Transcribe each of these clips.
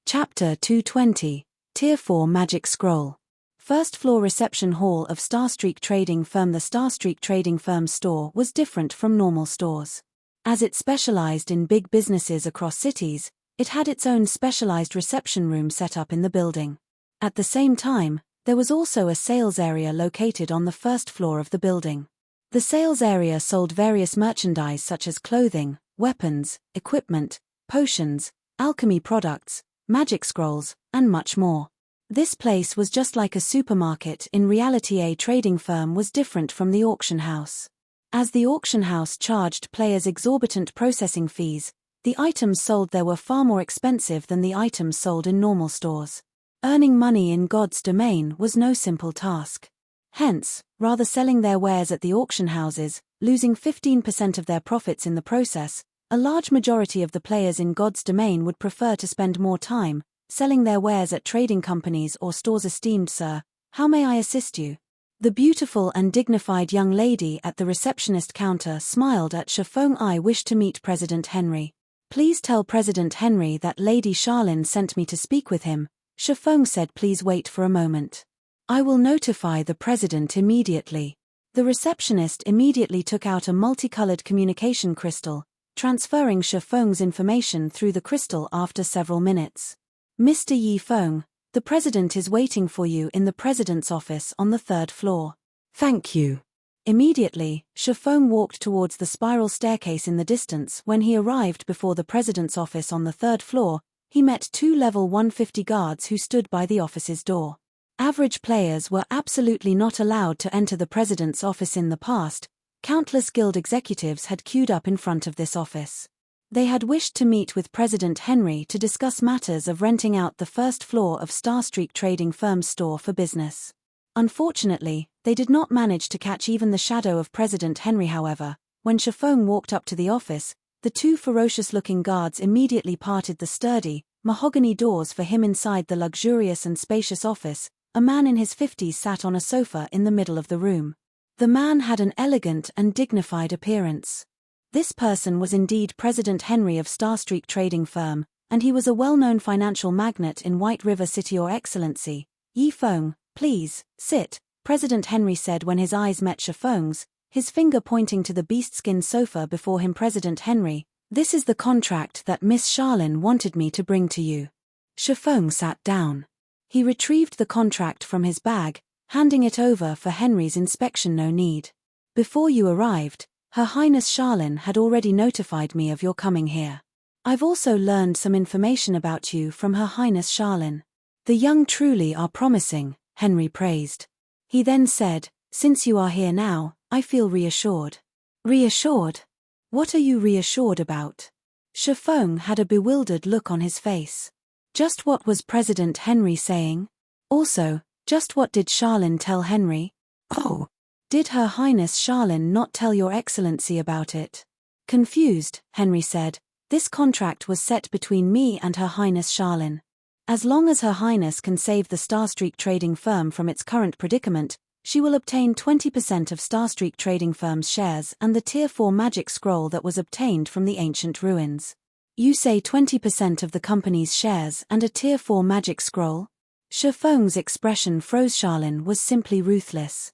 Chapter 220, Tier 4 Magic Scroll. First floor reception hall of Starstreak Trading Firm. The Starstreak Trading Firm's store was different from normal stores. As it specialized in big businesses across cities, it had its own specialized reception room set up in the building. At the same time, there was also a sales area located on the first floor of the building. The sales area sold various merchandise such as clothing, weapons, equipment, potions, alchemy products, magic scrolls, and much more. This place was just like a supermarket. In reality, a trading firm was different from the auction house. As the auction house charged players exorbitant processing fees, the items sold there were far more expensive than the items sold in normal stores. Earning money in God's domain was no simple task. Hence, rather selling their wares at the auction houses, losing 15% of their profits in the process, a large majority of the players in God's domain would prefer to spend more time selling their wares at trading companies or stores. Esteemed sir, how may I assist you? The beautiful and dignified young lady at the receptionist counter smiled at Shifeng. I wish to meet President Henry. Please tell President Henry that Lady Charlene sent me to speak with him. Shifeng said. Please wait for a moment. I will notify the president immediately. The receptionist immediately took out a multicolored communication crystal, transferring Shifeng's information through the crystal. After several minutes, Mr. Yi Feng, the president is waiting for you in the president's office on the third floor. Thank you. Immediately, Shifeng walked towards the spiral staircase in the distance. When he arrived before the president's office on the third floor, he met two level 150 guards who stood by the office's door. Average players were absolutely not allowed to enter the president's office. In the past, countless guild executives had queued up in front of this office. They had wished to meet with President Henry to discuss matters of renting out the first floor of Starstreak Trading Firm's store for business. Unfortunately, they did not manage to catch even the shadow of President Henry. However, when Shifeng walked up to the office, the two ferocious-looking guards immediately parted the sturdy, mahogany doors for him. Inside the luxurious and spacious office, a man in his 50s sat on a sofa in the middle of the room. The man had an elegant and dignified appearance. This person was indeed President Henry of Starstreak Trading Firm, and he was a well-known financial magnate in White River City. Your Excellency, Yi Feng, please, sit, President Henry said when his eyes met Shifeng's, his finger pointing to the beast-skin sofa before him. President Henry, this is the contract that Miss Charlene wanted me to bring to you. Shifeng sat down. He retrieved the contract from his bag, handing it over for Henry's inspection. No need. Before you arrived, Her Highness Charlene had already notified me of your coming here. I've also learned some information about you from Her Highness Charlene. The young truly are promising, Henry praised. He then said, since you are here now, I feel reassured. Reassured? What are you reassured about? Shifeng had a bewildered look on his face. Just what was President Henry saying? Also, just what did Charlene tell Henry? Oh. Did Her Highness Charlene not tell Your Excellency about it? Confused, Henry said, this contract was set between me and Her Highness Charlene. As long as Her Highness can save the Starstreak Trading Firm from its current predicament, she will obtain 20% of Starstreak Trading Firm's shares and the Tier 4 magic scroll that was obtained from the ancient ruins. You say 20% of the company's shares and a Tier 4 magic scroll? Shifeng's expression froze. Charlene was simply ruthless.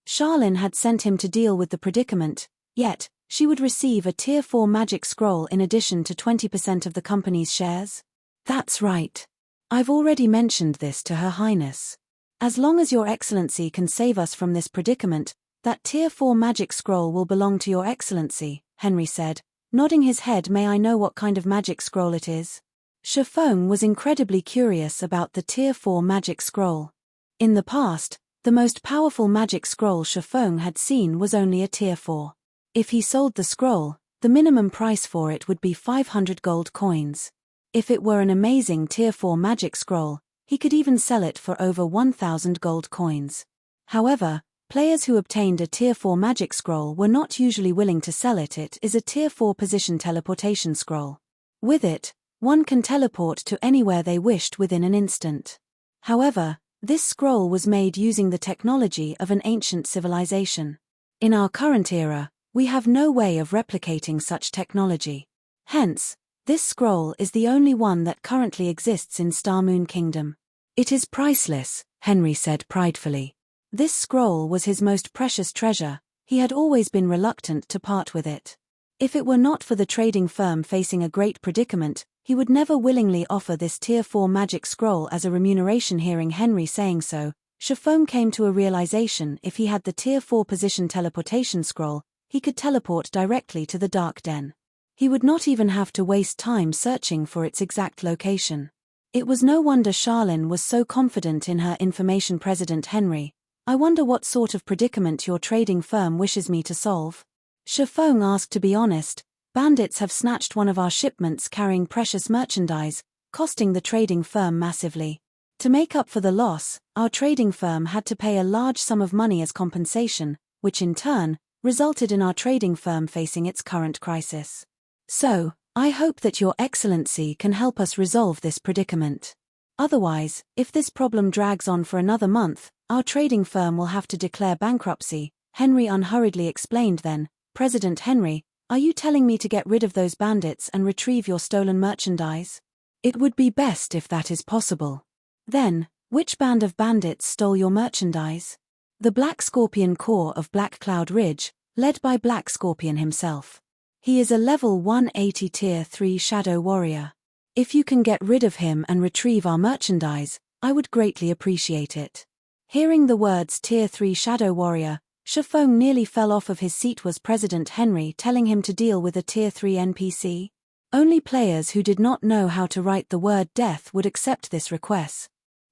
Charlene had sent him to deal with the predicament, yet, she would receive a Tier 4 magic scroll in addition to 20% of the company's shares? That's right. I've already mentioned this to Her Highness. As long as Your Excellency can save us from this predicament, that Tier 4 magic scroll will belong to Your Excellency, Henry said, nodding his head. May I know what kind of magic scroll it is? Shifeng was incredibly curious about the Tier 4 magic scroll. In the past, the most powerful magic scroll Shifeng had seen was only a Tier 4. If he sold the scroll, the minimum price for it would be 500 gold coins. If it were an amazing Tier 4 magic scroll, he could even sell it for over 1,000 gold coins. However, players who obtained a Tier 4 magic scroll were not usually willing to sell it. It is a Tier 4 position teleportation scroll. With it, one can teleport to anywhere they wished within an instant. However, this scroll was made using the technology of an ancient civilization. In our current era, we have no way of replicating such technology. Hence, This scroll is the only one that currently exists in Star Moon Kingdom. It is priceless, Henry said pridefully. This scroll was his most precious treasure. He had always been reluctant to part with it. If it were not for the trading firm facing a great predicament, he would never willingly offer this Tier 4 magic scroll as a remuneration. Hearing Henry saying so, Shifeng came to a realization: if he had the Tier 4 position teleportation scroll, he could teleport directly to the Dark Den. He would not even have to waste time searching for its exact location. It was no wonder Charlene was so confident in her information. President Henry, I wonder what sort of predicament your trading firm wishes me to solve? Shifeng asked. To be honest, bandits have snatched one of our shipments carrying precious merchandise, costing the trading firm massively. To make up for the loss, our trading firm had to pay a large sum of money as compensation, which in turn resulted in our trading firm facing its current crisis. So, I hope that Your Excellency can help us resolve this predicament. Otherwise, if this problem drags on for another month, our trading firm will have to declare bankruptcy, Henry unhurriedly explained. Then, President Henry, are you telling me to get rid of those bandits and retrieve your stolen merchandise? It would be best if that is possible. Then, which band of bandits stole your merchandise? The Black Scorpion Corps of Black Cloud Ridge, led by Black Scorpion himself. He is a level 180 Tier 3 Shadow Warrior. If you can get rid of him and retrieve our merchandise, I would greatly appreciate it. Hearing the words Tier 3 Shadow Warrior, Shifeng nearly fell off of his seat. Was President Henry telling him to deal with a Tier 3 NPC? Only players who did not know how to write the word death would accept this request.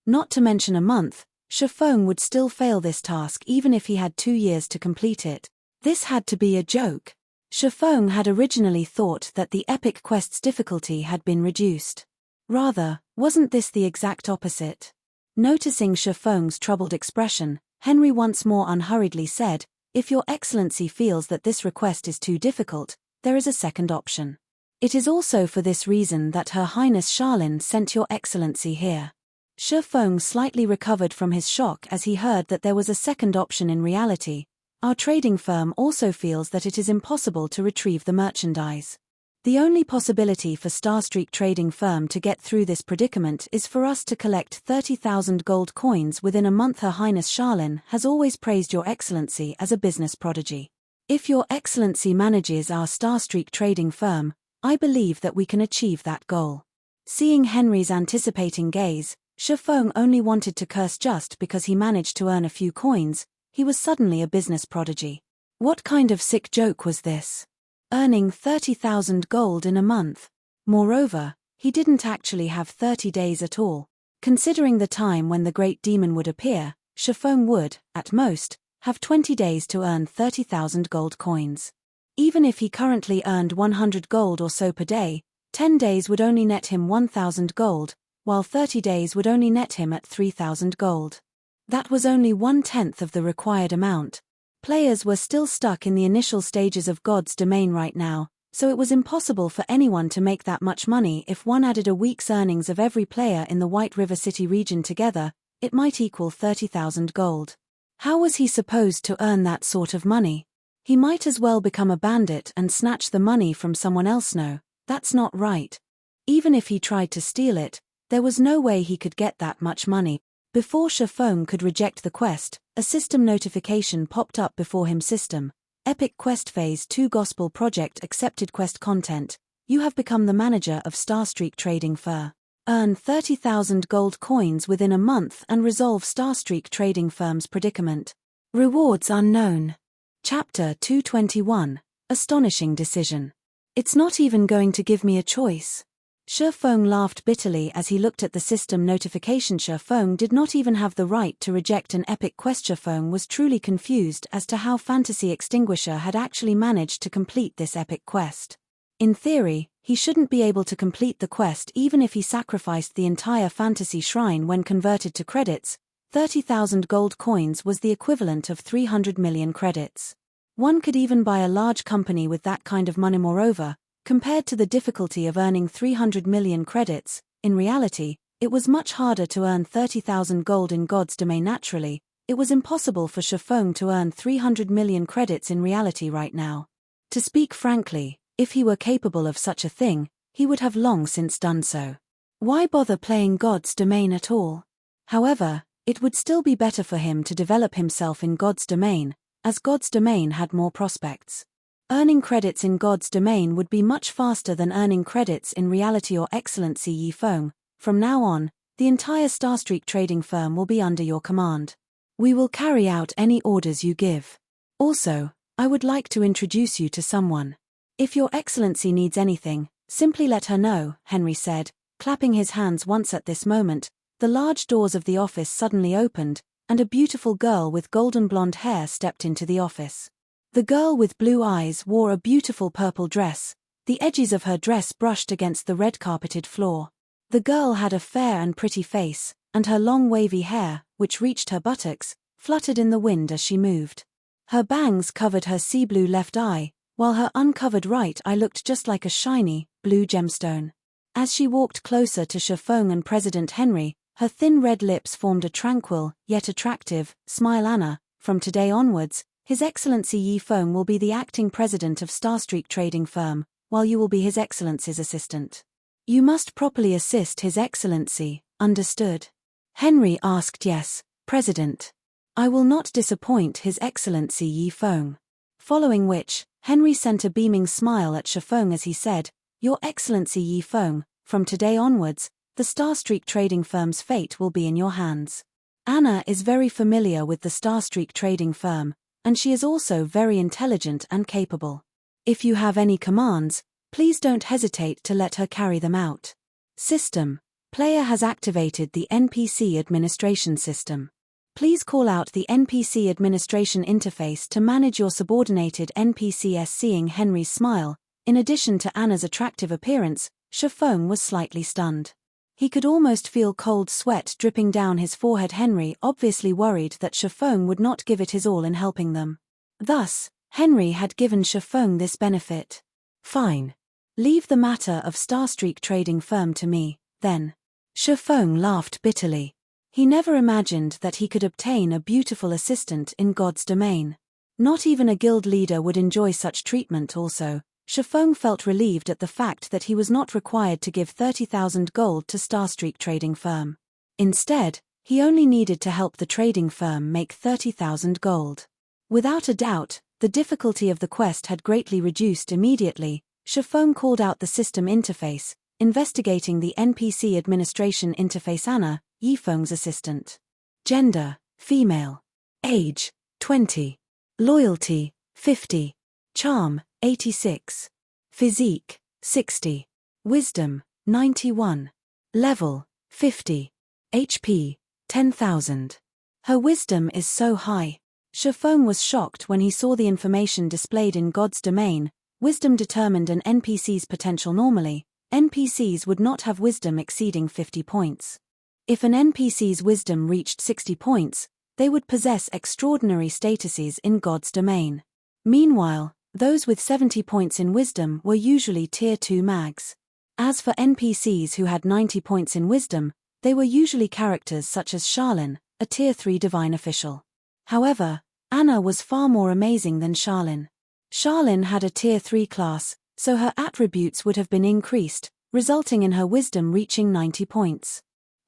Not to mention a month, Shifeng would still fail this task even if he had 2 years to complete it. This had to be a joke. Shifeng had originally thought that the epic quest's difficulty had been reduced. Rather, wasn't this the exact opposite? Noticing Shifeng's troubled expression, Henry once more unhurriedly said, if Your Excellency feels that this request is too difficult, there is a second option. It is also for this reason that Her Highness Charlene sent Your Excellency here. Shifeng slightly recovered from his shock as he heard that there was a second option. In reality, our trading firm also feels that it is impossible to retrieve the merchandise. The only possibility for Starstreak trading firm to get through this predicament is for us to collect 30,000 gold coins within a month. Her Highness Charlene has always praised Your Excellency as a business prodigy. If Your Excellency manages our Starstreak trading firm, I believe that we can achieve that goal. Seeing Henry's anticipating gaze, Shifeng only wanted to curse. Just because he managed to earn a few coins, he was suddenly a business prodigy. What kind of sick joke was this? Earning 30,000 gold in a month. Moreover, he didn't actually have 30 days at all. Considering the time when the Great Demon would appear, Shifeng would, at most, have 20 days to earn 30,000 gold coins. Even if he currently earned 100 gold or so per day, 10 days would only net him 1,000 gold, while 30 days would only net him at 3,000 gold. That was only 1/10 of the required amount. Players were still stuck in the initial stages of God's domain right now, so it was impossible for anyone to make that much money. If one added a week's earnings of every player in the White River City region together, it might equal 30,000 gold. How was he supposed to earn that sort of money? He might as well become a bandit and snatch the money from someone else. No, that's not right. Even if he tried to steal it, there was no way he could get that much money. Before Shifeng could reject the quest, a system notification popped up before him. System: Epic Quest Phase 2 Gospel Project accepted. Quest content: you have become the manager of Starstreak Trading Firm. Earn 30,000 gold coins within a month and resolve Starstreak Trading Firm's predicament. Rewards unknown. Chapter 221, Astonishing Decision. It's not even going to give me a choice. Shifeng laughed bitterly as he looked at the system notification. Shifeng did not even have the right to reject an epic quest. Shifeng was truly confused as to how Fantasy Extinguisher had actually managed to complete this epic quest. In theory, he shouldn't be able to complete the quest even if he sacrificed the entire fantasy shrine. When converted to credits, 30,000 gold coins was the equivalent of 300 million credits. One could even buy a large company with that kind of money. Moreover, compared to the difficulty of earning 300 million credits, in reality, it was much harder to earn 30,000 gold in God's domain. Naturally, it was impossible for Shifeng to earn 300 million credits in reality right now. To speak frankly, if he were capable of such a thing, he would have long since done so. Why bother playing God's Domain at all? However, it would still be better for him to develop himself in God's Domain, as God's Domain had more prospects. Earning credits in God's Domain would be much faster than earning credits in Reality or Excellency Yifeng. From now on, the entire Starstreak trading firm will be under your command. We will carry out any orders you give. Also, I would like to introduce you to someone. If Your Excellency needs anything, simply let her know, Henry said, clapping his hands once. At this moment, the large doors of the office suddenly opened, and a beautiful girl with golden blonde hair stepped into the office. The girl with blue eyes wore a beautiful purple dress. The edges of her dress brushed against the red carpeted floor. The girl had a fair and pretty face, and her long wavy hair, which reached her buttocks, fluttered in the wind as she moved. Her bangs covered her sea blue left eye, while her uncovered right eye looked just like a shiny, blue gemstone. As she walked closer to Shifeng and President Henry, her thin red lips formed a tranquil, yet attractive, smile. Anna, from today onwards, His Excellency Yifeng will be the acting president of Starstreak Trading Firm, while you will be His Excellency's assistant. You must properly assist His Excellency, understood? Henry asked. Yes, President. I will not disappoint His Excellency Yifeng. Following which, Henry sent a beaming smile at Shifeng as he said, Your Excellency Yifeng, from today onwards, the Starstreak Trading Firm's fate will be in your hands. Anna is very familiar with the Starstreak Trading Firm, and she is also very intelligent and capable. If you have any commands, please don't hesitate to let her carry them out. System. Player has activated the NPC administration system. Please call out the NPC administration interface to manage your subordinated NPCs. Seeing Henry's smile, in addition to Anna's attractive appearance, Shifeng was slightly stunned. He could almost feel cold sweat dripping down his forehead. Henry obviously worried that Shifeng would not give it his all in helping them. Thus, Henry had given Shifeng this benefit. Fine. Leave the matter of Starstreak Trading Firm to me, then. Shifeng laughed bitterly. He never imagined that he could obtain a beautiful assistant in God's Domain. Not even a guild leader would enjoy such treatment. Also, Shifeng felt relieved at the fact that he was not required to give 30,000 gold to Starstreak Trading Firm. Instead, he only needed to help the trading firm make 30,000 gold. Without a doubt, the difficulty of the quest had greatly reduced. Immediately, Shifeng called out the system interface, investigating the NPC administration interface. Anna, Yifeng's assistant. Gender, female. Age, 20. Loyalty, 50. Charm, 86. Physique, 60. Wisdom, 91. Level, 50. HP, 10,000. Her wisdom is so high. Shifeng was shocked when he saw the information displayed in God's Domain. Wisdom determined an NPC's potential. Normally, NPCs would not have wisdom exceeding 50 points. If an NPC's wisdom reached 60 points, they would possess extraordinary statuses in God's Domain. Meanwhile, those with 70 points in wisdom were usually Tier 2 mags. As for NPCs who had 90 points in wisdom, they were usually characters such as Charlene, a Tier 3 divine official. However, Anna was far more amazing than Charlene. Charlene had a Tier 3 class, so her attributes would have been increased, resulting in her wisdom reaching 90 points.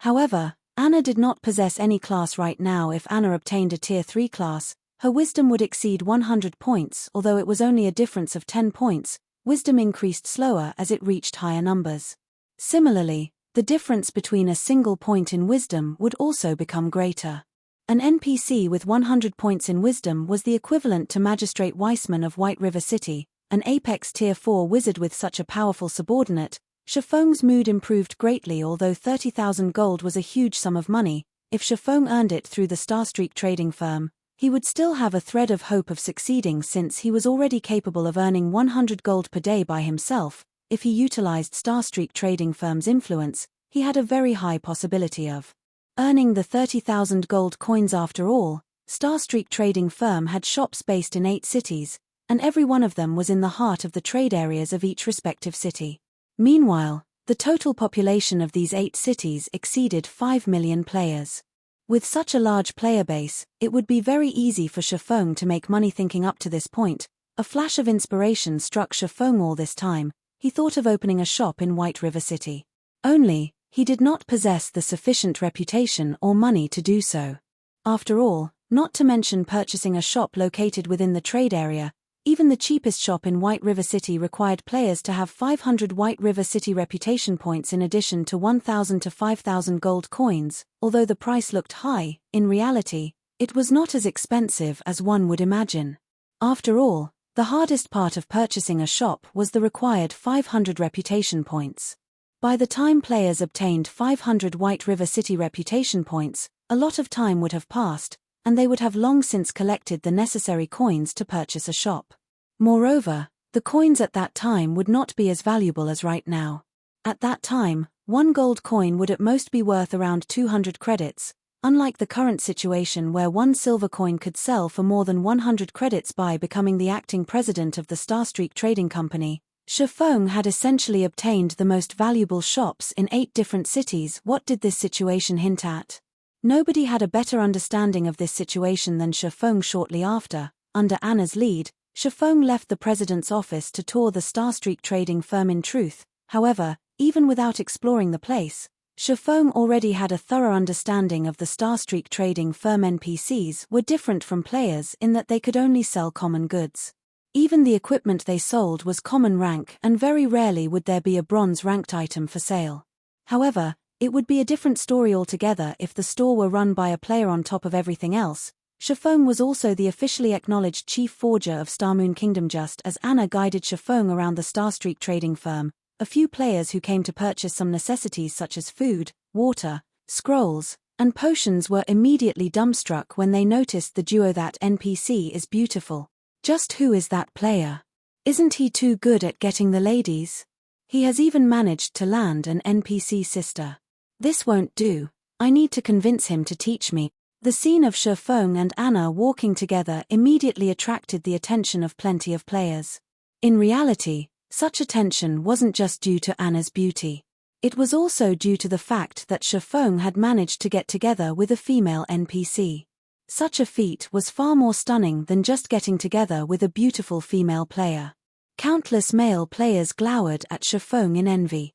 However, Anna did not possess any class right now. If Anna obtained a Tier 3 class, her wisdom would exceed 100 points. Although it was only a difference of 10 points, wisdom increased slower as it reached higher numbers. Similarly, the difference between a single point in wisdom would also become greater. An NPC with 100 points in wisdom was the equivalent to Magistrate Weissman of White River City, an Apex Tier 4 wizard. With such a powerful subordinate, Shifeng's mood improved greatly. Although 30,000 gold was a huge sum of money, if Shifeng earned it through the Starstreak Trading Firm, he would still have a thread of hope of succeeding since he was already capable of earning 100 gold per day by himself. If he utilized Starstreak Trading Firm's influence, he had a very high possibility of earning the 30,000 gold coins. After all, Starstreak Trading Firm had shops based in 8 cities, and every one of them was in the heart of the trade areas of each respective city. Meanwhile, the total population of these 8 cities exceeded 5 million players. With such a large player base, it would be very easy for Shifeng to make money. Thinking up to this point, a flash of inspiration struck Shifeng. All this time, he thought of opening a shop in White River City. Only, he did not possess the sufficient reputation or money to do so. After all, not to mention purchasing a shop located within the trade area, even the cheapest shop in White River City required players to have 500 White River City reputation points in addition to 1,000 to 5,000 gold coins. Although the price looked high, in reality, it was not as expensive as one would imagine. After all, the hardest part of purchasing a shop was the required 500 reputation points. By the time players obtained 500 White River City reputation points, a lot of time would have passed, and they would have long since collected the necessary coins to purchase a shop. Moreover, the coins at that time would not be as valuable as right now. At that time, one gold coin would at most be worth around 200 credits, unlike the current situation where one silver coin could sell for more than 100 credits. By becoming the acting president of the Starstreak Trading Company, Shifeng had essentially obtained the most valuable shops in 8 different cities. What did this situation hint at? Nobody had a better understanding of this situation than Shifeng. Shortly after, under Anna's lead, Shifeng left the president's office to tour the Starstreak trading firm. In truth, however, even without exploring the place, Shifeng already had a thorough understanding of the Starstreak trading firm. NPCs were different from players in that they could only sell common goods. Even the equipment they sold was common rank, and very rarely would there be a bronze-ranked item for sale. However, it would be a different story altogether if the store were run by a player. On top of everything else, Shifeng was also the officially acknowledged chief forger of Starmoon Kingdom. Just as Anna guided Shifeng around the Starstreak trading firm, a few players who came to purchase some necessities such as food, water, scrolls, and potions were immediately dumbstruck when they noticed the duo. That NPC is beautiful. Just who is that player? Isn't he too good at getting the ladies? He has even managed to land an NPC sister. This won't do. I need to convince him to teach me. The scene of Shifeng and Anna walking together immediately attracted the attention of plenty of players. In reality, such attention wasn't just due to Anna's beauty. It was also due to the fact that Shifeng had managed to get together with a female NPC. Such a feat was far more stunning than just getting together with a beautiful female player. Countless male players glowered at Shifeng in envy.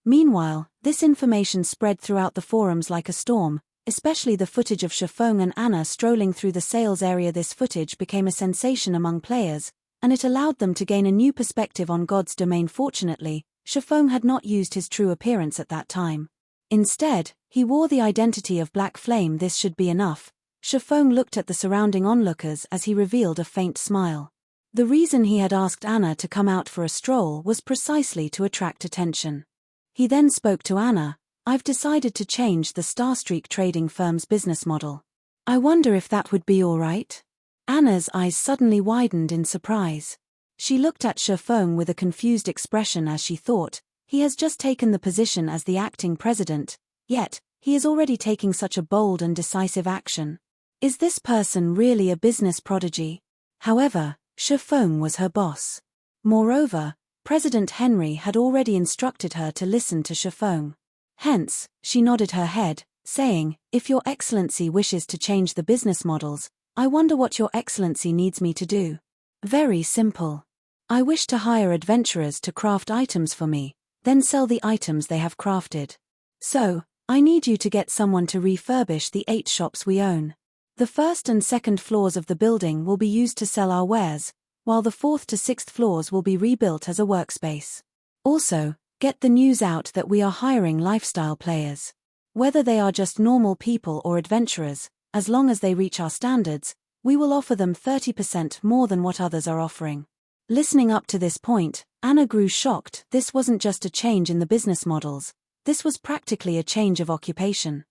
Meanwhile, this information spread throughout the forums like a storm, especially the footage of Shifeng and Anna strolling through the sales area. This footage became a sensation among players, and it allowed them to gain a new perspective on God's domain. Fortunately, Shifeng had not used his true appearance at that time. Instead, he wore the identity of Black Flame. This should be enough. Shifeng looked at the surrounding onlookers as he revealed a faint smile. The reason he had asked Anna to come out for a stroll was precisely to attract attention. He then spoke to Anna. I've decided to change the Starstreak trading firm's business model. I wonder if that would be all right? Anna's eyes suddenly widened in surprise. She looked at Shifeng with a confused expression as she thought, he has just taken the position as the acting president, yet, he is already taking such a bold and decisive action. Is this person really a business prodigy? However, Shifeng was her boss. Moreover, President Henry had already instructed her to listen to Shifeng. Hence, she nodded her head, saying, if Your Excellency wishes to change the business models, I wonder what Your Excellency needs me to do. Very simple. I wish to hire adventurers to craft items for me, then sell the items they have crafted. So, I need you to get someone to refurbish the 8 shops we own. The first and second floors of the building will be used to sell our wares, while the 4th to 6th floors will be rebuilt as a workspace. Also, get the news out that we are hiring lifestyle players. Whether they are just normal people or adventurers, as long as they reach our standards, we will offer them 30% more than what others are offering. Listening up to this point, Anna grew shocked. This wasn't just a change in the business models, this was practically a change of occupation.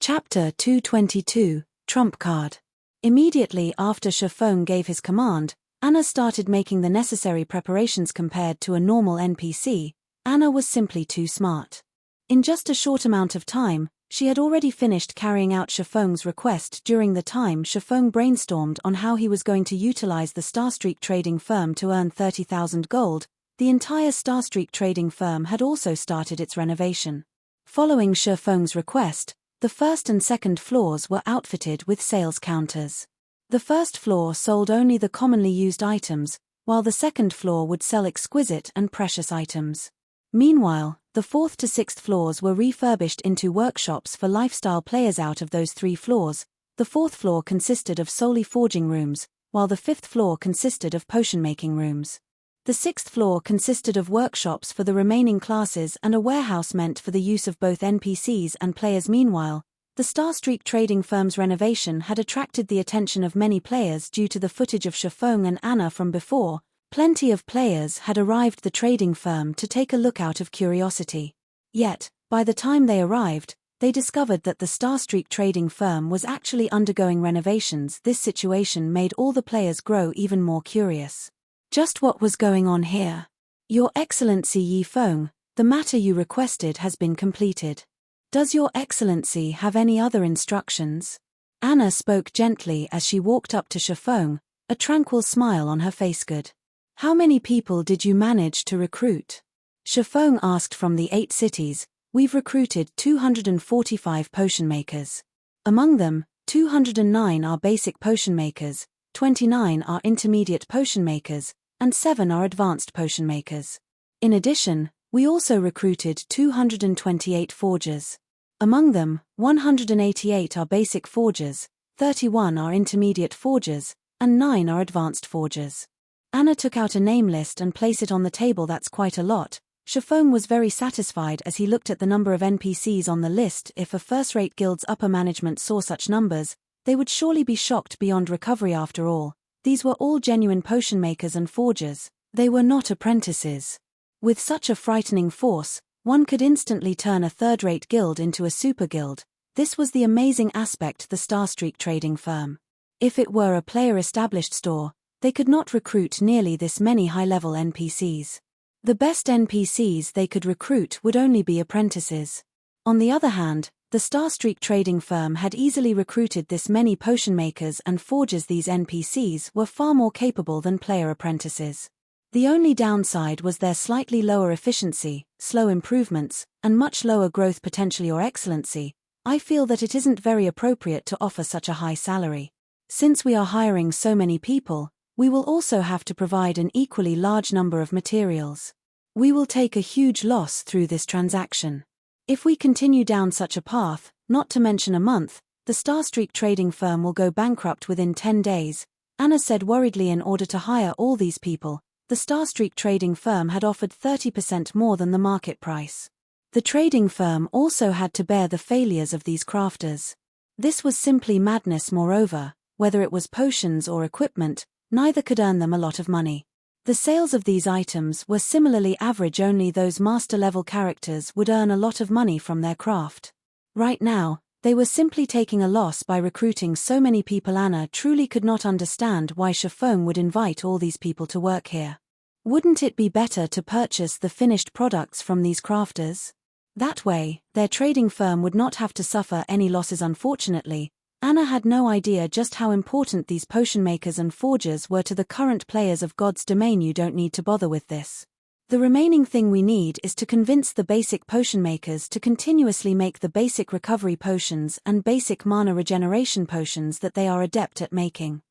Chapter 222, Trump Card. Immediately after Shifeng gave his command, Anna started making the necessary preparations. Compared to a normal NPC, Anna was simply too smart. In just a short amount of time, she had already finished carrying out Shifeng's request. During the time Shifeng brainstormed on how he was going to utilize the Starstreak trading firm to earn 30,000 gold, the entire Starstreak trading firm had also started its renovation. Following Shifeng's request, the first and second floors were outfitted with sales counters. The first floor sold only the commonly used items, while the second floor would sell exquisite and precious items. Meanwhile, the 4th to 6th floors were refurbished into workshops for lifestyle players. Out of those 3 floors, the 4th floor consisted of solely forging rooms, while the 5th floor consisted of potion-making rooms. The 6th floor consisted of workshops for the remaining classes and a warehouse meant for the use of both NPCs and players. Meanwhile, the Starstreak trading firm's renovation had attracted the attention of many players due to the footage of Shifeng and Anna from before. Plenty of players had arrived the trading firm to take a look out of curiosity. Yet, by the time they arrived, they discovered that the Starstreak trading firm was actually undergoing renovations. This situation made all the players grow even more curious. Just what was going on here? Your Excellency Yi Feng, the matter you requested has been completed. Does Your Excellency have any other instructions? Anna spoke gently as she walked up to Shifeng, a tranquil smile on her face. Good. How many people did you manage to recruit? Shifeng asked. From the 8 cities, we've recruited 245 potion makers. Among them, 209 are basic potion makers, 29 are intermediate potion makers, and 7 are advanced potion makers. In addition, we also recruited 228 forgers. Among them, 188 are basic forgers, 31 are intermediate forgers, and 9 are advanced forgers. Anna took out a name list and placed it on the table. That's quite a lot. Shifeng was very satisfied as he looked at the number of NPCs on the list. If a first-rate guild's upper management saw such numbers, they would surely be shocked beyond recovery. After all, these were all genuine potion makers and forgers. They were not apprentices. With such a frightening force, one could instantly turn a third-rate guild into a super guild. This was the amazing aspect. The Starstreak trading firm. If it were a player-established store, they could not recruit nearly this many high-level NPCs. The best NPCs they could recruit would only be apprentices. On the other hand, the Starstreak trading firm had easily recruited this many potion makers and forgers. These NPCs were far more capable than player apprentices. The only downside was their slightly lower efficiency, slow improvements, and much lower growth potential. Your Excellency, I feel that it isn't very appropriate to offer such a high salary. Since we are hiring so many people, we will also have to provide an equally large number of materials. We will take a huge loss through this transaction. If we continue down such a path, not to mention a month, the Starstreak trading firm will go bankrupt within 10 days, Anna said worriedly. In order to hire all these people, the Starstreak trading firm had offered 30% more than the market price. The trading firm also had to bear the failures of these crafters. This was simply madness. Moreover, whether it was potions or equipment, neither could earn them a lot of money. The sales of these items were similarly average. Only those master-level characters would earn a lot of money from their craft. Right now, they were simply taking a loss by recruiting so many people. Anna truly could not understand why Shifeng would invite all these people to work here. Wouldn't it be better to purchase the finished products from these crafters? That way, their trading firm would not have to suffer any losses. Unfortunately, Anna had no idea just how important these potion makers and forgers were to the current players of God's domain. You don't need to bother with this. The remaining thing we need is to convince the basic potion makers to continuously make the basic recovery potions and basic mana regeneration potions that they are adept at making.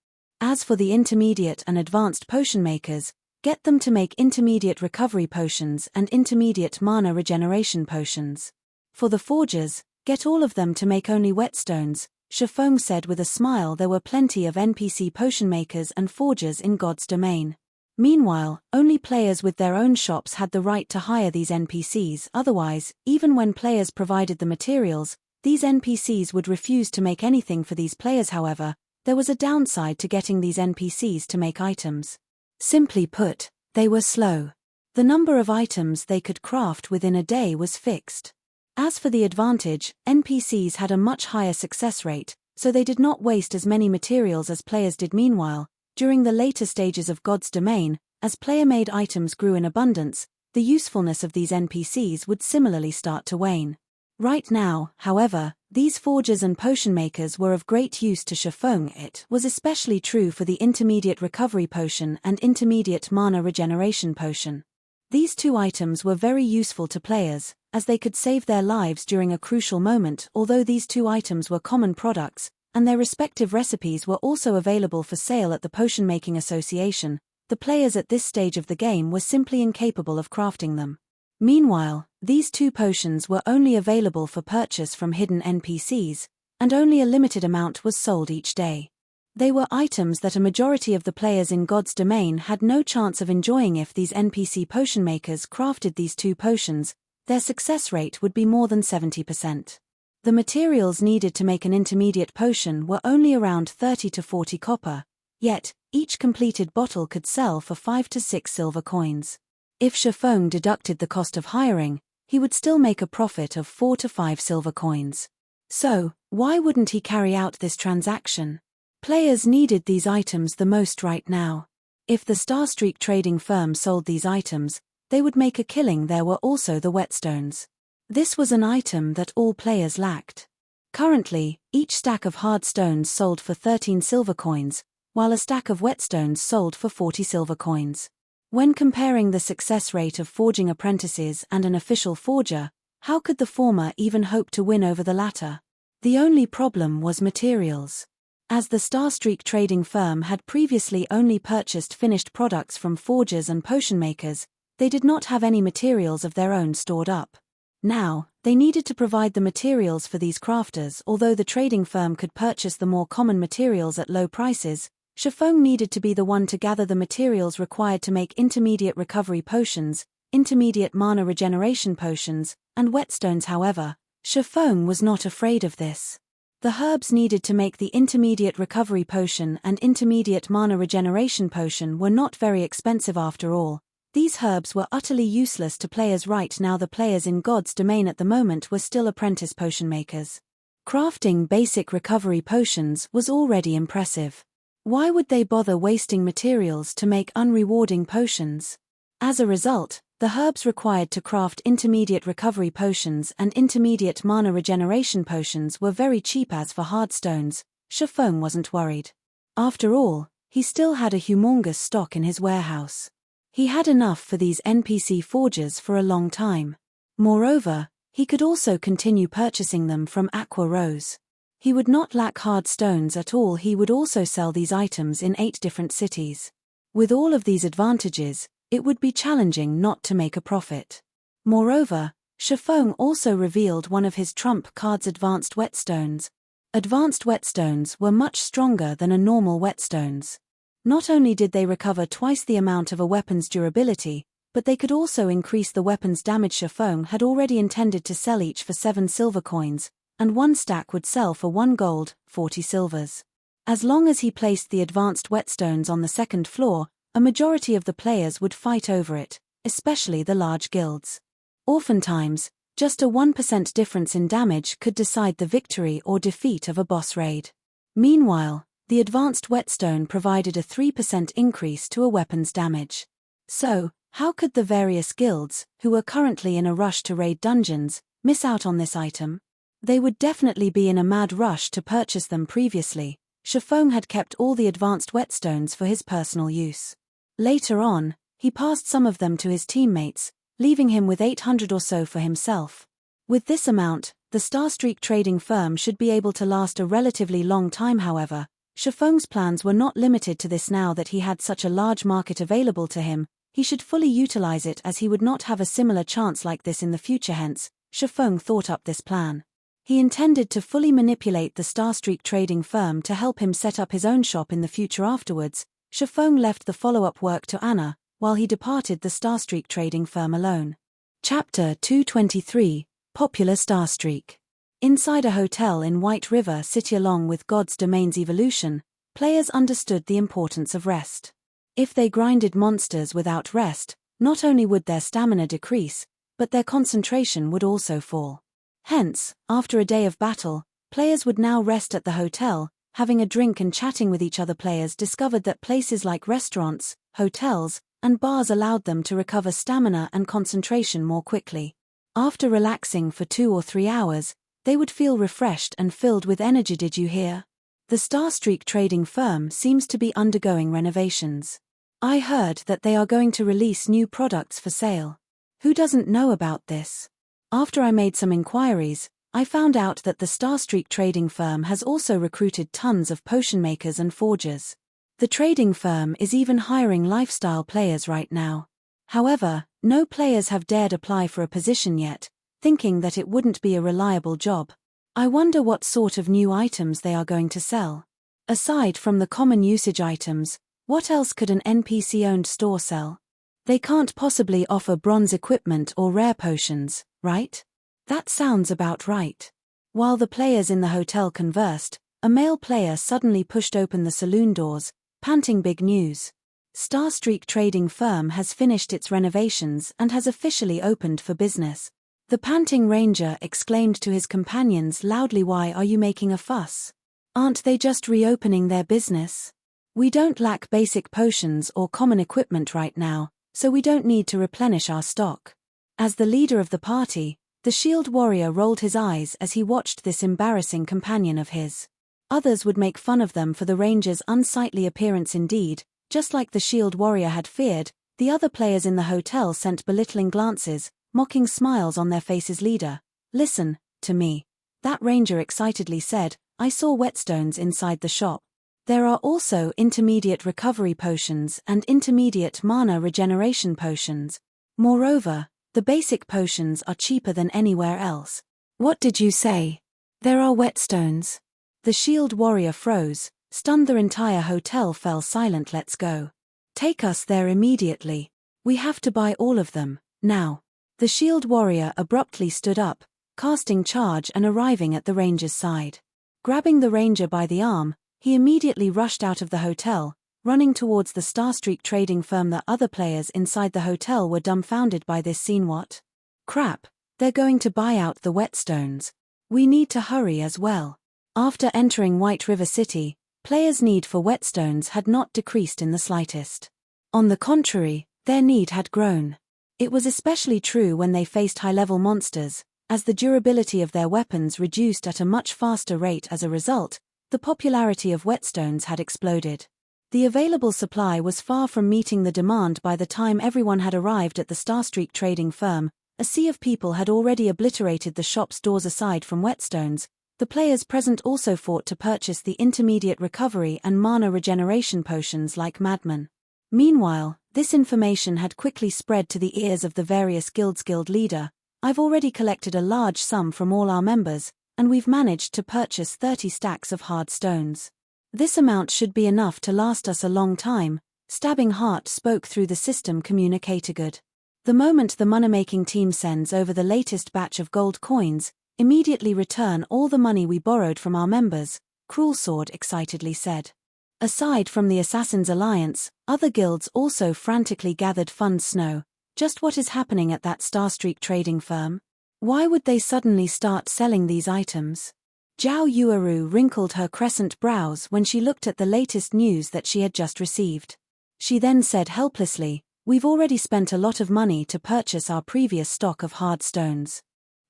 As for the intermediate and advanced potion makers, get them to make intermediate recovery potions and intermediate mana regeneration potions. For the forgers, get all of them to make only whetstones, Shifeng said with a smile. There were plenty of NPC potion makers and forgers in God's domain. Meanwhile, only players with their own shops had the right to hire these NPCs. Otherwise, even when players provided the materials, these NPCs would refuse to make anything for these players. However, there was a downside to getting these NPCs to make items. Simply put, they were slow. The number of items they could craft within a day was fixed. As for the advantage, NPCs had a much higher success rate, so they did not waste as many materials as players did. Meanwhile, during the later stages of God's domain, as player-made items grew in abundance, the usefulness of these NPCs would similarly start to wane. Right now, however, these forgers and potion makers were of great use to Shifeng. It was especially true for the intermediate recovery potion and intermediate mana regeneration potion. These two items were very useful to players, as they could save their lives during a crucial moment. Although these two items were common products, and their respective recipes were also available for sale at the Potion Making Association, the players at this stage of the game were simply incapable of crafting them. Meanwhile, these 2 potions were only available for purchase from hidden NPCs, and only a limited amount was sold each day. They were items that a majority of the players in God's domain had no chance of enjoying. If these NPC potion makers crafted these 2 potions, their success rate would be more than 70%. The materials needed to make an intermediate potion were only around 30 to 40 copper, yet, each completed bottle could sell for 5 to 6 silver coins. If Shifeng deducted the cost of hiring, he would still make a profit of 4 to 5 silver coins. So, why wouldn't he carry out this transaction? Players needed these items the most right now. If the Starstreak trading firm sold these items, they would make a killing. There were also the whetstones. This was an item that all players lacked. Currently, each stack of hard stones sold for 13 silver coins, while a stack of whetstones sold for 40 silver coins. When comparing the success rate of forging apprentices and an official forger, how could the former even hope to win over the latter? The only problem was materials. As the Starstreak trading firm had previously only purchased finished products from forgers and potion makers, they did not have any materials of their own stored up. Now, they needed to provide the materials for these crafters. Although the trading firm could purchase the more common materials at low prices, Shifeng needed to be the one to gather the materials required to make intermediate recovery potions, intermediate mana regeneration potions, and whetstones. However, Shifeng was not afraid of this. The herbs needed to make the intermediate recovery potion and intermediate mana regeneration potion were not very expensive after all. These herbs were utterly useless to players right now. The players in God's domain at the moment were still apprentice potion makers. Crafting basic recovery potions was already impressive. Why would they bother wasting materials to make unrewarding potions? As a result, the herbs required to craft intermediate recovery potions and intermediate mana regeneration potions were very cheap. As for hard stones, Shifeng wasn't worried. After all, he still had a humongous stock in his warehouse. He had enough for these NPC forgers for a long time. Moreover, he could also continue purchasing them from Aqua Rose. He would not lack hard stones at all. He would also sell these items in 8 different cities. With all of these advantages, it would be challenging not to make a profit. Moreover, Shifeng also revealed one of his trump cards: advanced whetstones. Advanced whetstones were much stronger than a normal whetstones. Not only did they recover twice the amount of a weapon's durability, but they could also increase the weapon's damage. Shifeng had already intended to sell each for 7 silver coins, and 1 stack would sell for 1 gold, 40 silvers. As long as he placed the advanced whetstones on the 2nd floor, a majority of the players would fight over it, especially the large guilds. Oftentimes, just a 1% difference in damage could decide the victory or defeat of a boss raid. Meanwhile, the advanced whetstone provided a 3% increase to a weapon's damage. So, how could the various guilds, who were currently in a rush to raid dungeons, miss out on this item? They would definitely be in a mad rush to purchase them. Previously, Shifeng had kept all the advanced whetstones for his personal use. Later on, he passed some of them to his teammates, leaving him with 800 or so for himself. With this amount, the Starstreak trading firm should be able to last a relatively long time. However, Shifeng's plans were not limited to this. Now that he had such a large market available to him, he should fully utilize it, as he would not have a similar chance like this in the future. Hence, Shifeng thought up this plan. He intended to fully manipulate the Starstreak trading firm to help him set up his own shop in the future. Afterwards, Shifeng left the follow-up work to Anna, while he departed the Starstreak trading firm alone. Chapter 223, Popular Starstreak. Inside a hotel in White River City. Along with God's domain's evolution, players understood the importance of rest. If they grinded monsters without rest, not only would their stamina decrease, but their concentration would also fall. Hence, after a day of battle, players would now rest at the hotel, having a drink and chatting with each other. Players discovered that places like restaurants, hotels, and bars allowed them to recover stamina and concentration more quickly. After relaxing for 2 or 3 hours, they would feel refreshed and filled with energy. Did you hear? The Starstreak trading firm seems to be undergoing renovations. I heard that they are going to release new products for sale. Who doesn't know about this? After I made some inquiries, I found out that the Starstreak trading firm has also recruited tons of potion makers and forgers. The The trading firm is even hiring lifestyle players right now. However, no players have dared apply for a position yet, thinking that it wouldn't be a reliable job. I wonder what sort of new items they are going to sell. Aside from the common usage items, what else could an NPC-owned store sell? They can't possibly offer bronze equipment or rare potions, right? That sounds about right. While the players in the hotel conversed, a male player suddenly pushed open the saloon doors, panting big news. Starstreak trading firm has finished its renovations and has officially opened for business. The panting ranger exclaimed to his companions loudly, "Why are you making a fuss? Aren't they just reopening their business? We don't lack basic potions or common equipment right now, so we don't need to replenish our stock." As the leader of the party, the shield warrior rolled his eyes as he watched this embarrassing companion of his. Others would make fun of them for the ranger's unsightly appearance indeed, just like the shield warrior had feared. The other players in the hotel sent belittling glances, mocking smiles on their faces. "Leader, listen to me," that ranger excitedly said. "I saw whetstones inside the shop. There are also intermediate recovery potions and intermediate mana regeneration potions. Moreover, the basic potions are cheaper than anywhere else." "What did you say? There are whetstones?" The shield warrior froze, stunned. The entire hotel fell silent. "Let's go. Take us there immediately. We have to buy all of them, now." The shield warrior abruptly stood up, casting charge and arriving at the ranger's side. Grabbing the ranger by the arm, he immediately rushed out of the hotel, running towards the Starstreak trading firm. The other players inside the hotel were dumbfounded by this scene. "What? Crap, they're going to buy out the whetstones. We need to hurry as well." After entering White River City, players' need for whetstones had not decreased in the slightest. On the contrary, their need had grown. It was especially true when they faced high-level monsters, as the durability of their weapons reduced at a much faster rate. As a result, the popularity of whetstones had exploded. The available supply was far from meeting the demand. By the time everyone had arrived at the Starstreak trading firm, a sea of people had already obliterated the shop's doors. Aside from whetstones, the players present also fought to purchase the intermediate recovery and mana regeneration potions like madmen. Meanwhile, this information had quickly spread to the ears of the various guilds. "Guild leader, I've already collected a large sum from all our members, and we've managed to purchase 30 stacks of hard stones. This amount should be enough to last us a long time." Stabbing Heart spoke through the system communicator. "Good. The moment the money-making team sends over the latest batch of gold coins, immediately return all the money we borrowed from our members," Cruel Sword excitedly said. Aside from the Assassins Alliance, other guilds also frantically gathered funds. "Snow, just what is happening at that Starstreak trading firm? Why would they suddenly start selling these items?" Zhao Yueru wrinkled her crescent brows when she looked at the latest news that she had just received. She then said helplessly, "We've already spent a lot of money to purchase our previous stock of hard stones.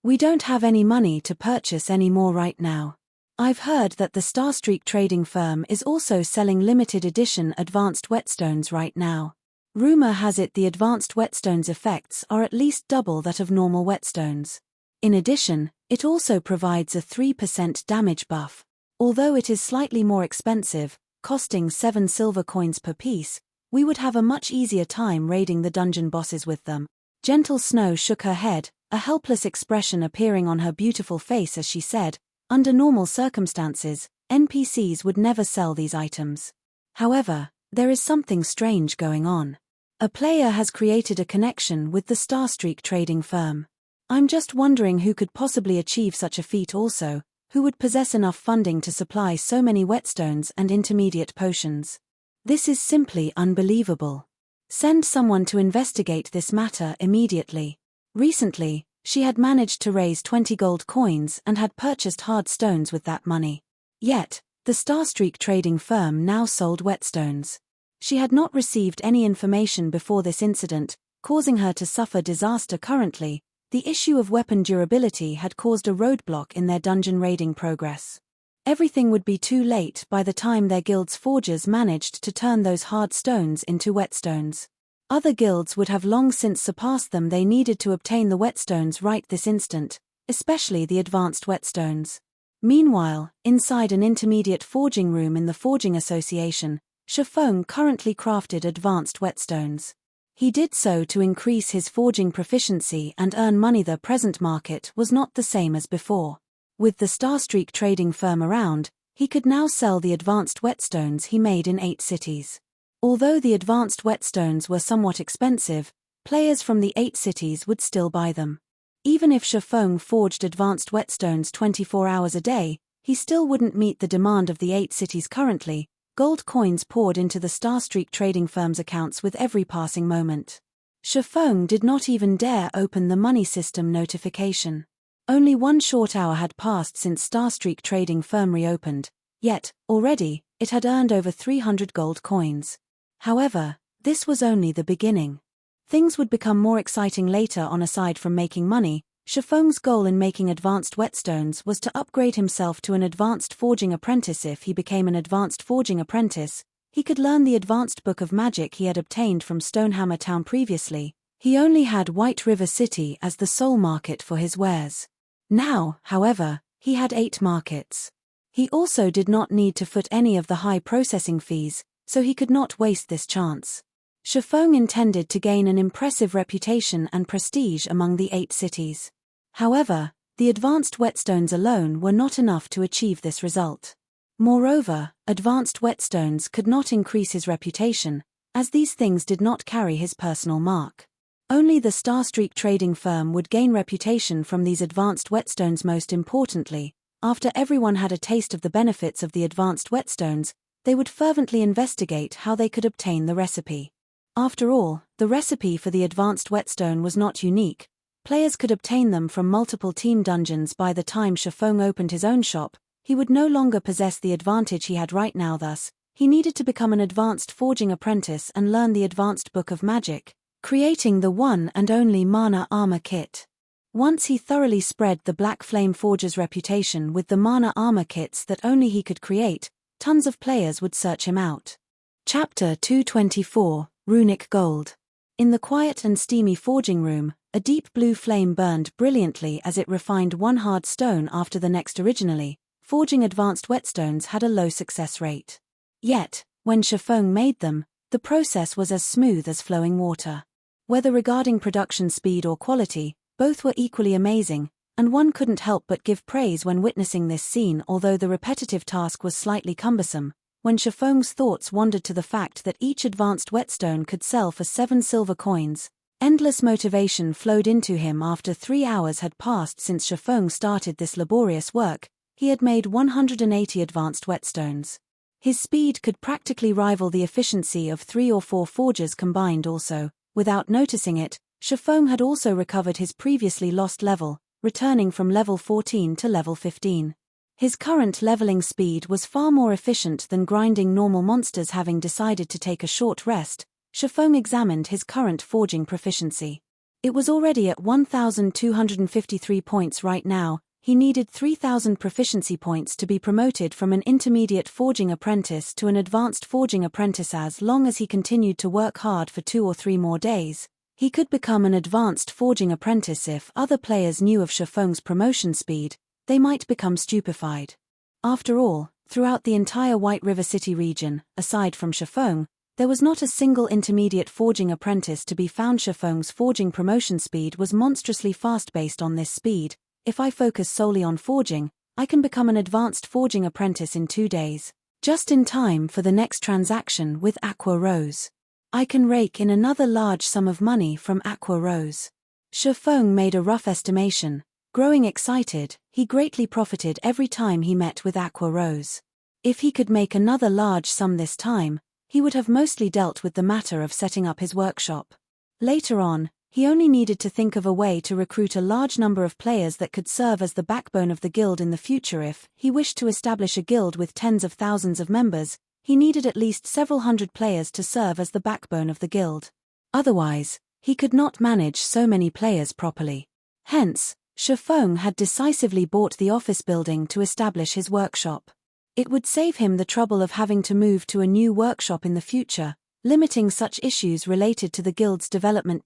We don't have any money to purchase any more right now. I've heard that the Starstreak trading firm is also selling limited edition advanced whetstones right now. Rumor has it the advanced whetstones effects are at least double that of normal whetstones. In addition, it also provides a 3% damage buff. Although it is slightly more expensive, costing 7 silver coins per piece, we would have a much easier time raiding the dungeon bosses with them." Gentle Snow shook her head, a helpless expression appearing on her beautiful face as she said, "Under normal circumstances, NPCs would never sell these items. However, there is something strange going on. A player has created a connection with the Starstreak trading firm. I'm just wondering who could possibly achieve such a feat also, who would possess enough funding to supply so many whetstones and intermediate potions. This is simply unbelievable. Send someone to investigate this matter immediately." Recently, she had managed to raise 20 gold coins and had purchased hard stones with that money. Yet, the Starstreak trading firm now sold whetstones. She had not received any information before this incident, causing her to suffer disaster. Currently, the issue of weapon durability had caused a roadblock in their dungeon raiding progress. Everything would be too late by the time their guild's forgers managed to turn those hard stones into whetstones. Other guilds would have long since surpassed them. They needed to obtain the whetstones right this instant, especially the advanced whetstones. Meanwhile, inside an intermediate forging room in the Forging Association, Shifeng currently crafted advanced whetstones. He did so to increase his forging proficiency and earn money. The present market was not the same as before. With the Starstreak trading firm around, he could now sell the advanced whetstones he made in 8 cities. Although the advanced whetstones were somewhat expensive, players from the 8 cities would still buy them. Even if Shifeng forged advanced whetstones 24 hours a day, he still wouldn't meet the demand of the 8 cities currently. Gold coins poured into the Starstreak trading firm's accounts with every passing moment. Shifeng did not even dare open the money system notification. Only 1 short hour had passed since Starstreak trading firm reopened, yet, already, it had earned over 300 gold coins. However, this was only the beginning. Things would become more exciting later on. Aside from making money, Shifeng's goal in making advanced whetstones was to upgrade himself to an advanced forging apprentice. If he became an advanced forging apprentice, he could learn the advanced book of magic he had obtained from Stonehammer Town previously. He only had White River City as the sole market for his wares. Now, however, he had 8 markets. He also did not need to foot any of the high processing fees, so he could not waste this chance. Shifeng intended to gain an impressive reputation and prestige among the 8 cities. However, the advanced whetstones alone were not enough to achieve this result. Moreover, advanced whetstones could not increase his reputation, as these things did not carry his personal mark. Only the Starstreak trading firm would gain reputation from these advanced whetstones. Most importantly, after everyone had a taste of the benefits of the advanced whetstones, they would fervently investigate how they could obtain the recipe. After all, the recipe for the advanced whetstone was not unique. Players could obtain them from multiple team dungeons. By the time Shifeng opened his own shop, he would no longer possess the advantage he had right now. Thus, he needed to become an advanced forging apprentice and learn the advanced book of magic, creating the one and only mana armor kit. Once he thoroughly spread the Black Flame Forger's reputation with the mana armor kits that only he could create, tons of players would search him out. Chapter 224, Runic Gold. In the quiet and steamy forging room, a deep blue flame burned brilliantly as it refined one hard stone after the next. Originally, forging advanced whetstones had a low success rate. Yet, when Shifeng made them, the process was as smooth as flowing water. Whether regarding production speed or quality, both were equally amazing, and one couldn't help but give praise when witnessing this scene. Although the repetitive task was slightly cumbersome, when Shifeng's thoughts wandered to the fact that each advanced whetstone could sell for 7 silver coins, endless motivation flowed into him. After 3 hours had passed since Shifeng started this laborious work, he had made 180 advanced whetstones. His speed could practically rival the efficiency of 3 or 4 forgers combined. Also, without noticing it, Shifeng had also recovered his previously lost level, returning from level 14 to level 15. His current leveling speed was far more efficient than grinding normal monsters. Having decided to take a short rest, Shifeng examined his current forging proficiency. It was already at 1,253 points right now. He needed 3,000 proficiency points to be promoted from an intermediate forging apprentice to an advanced forging apprentice. As long as he continued to work hard for 2 or 3 more days, he could become an advanced forging apprentice. If other players knew of Shifeng's promotion speed, they might become stupefied. After all, throughout the entire White River City region, aside from Shifeng, there was not a single intermediate forging apprentice to be found. Shifeng's forging promotion speed was monstrously fast. Based on this speed, if I focus solely on forging, I can become an advanced forging apprentice in 2 days, just in time for the next transaction with Aqua Rose. I can rake in another large sum of money from Aqua Rose. Shifeng made a rough estimation. Growing excited, he greatly profited every time he met with Aqua Rose. If he could make another large sum this time, he would have mostly dealt with the matter of setting up his workshop. Later on, he only needed to think of a way to recruit a large number of players that could serve as the backbone of the guild in the future. If he wished to establish a guild with tens of thousands of members, he needed at least several hundred players to serve as the backbone of the guild. Otherwise, he could not manage so many players properly. Hence, Shifeng had decisively bought the office building to establish his workshop. It would save him the trouble of having to move to a new workshop in the future, limiting such issues related to the guild's development.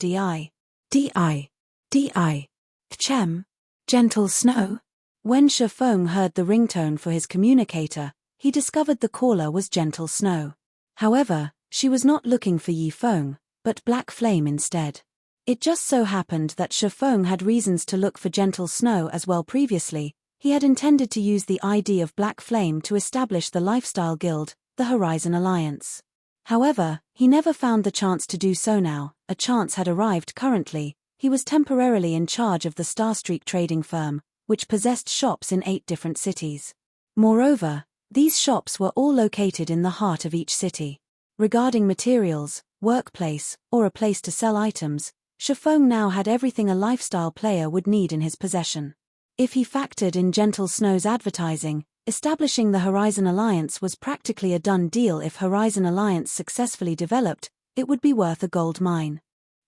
Chem. Gentle Snow. When Shifeng heard the ringtone for his communicator, he discovered the caller was Gentle Snow. However, she was not looking for Yifeng, but Black Flame instead. It just so happened that Shifeng had reasons to look for Gentle Snow as well previously. He had intended to use the ID of Black Flame to establish the lifestyle guild, the Horizon Alliance. However, he never found the chance to do so now. A chance had arrived currently. He was temporarily in charge of the Starstreak trading firm, which possessed shops in 8 different cities. Moreover, these shops were all located in the heart of each city. Regarding materials, workplace, or a place to sell items, Shifeng now had everything a lifestyle player would need in his possession. If he factored in Gentle Snow's advertising, establishing the Horizon Alliance was practically a done deal. If Horizon Alliance successfully developed, it would be worth a gold mine.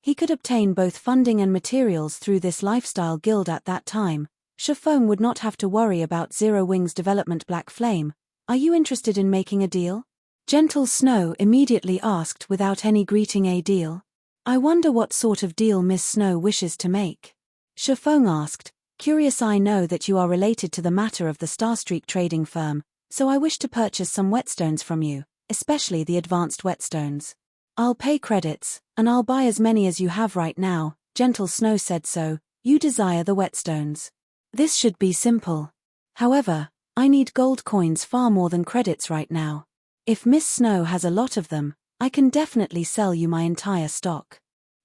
He could obtain both funding and materials through this lifestyle guild at that time. Shifeng would not have to worry about Zero Wings development. Black Flame, are you interested in making a deal? Gentle Snow immediately asked without any greeting. A deal? I wonder what sort of deal Miss Snow wishes to make. Shifeng asked, curious. I know that you are related to the matter of the Starstreak trading firm, so I wish to purchase some whetstones from you, especially the advanced whetstones. I'll pay credits, and I'll buy as many as you have right now. Gentle Snow said. So, you desire the whetstones. This should be simple. However, I need gold coins far more than credits right now. If Miss Snow has a lot of them, I can definitely sell you my entire stock.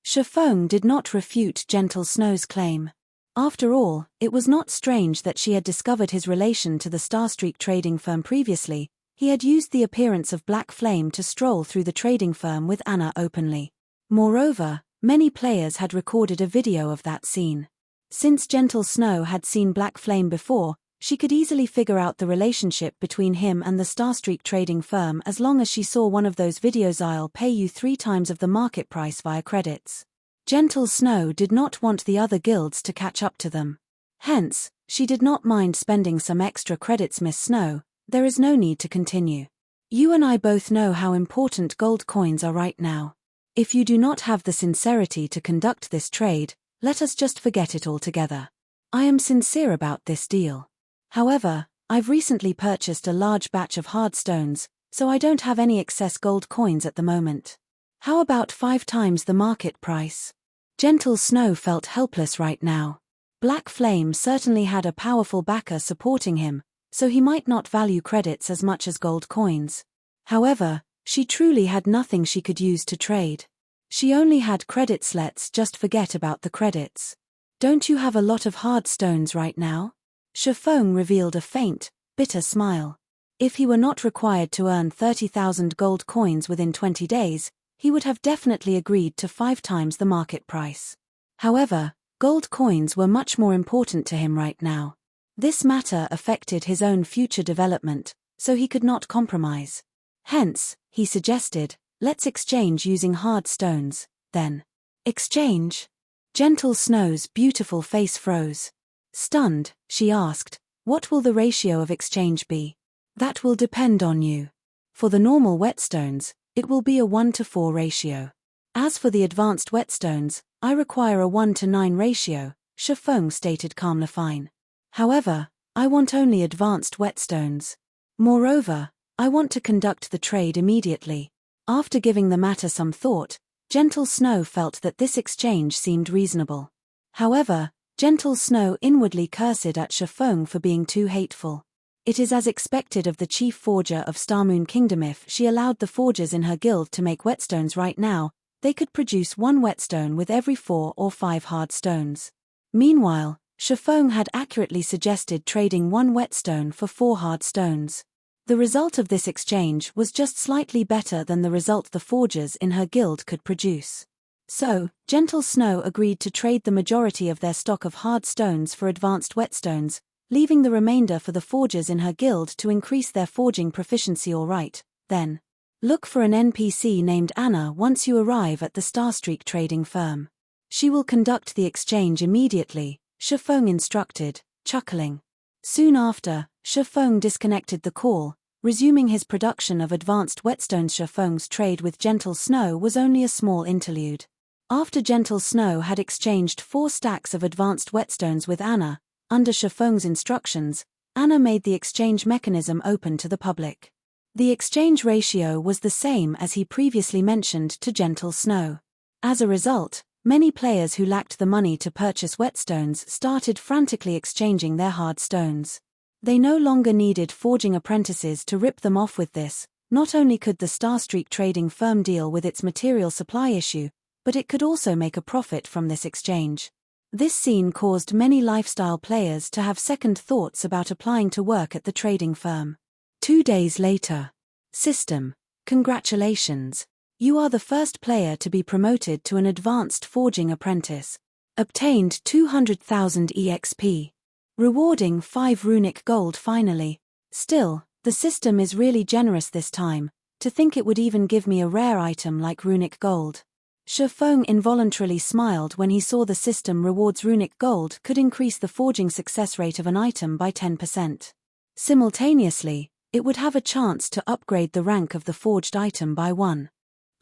Shifeng did not refute Gentle Snow's claim. After all, it was not strange that she had discovered his relation to the Starstreak trading firm previously. He had used the appearance of Black Flame to stroll through the trading firm with Anna openly. Moreover, many players had recorded a video of that scene. Since Gentle Snow had seen Black Flame before, she could easily figure out the relationship between him and the Starstreak trading firm. As long as she saw one of those videos, I'll pay you 3 times of the market price via credits. Gentle Snow did not want the other guilds to catch up to them. Hence, she did not mind spending some extra credits. Miss Snow, there is no need to continue. You and I both know how important gold coins are right now. If you do not have the sincerity to conduct this trade, let us just forget it altogether. I am sincere about this deal. However, I've recently purchased a large batch of hard stones, so I don't have any excess gold coins at the moment. How about 5 times the market price? Gentle Snow felt helpless right now. Black Flame certainly had a powerful backer supporting him, so he might not value credits as much as gold coins. However, she truly had nothing she could use to trade. She only had credits. Let's just forget about the credits. Don't you have a lot of hard stones right now? Shifeng revealed a faint, bitter smile. If he were not required to earn 30,000 gold coins within 20 days, he would have definitely agreed to 5 times the market price. However, gold coins were much more important to him right now. This matter affected his own future development, so he could not compromise. Hence, he suggested, let's exchange using hard stones, then. Exchange? Gentle Snow's beautiful face froze. Stunned, she asked, what will the ratio of exchange be? That will depend on you. For the normal whetstones, it will be a 1-to-4 ratio. As for the advanced whetstones, I require a 1-to-9 ratio, Shifeng stated calmly. Fine. However, I want only advanced whetstones. Moreover, I want to conduct the trade immediately. After giving the matter some thought, Gentle Snow felt that this exchange seemed reasonable. However, Gentle Snow inwardly cursed at Shifeng for being too hateful. It is as expected of the chief forger of Starmoon Kingdom. If she allowed the forgers in her guild to make whetstones right now, they could produce 1 whetstone with every 4 or 5 hard stones. Meanwhile, Shifeng had accurately suggested trading 1 whetstone for 4 hard stones. The result of this exchange was just slightly better than the result the forgers in her guild could produce. So, Gentle Snow agreed to trade the majority of their stock of hard stones for advanced whetstones, leaving the remainder for the forgers in her guild to increase their forging proficiency. All right, then. Look for an NPC named Anna once you arrive at the Starstreak trading firm. She will conduct the exchange immediately, Shifeng instructed, chuckling. Soon after, Shifeng disconnected the call, resuming his production of advanced whetstones. Shifeng's trade with Gentle Snow was only a small interlude. After Gentle Snow had exchanged 4 stacks of advanced whetstones with Anna, under Shifeng's instructions, Anna made the exchange mechanism open to the public. The exchange ratio was the same as he previously mentioned to gentle snow. As a result, many players who lacked the money to purchase whetstones started frantically exchanging their hard stones. They no longer needed forging apprentices to rip them off with this. Not only could the Starstreak trading firm deal with its material supply issue, but it could also make a profit from this exchange. This scene caused many lifestyle players to have second thoughts about applying to work at the trading firm. 2 days later. System. Congratulations. You are the first player to be promoted to an advanced forging apprentice. Obtained 200,000 EXP. Rewarding 5 Runic gold finally. Still, the system is really generous this time. To think it would even give me a rare item like Runic gold. Shifeng involuntarily smiled when he saw the system rewards Runic gold could increase the forging success rate of an item by 10%. Simultaneously, it would have a chance to upgrade the rank of the forged item by 1.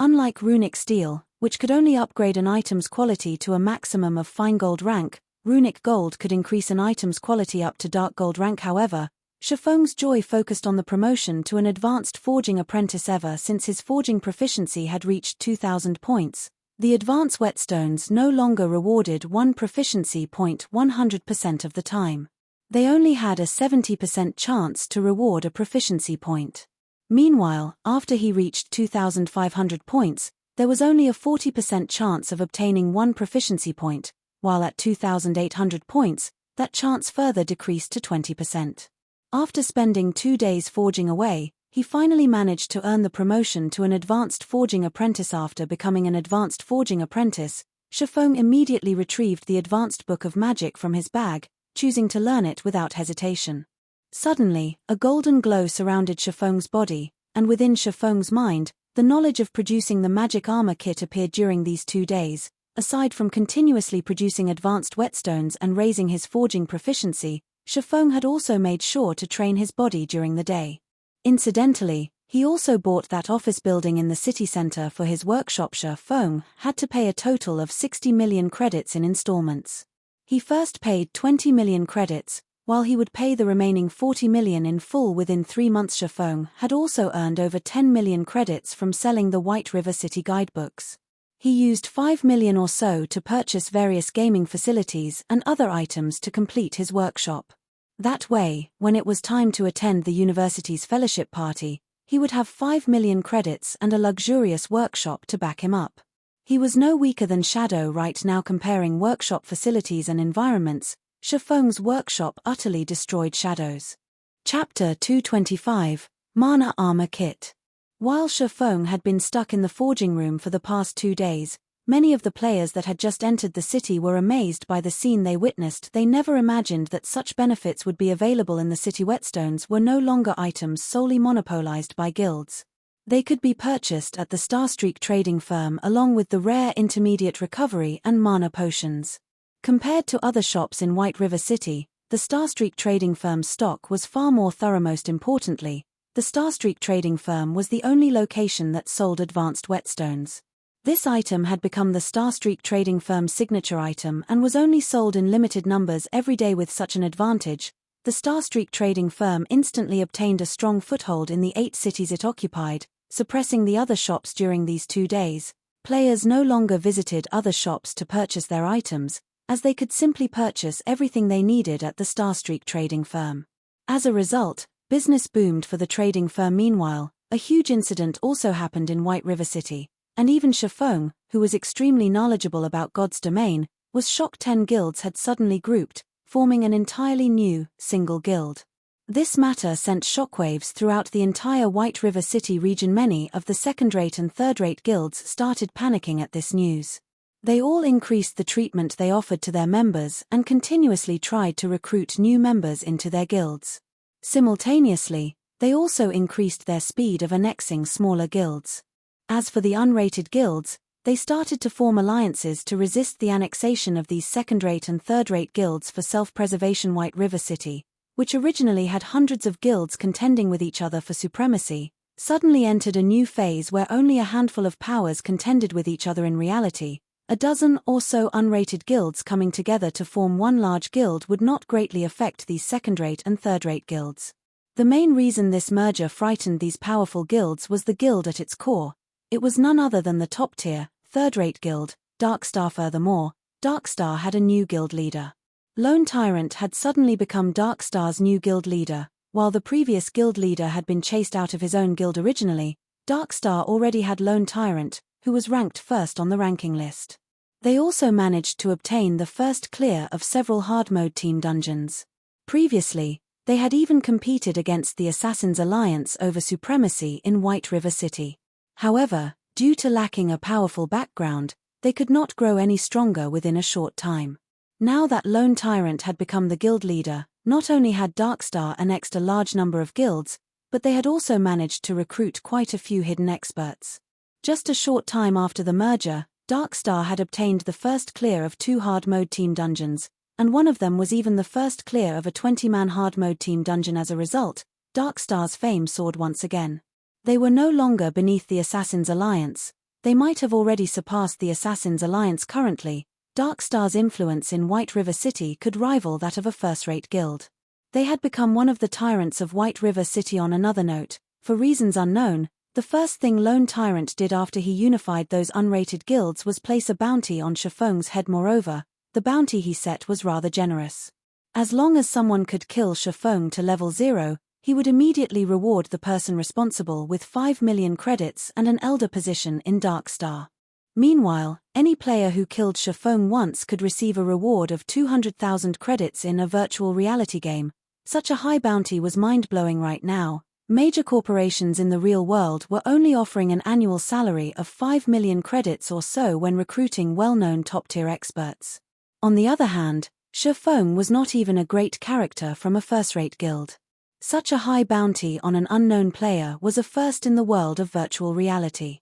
Unlike Runic steel, which could only upgrade an item's quality to a maximum of fine gold rank, Runic gold could increase an item's quality up to dark gold rank. However, Shifeng's joy focused on the promotion to an advanced forging apprentice ever since his forging proficiency had reached 2,000 points. The advanced whetstones no longer rewarded 1 proficiency point 100% of the time. They only had a 70% chance to reward a proficiency point. Meanwhile, after he reached 2,500 points, there was only a 40% chance of obtaining 1 proficiency point, while at 2,800 points, that chance further decreased to 20%. After spending 2 days forging away, he finally managed to earn the promotion to an advanced forging apprentice. After becoming an advanced forging apprentice, Shifeng immediately retrieved the advanced book of magic from his bag, choosing to learn it without hesitation. Suddenly, a golden glow surrounded Shifeng's body, and within Shifeng's mind, the knowledge of producing the magic armor kit appeared during these 2 days. Aside from continuously producing advanced whetstones and raising his forging proficiency, Shifeng had also made sure to train his body during the day. Incidentally, he also bought that office building in the city center for his workshop. Shifeng had to pay a total of 60 million credits in installments. He first paid 20 million credits, while he would pay the remaining 40 million in full within 3 months. Shifeng had also earned over 10 million credits from selling the White River City guidebooks. He used 5 million or so to purchase various gaming facilities and other items to complete his workshop. That way, when it was time to attend the university's fellowship party, he would have 5 million credits and a luxurious workshop to back him up. He was no weaker than Shadow right now. Comparing workshop facilities and environments, Shifeng's workshop utterly destroyed Shadow's. Chapter 225, Mana Armor Kit. While Shifeng had been stuck in the forging room for the past 2 days, many of the players that had just entered the city were amazed by the scene they witnessed. They never imagined that such benefits would be available in the city. Whetstones were no longer items solely monopolized by guilds. They could be purchased at the Starstreak trading firm along with the rare intermediate recovery and mana potions. Compared to other shops in White River City, the Starstreak trading firm's stock was far more thorough. Most importantly, the Starstreak trading firm was the only location that sold advanced whetstones. This item had become the Starstreak trading firm's signature item and was only sold in limited numbers every day. With such an advantage, the Starstreak trading firm instantly obtained a strong foothold in the 8 cities it occupied, suppressing the other shops. During these 2 days, players no longer visited other shops to purchase their items, as they could simply purchase everything they needed at the Starstreak trading firm. As a result, business boomed for the trading firm. Meanwhile, a huge incident also happened in White River City, and even Shifeng, who was extremely knowledgeable about God's domain, was shocked. 10 guilds had suddenly grouped, forming an entirely new, single guild. This matter sent shockwaves throughout the entire White River City region. Many of the second-rate and third-rate guilds started panicking at this news. They all increased the treatment they offered to their members and continuously tried to recruit new members into their guilds. Simultaneously, they also increased their speed of annexing smaller guilds. As for the unrated guilds, they started to form alliances to resist the annexation of these second-rate and third-rate guilds for self-preservation. White River City, which originally had hundreds of guilds contending with each other for supremacy, suddenly entered a new phase where only a handful of powers contended with each other. In reality, a dozen or so unrated guilds coming together to form one large guild would not greatly affect these second-rate and third-rate guilds. The main reason this merger frightened these powerful guilds was the guild at its core. It was none other than the top-tier, third-rate guild, Darkstar. Furthermore, Darkstar had a new guild leader. Lone Tyrant had suddenly become Darkstar's new guild leader. While the previous guild leader had been chased out of his own guild originally, Darkstar already had Lone Tyrant, who was ranked first on the ranking list. They also managed to obtain the first clear of several hard-mode team dungeons. Previously, they had even competed against the Assassins' Alliance over supremacy in White River City. However, due to lacking a powerful background, they could not grow any stronger within a short time. Now that Lone Tyrant had become the guild leader, not only had Darkstar annexed a large number of guilds, but they had also managed to recruit quite a few hidden experts. Just a short time after the merger, Darkstar had obtained the first clear of 2 hard-mode team dungeons, and one of them was even the first clear of a 20-man hard-mode team dungeon. As a result, Darkstar's fame soared once again. They were no longer beneath the Assassins' Alliance. They might have already surpassed the Assassins' Alliance currently. Darkstar's influence in White River City could rival that of a first-rate guild. They had become one of the tyrants of White River City. On another note, for reasons unknown, the first thing Lone Tyrant did after he unified those unrated guilds was place a bounty on Shifeng's head. Moreover, the bounty he set was rather generous. As long as someone could kill Shifeng to level 0, he would immediately reward the person responsible with 5 million credits and an elder position in Darkstar. Meanwhile, any player who killed Shifeng once could receive a reward of 200,000 credits in a virtual reality game. Such a high bounty was mind-blowing right now. Major corporations in the real world were only offering an annual salary of 5 million credits or so when recruiting well-known top-tier experts. On the other hand, Shifeng was not even a great character from a first-rate guild. Such a high bounty on an unknown player was a first in the world of virtual reality.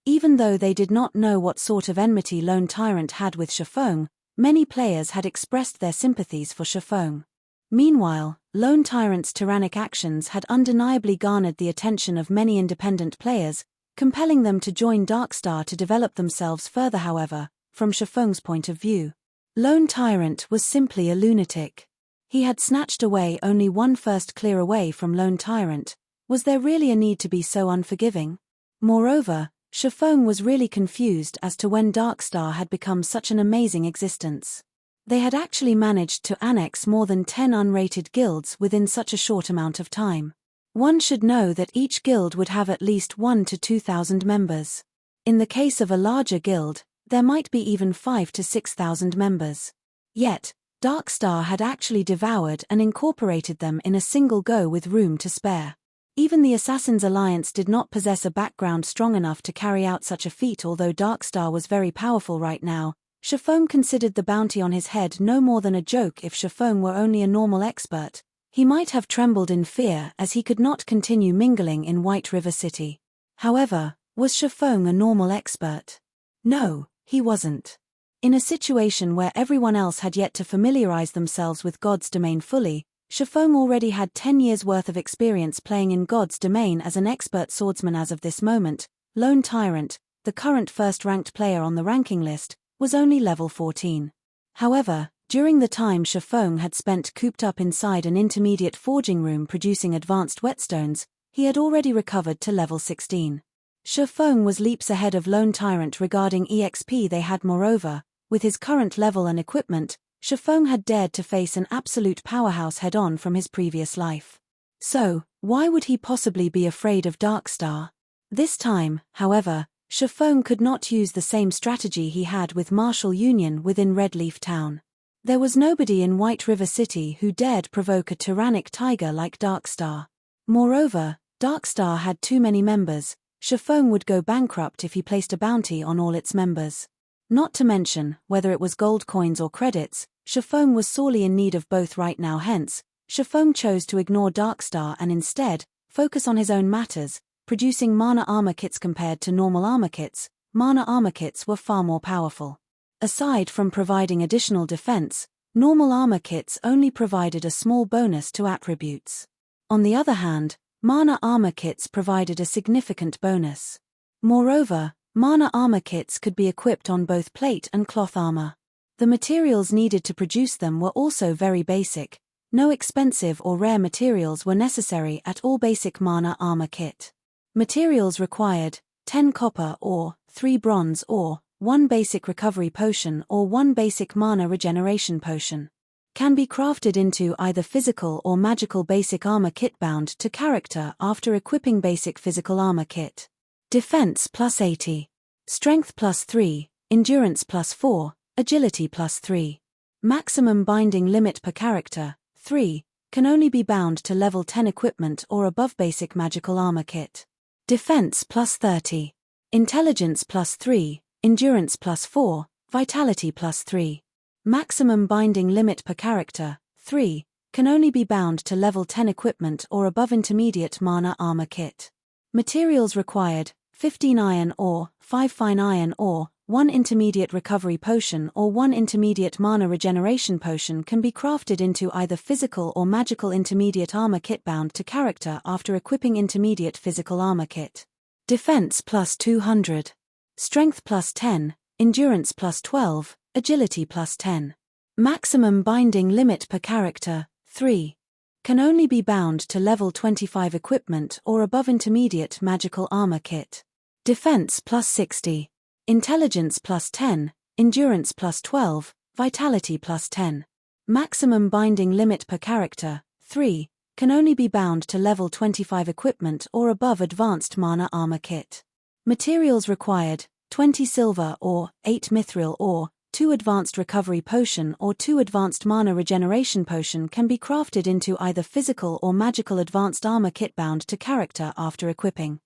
Even though they did not know what sort of enmity Lone Tyrant had with Shifeng, many players had expressed their sympathies for Shifeng. Meanwhile, Lone Tyrant's tyrannic actions had undeniably garnered the attention of many independent players, compelling them to join Darkstar to develop themselves further. However, from Shifeng's point of view, Lone Tyrant was simply a lunatic. He had snatched away only one first clear away from Lone Tyrant. Was there really a need to be so unforgiving? Moreover, Shifeng was really confused as to when Darkstar had become such an amazing existence. They had actually managed to annex more than 10 unrated guilds within such a short amount of time. One should know that each guild would have at least 1,000 to 2,000 members. In the case of a larger guild, there might be even 5,000 to 6,000 members. Yet, Darkstar had actually devoured and incorporated them in a single go with room to spare. Even the Assassins' Alliance did not possess a background strong enough to carry out such a feat. Although Darkstar was very powerful right now, Shifeng considered the bounty on his head no more than a joke. If Shifeng were only a normal expert, he might have trembled in fear as he could not continue mingling in White River City. However, was Shifeng a normal expert? No, he wasn't. In a situation where everyone else had yet to familiarize themselves with God's domain fully, Shifeng already had 10 years' worth of experience playing in God's domain as an expert swordsman. As of this moment, Lone Tyrant, the current first-ranked player on the ranking list, was only level 14. However, during the time Shifeng had spent cooped up inside an intermediate forging room producing advanced whetstones, he had already recovered to level 16. Shifeng was leaps ahead of Lone Tyrant regarding EXP they had. Moreover, with his current level and equipment, Shifeng had dared to face an absolute powerhouse head-on from his previous life. So, why would he possibly be afraid of Darkstar? This time, however, Shifeng could not use the same strategy he had with Martial Union within Red Leaf Town. There was nobody in White River City who dared provoke a tyrannic tiger like Darkstar. Moreover, Darkstar had too many members. Shifeng would go bankrupt if he placed a bounty on all its members. Not to mention, whether it was gold coins or credits, Shifeng was sorely in need of both right now. Hence, Shifeng chose to ignore Darkstar and instead focus on his own matters, producing mana armor kits. Compared to normal armor kits, mana armor kits were far more powerful. Aside from providing additional defense, normal armor kits only provided a small bonus to attributes. On the other hand, mana armor kits provided a significant bonus. Moreover, mana armor kits could be equipped on both plate and cloth armor. The materials needed to produce them were also very basic. No expensive or rare materials were necessary at all. Basic mana armor kit. Materials required: 10 copper ore, 3 bronze ore, 1 basic recovery potion or 1 basic mana regeneration potion. Can be crafted into either physical or magical basic armor kit. Bound to character after equipping basic physical armor kit. Defense plus 80. Strength plus 3, endurance plus 4, agility plus 3. Maximum binding limit per character, 3, can only be bound to level 10 equipment or above. Basic magical armor kit. Defense plus 30. Intelligence plus 3, endurance plus 4, vitality plus 3. Maximum binding limit per character, 3, can only be bound to level 10 equipment or above. Intermediate mana armor kit. Materials required: 15 iron ore, 5 fine iron ore, 1 intermediate recovery potion or 1 intermediate mana regeneration potion. Can be crafted into either physical or magical intermediate armor kit. Bound to character after equipping intermediate physical armor kit. Defense plus 200. Strength plus 10, endurance plus 12, agility plus 10. Maximum binding limit per character, 3. Can only be bound to level 25 equipment or above. Intermediate magical armor kit. Defense plus 60. Intelligence plus 10, endurance plus 12, vitality plus 10. Maximum binding limit per character, 3. Can only be bound to level 25 equipment or above. Advanced mana armor kit. Materials required: 20 silver ore, 8 mithril ore, 2 advanced recovery potion or 2 advanced mana regeneration potion. Can be crafted into either physical or magical advanced armor kit. Bound to character after equipping.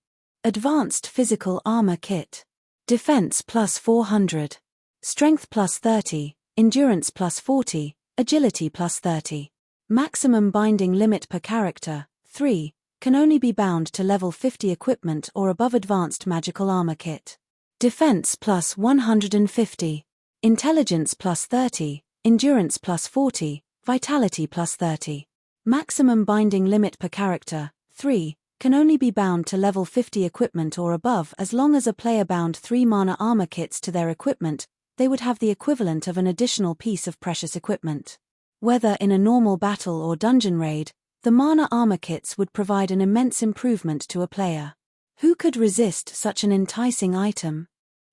Advanced physical armor kit. Defense plus 400. Strength plus 30, endurance plus 40, agility plus 30. Maximum binding limit per character, 3, can only be bound to level 50 equipment or above. Advanced magical armor kit. Defense plus 150. Intelligence plus 30, endurance plus 40, vitality plus 30. Maximum binding limit per character, 3, can only be bound to level 50 equipment or above. As long as a player bound 3 mana armor kits to their equipment, they would have the equivalent of an additional piece of precious equipment. Whether in a normal battle or dungeon raid, the mana armor kits would provide an immense improvement to a player. Who could resist such an enticing item?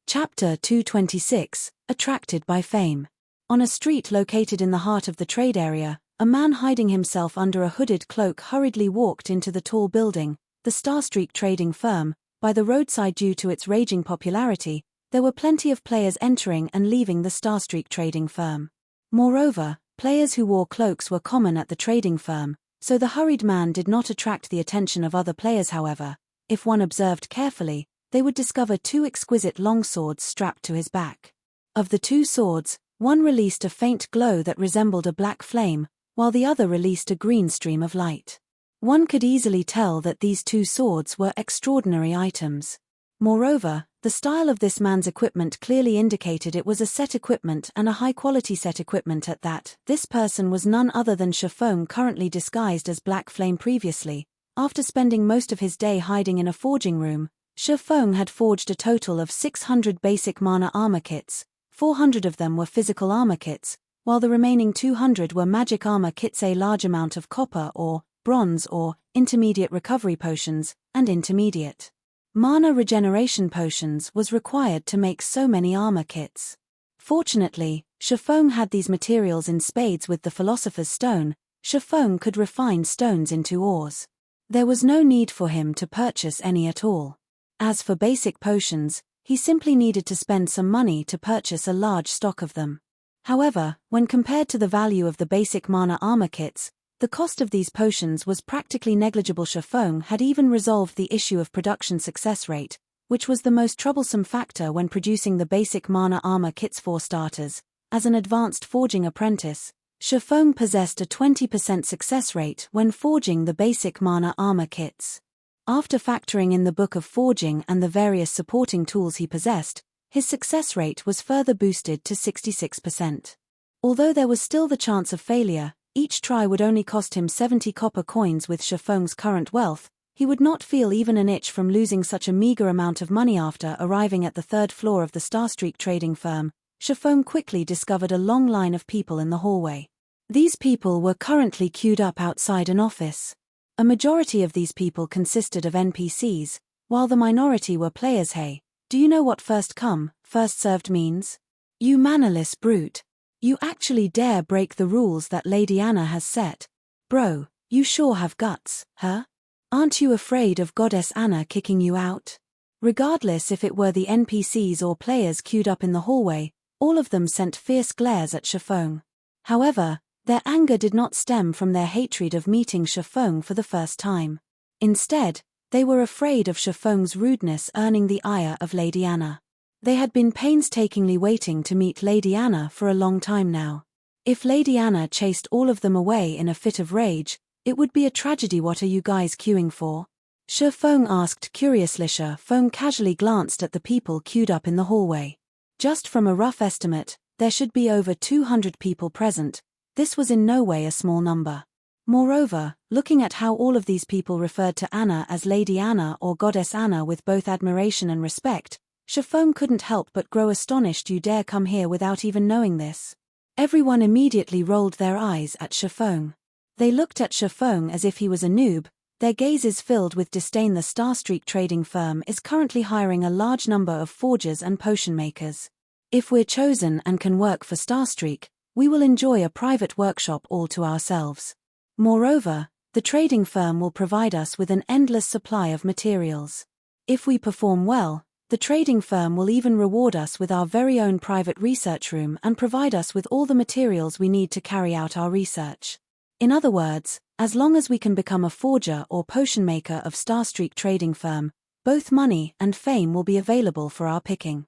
Chapter 226, Attracted by Fame. On a street located in the heart of the trade area, a man hiding himself under a hooded cloak hurriedly walked into the tall building, the Starstreak trading firm. By the roadside, due to its raging popularity, there were plenty of players entering and leaving the Starstreak trading firm. Moreover, players who wore cloaks were common at the trading firm, so the hurried man did not attract the attention of other players. However, if one observed carefully, they would discover 2 exquisite long swords strapped to his back. Of the 2 swords, one released a faint glow that resembled a black flame, while the other released a green stream of light. One could easily tell that these 2 swords were extraordinary items. Moreover, the style of this man's equipment clearly indicated it was a set equipment, and a high-quality set equipment at that. This person was none other than Shafong, currently disguised as Black Flame. Previously, after spending most of his day hiding in a forging room, Shafong had forged a total of 600 basic mana armor kits. 400 of them were physical armor kits, while the remaining 200 were magic armor kits. A large amount of copper ore, bronze ore, intermediate recovery potions, and intermediate mana regeneration potions was required to make so many armor kits. Fortunately, Shafong had these materials in spades. With the Philosopher's Stone, Shafong could refine stones into ores. There was no need for him to purchase any at all. As for basic potions, he simply needed to spend some money to purchase a large stock of them. However, when compared to the value of the basic mana armor kits, the cost of these potions was practically negligible. Shafong had even resolved the issue of production success rate, which was the most troublesome factor when producing the basic mana armor kits. For starters, as an advanced forging apprentice, Shafong possessed a 20% success rate when forging the basic mana armor kits. After factoring in the Book of Forging and the various supporting tools he possessed, his success rate was further boosted to 66%. Although there was still the chance of failure, each try would only cost him 70 copper coins. With Shafong's current wealth, he would not feel even an itch from losing such a meager amount of money. After arriving at the 3rd floor of the Starstreak trading firm, Shafong quickly discovered a long line of people in the hallway. These people were currently queued up outside an office. A majority of these people consisted of NPCs, while the minority were players. Hey, do you know what first come, first served means? You mannerless brute. You actually dare break the rules that Lady Anna has set? Bro, you sure have guts, huh? Aren't you afraid of Goddess Anna kicking you out? Regardless if it were the NPCs or players queued up in the hallway, all of them sent fierce glares at Chiffon. However, their anger did not stem from their hatred of meeting Chiffon for the first time. Instead, they were afraid of Chiffon's rudeness earning the ire of Lady Anna. They had been painstakingly waiting to meet Lady Anna for a long time now. If Lady Anna chased all of them away in a fit of rage, it would be a tragedy. What are you guys queuing for? Chiffon asked curiously. Chiffon casually glanced at the people queued up in the hallway. Just from a rough estimate, there should be over 200 people present. This was in no way a small number. Moreover, looking at how all of these people referred to Anna as Lady Anna or Goddess Anna with both admiration and respect, Chiffon couldn't help but grow astonished. You dare come here without even knowing this? Everyone immediately rolled their eyes at Chiffon. They looked at Chiffon as if he was a noob, their gazes filled with disdain. The Starstreak trading firm is currently hiring a large number of forgers and potion makers. If we're chosen and can work for Starstreak, we will enjoy a private workshop all to ourselves. Moreover, the trading firm will provide us with an endless supply of materials. If we perform well, the trading firm will even reward us with our very own private research room and provide us with all the materials we need to carry out our research. In other words, as long as we can become a forger or potion maker of Starstreak trading firm, both money and fame will be available for our picking.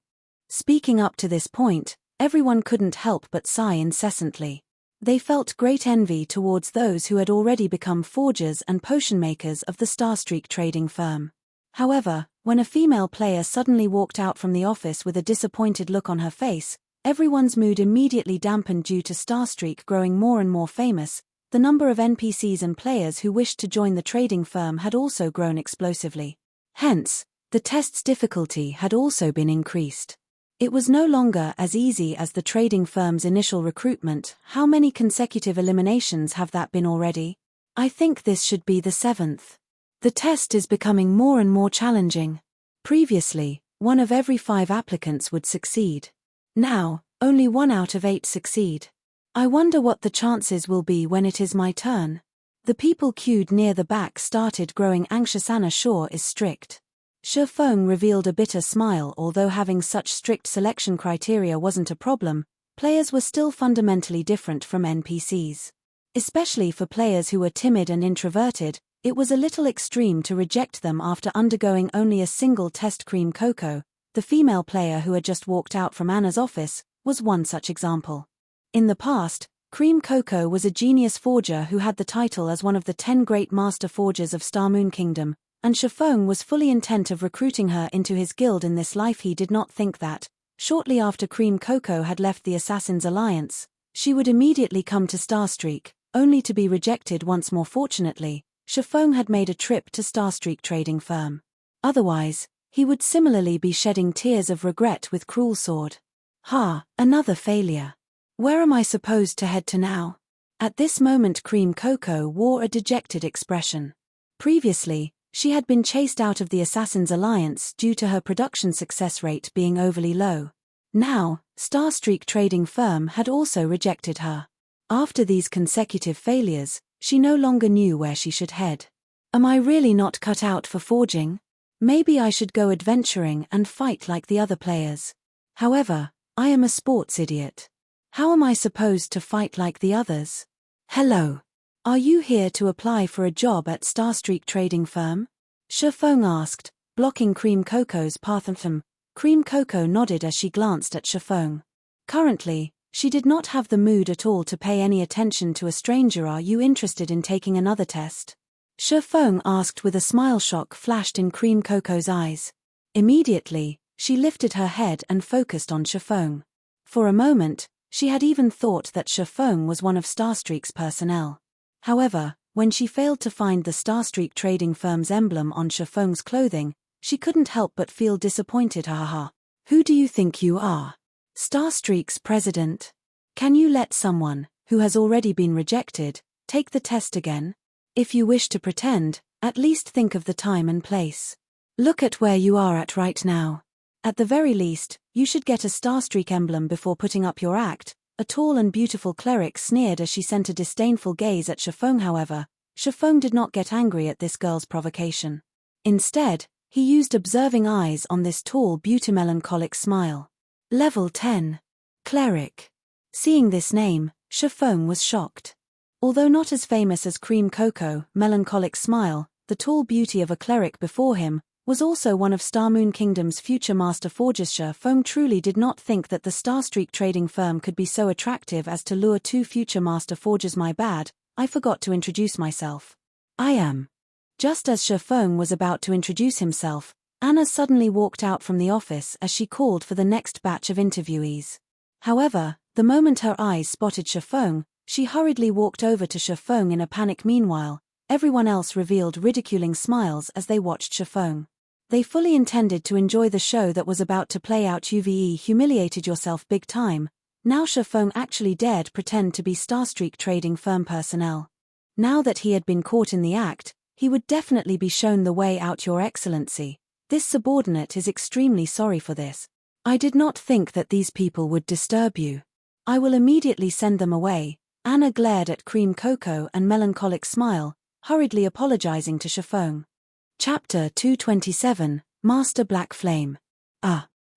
Speaking up to this point, everyone couldn't help but sigh incessantly. They felt great envy towards those who had already become forgers and potion makers of the Starstreak trading firm. However, when a female player suddenly walked out from the office with a disappointed look on her face, everyone's mood immediately dampened. Due to Starstreak growing more and more famous, the number of NPCs and players who wished to join the trading firm had also grown explosively. Hence, the test's difficulty had also been increased. It was no longer as easy as the trading firm's initial recruitment. How many consecutive eliminations have that been already? I think this should be the 7th. The test is becoming more and more challenging. Previously, 1 of every 5 applicants would succeed. Now, only 1 out of 8 succeed. I wonder what the chances will be when it is my turn. The people queued near the back started growing anxious. Anna sure is strict. Chiffon revealed a bitter smile. Although having such strict selection criteria wasn't a problem, players were still fundamentally different from NPCs. Especially for players who were timid and introverted, it was a little extreme to reject them after undergoing only a single test. Cream Coco, the female player who had just walked out from Anna's office, was one such example. In the past, Cream Coco was a genius forger who had the title as one of the 10 great master forgers of Starmoon Kingdom, and Chiffon was fully intent of recruiting her into his guild in this life. He did not think that, shortly after Cream Coco had left the Assassin's Alliance, she would immediately come to Starstreak, only to be rejected once more. Fortunately, Chiffon had made a trip to Starstreak trading firm. Otherwise, he would similarly be shedding tears of regret with Cruel Sword. Another failure. Where am I supposed to head to now? At this moment Cream Coco wore a dejected expression. Previously, she had been chased out of the Assassin's Alliance due to her production success rate being overly low. Now, Starstreak trading firm had also rejected her. After these consecutive failures, she no longer knew where she should head. Am I really not cut out for forging? Maybe I should go adventuring and fight like the other players. However, I am a sports idiot. How am I supposed to fight like the others? Hello. Are you here to apply for a job at Starstreak trading firm? Chiffon asked, blocking Cream Coco's path. Cream Coco nodded as she glanced at Chiffon. Currently, she did not have the mood at all to pay any attention to a stranger. Are you interested in taking another test? Chiffon asked with a smile. Shock flashed in Cream Coco's eyes. Immediately, she lifted her head and focused on Chiffon. For a moment, she had even thought that Chiffon was one of Starstreak's personnel. However, when she failed to find the Starstreak trading firm's emblem on Chiffon's clothing, she couldn't help but feel disappointed. Who do you think you are? Starstreak's president? Can you let someone who has already been rejected, take the test again? If you wish to pretend, at least think of the time and place. Look at where you are at right now. At the very least, you should get a Starstreak emblem before putting up your act. A tall and beautiful cleric sneered as she sent a disdainful gaze at Shifeng. However, Shifeng did not get angry at this girl's provocation. Instead, he used observing eyes on this tall beauty. Melancholic smile. Level 10. Cleric. Seeing this name, Shifeng was shocked. Although not as famous as Cream Cocoa, Melancholic Smile, the tall beauty of a cleric before him, was also one of Starmoon Kingdom's future master forgers. Shifeng truly did not think that the Starstreak trading firm could be so attractive as to lure two future master forgers. My bad, I forgot to introduce myself. I am. Just as Shifeng was about to introduce himself, Anna suddenly walked out from the office as she called for the next batch of interviewees. However, the moment her eyes spotted Shifeng, she hurriedly walked over to Shifeng in a panic. Meanwhile, everyone else revealed ridiculing smiles as they watched Shifeng. They fully intended to enjoy the show that was about to play out. Uve humiliated yourself big time. Now Shifeng actually dared pretend to be Starstreak trading firm personnel. Now that he had been caught in the act, he would definitely be shown the way out. Your Excellency, this subordinate is extremely sorry for this. I did not think that these people would disturb you. I will immediately send them away. Anna glared at Cream Cocoa and Melancholic Smile, hurriedly apologizing to Shifeng. Chapter 227, Master Black Flame.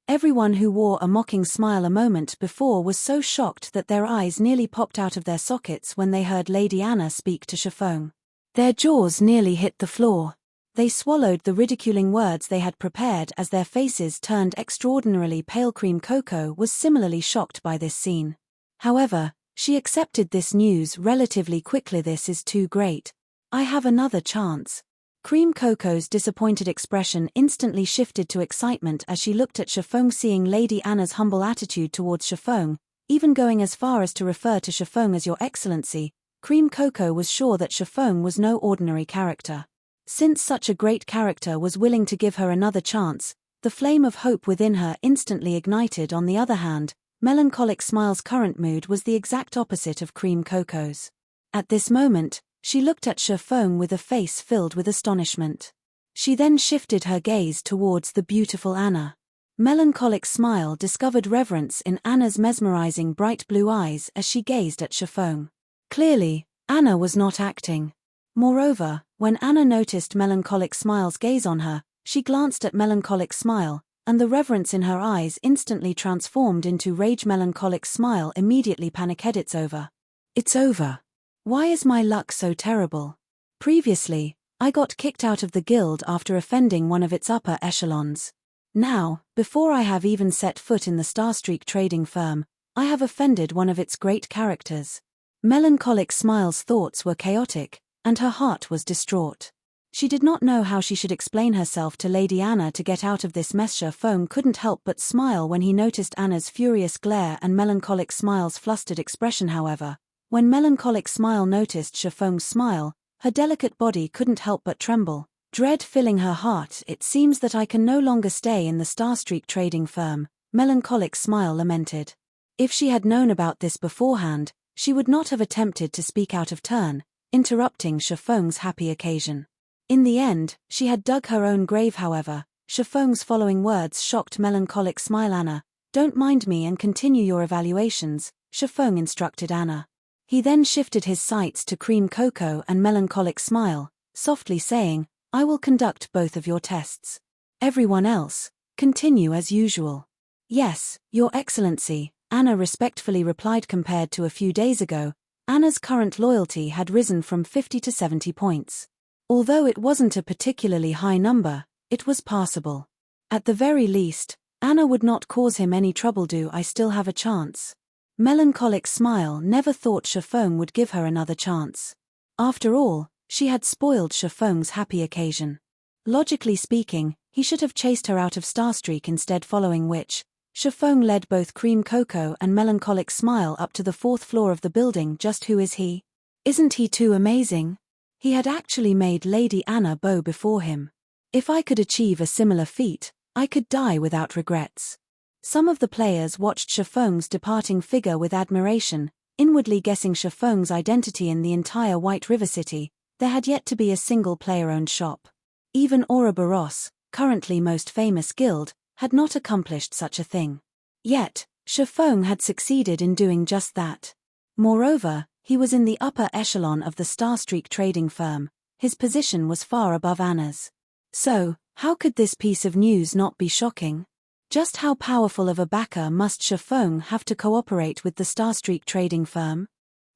Everyone who wore a mocking smile a moment before was so shocked that their eyes nearly popped out of their sockets when they heard Lady Anna speak to Shifeng. Their jaws nearly hit the floor. They swallowed the ridiculing words they had prepared as their faces turned extraordinarily pale. Cream Cocoa was similarly shocked by this scene. However, she accepted this news relatively quickly. This is too great. I have another chance. Cream Cocoa's disappointed expression instantly shifted to excitement as she looked at Shifeng. Seeing Lady Anna's humble attitude towards Shifeng, even going as far as to refer to Shifeng as Your Excellency, Cream Cocoa was sure that Shifeng was no ordinary character. Since such a great character was willing to give her another chance, the flame of hope within her instantly ignited. On the other hand, Melancholic Smile's current mood was the exact opposite of Cream Cocoa's. At this moment, she looked at Shifeng with a face filled with astonishment. She then shifted her gaze towards the beautiful Anna. Melancholic Smile discovered reverence in Anna's mesmerizing bright blue eyes as she gazed at Shifeng. Clearly, Anna was not acting. Moreover, when Anna noticed Melancholic Smile's gaze on her, she glanced at Melancholic Smile, and the reverence in her eyes instantly transformed into rage. Melancholic Smile immediately panicked. It's over. It's over. Why is my luck so terrible? Previously, I got kicked out of the guild after offending one of its upper echelons. Now, before I have even set foot in the Starstreak trading firm, I have offended one of its great characters. Melancholic Smile's thoughts were chaotic, and her heart was distraught. She did not know how she should explain herself to Lady Anna to get out of this mess. Shifeng couldn't help but smile when he noticed Anna's furious glare and Melancholic Smile's flustered expression. However, when Melancholic Smile noticed Shifeng's smile, her delicate body couldn't help but tremble, dread filling her heart. It seems that I can no longer stay in the Starstreak trading firm, Melancholic Smile lamented. If she had known about this beforehand, she would not have attempted to speak out of turn, interrupting Shifeng's happy occasion. In the end, she had dug her own grave. However, Shifeng's following words shocked Melancholic Smile. Anna, don't mind me and continue your evaluations, Shifeng instructed Anna. He then shifted his sights to Cream Cocoa and Melancholic Smile, softly saying, I will conduct both of your tests. Everyone else, continue as usual. Yes, Your Excellency, Anna respectfully replied. Compared to a few days ago, Anna's current loyalty had risen from 50 to 70 points. Although it wasn't a particularly high number, it was passable. At the very least, Anna would not cause him any trouble. Do I still have a chance? Melancholic Smile never thought Shifeng would give her another chance. After all, she had spoiled Shifeng's happy occasion. Logically speaking, he should have chased her out of Starstreak instead, following which, Shifeng led both Cream Cocoa and Melancholic Smile up to the 4th floor of the building. Just who is he? Isn't he too amazing? He had actually made Lady Anna bow before him. If I could achieve a similar feat, I could die without regrets. Some of the players watched Shifeng's departing figure with admiration, Inwardly guessing Shifeng's identity in the entire White River City, there had yet to be a single player-owned shop. Even Ouroboros, currently most famous guild, had not accomplished such a thing. Yet, Shifeng had succeeded in doing just that. Moreover, he was in the upper echelon of the Starstreak trading firm. His position was far above Anna's. So, how could this piece of news not be shocking? Just how powerful of a backer must Shifeng have to cooperate with the Starstreak trading firm?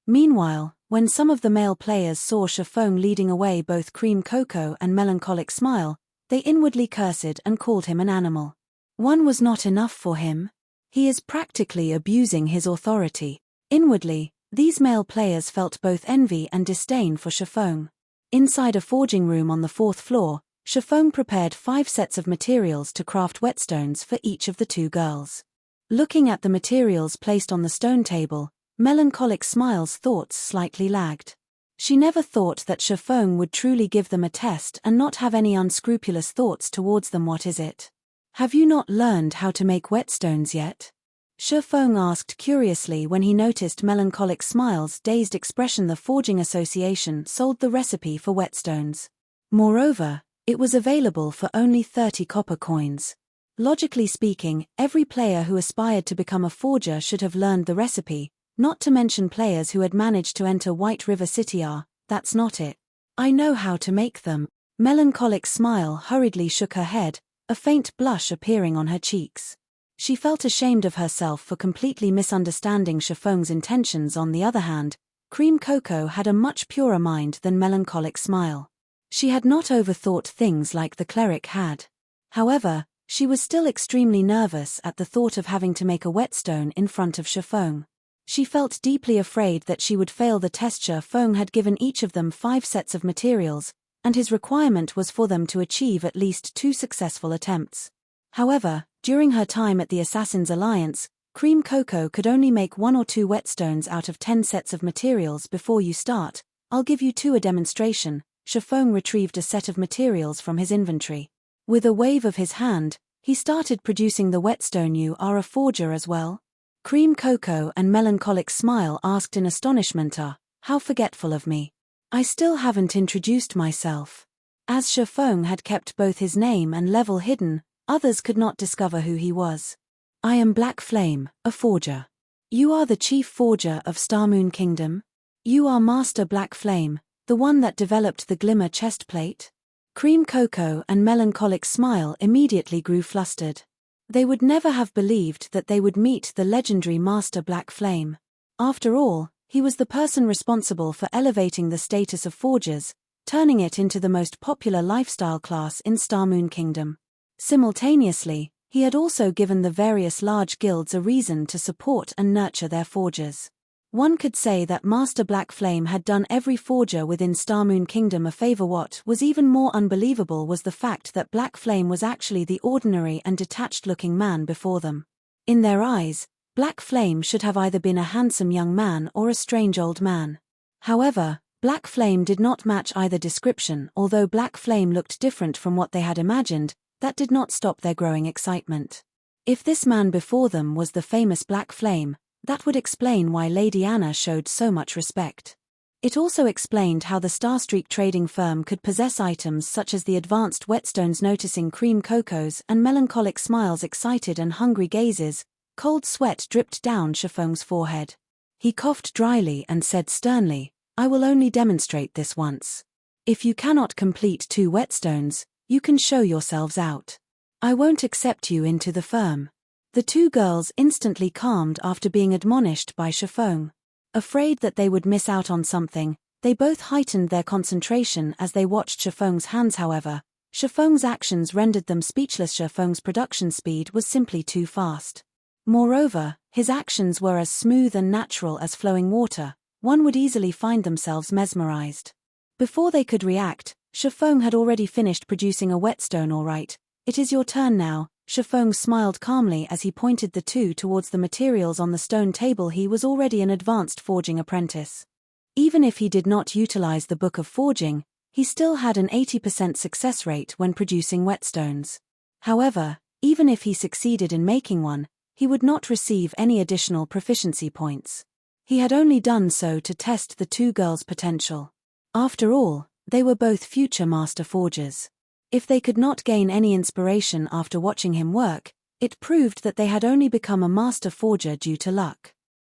Meanwhile, when some of the male players saw Shifeng leading away both Cream Cocoa and Melancholic Smile, they inwardly cursed and called him an animal. One was not enough for him. He is practically abusing his authority. Inwardly, these male players felt both envy and disdain for Shifeng. Inside a forging room on the 4th floor, Shifeng prepared 5 sets of materials to craft whetstones for each of the 2 girls. Looking at the materials placed on the stone table, Melancholic Smile's thoughts slightly lagged. She never thought that Shifeng would truly give them a test and not have any unscrupulous thoughts towards them. What is it? Have you not learned how to make whetstones yet? Shifeng asked curiously when he noticed Melancholic Smile's dazed expression. The Forging Association sold the recipe for whetstones. Moreover, it was available for only 30 copper coins. Logically speaking, every player who aspired to become a forger should have learned the recipe, not to mention players who had managed to enter White River City are. That's not it. I know how to make them. Melancholic Smile hurriedly shook her head, a faint blush appearing on her cheeks. She felt ashamed of herself for completely misunderstanding Shifeng's intentions. On the other hand, Cream Cocoa had a much purer mind than Melancholic Smile. She had not overthought things like the cleric had. However, she was still extremely nervous at the thought of having to make a whetstone in front of Shifeng. She felt deeply afraid that she would fail the test. Shifeng had given each of them 5 sets of materials, and his requirement was for them to achieve at least 2 successful attempts. However, during her time at the Assassin's Alliance, Cream Cocoa could only make 1 or 2 whetstones out of 10 sets of materials. Before you start, I'll give you 2 a demonstration. Shifeng retrieved a set of materials from his inventory. With a wave of his hand, he started producing the whetstone. You are a forger as well? Cream Cocoa and Melancholic Smile asked in astonishment. How forgetful of me. I still haven't introduced myself. As Shifeng had kept both his name and level hidden, others could not discover who he was. I am Black Flame, a forger. You are the chief forger of Starmoon Kingdom? You are Master Black Flame, the one that developed the Glimmer chestplate? Cream Cocoa and Melancholic Smile immediately grew flustered. They would never have believed that they would meet the legendary Master Black Flame. After all, he was the person responsible for elevating the status of forgers, turning it into the most popular lifestyle class in Starmoon Kingdom. Simultaneously, he had also given the various large guilds a reason to support and nurture their forgers. One could say that Master Black Flame had done every forger within Starmoon Kingdom a favor. What was even more unbelievable was the fact that Black Flame was actually the ordinary and detached-looking man before them. In their eyes, Black Flame should have either been a handsome young man or a strange old man. However, Black Flame did not match either description. Although Black Flame looked different from what they had imagined, that did not stop their growing excitement. If this man before them was the famous Black Flame, that would explain why Lady Anna showed so much respect. It also explained how the Starstreak trading firm could possess items such as the advanced whetstones. Noticing Cream Cocoa's and Melancholic Smile's excited and hungry gazes, cold sweat dripped down Shifeng's forehead. He coughed dryly and said sternly, I will only demonstrate this once. If you cannot complete 2 whetstones, you can show yourselves out. I won't accept you into the firm. The 2 girls instantly calmed after being admonished by Shifeng. Afraid that they would miss out on something, they both heightened their concentration as they watched Shifeng's hands. However, Shifeng's actions rendered them speechless. Shifeng's production speed was simply too fast. Moreover, his actions were as smooth and natural as flowing water. One would easily find themselves mesmerized. Before they could react, Shifeng had already finished producing a whetstone. All right, it is your turn now. Shifeng smiled calmly as he pointed the 2 towards the materials on the stone table. He was already an advanced forging apprentice. Even if he did not utilize the Book of Forging, he still had an 80% success rate when producing whetstones. However, even if he succeeded in making one, he would not receive any additional proficiency points. He had only done so to test the two girls' potential. After all, they were both future master forgers. If they could not gain any inspiration after watching him work, it proved that they had only become a master forger due to luck.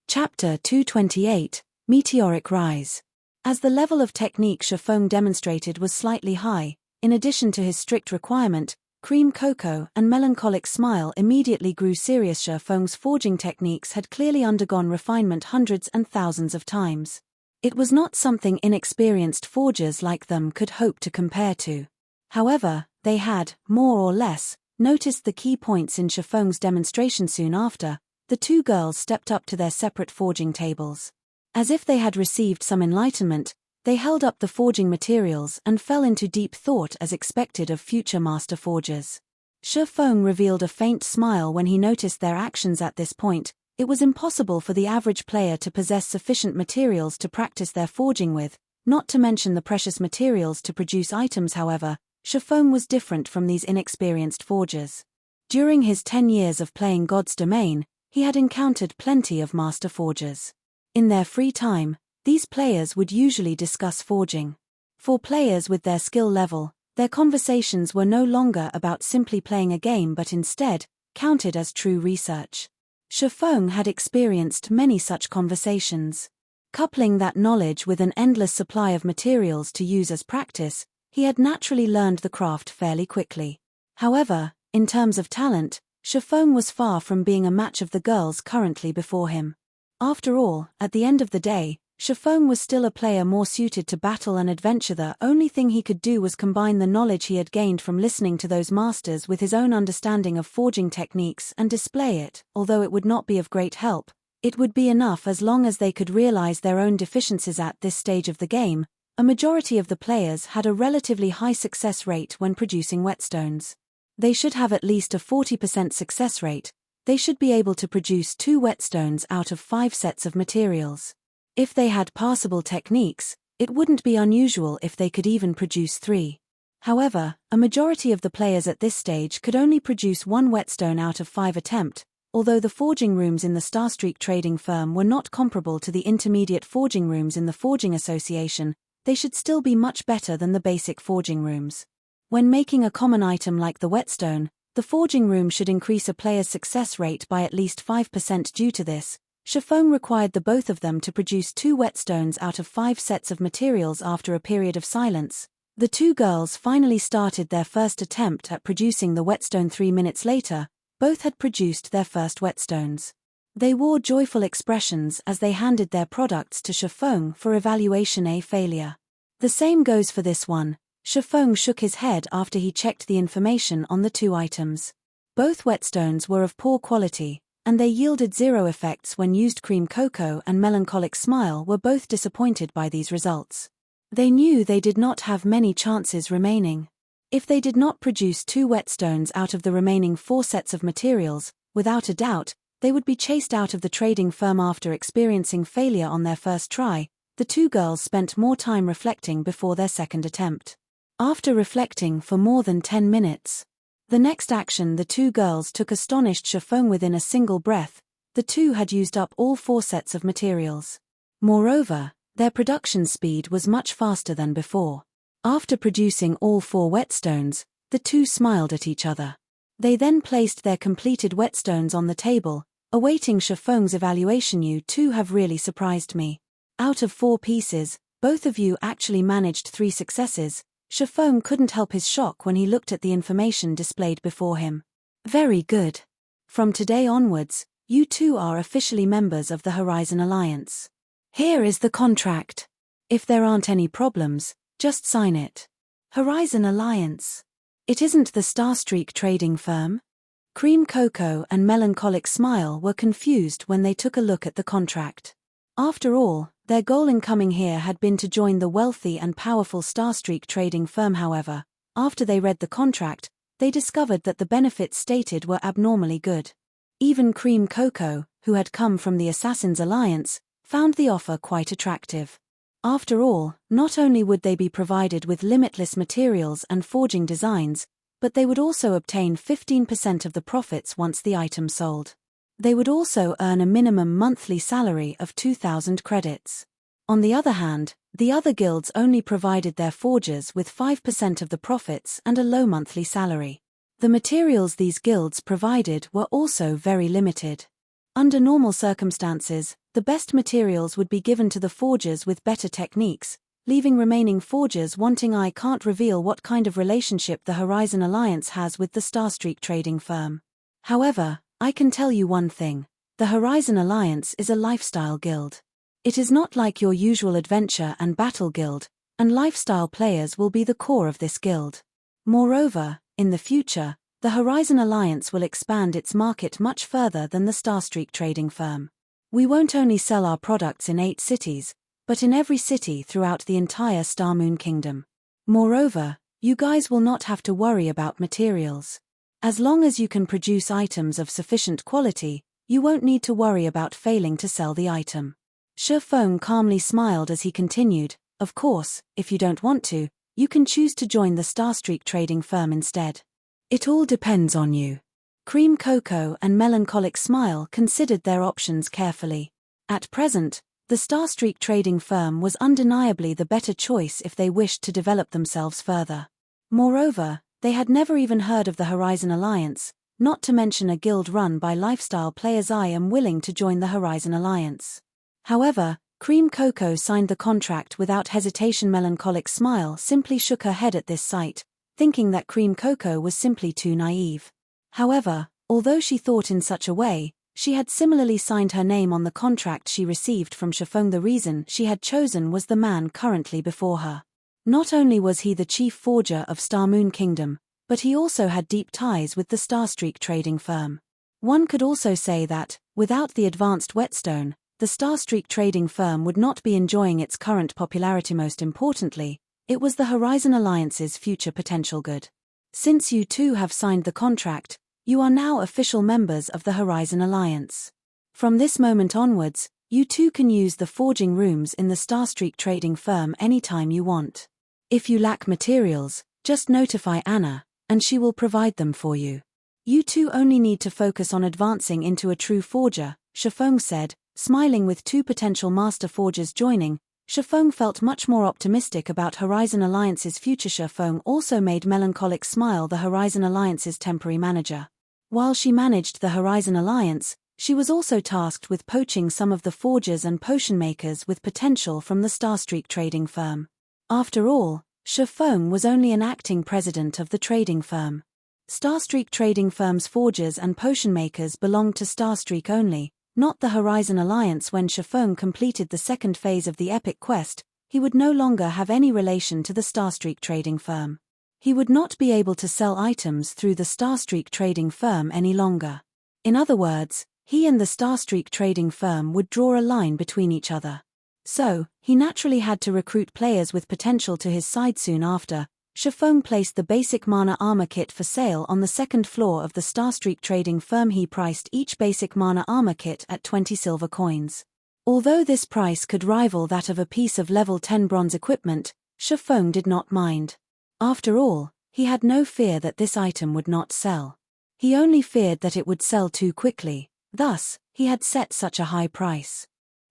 Chapter 228, Meteoric Rise. As the level of technique Shifeng demonstrated was slightly high, in addition to his strict requirement, Cream Cocoa and Melancholic Smile immediately grew serious. Shifeng's forging techniques had clearly undergone refinement hundreds and thousands of times. It was not something inexperienced forgers like them could hope to compare to. However, they had, more or less, noticed the key points in Shifeng's demonstration. Soon after, the two girls stepped up to their separate forging tables. As if they had received some enlightenment, they held up the forging materials and fell into deep thought as expected of future master forgers. Shifeng revealed a faint smile when he noticed their actions at this point. It was impossible for the average player to possess sufficient materials to practice their forging with, not to mention the precious materials to produce items. However, Shifeng was different from these inexperienced forgers. During his 10 years of playing God's Domain, he had encountered plenty of master forgers. In their free time, these players would usually discuss forging. For players with their skill level, their conversations were no longer about simply playing a game but instead counted as true research. Shifeng had experienced many such conversations. Coupling that knowledge with an endless supply of materials to use as practice, he had naturally learned the craft fairly quickly. However, in terms of talent, Shifeng was far from being a match of the girls currently before him. After all, at the end of the day, Shifeng was still a player more suited to battle and adventure. The only thing he could do was combine the knowledge he had gained from listening to those masters with his own understanding of forging techniques and display it. Although it would not be of great help, it would be enough as long as they could realize their own deficiencies. At this stage of the game, a majority of the players had a relatively high success rate when producing whetstones. They should have at least a 40% success rate. They should be able to produce 2 whetstones out of 5 sets of materials. If they had passable techniques, it wouldn't be unusual if they could even produce 3. However, a majority of the players at this stage could only produce 1 whetstone out of 5 attempts. Although the forging rooms in the Starstreak trading firm were not comparable to the intermediate forging rooms in the Forging Association, they should still be much better than the basic forging rooms. When making a common item like the whetstone, the forging room should increase a player's success rate by at least 5%. Due to this, Shifeng required the both of them to produce 2 whetstones out of 5 sets of materials. After a period of silence, the two girls finally started their first attempt at producing the whetstone. 3 minutes later, both had produced their first whetstones. They wore joyful expressions as they handed their products to Shifeng for evaluation. A failure. The same goes for this one. Shifeng shook his head after he checked the information on the 2 items. Both whetstones were of poor quality, and they yielded 0 effects when used. Cream Cocoa and Melancholic Smile were both disappointed by these results. They knew they did not have many chances remaining. If they did not produce 2 whetstones out of the remaining 4 sets of materials, without a doubt, they would be chased out of the trading firm. After experiencing failure on their first try, the two girls spent more time reflecting before their second attempt. After reflecting for more than 10 minutes, the next action the two girls took astonished Shifeng. Within a single breath, the two had used up all 4 sets of materials. Moreover, their production speed was much faster than before. After producing all 4 whetstones, the two smiled at each other. They then placed their completed whetstones on the table, awaiting Shifeng's evaluation. You two have really surprised me. Out of 4 pieces, both of you actually managed 3 successes. Shifeng couldn't help his shock when he looked at the information displayed before him. Very good. From today onwards, you two are officially members of the Horizon Alliance. Here is the contract. If there aren't any problems, just sign it. Horizon Alliance. It isn't the Starstreak trading firm? Cream Cocoa and Melancholic Smile were confused when they took a look at the contract. After all, their goal in coming here had been to join the wealthy and powerful Starstreak trading firm. However, after they read the contract, they discovered that the benefits stated were abnormally good. Even Cream Cocoa, who had come from the Assassins Alliance, found the offer quite attractive. After all, not only would they be provided with limitless materials and forging designs, but they would also obtain 15% of the profits once the item sold. They would also earn a minimum monthly salary of 2,000 credits. On the other hand, the other guilds only provided their forgers with 5% of the profits and a low monthly salary. The materials these guilds provided were also very limited. Under normal circumstances, the best materials would be given to the forgers with better techniques, leaving remaining forgers wanting. I can't reveal what kind of relationship the Horizon Alliance has with the Starstreak trading firm. However, I can tell you one thing: the Horizon Alliance is a lifestyle guild. It is not like your usual adventure and battle guild, and lifestyle players will be the core of this guild. Moreover, in the future, the Horizon Alliance will expand its market much further than the Starstreak trading firm. We won't only sell our products in 8 cities, but in every city throughout the entire Star Moon Kingdom. Moreover, you guys will not have to worry about materials. As long as you can produce items of sufficient quality, you won't need to worry about failing to sell the item. Shifeng calmly smiled as he continued, "Of course, if you don't want to, you can choose to join the Starstreak trading firm instead. It all depends on you." Cream Cocoa and Melancholic Smile considered their options carefully. At present, the Starstreak trading firm was undeniably the better choice if they wished to develop themselves further. Moreover, they had never even heard of the Horizon Alliance, not to mention a guild run by lifestyle players. I am willing to join the Horizon Alliance. However, Cream Cocoa signed the contract without hesitation. Melancholic Smile simply shook her head at this sight, thinking that Cream Cocoa was simply too naive. However, although she thought in such a way, she had similarly signed her name on the contract she received from Shifeng. The reason she had chosen was the man currently before her. Not only was he the chief forger of Star Moon Kingdom, but he also had deep ties with the Starstreak trading firm. One could also say that, without the advanced whetstone, the Starstreak trading firm would not be enjoying its current popularity. Most importantly, it was the Horizon Alliance's future potential good. Since you two have signed the contract, you are now official members of the Horizon Alliance. From this moment onwards, you two can use the forging rooms in the Starstreak trading firm anytime you want. If you lack materials, just notify Anna, and she will provide them for you. You two only need to focus on advancing into a true forger, Shifeng said, smiling. With 2 potential master forgers joining, Shifeng felt much more optimistic about Horizon Alliance's future. Shifeng also made Melancholic Smile the Horizon Alliance's temporary manager. While she managed the Horizon Alliance, she was also tasked with poaching some of the forgers and potion makers with potential from the Starstreak trading firm. After all, Shifeng was only an acting president of the trading firm. Starstreak trading firm's forgers and potion makers belonged to Starstreak only, not the Horizon Alliance. When Shifeng completed the second phase of the epic quest, he would no longer have any relation to the Starstreak trading firm. He would not be able to sell items through the Starstreak trading firm any longer. In other words, he and the Starstreak trading firm would draw a line between each other. So, he naturally had to recruit players with potential to his side. Soon after, Shifeng placed the basic mana armor kit for sale on the second floor of the Starstreak trading firm. He priced each basic mana armor kit at 20 silver coins. Although this price could rival that of a piece of level 10 bronze equipment, Shifeng did not mind. After all, he had no fear that this item would not sell. He only feared that it would sell too quickly, thus, he had set such a high price.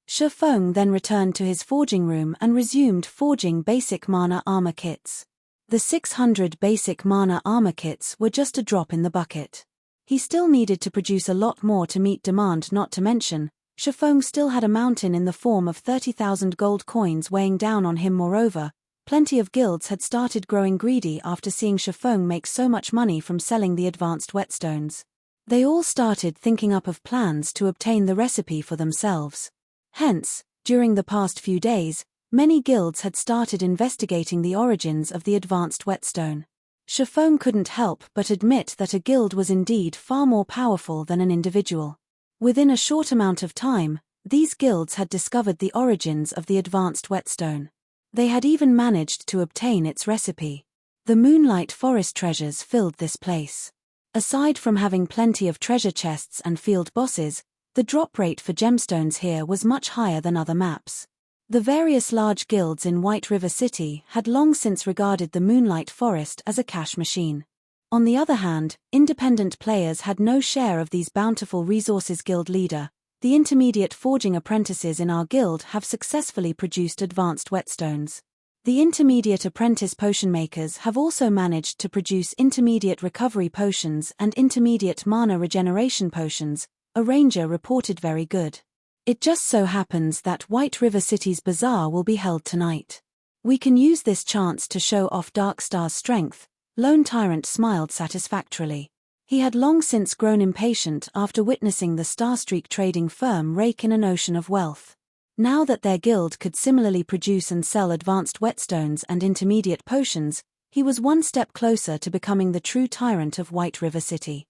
Shifeng then returned to his forging room and resumed forging basic mana armor kits. The 600 basic mana armor kits were just a drop in the bucket. He still needed to produce a lot more to meet demand. Not to mention, Shifeng still had a mountain in the form of 30,000 gold coins weighing down on him. Moreover, plenty of guilds had started growing greedy after seeing Shifeng make so much money from selling the advanced whetstones. They all started thinking up of plans to obtain the recipe for themselves. Hence, during the past few days, many guilds had started investigating the origins of the advanced whetstone. Shifeng couldn't help but admit that a guild was indeed far more powerful than an individual. Within a short amount of time, these guilds had discovered the origins of the advanced whetstone. They had even managed to obtain its recipe. The Moonlight Forest treasures filled this place. Aside from having plenty of treasure chests and field bosses, the drop rate for gemstones here was much higher than other maps. The various large guilds in White River City had long since regarded the Moonlight Forest as a cash machine. On the other hand, independent players had no share of these Bountiful resources. Guild leader: the intermediate forging apprentices in our guild have successfully produced advanced whetstones. The intermediate apprentice potion makers have also managed to produce intermediate recovery potions and intermediate mana regeneration potions, a ranger reported. Very good. It just so happens that White River City's bazaar will be held tonight. We can use this chance to show off Darkstar's strength. Lone Tyrant smiled satisfactorily. He had long since grown impatient after witnessing the Starstreak trading firm rake in an ocean of wealth. Now that their guild could similarly produce and sell advanced whetstones and intermediate potions, he was one step closer to becoming the true tyrant of White River City.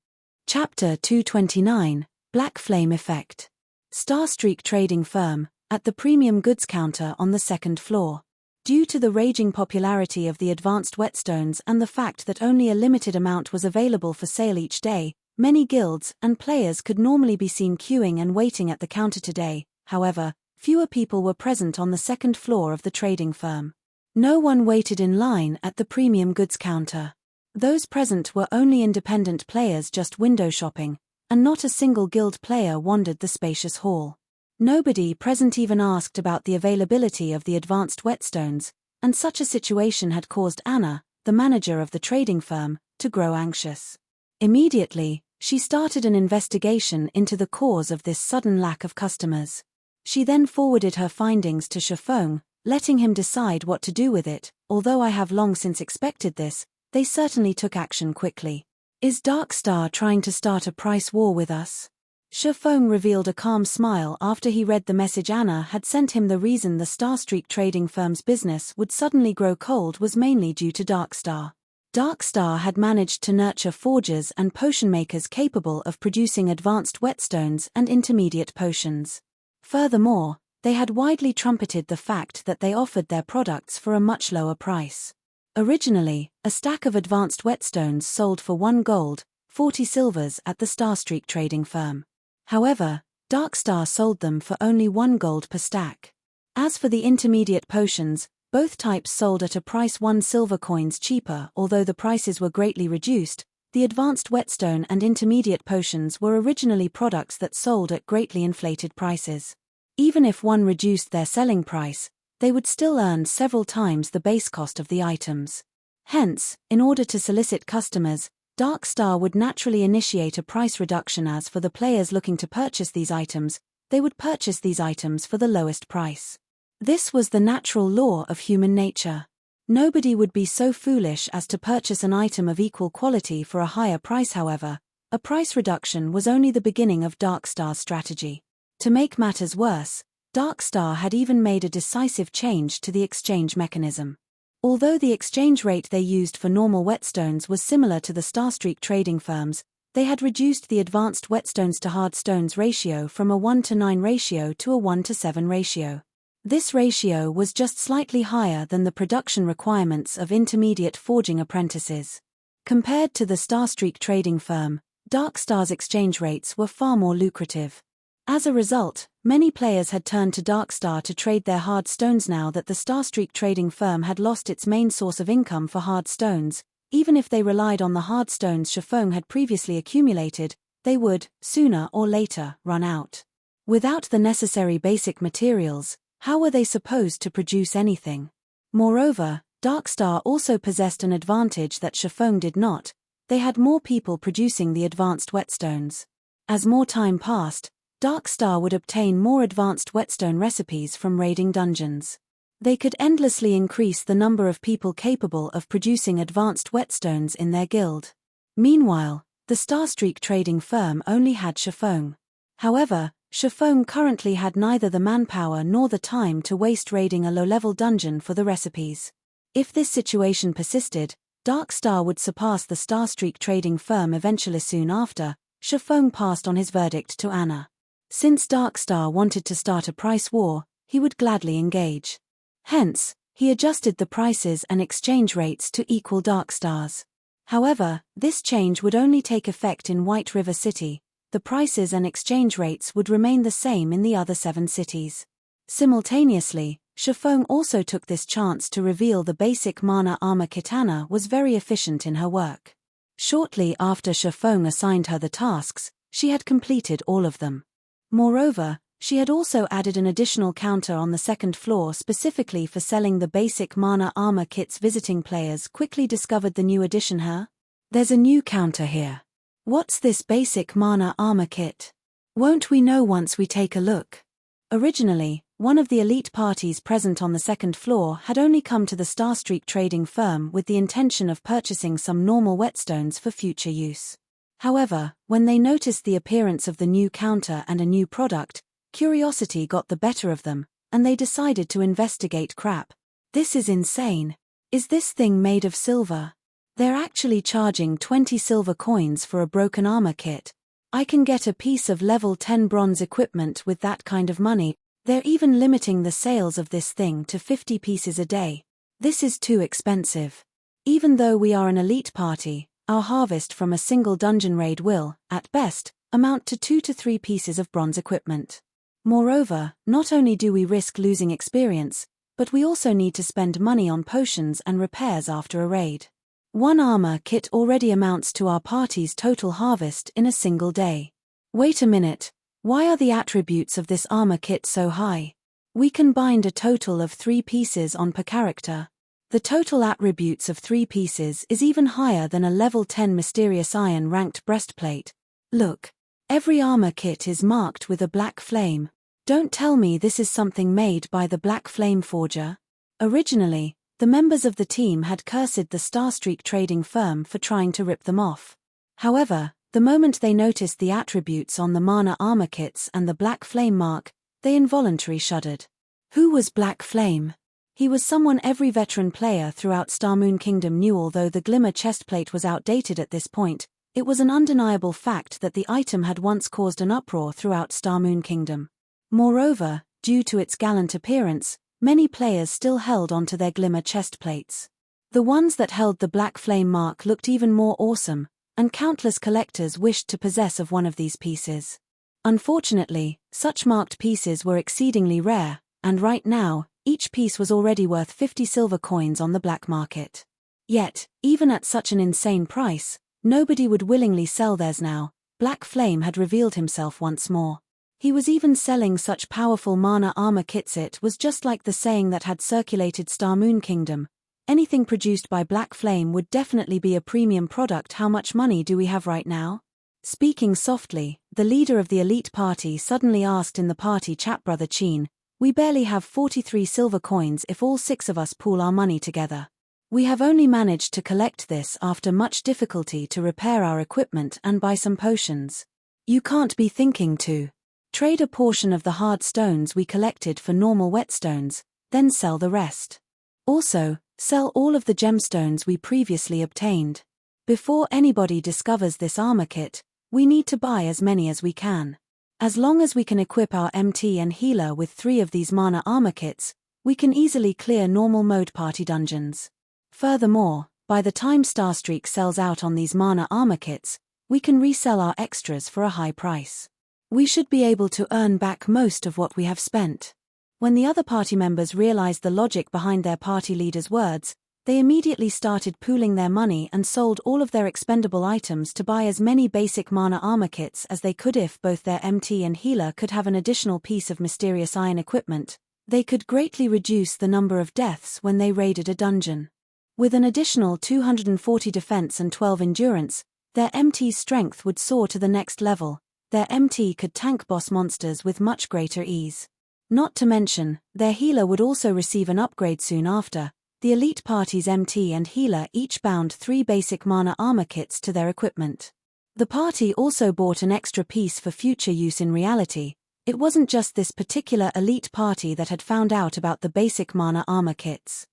Chapter 229, Black Flame Effect. Starstreak Trading Firm, at the premium goods counter on the second floor. Due to the raging popularity of the advanced whetstones and the fact that only a limited amount was available for sale each day, many guilds and players could normally be seen queuing and waiting at the counter today. However, fewer people were present on the second floor of the trading firm. No one waited in line at the premium goods counter. Those present were only independent players just window shopping, and not a single guild player wandered the spacious hall. Nobody present even asked about the availability of the advanced whetstones, and such a situation had caused Anna, the manager of the trading firm, to grow anxious. Immediately, she started an investigation into the cause of this sudden lack of customers. She then forwarded her findings to Shafong, letting him decide what to do with it. Although I have long since expected this, they certainly took action quickly. Is Darkstar trying to start a price war with us? Shafong revealed a calm smile after he read the message Anna had sent him. The reason the Starstreak trading firm's business would suddenly grow cold was mainly due to Darkstar. Darkstar had managed to nurture forgers and potion makers capable of producing advanced whetstones and intermediate potions. Furthermore, they had widely trumpeted the fact that they offered their products for a much lower price. Originally, a stack of advanced whetstones sold for 1 gold, 40 silvers at the Starstreak trading firm. However, Darkstar sold them for only 1 gold per stack. As for the intermediate potions, both types sold at a price 1 silver coins cheaper. Although the prices were greatly reduced, the advanced whetstone and intermediate potions were originally products that sold at greatly inflated prices. Even if one reduced their selling price, they would still earn several times the base cost of the items. Hence, in order to solicit customers, Darkstar would naturally initiate a price reduction. As for the players looking to purchase these items, they would purchase these items for the lowest price. This was the natural law of human nature. Nobody would be so foolish as to purchase an item of equal quality for a higher price. However, a price reduction was only the beginning of Darkstar's strategy. To make matters worse, Darkstar had even made a decisive change to the exchange mechanism. Although the exchange rate they used for normal whetstones was similar to the Starstreak trading firms, they had reduced the advanced whetstones to hard stones ratio from a 1:9 ratio to a 1:7 ratio. This ratio was just slightly higher than the production requirements of intermediate forging apprentices. Compared to the Starstreak trading firm, Darkstar's exchange rates were far more lucrative. As a result, many players had turned to Darkstar to trade their hard stones. Now that the Starstreak trading firm had lost its main source of income for hard stones, even if they relied on the hard stones Shafong had previously accumulated, they would, sooner or later, run out. Without the necessary basic materials, how were they supposed to produce anything? Moreover, Darkstar also possessed an advantage that Shafong did not: they had more people producing the advanced whetstones. As more time passed, Darkstar would obtain more advanced whetstone recipes from raiding dungeons. They could endlessly increase the number of people capable of producing advanced whetstones in their guild. Meanwhile, the Starstreak trading firm only had Shafong. However, Shafong currently had neither the manpower nor the time to waste raiding a low-level dungeon for the recipes. If this situation persisted, Darkstar would surpass the Starstreak trading firm eventually. Soon after, Shafong passed on his verdict to Anna. Since Darkstar wanted to start a price war, he would gladly engage. Hence, he adjusted the prices and exchange rates to equal Darkstar's. However, this change would only take effect in White River City. The prices and exchange rates would remain the same in the other 7 cities. Simultaneously, Shafong also took this chance to reveal the basic mana armor Kitana was very efficient in her work. Shortly after Shifeng assigned her the tasks, she had completed all of them. Moreover, she had also added an additional counter on the second floor specifically for selling the basic mana armor kits. Visiting players quickly discovered the new addition here. There's a new counter here. What's this basic mana armor kit? Won't we know once we take a look? Originally, one of the elite parties present on the second floor had only come to the Starstreak trading firm with the intention of purchasing some normal whetstones for future use. However, when they noticed the appearance of the new counter and a new product, curiosity got the better of them, and they decided to investigate. Crap. This is insane. Is this thing made of silver? They're actually charging 20 silver coins for a broken armor kit. I can get a piece of level 10 bronze equipment with that kind of money. They're even limiting the sales of this thing to 50 pieces a day. This is too expensive. Even though we are an elite party, our harvest from a single dungeon raid will, at best, amount to 2 to 3 pieces of bronze equipment. Moreover, not only do we risk losing experience, but we also need to spend money on potions and repairs after a raid. One armor kit already amounts to our party's total harvest in a single day. Wait a minute. Why are the attributes of this armor kit so high? We can bind a total of 3 pieces on per character. The total attributes of 3 pieces is even higher than a level 10 mysterious iron ranked breastplate. Look. Every armor kit is marked with a black flame. Don't tell me this is something made by the Black Flame Forger. Originally, the members of the team had cursed the Starstreak trading firm for trying to rip them off. However, the moment they noticed the attributes on the mana armor kits and the Black Flame mark, they involuntarily shuddered. Who was Black Flame? He was someone every veteran player throughout Starmoon Kingdom knew. Although the Glimmer chestplate was outdated at this point, it was an undeniable fact that the item had once caused an uproar throughout Starmoon Kingdom. Moreover, due to its gallant appearance, many players still held onto their Glimmer chestplates. The ones that held the Black Flame mark looked even more awesome, and countless collectors wished to possess of one of these pieces. Unfortunately, such marked pieces were exceedingly rare, and right now, each piece was already worth 50 silver coins on the black market. Yet, even at such an insane price, nobody would willingly sell theirs now. Black Flame had revealed himself once more. He was even selling such powerful mana armor kits. It was just like the saying that had circulated Starmoon Kingdom. Anything produced by Black Flame would definitely be a premium product. How much money do we have right now? Speaking softly, the leader of the elite party suddenly asked in the party chat. Brother Chin, we barely have 43 silver coins if all 6 of us pool our money together. We have only managed to collect this after much difficulty to repair our equipment and buy some potions. You can't be thinking to trade a portion of the hard stones we collected for normal whetstones, then sell the rest. Also, sell all of the gemstones we previously obtained. Before anybody discovers this armor kit, we need to buy as many as we can. As long as we can equip our MT and healer with 3 of these mana armor kits, we can easily clear normal mode party dungeons. Furthermore, by the time Starstreak sells out on these mana armor kits, we can resell our extras for a high price. We should be able to earn back most of what we have spent. When the other party members realized the logic behind their party leader's words, they immediately started pooling their money and sold all of their expendable items to buy as many basic mana armor kits as they could. If both their MT and healer could have an additional piece of mysterious iron equipment, they could greatly reduce the number of deaths when they raided a dungeon. With an additional 240 defense and 12 endurance, their MT's strength would soar to the next level. Their MT could tank boss monsters with much greater ease. Not to mention, their healer would also receive an upgrade soon after. The elite party's MT and healer each bound 3 basic mana armor kits to their equipment. The party also bought an extra piece for future use. In reality, it wasn't just this particular elite party that had found out about the basic mana armor kits.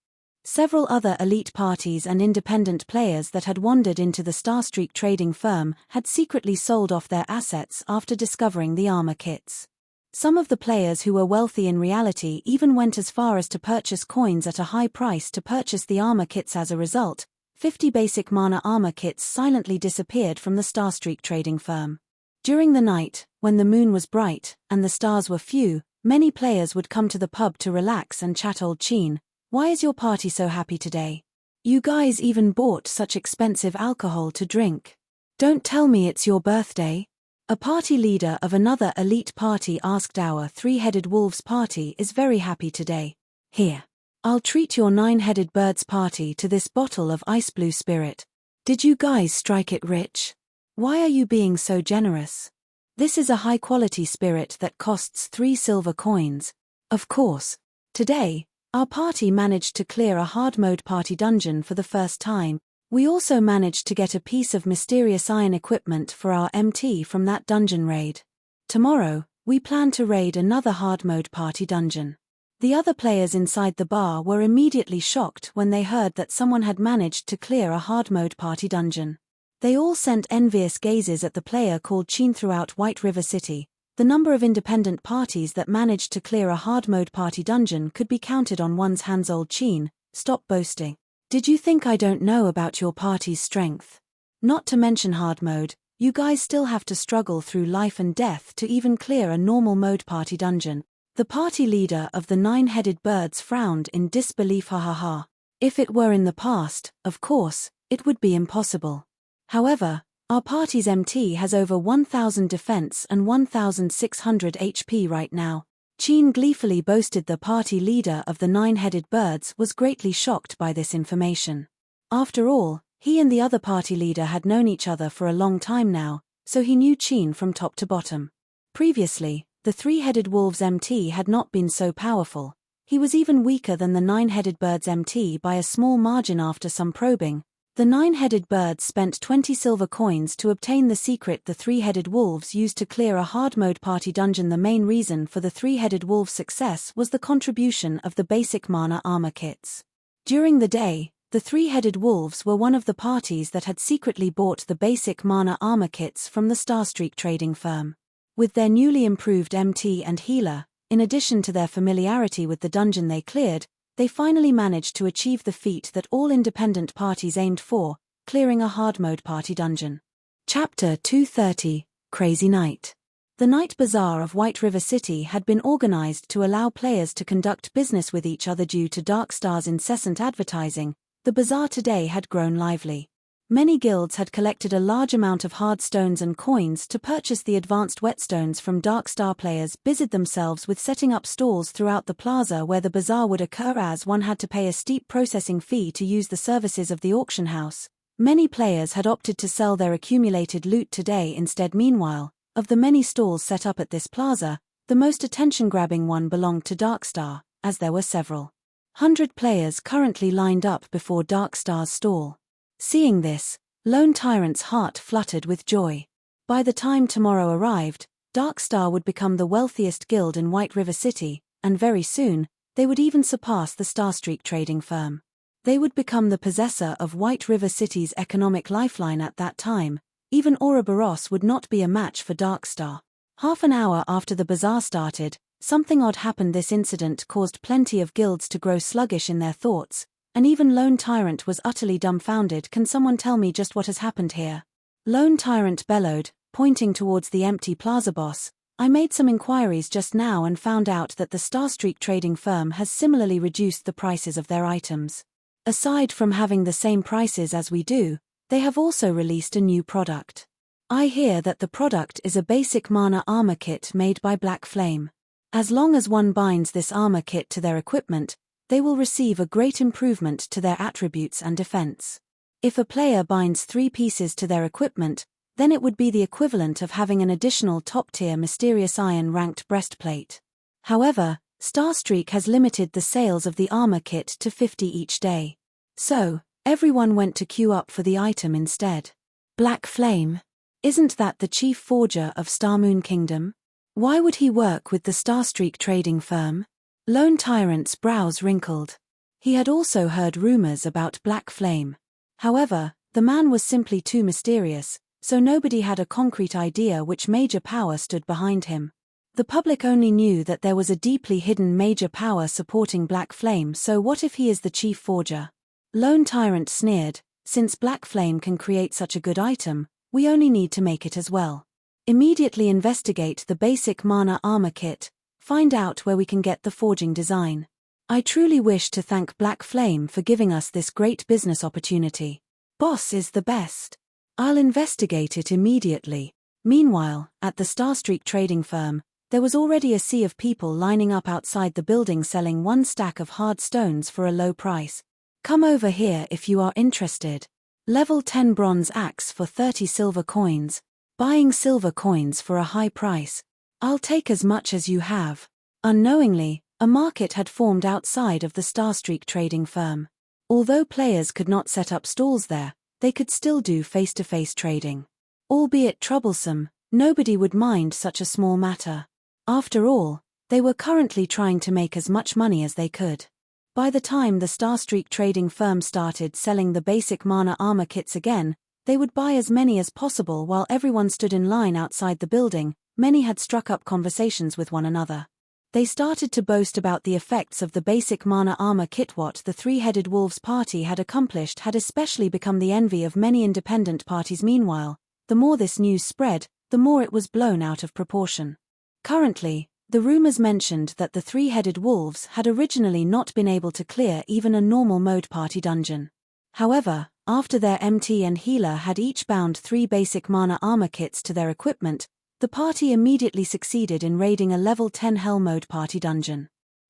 Several other elite parties and independent players that had wandered into the Starstreak trading firm had secretly sold off their assets after discovering the armor kits. Some of the players who were wealthy in reality even went as far as to purchase coins at a high price to purchase the armor kits. As a result, 50 basic mana armor kits silently disappeared from the Starstreak trading firm. During the night, when the moon was bright and the stars were few, many players would come to the pub to relax and chat. Old Chin, why is your party so happy today? You guys even bought such expensive alcohol to drink. Don't tell me it's your birthday. A party leader of another elite party asked. Our three-headed wolves party is very happy today. Here. I'll treat your nine-headed birds party to this bottle of ice blue spirit. Did you guys strike it rich? Why are you being so generous? This is a high-quality spirit that costs 3 silver coins. Of course. Today, our party managed to clear a hard mode party dungeon for the first time. We also managed to get a piece of mysterious iron equipment for our MT from that dungeon raid. Tomorrow, we plan to raid another hard mode party dungeon. The other players inside the bar were immediately shocked when they heard that someone had managed to clear a hard mode party dungeon. They all sent envious gazes at the player called Chin. Throughout White River City, the number of independent parties that managed to clear a hard mode party dungeon could be counted on one's hands. Old Chin, stop boasting. Did you think I don't know about your party's strength? Not to mention hard mode, you guys still have to struggle through life and death to even clear a normal mode party dungeon. The party leader of the nine-headed birds frowned in disbelief. Ha ha ha. If it were in the past, of course, it would be impossible. However, our party's MT has over 1000 defense and 1600 HP right now. Chin gleefully boasted. The party leader of the nine-headed birds was greatly shocked by this information. After all, he and the other party leader had known each other for a long time now, so he knew Chin from top to bottom. Previously, the three-headed wolf's MT had not been so powerful. He was even weaker than the nine-headed bird's MT by a small margin. After some probing, the nine-headed birds spent 20 silver coins to obtain the secret the three-headed wolves used to clear a hard-mode party dungeon. The main reason for the three-headed wolves' success was the contribution of the basic mana armor kits. During the day, the three-headed wolves were one of the parties that had secretly bought the basic mana armor kits from the Starstreak trading firm. With their newly improved MT and healer, in addition to their familiarity with the dungeon they cleared, they finally managed to achieve the feat that all independent parties aimed for, clearing a hard-mode party dungeon. Chapter 230, Crazy Night. The night bazaar of White River City had been organized to allow players to conduct business with each other. Due to Darkstar's incessant advertising, the bazaar today had grown lively. Many guilds had collected a large amount of hard stones and coins to purchase the advanced whetstones from Darkstar. Players busied themselves with setting up stalls throughout the plaza where the bazaar would occur, as one had to pay a steep processing fee to use the services of the auction house. Many players had opted to sell their accumulated loot today instead. Meanwhile, of the many stalls set up at this plaza, the most attention-grabbing one belonged to Darkstar, as there were several 100 players currently lined up before Darkstar's stall. Seeing this, Lone Tyrant's heart fluttered with joy. By the time tomorrow arrived, Darkstar would become the wealthiest guild in White River City, and very soon, they would even surpass the Starstreak trading firm. They would become the possessor of White River City's economic lifeline at that time. Even Ouroboros would not be a match for Darkstar. Half an hour after the bazaar started, something odd happened. This incident caused plenty of guilds to grow sluggish in their thoughts, and even Lone Tyrant was utterly dumbfounded. Can someone tell me just what has happened here? Lone Tyrant bellowed, pointing towards the empty plaza. Boss, I made some inquiries just now and found out that the Starstreak trading firm has similarly reduced the prices of their items. Aside from having the same prices as we do, they have also released a new product. I hear that the product is a basic mana armor kit made by Black Flame. As long as one binds this armor kit to their equipment, they will receive a great improvement to their attributes and defense. If a player binds 3 pieces to their equipment, then it would be the equivalent of having an additional top-tier mysterious iron-ranked breastplate. However, Starstreak has limited the sales of the armor kit to 50 each day. So, everyone went to queue up for the item instead. Black Flame? Isn't that the chief forger of Starmoon Kingdom? Why would he work with the Starstreak trading firm? Lone Tyrant's brows wrinkled. He had also heard rumors about Black Flame. However, the man was simply too mysterious, so nobody had a concrete idea which major power stood behind him. The public only knew that there was a deeply hidden major power supporting Black Flame. So what if he is the chief forger? Lone Tyrant sneered, since Black Flame can create such a good item, we only need to make it as well. Immediately investigate the basic mana armor kit. Find out where we can get the forging design. I truly wish to thank Black Flame for giving us this great business opportunity. Boss is the best. I'll investigate it immediately. Meanwhile, at the Starstreak trading firm, there was already a sea of people lining up outside the building selling one stack of hard stones for a low price. Come over here if you are interested. Level 10 bronze axe for 30 silver coins. Buying silver coins for a high price. I'll take as much as you have. Unknowingly, a market had formed outside of the Starstreak trading firm. Although players could not set up stalls there, they could still do face-to-face trading. Albeit troublesome, nobody would mind such a small matter. After all, they were currently trying to make as much money as they could. By the time the Starstreak trading firm started selling the basic mana armor kits again, they would buy as many as possible while everyone stood in line outside the building. Many had struck up conversations with one another. They started to boast about the effects of the basic mana armor kit. What the Three-Headed Wolves party had accomplished had especially become the envy of many independent parties. Meanwhile, the more this news spread, the more it was blown out of proportion. Currently, the rumors mentioned that the Three-Headed Wolves had originally not been able to clear even a normal mode party dungeon. However, after their MT and healer had each bound 3 basic mana armor kits to their equipment, the party immediately succeeded in raiding a level 10 Hell mode party dungeon.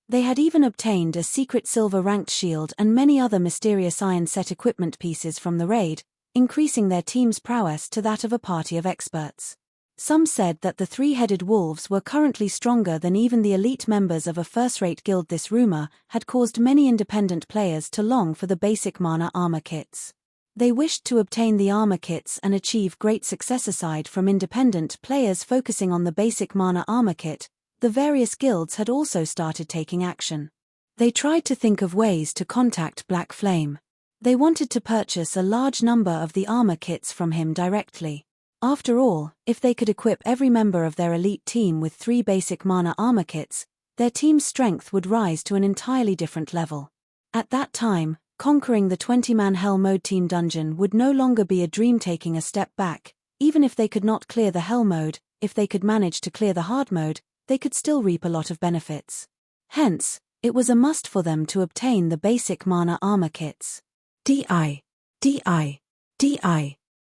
They had even obtained a secret silver ranked shield and many other mysterious iron set equipment pieces from the raid, increasing their team's prowess to that of a party of experts. Some said that the Three-Headed Wolves were currently stronger than even the elite members of a first-rate guild. This rumor had caused many independent players to long for the basic mana armor kits. They wished to obtain the armor kits and achieve great success. Aside from independent players focusing on the basic mana armor kit, the various guilds had also started taking action. They tried to think of ways to contact Black Flame. They wanted to purchase a large number of the armor kits from him directly. After all, if they could equip every member of their elite team with 3 basic mana armor kits, their team's strength would rise to an entirely different level. At that time, conquering the 20-man Hell mode team dungeon would no longer be a dream. Taking a step back, even if they could not clear the Hell mode, if they could manage to clear the hard mode, they could still reap a lot of benefits. Hence, it was a must for them to obtain the basic mana armor kits. DI.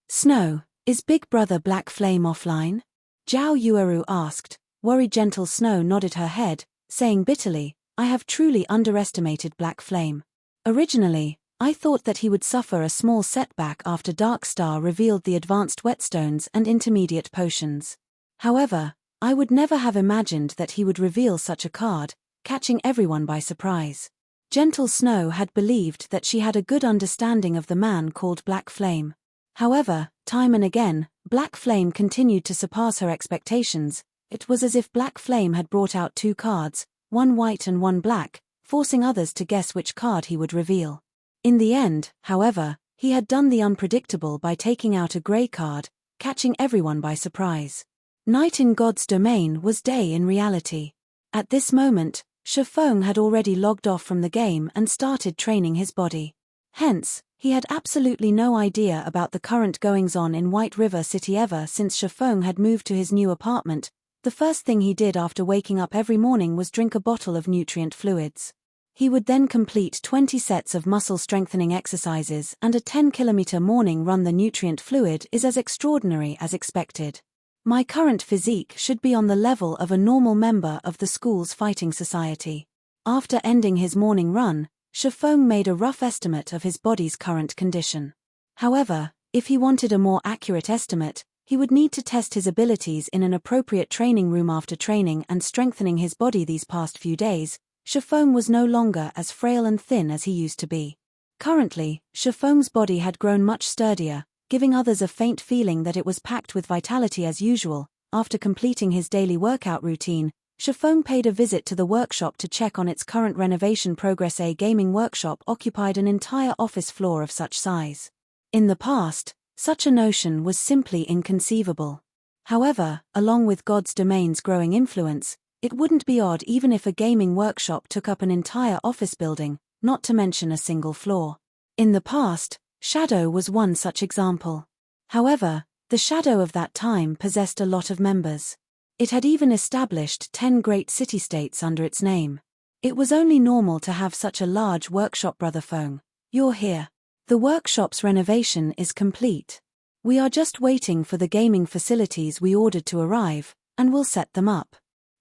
Snow, is Big Brother Black Flame offline? Zhao Yueru asked. Worried Gentle Snow nodded her head, saying bitterly, I have truly underestimated Black Flame. Originally, I thought that he would suffer a small setback after Dark Star revealed the advanced whetstones and intermediate potions. However, I would never have imagined that he would reveal such a card, catching everyone by surprise. Gentle Snow had believed that she had a good understanding of the man called Black Flame. However, time and again, Black Flame continued to surpass her expectations. It was as if Black Flame had brought out 2 cards, one white and one black, forcing others to guess which card he would reveal. In the end, however, he had done the unpredictable by taking out a grey card, catching everyone by surprise. Night in God's domain was day in reality. At this moment, Shifeng had already logged off from the game and started training his body. Hence, he had absolutely no idea about the current goings-on in White River City. Ever since Shifeng had moved to his new apartment, the first thing he did after waking up every morning was drink a bottle of nutrient fluids. He would then complete 20 sets of muscle-strengthening exercises and a 10-kilometer morning run. The nutrient fluid is as extraordinary as expected. My current physique should be on the level of a normal member of the school's fighting society. After ending his morning run, Shifeng made a rough estimate of his body's current condition. However, if he wanted a more accurate estimate, he would need to test his abilities in an appropriate training room. After training and strengthening his body these past few days, Shifeng was no longer as frail and thin as he used to be. Currently, Shifeng's body had grown much sturdier, giving others a faint feeling that it was packed with vitality as usual. After completing his daily workout routine, Shifeng paid a visit to the workshop to check on its current renovation progress. A gaming workshop occupied an entire office floor of such size. In the past, such a notion was simply inconceivable. However, along with God's domain's growing influence, it wouldn't be odd even if a gaming workshop took up an entire office building, not to mention a single floor. In the past, Shadow was one such example. However, the Shadow of that time possessed a lot of members. It had even established 10 great city-states under its name. It was only normal to have such a large workshop, Brother Feng. You're here. The workshop's renovation is complete. We are just waiting for the gaming facilities we ordered to arrive, and we'll set them up.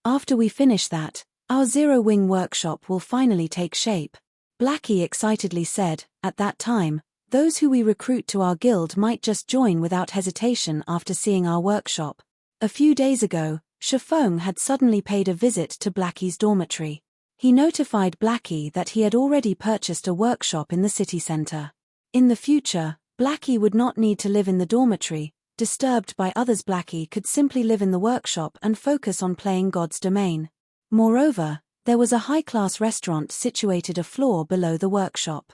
After we finish that, our zero-wing workshop will finally take shape. Blackie excitedly said. At that time, those who we recruit to our guild might just join without hesitation after seeing our workshop. A few days ago, Shifeng had suddenly paid a visit to Blackie's dormitory. He notified Blackie that he had already purchased a workshop in the city center. In the future, Blackie would not need to live in the dormitory, disturbed by others. Blackie could simply live in the workshop and focus on playing God's domain. Moreover, there was a high-class restaurant situated a floor below the workshop.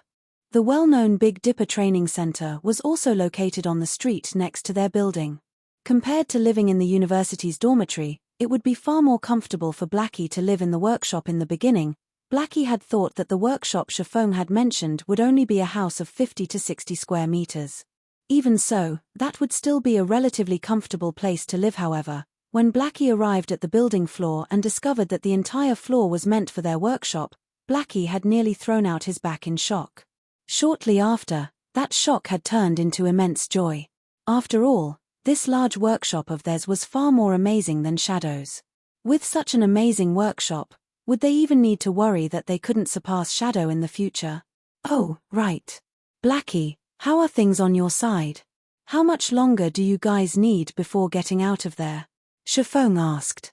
The well-known Big Dipper Training Center was also located on the street next to their building. Compared to living in the university's dormitory, it would be far more comfortable for Blackie to live in the workshop. In the beginning, Blackie had thought that the workshop Shifeng had mentioned would only be a house of 50 to 60 square meters. Even so, that would still be a relatively comfortable place to live. However, when Blackie arrived at the building floor and discovered that the entire floor was meant for their workshop, Blackie had nearly thrown out his back in shock. Shortly after, that shock had turned into immense joy. After all, this large workshop of theirs was far more amazing than Shadow's. With such an amazing workshop, would they even need to worry that they couldn't surpass Shadow in the future? Oh, right. Blackie, how are things on your side? How much longer do you guys need before getting out of there? Shifeng asked.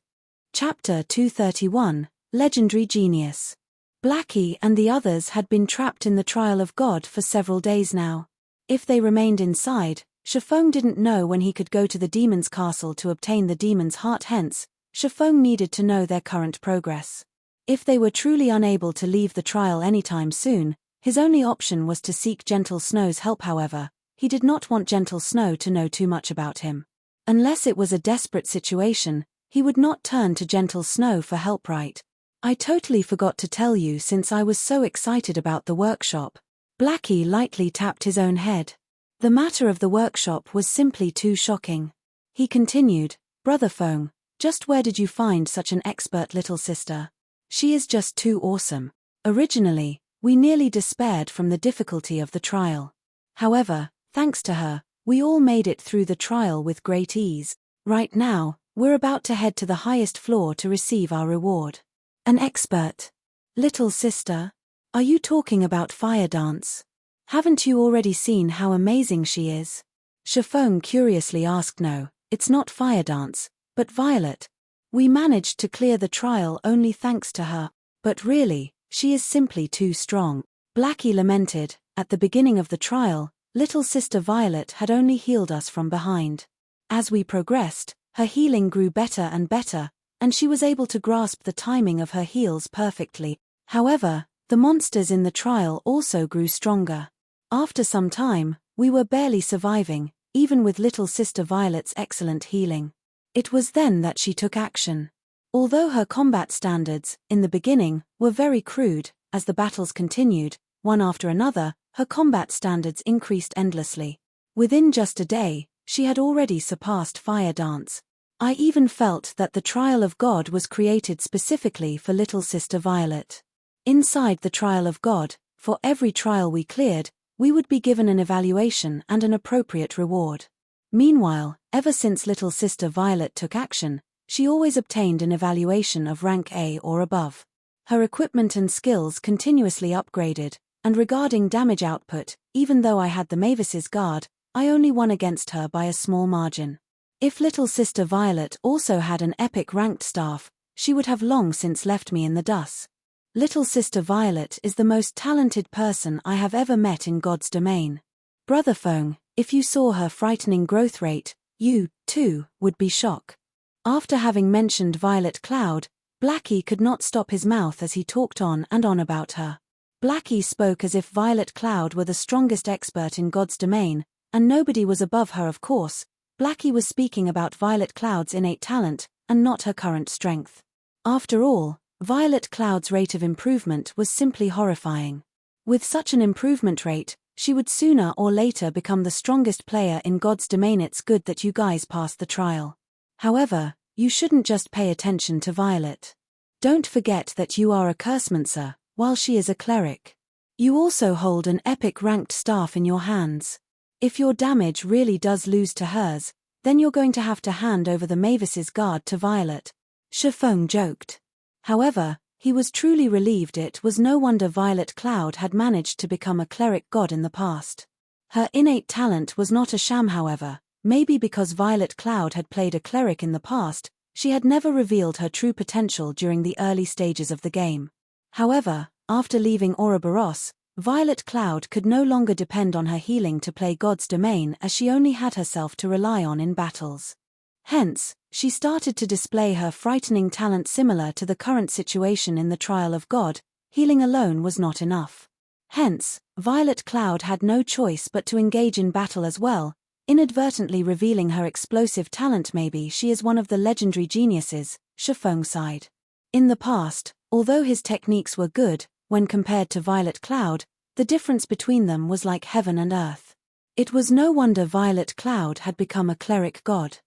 Chapter 231, Legendary Genius. Blackie and the others had been trapped in the Trial of God for several days now. If they remained inside, Shifeng didn't know when he could go to the demon's castle to obtain the demon's heart. Hence, Shifeng needed to know their current progress. If they were truly unable to leave the trial anytime soon, his only option was to seek Gentle Snow's help. However, he did not want Gentle Snow to know too much about him. Unless it was a desperate situation, he would not turn to Gentle Snow for help. Right? I totally forgot to tell you since I was so excited about the workshop. Blackie lightly tapped his own head. The matter of the workshop was simply too shocking. He continued, Brother Feng, just where did you find such an expert little sister? She is just too awesome. Originally, we nearly despaired from the difficulty of the trial. However, thanks to her, we all made it through the trial with great ease. Right now, we're about to head to the highest floor to receive our reward. An expert. Little sister? Are you talking about Fire Dance? Haven't you already seen how amazing she is? Shifeng curiously asked. No, it's not Fire Dance, but Violet. We managed to clear the trial only thanks to her, but really, she is simply too strong. Blackie lamented. At the beginning of the trial, little sister Violet had only healed us from behind. As we progressed, her healing grew better and better, and she was able to grasp the timing of her heals perfectly. However, the monsters in the trial also grew stronger. After some time, we were barely surviving, even with little sister Violet's excellent healing. It was then that she took action. Although her combat standards, in the beginning, were very crude, as the battles continued, one after another, her combat standards increased endlessly. Within just a day, she had already surpassed Fire Dance. I even felt that the Trial of God was created specifically for little sister Violet. Inside the Trial of God, for every trial we cleared, we would be given an evaluation and an appropriate reward. Meanwhile, ever since little sister Violet took action, she always obtained an evaluation of rank A or above. Her equipment and skills continuously upgraded, and regarding damage output, even though I had the Mavis's guard, I only won against her by a small margin. If little sister Violet also had an epic ranked staff, she would have long since left me in the dust. Little sister Violet is the most talented person I have ever met in God's domain. Brother Feng, if you saw her frightening growth rate, you, too, would be shocked. After having mentioned Violet Cloud, Blackie could not stop his mouth as he talked on and on about her. Blackie spoke as if Violet Cloud were the strongest expert in God's domain, and nobody was above her. Of course, Blackie was speaking about Violet Cloud's innate talent, and not her current strength. After all, Violet Cloud's rate of improvement was simply horrifying. With such an improvement rate, she would sooner or later become the strongest player in God's domain. It's good that you guys passed the trial. However, you shouldn't just pay attention to Violet. Don't forget that you are a cursemancer, while she is a cleric. You also hold an epic ranked staff in your hands. If your damage really does lose to hers, then you're going to have to hand over the Mavis's guard to Violet. Shifeng joked. However, he was truly relieved. It was no wonder Violet Cloud had managed to become a cleric god in the past. Her innate talent was not a sham, however. Maybe because Violet Cloud had played a cleric in the past, she had never revealed her true potential during the early stages of the game. However, after leaving Ouroboros, Violet Cloud could no longer depend on her healing to play God's domain, as she only had herself to rely on in battles. Hence, she started to display her frightening talent. Similar to the current situation in the Trial of God, healing alone was not enough. Hence, Violet Cloud had no choice but to engage in battle as well, inadvertently revealing her explosive talent. Maybe she is one of the legendary geniuses, Shifeng sighed. In the past, although his techniques were good, when compared to Violet Cloud, the difference between them was like heaven and earth. It was no wonder Violet Cloud had become a cleric god.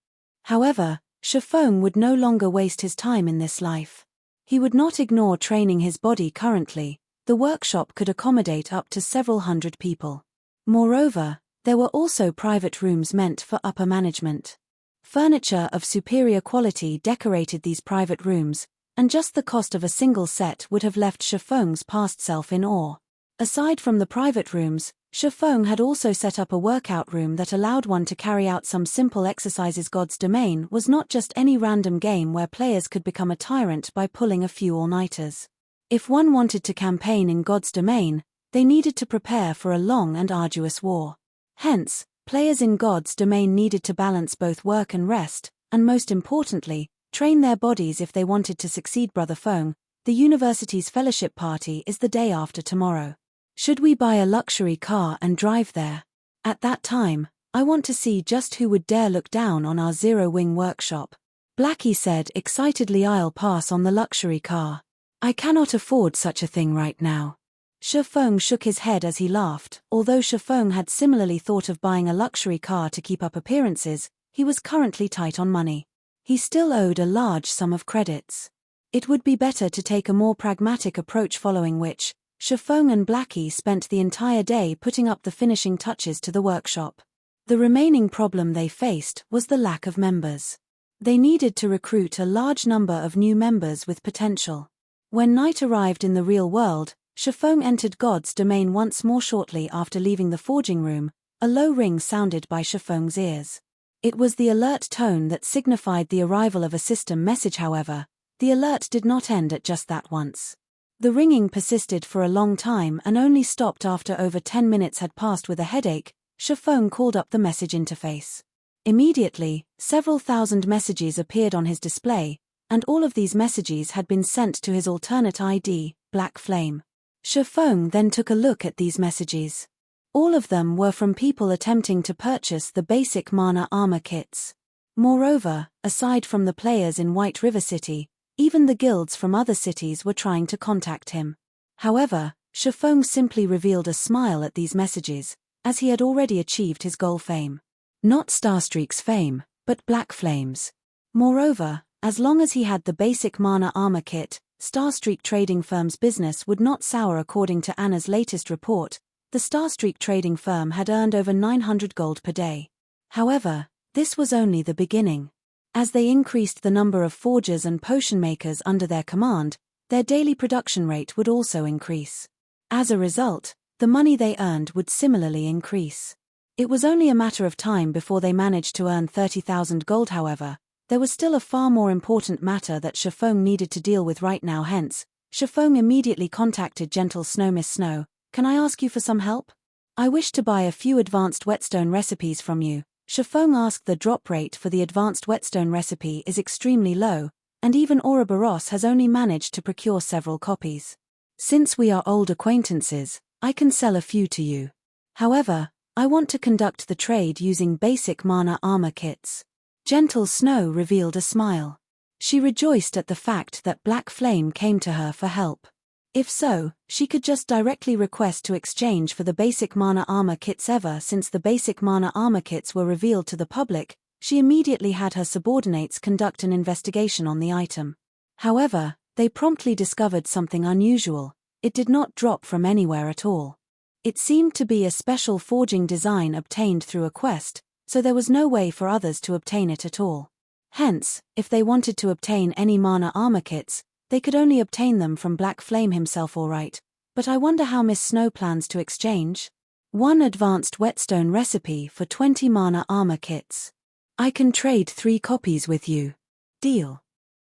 However, Shifeng would no longer waste his time in this life. He would not ignore training his body. Currently, the workshop could accommodate up to several hundred people. Moreover, there were also private rooms meant for upper management. Furniture of superior quality decorated these private rooms, and just the cost of a single set would have left Shifeng's past self in awe. Aside from the private rooms, Shifeng had also set up a workout room that allowed one to carry out some simple exercises. God's Domain was not just any random game where players could become a tyrant by pulling a few all-nighters. If one wanted to campaign in God's Domain, they needed to prepare for a long and arduous war. Hence, players in God's Domain needed to balance both work and rest, and most importantly, train their bodies if they wanted to succeed. Brother Feng, the university's fellowship party is the day after tomorrow. Should we buy a luxury car and drive there? At that time, I want to see just who would dare look down on our zero-wing workshop. Blackie said excitedly. I'll pass on the luxury car. I cannot afford such a thing right now. Shifeng shook his head as he laughed. Although Shifeng had similarly thought of buying a luxury car to keep up appearances, he was currently tight on money. He still owed a large sum of credits. It would be better to take a more pragmatic approach, following which, Shifeng and Blackie spent the entire day putting up the finishing touches to the workshop. The remaining problem they faced was the lack of members. They needed to recruit a large number of new members with potential. When night arrived in the real world, Shifeng entered God's Domain once more. Shortly after leaving the forging room, a low ring sounded by Shifeng's ears. It was the alert tone that signified the arrival of a system message. However, the alert did not end at just that once. The ringing persisted for a long time and only stopped after over 10 minutes had passed. With a headache, Shifeng called up the message interface. Immediately, several thousand messages appeared on his display, and all of these messages had been sent to his alternate ID, Black Flame. Shifeng then took a look at these messages. All of them were from people attempting to purchase the basic mana armor kits. Moreover, aside from the players in White River City, even the guilds from other cities were trying to contact him. However, Shifeng simply revealed a smile at these messages, as he had already achieved his goal: fame. Not Starstreak's fame, but Black Flame's. Moreover, as long as he had the basic mana armor kit, Starstreak trading firm's business would not sour. According to Anna's latest report, the Starstreak trading firm had earned over 900 gold per day. However, this was only the beginning. As they increased the number of forgers and potion makers under their command, their daily production rate would also increase. As a result, the money they earned would similarly increase. It was only a matter of time before they managed to earn 30,000 gold. However, there was still a far more important matter that Shifeng needed to deal with right now. Hence, Shifeng immediately contacted Gentle Snow. Miss Snow, can I ask you for some help? I wish to buy a few advanced whetstone recipes from you. Shifeng asked. The drop rate for the advanced whetstone recipe is extremely low, and even Ouroboros has only managed to procure several copies. Since we are old acquaintances, I can sell a few to you. However, I want to conduct the trade using basic mana armor kits. Gentle Snow revealed a smile. She rejoiced at the fact that Black Flame came to her for help. If so, she could just directly request to exchange for the basic mana armor kits. Ever since the basic mana armor kits were revealed to the public, she immediately had her subordinates conduct an investigation on the item. However, They promptly discovered something unusual. It did not drop from anywhere at all. It seemed to be a special forging design obtained through a quest, so there was no way for others to obtain it at all. Hence, if they wanted to obtain any mana armor kits, they could only obtain them from Black Flame himself. Alright, but I wonder how Miss Snow plans to exchange? 1 advanced whetstone recipe for 20 mana armor kits. I can trade 3 copies with you. Deal.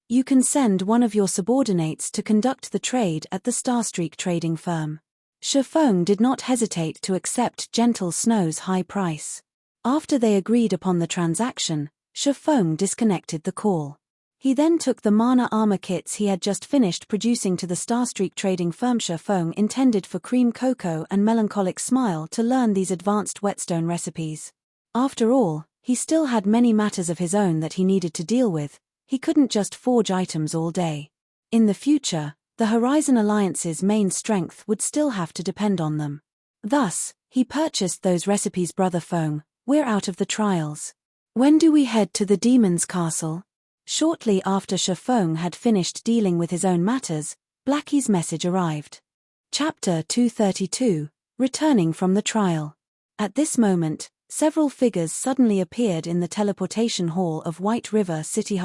You can send one of your subordinates to conduct the trade at the Starstreak trading firm. Shifeng did not hesitate to accept Gentle Snow's high price. After they agreed upon the transaction, Shifeng disconnected the call. He then took the mana armor kits he had just finished producing to the Starstreak trading firm. Shifeng intended for Cream Cocoa and Melancholic Smile to learn these advanced whetstone recipes. After all, he still had many matters of his own that he needed to deal with. He couldn't just forge items all day. In the future, the Horizon Alliance's main strength would still have to depend on them. Thus, he purchased those recipes. Brother Feng, we're out of the trials. When do we head to the Demon's Castle? Shortly after Shifeng had finished dealing with his own matters, Blackie's message arrived. Chapter 232, Returning from the Trial. At this moment, several figures suddenly appeared in the teleportation hall of White River City.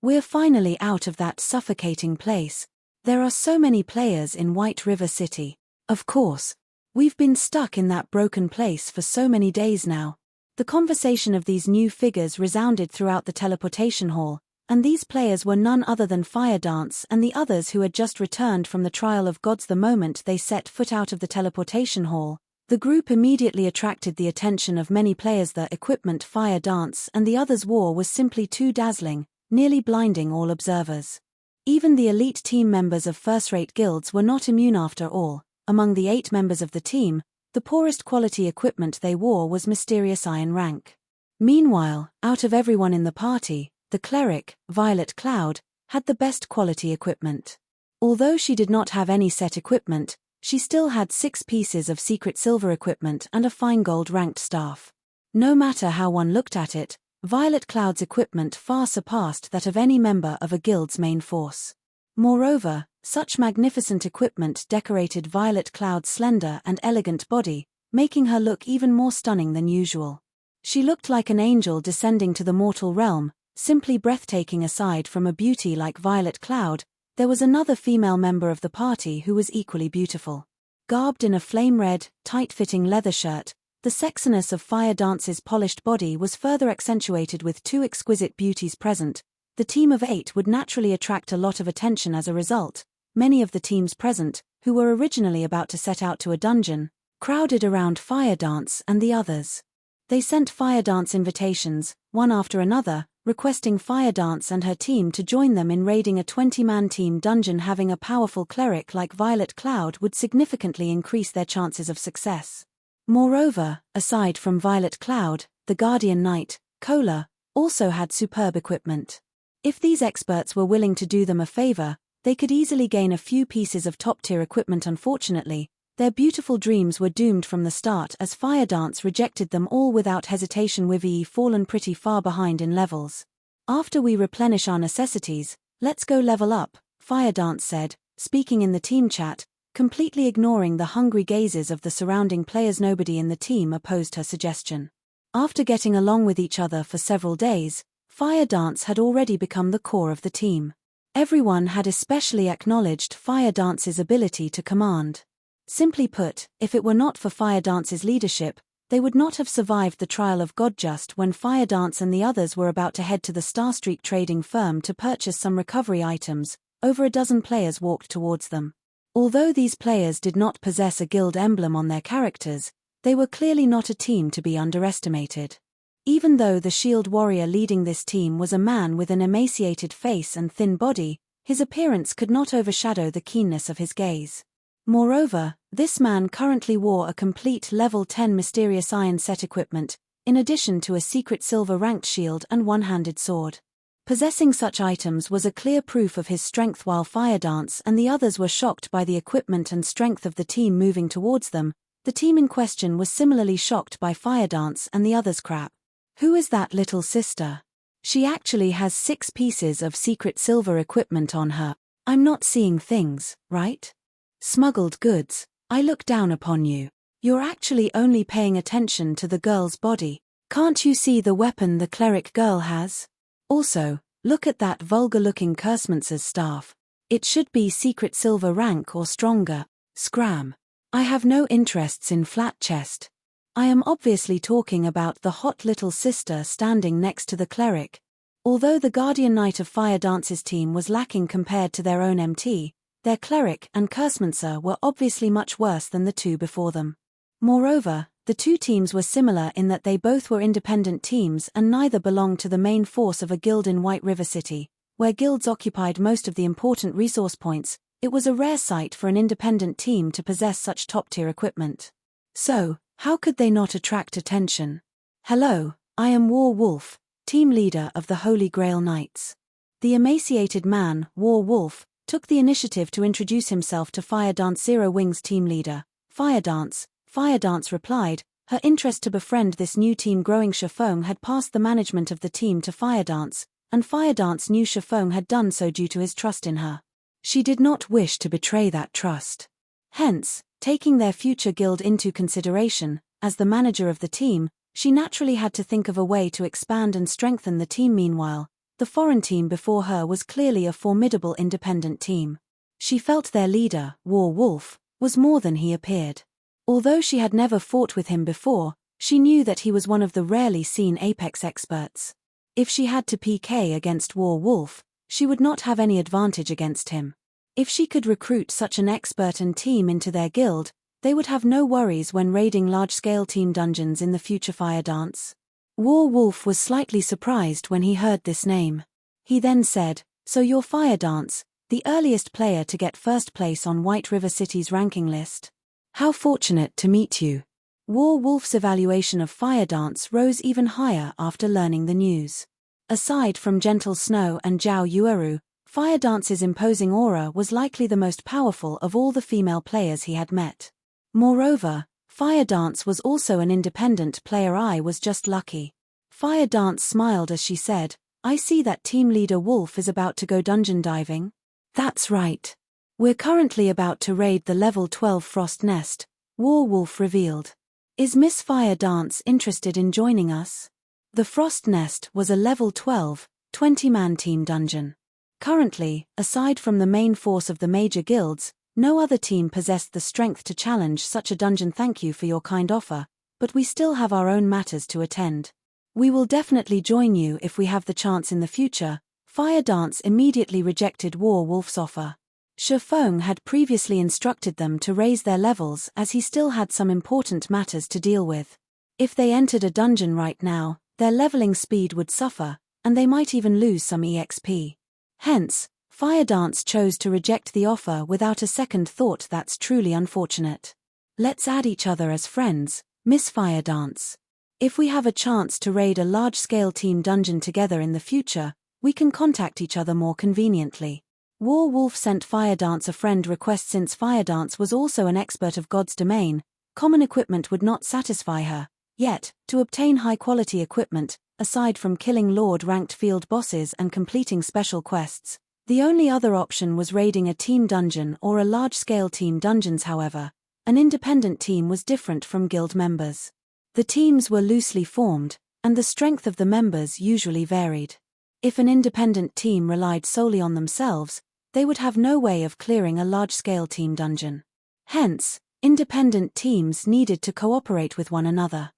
We're finally out of that suffocating place. There are so many players in White River City. Of course. We've been stuck in that broken place for so many days now. The conversation of these new figures resounded throughout the teleportation hall, and these players were none other than Fire Dance and the others who had just returned from the Trial of Gods. The moment they set foot out of the teleportation hall, the group immediately attracted the attention of many players. The equipment Fire Dance and the others wore was simply too dazzling, nearly blinding all observers. Even the elite team members of first-rate guilds were not immune. After all, among the 8 members of the team, the poorest quality equipment they wore was mysterious iron rank. Meanwhile, out of everyone in the party, the cleric, Violet Cloud, had the best quality equipment. Although she did not have any set equipment, she still had 6 pieces of secret silver equipment and a fine gold ranked staff. No matter how one looked at it, Violet Cloud's equipment far surpassed that of any member of a guild's main force. Moreover, such magnificent equipment decorated Violet Cloud's slender and elegant body, making her look even more stunning than usual. She looked like an angel descending to the mortal realm, simply breathtaking. Aside from a beauty like Violet Cloud, there was another female member of the party who was equally beautiful. Garbed in a flame-red, tight-fitting leather shirt, the sexiness of Fire Dance's polished body was further accentuated with 2 exquisite beauties present. The team of 8 would naturally attract a lot of attention as a result. Many of the teams present, who were originally about to set out to a dungeon, crowded around Fire Dance and the others. They sent Fire Dance invitations, one after another, requesting Fire Dance and her team to join them in raiding a 20-man team dungeon. Having a powerful cleric like Violet Cloud would significantly increase their chances of success. Moreover, aside from Violet Cloud, the Guardian Knight, Kola, also had superb equipment. If these experts were willing to do them a favor, they could easily gain a few pieces of top-tier equipment. Unfortunately, their beautiful dreams were doomed from the start as Fire Dance rejected them all without hesitation. We've fallen pretty far behind in levels. After we replenish our necessities, let's go level up, Fire Dance said, speaking in the team chat, completely ignoring the hungry gazes of the surrounding players. Nobody in the team opposed her suggestion. After getting along with each other for several days, Fire Dance had already become the core of the team. Everyone had especially acknowledged Fire Dance's ability to command. Simply put, if it were not for Fire Dance's leadership, they would not have survived the Trial of God. Just when Fire Dance and the others were about to head to the Starstreak trading firm to purchase some recovery items, over a dozen players walked towards them. Although these players did not possess a guild emblem on their characters, they were clearly not a team to be underestimated. Even though the shield warrior leading this team was a man with an emaciated face and thin body, his appearance could not overshadow the keenness of his gaze. Moreover, this man currently wore a complete level 10 mysterious iron set equipment, in addition to a secret silver ranked shield and one-handed sword. Possessing such items was a clear proof of his strength. While Fire Dance and the others were shocked by the equipment and strength of the team moving towards them, the team in question was similarly shocked by Fire Dance and the others' crap. Who is that little sister? She actually has 6 pieces of secret silver equipment on her. I'm not seeing things, right? Smuggled goods, I look down upon you. You're actually only paying attention to the girl's body. Can't you see the weapon the cleric girl has? Also, look at that vulgar-looking Cursemancer's staff. It should be secret silver rank or stronger. Scram. I have no interests in flat chest. I am obviously talking about the hot little sister standing next to the cleric. Although the Guardian Knight of Fire Dance's team was lacking compared to their own MT, their cleric and Cursemancer were obviously much worse than the two before them. Moreover, the two teams were similar in that they both were independent teams and neither belonged to the main force of a guild in White River City, where guilds occupied most of the important resource points. It was a rare sight for an independent team to possess such top-tier equipment. So, how could they not attract attention? Hello, I am War Wolf, team leader of the Holy Grail Knights. The emaciated man, War Wolf, took the initiative to introduce himself to Fire Dance Zero Wings team leader, Fire Dance. Fire Dance replied, her interest to befriend this new team growing. Shifeng had passed the management of the team to Fire Dance, and Fire Dance knew Shifeng had done so due to his trust in her. She did not wish to betray that trust. Hence, taking their future guild into consideration, as the manager of the team, she naturally had to think of a way to expand and strengthen the team. Meanwhile, the foreign team before her was clearly a formidable independent team. She felt their leader, War Wolf, was more than he appeared. Although she had never fought with him before, she knew that he was one of the rarely seen Apex experts. If she had to PK against War Wolf, she would not have any advantage against him. If she could recruit such an expert and team into their guild, they would have no worries when raiding large-scale team dungeons in the future Fire Dance. War Wolf was slightly surprised when he heard this name. He then said, "So you're Fire Dance, the earliest player to get first place on White River City's ranking list. How fortunate to meet you." War Wolf's evaluation of Fire Dance rose even higher after learning the news. Aside from Gentle Snow and Zhao Yueru, Fire Dance's imposing aura was likely the most powerful of all the female players he had met. Moreover, Fire Dance was also an independent player. I was just lucky. Fire Dance smiled as she said, "I see that team leader Wolf is about to go dungeon diving." "That's right. We're currently about to raid the level 12 Frost Nest," War Wolf revealed. "Is Miss Fire Dance interested in joining us?" The Frost Nest was a level 12, 20-man team dungeon. Currently, aside from the main force of the major guilds, no other team possessed the strength to challenge such a dungeon. "Thank you for your kind offer, but we still have our own matters to attend. We will definitely join you if we have the chance in the future." Fire Dance immediately rejected War Wolf's offer. Shifeng had previously instructed them to raise their levels as he still had some important matters to deal with. If they entered a dungeon right now, their leveling speed would suffer, and they might even lose some EXP. Hence, Fire Dance chose to reject the offer without a second thought. "That's truly unfortunate. Let's add each other as friends, Miss Fire Dance. If we have a chance to raid a large-scale team dungeon together in the future, we can contact each other more conveniently." War Wolf sent Fire Dance a friend request. Since Fire Dance was also an expert of God's domain, common equipment would not satisfy her. Yet, to obtain high-quality equipment, aside from killing Lord-ranked field bosses and completing special quests, the only other option was raiding a team dungeon or a large-scale team dungeons. However, an independent team was different from guild members. The teams were loosely formed, and the strength of the members usually varied. If an independent team relied solely on themselves, they would have no way of clearing a large-scale team dungeon. Hence, independent teams needed to cooperate with one another.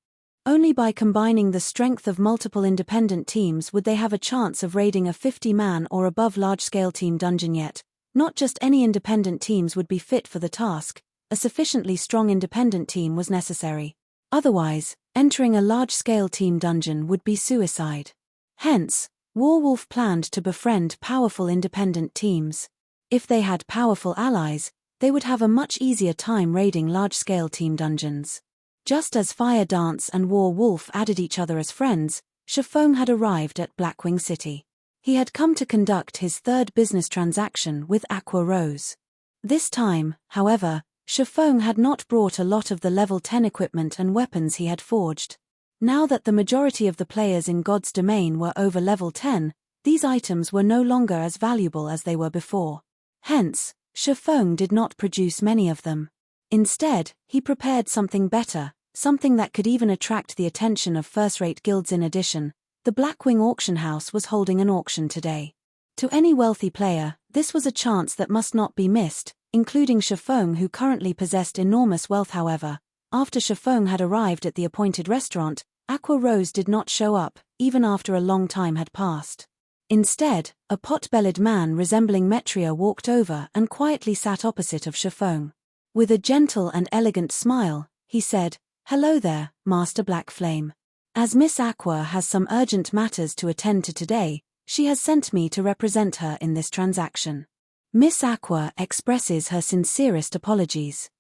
Only by combining the strength of multiple independent teams would they have a chance of raiding a 50-man or above large-scale team dungeon. Yet, not just any independent teams would be fit for the task, a sufficiently strong independent team was necessary. Otherwise, entering a large-scale team dungeon would be suicide. Hence, War Wolf planned to befriend powerful independent teams. If they had powerful allies, they would have a much easier time raiding large-scale team dungeons. Just as Fire Dance and War Wolf added each other as friends, Shifeng had arrived at Blackwing City. He had come to conduct his third business transaction with Aqua Rose. This time, however, Shifeng had not brought a lot of the level 10 equipment and weapons he had forged. Now that the majority of the players in God's domain were over level 10, these items were no longer as valuable as they were before. Hence, Shifeng did not produce many of them. Instead, he prepared something better, something that could even attract the attention of first-rate guilds. In addition, the Blackwing auction house was holding an auction today. To any wealthy player, this was a chance that must not be missed, including Shifeng, who currently possessed enormous wealth. However, after Shifeng had arrived at the appointed restaurant, Aqua Rose did not show up, even after a long time had passed. Instead, a pot-bellied man resembling Metria walked over and quietly sat opposite of Shifeng. With a gentle and elegant smile, he said, "Hello there, Master Black Flame. As Miss Aqua has some urgent matters to attend to today, she has sent me to represent her in this transaction." Miss Aqua expresses her sincerest apologies.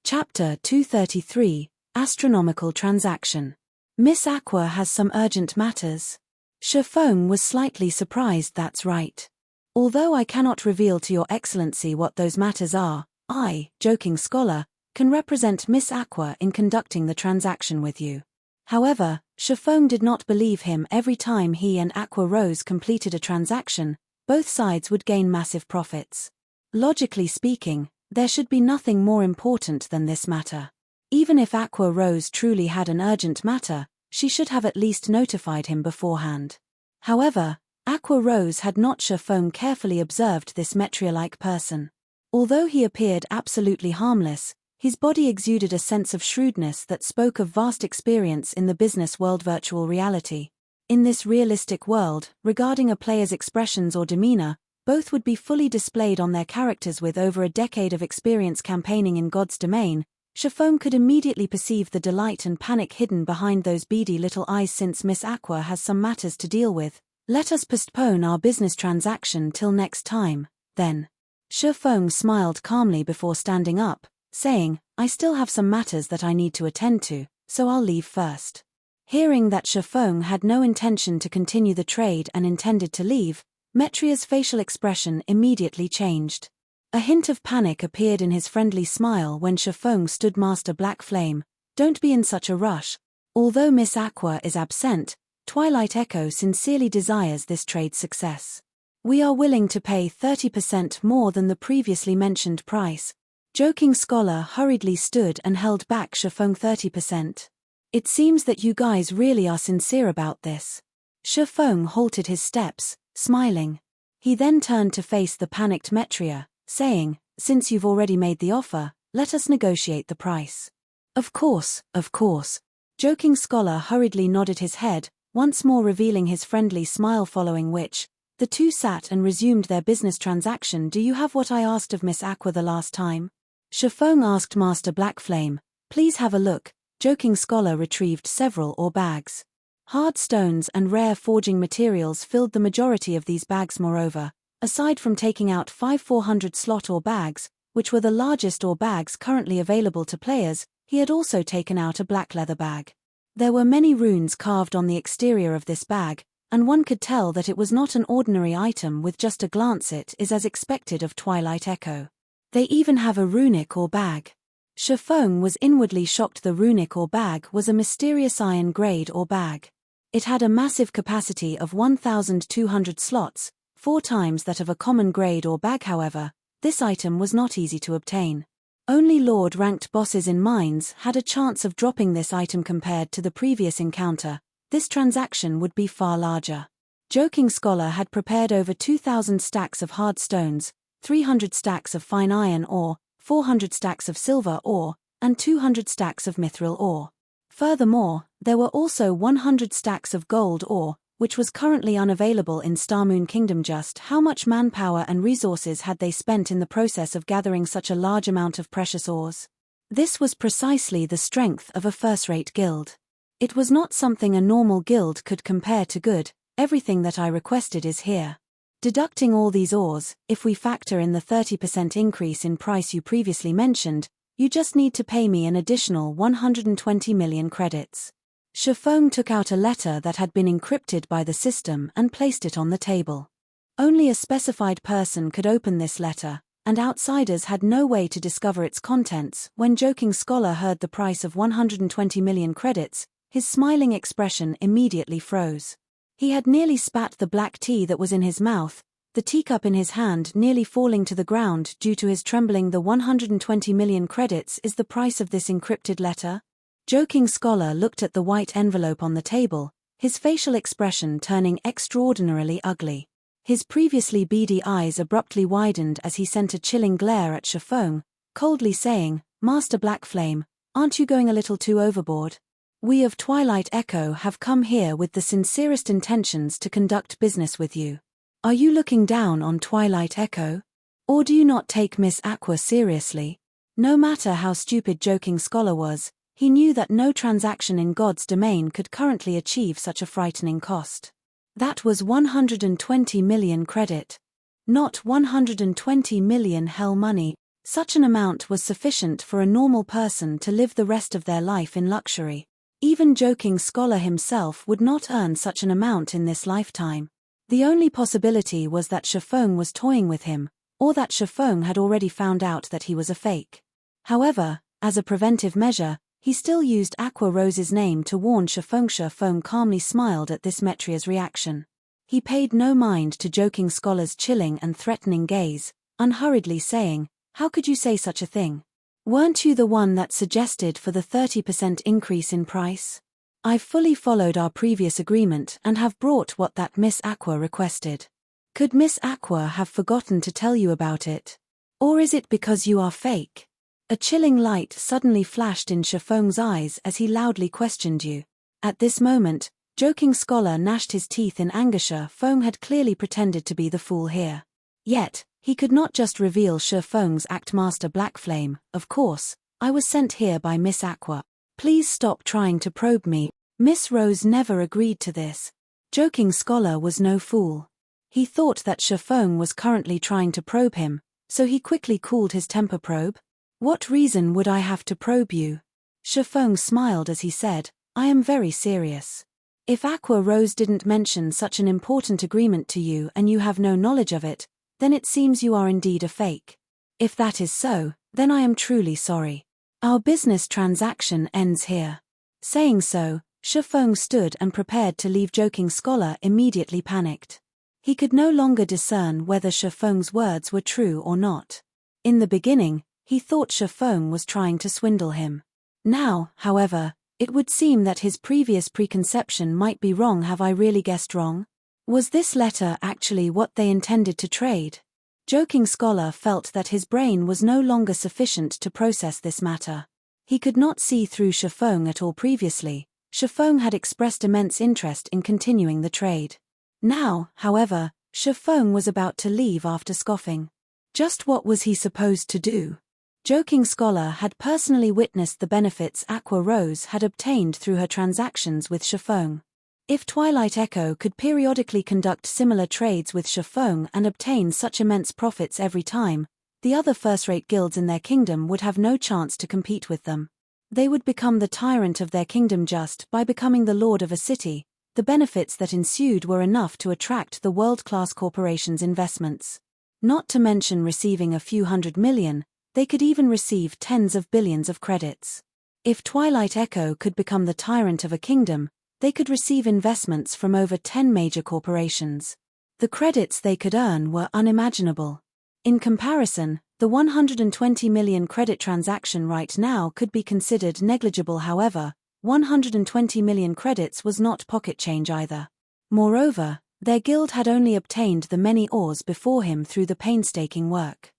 Chapter 233, Astronomical Transaction. Miss Aqua has some urgent matters. Shifeng was slightly surprised. That's right. Although I cannot reveal to your excellency what those matters are, I, Joking Scholar, can represent Miss Aqua in conducting the transaction with you. However, Shifeng did not believe him. Every time he and Aqua Rose completed a transaction, both sides would gain massive profits. Logically speaking, there should be nothing more important than this matter. Even if Aqua Rose truly had an urgent matter, she should have at least notified him beforehand. However, Aqua Rose had not. Shifeng carefully observed this Metria-like person. Although he appeared absolutely harmless, his body exuded a sense of shrewdness that spoke of vast experience in the business world. Virtual reality. In this realistic world, regarding a player's expressions or demeanor, both would be fully displayed on their characters. With over a decade of experience campaigning in God's domain, Shifeng could immediately perceive the delight and panic hidden behind those beady little eyes. Since Miss Aqua has some matters to deal with, let us postpone our business transaction till next time, then. Shifeng smiled calmly before standing up, saying, "I still have some matters that I need to attend to, so I'll leave first." Hearing that Shifeng had no intention to continue the trade and intended to leave, Metria's facial expression immediately changed. A hint of panic appeared in his friendly smile when Shifeng stood. "Master Black Flame, don't be in such a rush. Although Miss Aqua is absent, Twilight Echo sincerely desires this trade's success. We are willing to pay 30% more than the previously mentioned price." Joking Scholar hurriedly stood and held back Shifeng. 30%. It seems that you guys really are sincere about this. Shifeng halted his steps, smiling. He then turned to face the panicked Metria, saying, "Since you've already made the offer, let us negotiate the price." Of course, of course." Joking Scholar hurriedly nodded his head, once more revealing his friendly smile, following which, the two sat and resumed their business transaction. "Do you have what I asked of Miss Aqua the last time?" Shifeng asked Master Black Flame. "Please have a look." Joking Scholar retrieved several ore bags. Hard stones and rare forging materials filled the majority of these bags. Moreover, aside from taking out 5 400-slot ore bags, which were the largest ore bags currently available to players, he had also taken out a black leather bag. There were many runes carved on the exterior of this bag, and one could tell that it was not an ordinary item with just a glance. It is as expected of Twilight Echo. They even have a Runic ore bag. Shifeng was inwardly shocked. The Runic ore bag was a mysterious iron-grade ore bag. It had a massive capacity of 1,200 slots, 4 times that of a common grade ore bag. However, this item was not easy to obtain. Only Lord-ranked bosses in mines had a chance of dropping this item. Compared to the previous encounter, this transaction would be far larger. Joking Scholar had prepared over 2,000 stacks of hard stones, 300 stacks of fine iron ore, 400 stacks of silver ore, and 200 stacks of mithril ore. Furthermore, there were also 100 stacks of gold ore, which was currently unavailable in Starmoon Kingdom. Just how much manpower and resources had they spent in the process of gathering such a large amount of precious ores? This was precisely the strength of a first-rate guild. It was not something a normal guild could compare to. "Good, everything that I requested is here. Deducting all these ores, if we factor in the 30% increase in price you previously mentioned, you just need to pay me an additional 120 million credits." Shifeng took out a letter that had been encrypted by the system and placed it on the table. Only a specified person could open this letter, and outsiders had no way to discover its contents. When Joking Scholar heard the price of 120 million credits, his smiling expression immediately froze. He had nearly spat the black tea that was in his mouth, the teacup in his hand nearly falling to the ground due to his trembling. The 120 million credits is the price of this encrypted letter? Joking Scholar looked at the white envelope on the table, his facial expression turning extraordinarily ugly. His previously beady eyes abruptly widened as he sent a chilling glare at Shifeng, coldly saying, "Master Blackflame, aren't you going a little too overboard? We of Twilight Echo have come here with the sincerest intentions to conduct business with you. Are you looking down on Twilight Echo? Or do you not take Miss Aqua seriously?" No matter how stupid Joking Scholar was, he knew that no transaction in God's domain could currently achieve such a frightening cost. That was 120 million credit. Not 120 million hell money. Such an amount was sufficient for a normal person to live the rest of their life in luxury. Even Joking Scholar himself would not earn such an amount in this lifetime. The only possibility was that Shifeng was toying with him, or that Shifeng had already found out that he was a fake. However, as a preventive measure, he still used Aqua Rose's name to warn Shifeng. Shifeng calmly smiled at this Metria's reaction. He paid no mind to Joking Scholar's chilling and threatening gaze, unhurriedly saying, "How could you say such a thing? Weren't you the one that suggested for the 30% increase in price? I've fully followed our previous agreement and have brought what that Miss Aqua requested. Could Miss Aqua have forgotten to tell you about it? Or is it because you are fake?" A chilling light suddenly flashed in Shifeng's eyes as he loudly questioned you. At this moment, Joking Scholar gnashed his teeth in anger. Shifeng had clearly pretended to be the fool here. Yet, he could not just reveal Shifeng's act. "Master Blackflame, of course, I was sent here by Miss Aqua. Please stop trying to probe me. Miss Rose never agreed to this." Joking Scholar was no fool. He thought that Shifeng was currently trying to probe him, so he quickly cooled his temper. "Probe? What reason would I have to probe you?" Shifeng smiled as he said, "I am very serious. If Aqua Rose didn't mention such an important agreement to you and you have no knowledge of it, then it seems you are indeed a fake. If that is so, then I am truly sorry. Our business transaction ends here." Saying so, Shifeng stood and prepared to leave. Joking Scholar immediately panicked. He could no longer discern whether Shifeng's words were true or not. In the beginning, he thought Shifeng was trying to swindle him. Now, however, it would seem that his previous preconception might be wrong. Have I really guessed wrong? Was this letter actually what they intended to trade? Joking Scholar felt that his brain was no longer sufficient to process this matter. He could not see through Shifeng at all. Previously, Shifeng had expressed immense interest in continuing the trade. Now, however, Shifeng was about to leave after scoffing. Just what was he supposed to do? Joking Scholar had personally witnessed the benefits Aqua Rose had obtained through her transactions with Shifeng. If Twilight Echo could periodically conduct similar trades with Shifeng and obtain such immense profits every time, the other first-rate guilds in their kingdom would have no chance to compete with them. They would become the tyrant of their kingdom just by becoming the lord of a city. The benefits that ensued were enough to attract the world-class corporation's investments. Not to mention receiving a few $100 million, they could even receive tens of billions of credits. If Twilight Echo could become the tyrant of a kingdom, they could receive investments from over 10 major corporations. The credits they could earn were unimaginable. In comparison, the 120 million credit transaction right now could be considered negligible. However, 120 million credits was not pocket change either. Moreover, their guild had only obtained the many ores before him through the painstaking work.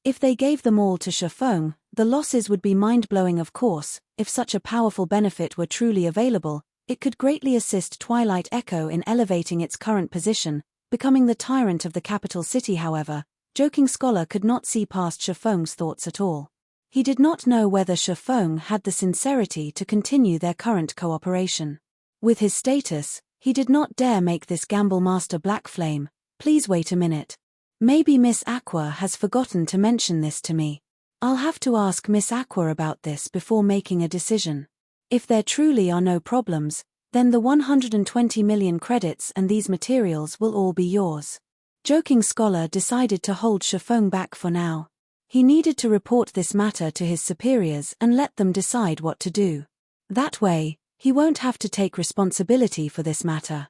If they gave them all to Shifeng, the losses would be mind-blowing. Of course, if such a powerful benefit were truly available, it could greatly assist Twilight Echo in elevating its current position, becoming the tyrant of the capital city. However, Joking Scholar could not see past Shifeng's thoughts at all. He did not know whether Shifeng had the sincerity to continue their current cooperation. With his status, he did not dare make this gamble. "Master Blackflame, please wait a minute. Maybe Miss Aqua has forgotten to mention this to me. I'll have to ask Miss Aqua about this before making a decision. If there truly are no problems, then the 120 million credits and these materials will all be yours." Joking Scholar decided to hold Shifeng back for now. He needed to report this matter to his superiors and let them decide what to do. That way, he won't have to take responsibility for this matter.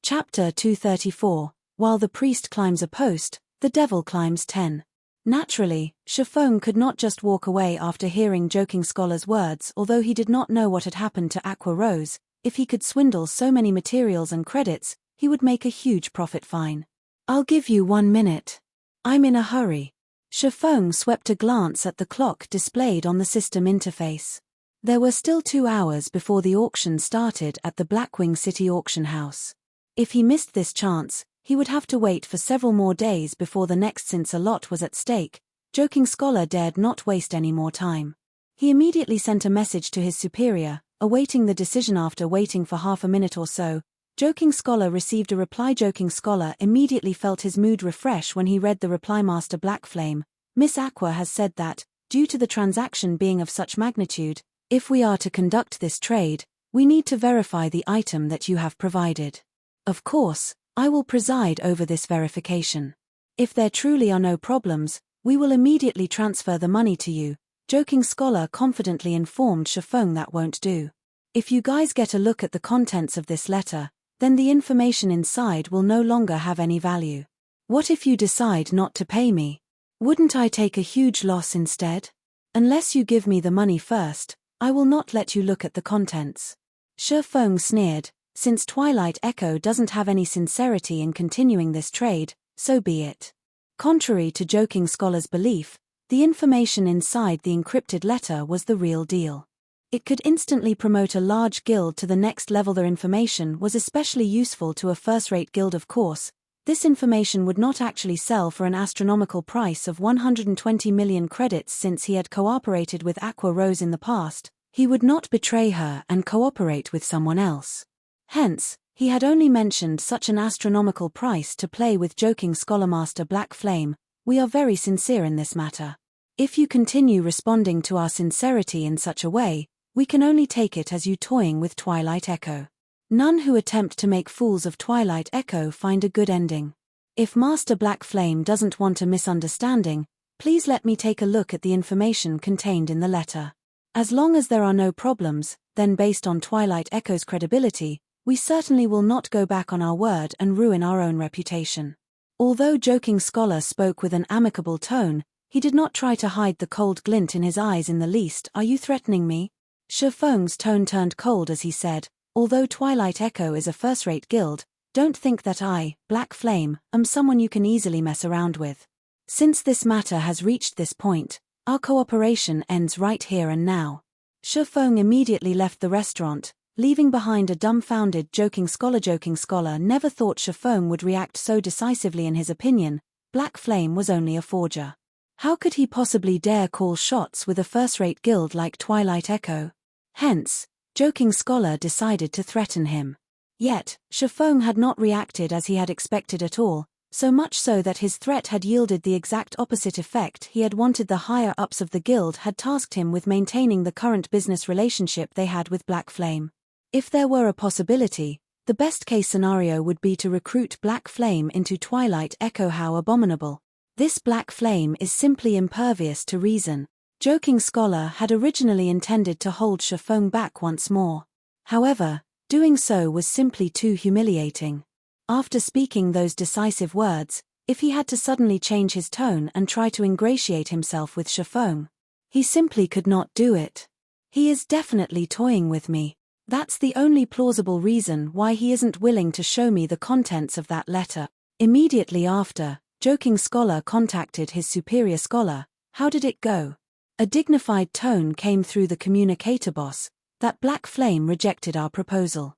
Chapter 234. While the priest climbs a post, the devil climbs 10. Naturally, Shifeng could not just walk away after hearing Joking Scholar's words. Although he did not know what had happened to Aqua Rose, if he could swindle so many materials and credits, he would make a huge profit. Fine. I'll give you 1 minute. I'm in a hurry. Shifeng swept a glance at the clock displayed on the system interface. There were still 2 hours before the auction started at the Blackwing City auction house. If he missed this chance, he would have to wait for several more days before the next. Since a lot was at stake, Joking Scholar dared not waste any more time. He immediately sent a message to his superior, awaiting the decision. After waiting for half a minute or so, Joking Scholar received a reply. Joking Scholar immediately felt his mood refresh when he read the reply. Master Blackflame, Miss Aqua has said that, due to the transaction being of such magnitude, if we are to conduct this trade, we need to verify the item that you have provided. Of course, I will preside over this verification. If there truly are no problems, we will immediately transfer the money to you. Joking Scholar confidently informed Shifeng that won't do. If you guys get a look at the contents of this letter, then the information inside will no longer have any value. What if you decide not to pay me? Wouldn't I take a huge loss instead? Unless you give me the money first, I will not let you look at the contents. Shifeng sneered. Since Twilight Echo doesn't have any sincerity in continuing this trade, so be it. Contrary to Joking Scholar's belief, the information inside the encrypted letter was the real deal. It could instantly promote a large guild to the next level. Their information was especially useful to a first-rate guild. Of course, this information would not actually sell for an astronomical price of 120 million credits. Since he had cooperated with Aqua Rose in the past, he would not betray her and cooperate with someone else. Hence, he had only mentioned such an astronomical price to play with. Joking Scholar, Master Blackflame, we are very sincere in this matter. If you continue responding to our sincerity in such a way, we can only take it as you toying with Twilight Echo. None who attempt to make fools of Twilight Echo find a good ending. If Master Blackflame doesn't want a misunderstanding, please let me take a look at the information contained in the letter. As long as there are no problems, then based on Twilight Echo's credibility, we certainly will not go back on our word and ruin our own reputation. Although Joking Scholar spoke with an amicable tone, he did not try to hide the cold glint in his eyes in the least. Are you threatening me? Shifeng's tone turned cold as he said, although Twilight Echo is a first-rate guild, don't think that I, Black Flame, am someone you can easily mess around with. Since this matter has reached this point, our cooperation ends right here and now. Shifeng immediately left the restaurant, leaving behind a dumbfounded Joking Scholar. Joking Scholar never thought Shifeng would react so decisively. In his opinion, Black Flame was only a forger. How could he possibly dare call shots with a first-rate guild like Twilight Echo? Hence, Joking Scholar decided to threaten him. Yet, Shifeng had not reacted as he had expected at all, so much so that his threat had yielded the exact opposite effect he had wanted. The higher-ups of the guild had tasked him with maintaining the current business relationship they had with Black Flame. If there were a possibility, the best-case scenario would be to recruit Black Flame into Twilight Echo. How abominable. This Black Flame is simply impervious to reason. Joking Scholar had originally intended to hold Shifeng back once more. However, doing so was simply too humiliating. After speaking those decisive words, if he had to suddenly change his tone and try to ingratiate himself with Shifeng, he simply could not do it. He is definitely toying with me. That's the only plausible reason why he isn't willing to show me the contents of that letter. Immediately after, Joking Scholar contacted his superior scholar. How did it go? A dignified tone came through the communicator. Boss, that Black Flame rejected our proposal.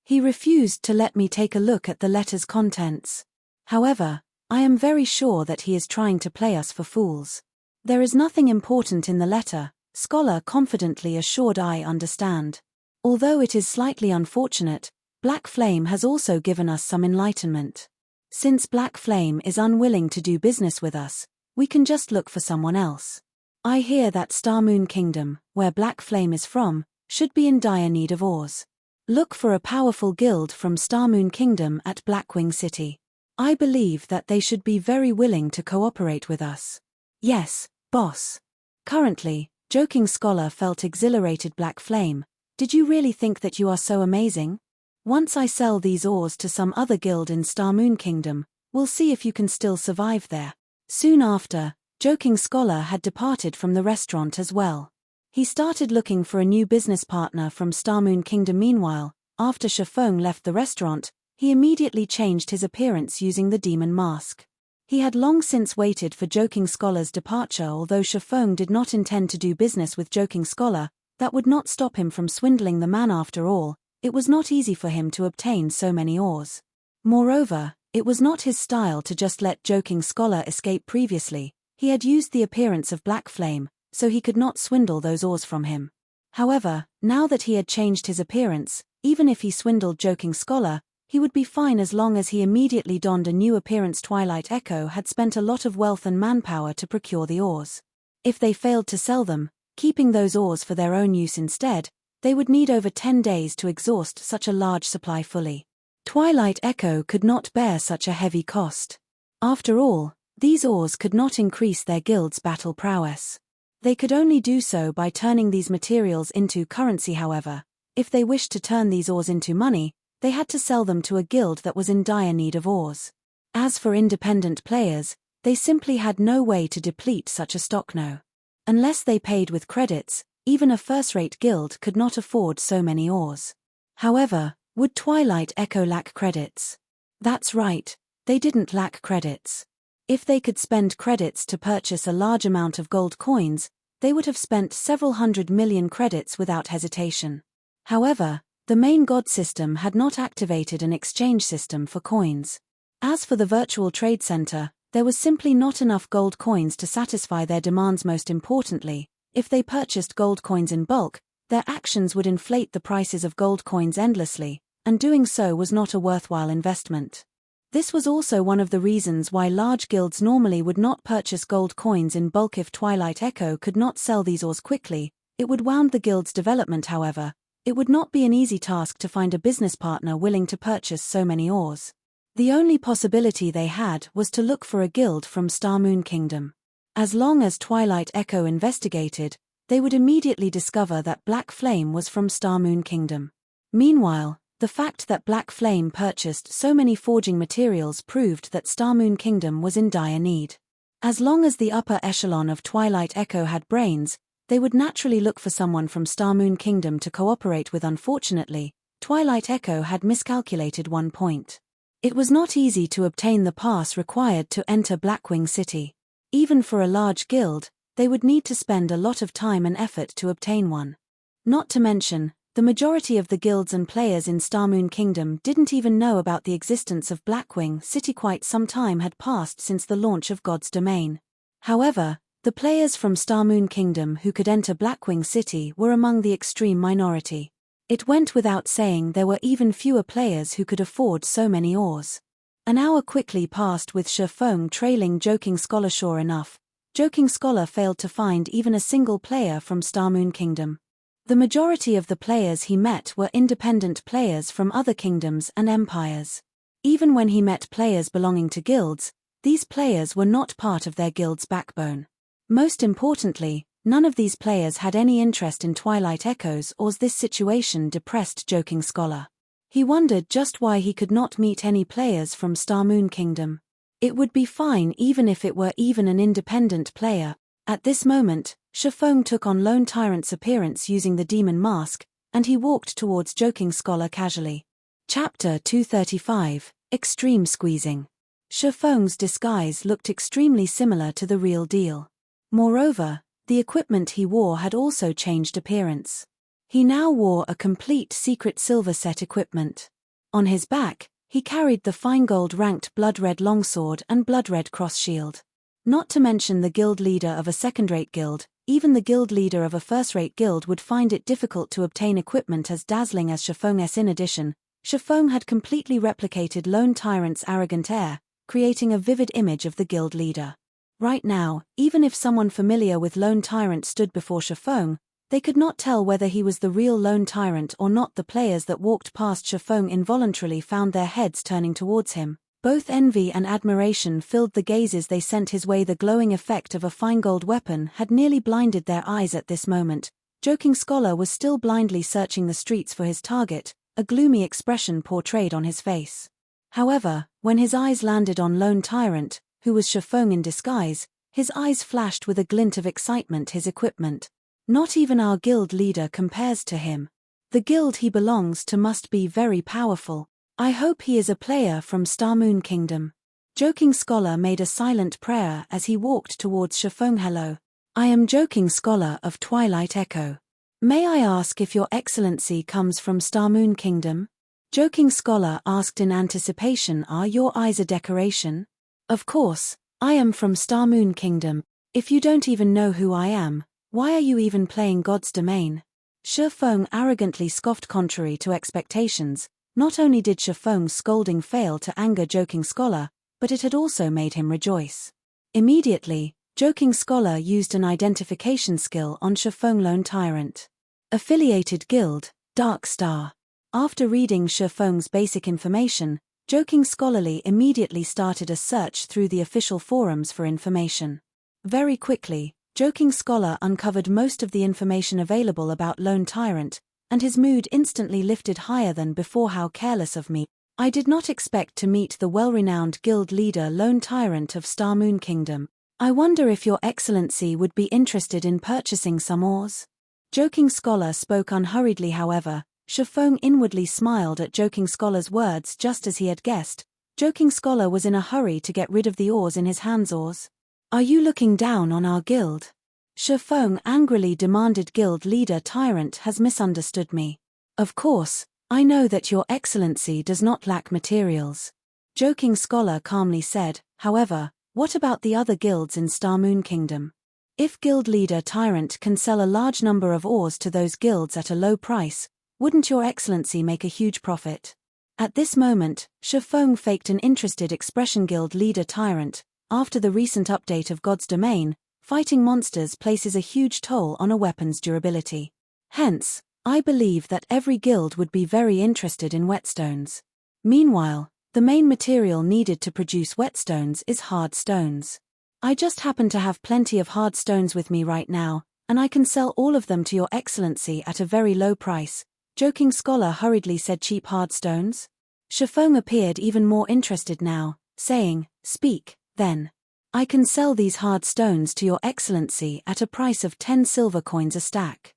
He refused to let me take a look at the letter's contents. However, I am very sure that he is trying to play us for fools. There is nothing important in the letter, Scholar confidently assured. I understand. Although it is slightly unfortunate, Black Flame has also given us some enlightenment. Since Black Flame is unwilling to do business with us, we can just look for someone else. I hear that Starmoon Kingdom, where Black Flame is from, should be in dire need of ores. Look for a powerful guild from Starmoon Kingdom at Blackwing City. I believe that they should be very willing to cooperate with us. Yes, boss. Currently, Joking Scholar felt exhilarated. Black Flame, did you really think that you are so amazing? Once I sell these ores to some other guild in Starmoon Kingdom, We'll see if you can still survive there. Soon after, Joking Scholar had departed from the restaurant as well. He started looking for a new business partner from Starmoon Kingdom. Meanwhile, after Shifeng left the restaurant, he immediately changed his appearance using the demon mask. He had long since waited for Joking Scholar's departure. Although Shifeng did not intend to do business with Joking Scholar, that would not stop him from swindling the man. After all, it was not easy for him to obtain so many ores. Moreover, it was not his style to just let Joking Scholar escape. Previously, he had used the appearance of Black Flame, so he could not swindle those ores from him. However, now that he had changed his appearance, even if he swindled Joking Scholar, he would be fine as long as he immediately donned a new appearance. Twilight Echo had spent a lot of wealth and manpower to procure the ores. If they failed to sell them, keeping those ores for their own use instead, they would need over 10 days to exhaust such a large supply fully. Twilight Echo could not bear such a heavy cost. After all, these ores could not increase their guild's battle prowess. They could only do so by turning these materials into currency. However, if they wished to turn these ores into money, they had to sell them to a guild that was in dire need of ores. As for independent players, they simply had no way to deplete such a stock. No. Unless they paid with credits, even a first-rate guild could not afford so many ores. However, would Twilight Echo lack credits? That's right, they didn't lack credits. If they could spend credits to purchase a large amount of gold coins, they would have spent several 100 million credits without hesitation. However, the main god system had not activated an exchange system for coins. As for the virtual trade center, there was simply not enough gold coins to satisfy their demands. Most importantly, if they purchased gold coins in bulk, their actions would inflate the prices of gold coins endlessly, and doing so was not a worthwhile investment. This was also one of the reasons why large guilds normally would not purchase gold coins in bulk. If Twilight Echo could not sell these ores quickly, it would wound the guild's development. However, it would not be an easy task to find a business partner willing to purchase so many ores. The only possibility they had was to look for a guild from Starmoon Kingdom. As long as Twilight Echo investigated, they would immediately discover that Black Flame was from Starmoon Kingdom. Meanwhile, the fact that Black Flame purchased so many forging materials proved that Starmoon Kingdom was in dire need. As long as the upper echelon of Twilight Echo had brains, they would naturally look for someone from Starmoon Kingdom to cooperate with. Unfortunately, Twilight Echo had miscalculated one point. It was not easy to obtain the pass required to enter Blackwing City. Even for a large guild, they would need to spend a lot of time and effort to obtain one. Not to mention, the majority of the guilds and players in Starmoon Kingdom didn't even know about the existence of Blackwing City. Quite some time had passed since the launch of God's Domain. However, the players from Starmoon Kingdom who could enter Blackwing City were among the extreme minority. It went without saying there were even fewer players who could afford so many ores. An hour quickly passed with Shifeng trailing Joking Scholar. Sure enough, Joking Scholar failed to find even a single player from Starmoon Kingdom. The majority of the players he met were independent players from other kingdoms and empires. Even when he met players belonging to guilds, these players were not part of their guild's backbone. Most importantly, none of these players had any interest in Twilight Echoes ores. This situation depressed Joking Scholar. He wondered just why he could not meet any players from Starmoon Kingdom. It would be fine even if it were even an independent player. At this moment, Shifeng took on Lone Tyrant's appearance using the demon mask, and he walked towards Joking Scholar casually. Chapter 235, Extreme Squeezing. Shifeng's disguise looked extremely similar to the real deal. Moreover, the equipment he wore had also changed appearance. He now wore a complete secret silver set equipment. On his back, he carried the fine gold ranked blood-red longsword and blood-red cross shield. Not to mention the guild leader of a second-rate guild, even the guild leader of a first-rate guild would find it difficult to obtain equipment as dazzling as Shifeng's. In addition, Shifeng had completely replicated Lone Tyrant's arrogant air, creating a vivid image of the guild leader. Right now, even if someone familiar with Lone Tyrant stood before Shifeng, they could not tell whether he was the real Lone Tyrant or not. The players that walked past Shifeng involuntarily found their heads turning towards him. Both envy and admiration filled the gazes they sent his way. The glowing effect of a fine gold weapon had nearly blinded their eyes at this moment. Joking Scholar was still blindly searching the streets for his target, a gloomy expression portrayed on his face. However, When his eyes landed on Lone Tyrant, who was Shifeng in disguise, his eyes flashed with a glint of excitement. His equipment. Not even our guild leader compares to him. The guild he belongs to must be very powerful. I hope he is a player from Star Moon Kingdom. Joking Scholar made a silent prayer as he walked towards Shifeng. Hello. I am Joking Scholar of Twilight Echo. May I ask if your excellency comes from Star Moon Kingdom? Joking Scholar asked in anticipation. Are your eyes a decoration? Of course, I am from Star Moon Kingdom. If you don't even know who I am, why are you even playing God's domain? Shifeng arrogantly scoffed. Contrary to expectations, not only did Shifeng's scolding fail to anger Joking Scholar, but it had also made him rejoice. Immediately, Joking Scholar used an identification skill on Shifeng. Lone Tyrant. Affiliated Guild, Dark Star. After reading Shifeng's basic information, Joking Scholarly immediately started a search through the official forums for information. Very quickly, Joking Scholar uncovered most of the information available about Lone Tyrant, and his mood instantly lifted higher than before. How careless of me. I did not expect to meet the well-renowned guild leader Lone Tyrant of Star Moon Kingdom. I wonder if your excellency would be interested in purchasing some ores? Joking Scholar spoke unhurriedly. However, Shifeng inwardly smiled at Joking Scholar's words. Just as he had guessed, Joking Scholar was in a hurry to get rid of the ores in his hands. Ores? Are you looking down on our guild? Shifeng angrily demanded. Guild leader Tyrant has misunderstood me. Of course, I know that your excellency does not lack materials. Joking Scholar calmly said. However, what about the other guilds in Star Moon Kingdom? If guild leader Tyrant can sell a large number of ores to those guilds at a low price, wouldn't your excellency make a huge profit? At this moment, Shifeng faked an interested expression. Guild leader Tyrant, after the recent update of God's domain, fighting monsters places a huge toll on a weapon's durability. Hence, I believe that every guild would be very interested in whetstones. Meanwhile, the main material needed to produce whetstones is hard stones. I just happen to have plenty of hard stones with me right now, and I can sell all of them to your excellency at a very low price. Joking Scholar hurriedly said. Cheap hard stones? Shifeng appeared even more interested now, saying, Speak, then. I can sell these hard stones to your excellency at a price of 10 silver coins a stack.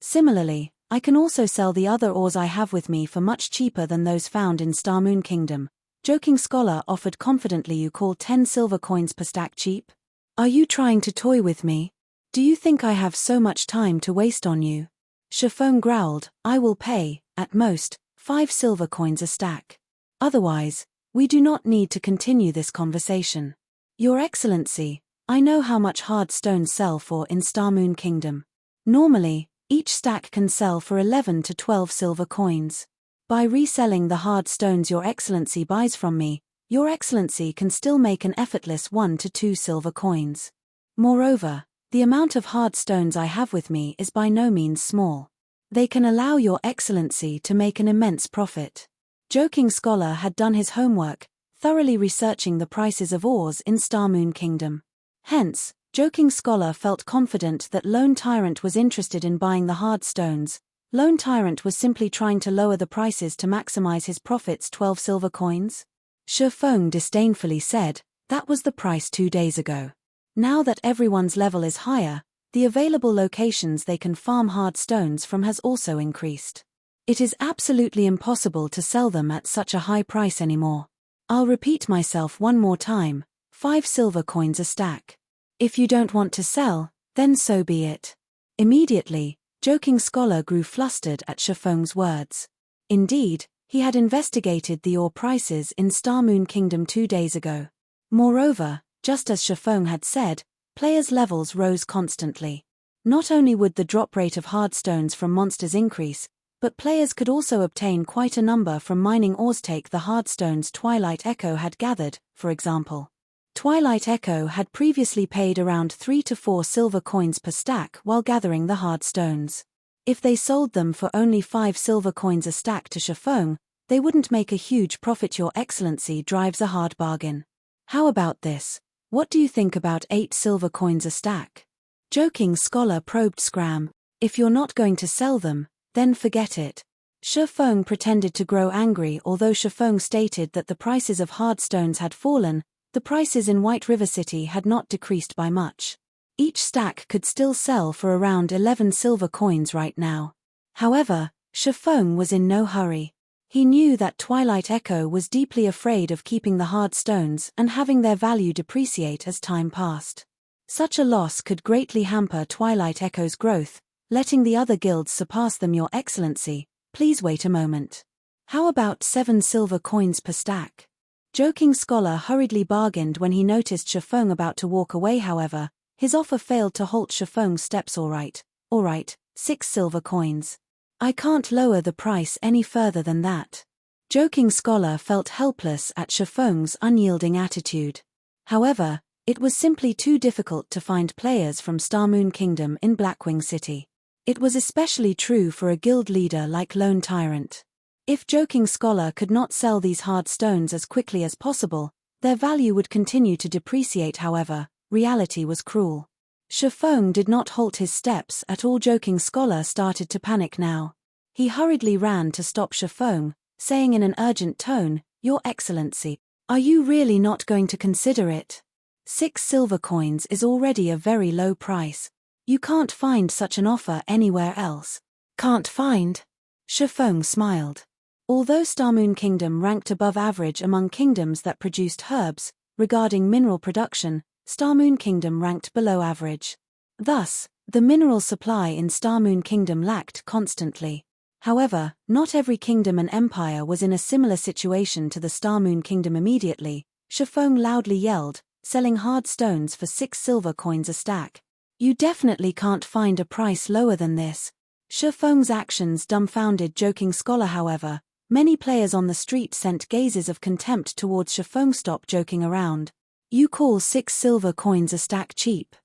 Similarly, I can also sell the other ores I have with me for much cheaper than those found in Star Moon Kingdom. Joking Scholar offered confidently. You call 10 silver coins per stack cheap? Are you trying to toy with me? Do you think I have so much time to waste on you? Shifeng growled. I will pay, at most, 5 silver coins a stack. Otherwise, we do not need to continue this conversation. Your Excellency, I know how much hard stones sell for in Star Moon Kingdom. Normally, each stack can sell for 11 to 12 silver coins. By reselling the hard stones your Excellency buys from me, your Excellency can still make an effortless 1 to 2 silver coins. Moreover, the amount of hard stones I have with me is by no means small. They can allow your Excellency to make an immense profit. Joking Scholar had done his homework, thoroughly researching the prices of ores in Star Moon Kingdom. Hence, Joking Scholar felt confident that Lone Tyrant was interested in buying the hard stones. Lone Tyrant was simply trying to lower the prices to maximize his profits. 12 silver coins? Shifeng disdainfully said, that was the price 2 days ago. Now that everyone's level is higher, the available locations they can farm hard stones from has also increased. It is absolutely impossible to sell them at such a high price anymore. I'll repeat myself one more time, 5 silver coins a stack. If you don't want to sell, then so be it. Immediately, Joking Scholar grew flustered at Shifeng's words. Indeed, he had investigated the ore prices in Star Moon Kingdom 2 days ago. Moreover, just as Shifeng had said, players' levels rose constantly. Not only would the drop rate of hard stones from monsters increase, but players could also obtain quite a number from mining ores. Take the hard stones Twilight Echo had gathered, for example. Twilight Echo had previously paid around 3 to 4 silver coins per stack while gathering the hard stones. If they sold them for only 5 silver coins a stack to Shifeng, they wouldn't make a huge profit. Your Excellency drives a hard bargain. How about this? What do you think about 8 silver coins a stack? Joking Scholar probed Scram. If you're not going to sell them, then forget it. Shifeng pretended to grow angry. Although Shifeng stated that the prices of hard stones had fallen, the prices in White River City had not decreased by much. Each stack could still sell for around 11 silver coins right now. However, Shifeng was in no hurry. He knew that Twilight Echo was deeply afraid of keeping the hard stones and having their value depreciate as time passed. Such a loss could greatly hamper Twilight Echo's growth, letting the other guilds surpass them. Your Excellency, please wait a moment. How about 7 silver coins per stack? Joking Scholar hurriedly bargained when he noticed Shifeng about to walk away. However, his offer failed to halt Shifeng's steps. All right, 6 silver coins. I can't lower the price any further than that. Joking Scholar felt helpless at Shifeng's unyielding attitude. However, it was simply too difficult to find players from Starmoon Kingdom in Blackwing City. It was especially true for a guild leader like Lone Tyrant. If Joking Scholar could not sell these hard stones as quickly as possible, their value would continue to depreciate. However, reality was cruel. Shifeng did not halt his steps at all. Joking Scholar started to panic now. He hurriedly ran to stop Shifeng, saying in an urgent tone, "Your Excellency, are you really not going to consider it? 6 silver coins is already a very low price. You can't find such an offer anywhere else." "Can't find?" Shifeng smiled. Although Starmoon Kingdom ranked above average among kingdoms that produced herbs, regarding mineral production, Starmoon Kingdom ranked below average. Thus, the mineral supply in Starmoon Kingdom lacked constantly. However, not every kingdom and empire was in a similar situation to the Starmoon Kingdom. Immediately, Shifeng loudly yelled, selling hard stones for 6 silver coins a stack. "You definitely can't find a price lower than this." Shifeng's actions dumbfounded Joking Scholar. However, many players on the street sent gazes of contempt towards Shifeng. "Stop joking around. You call 6 silver coins a stack cheap?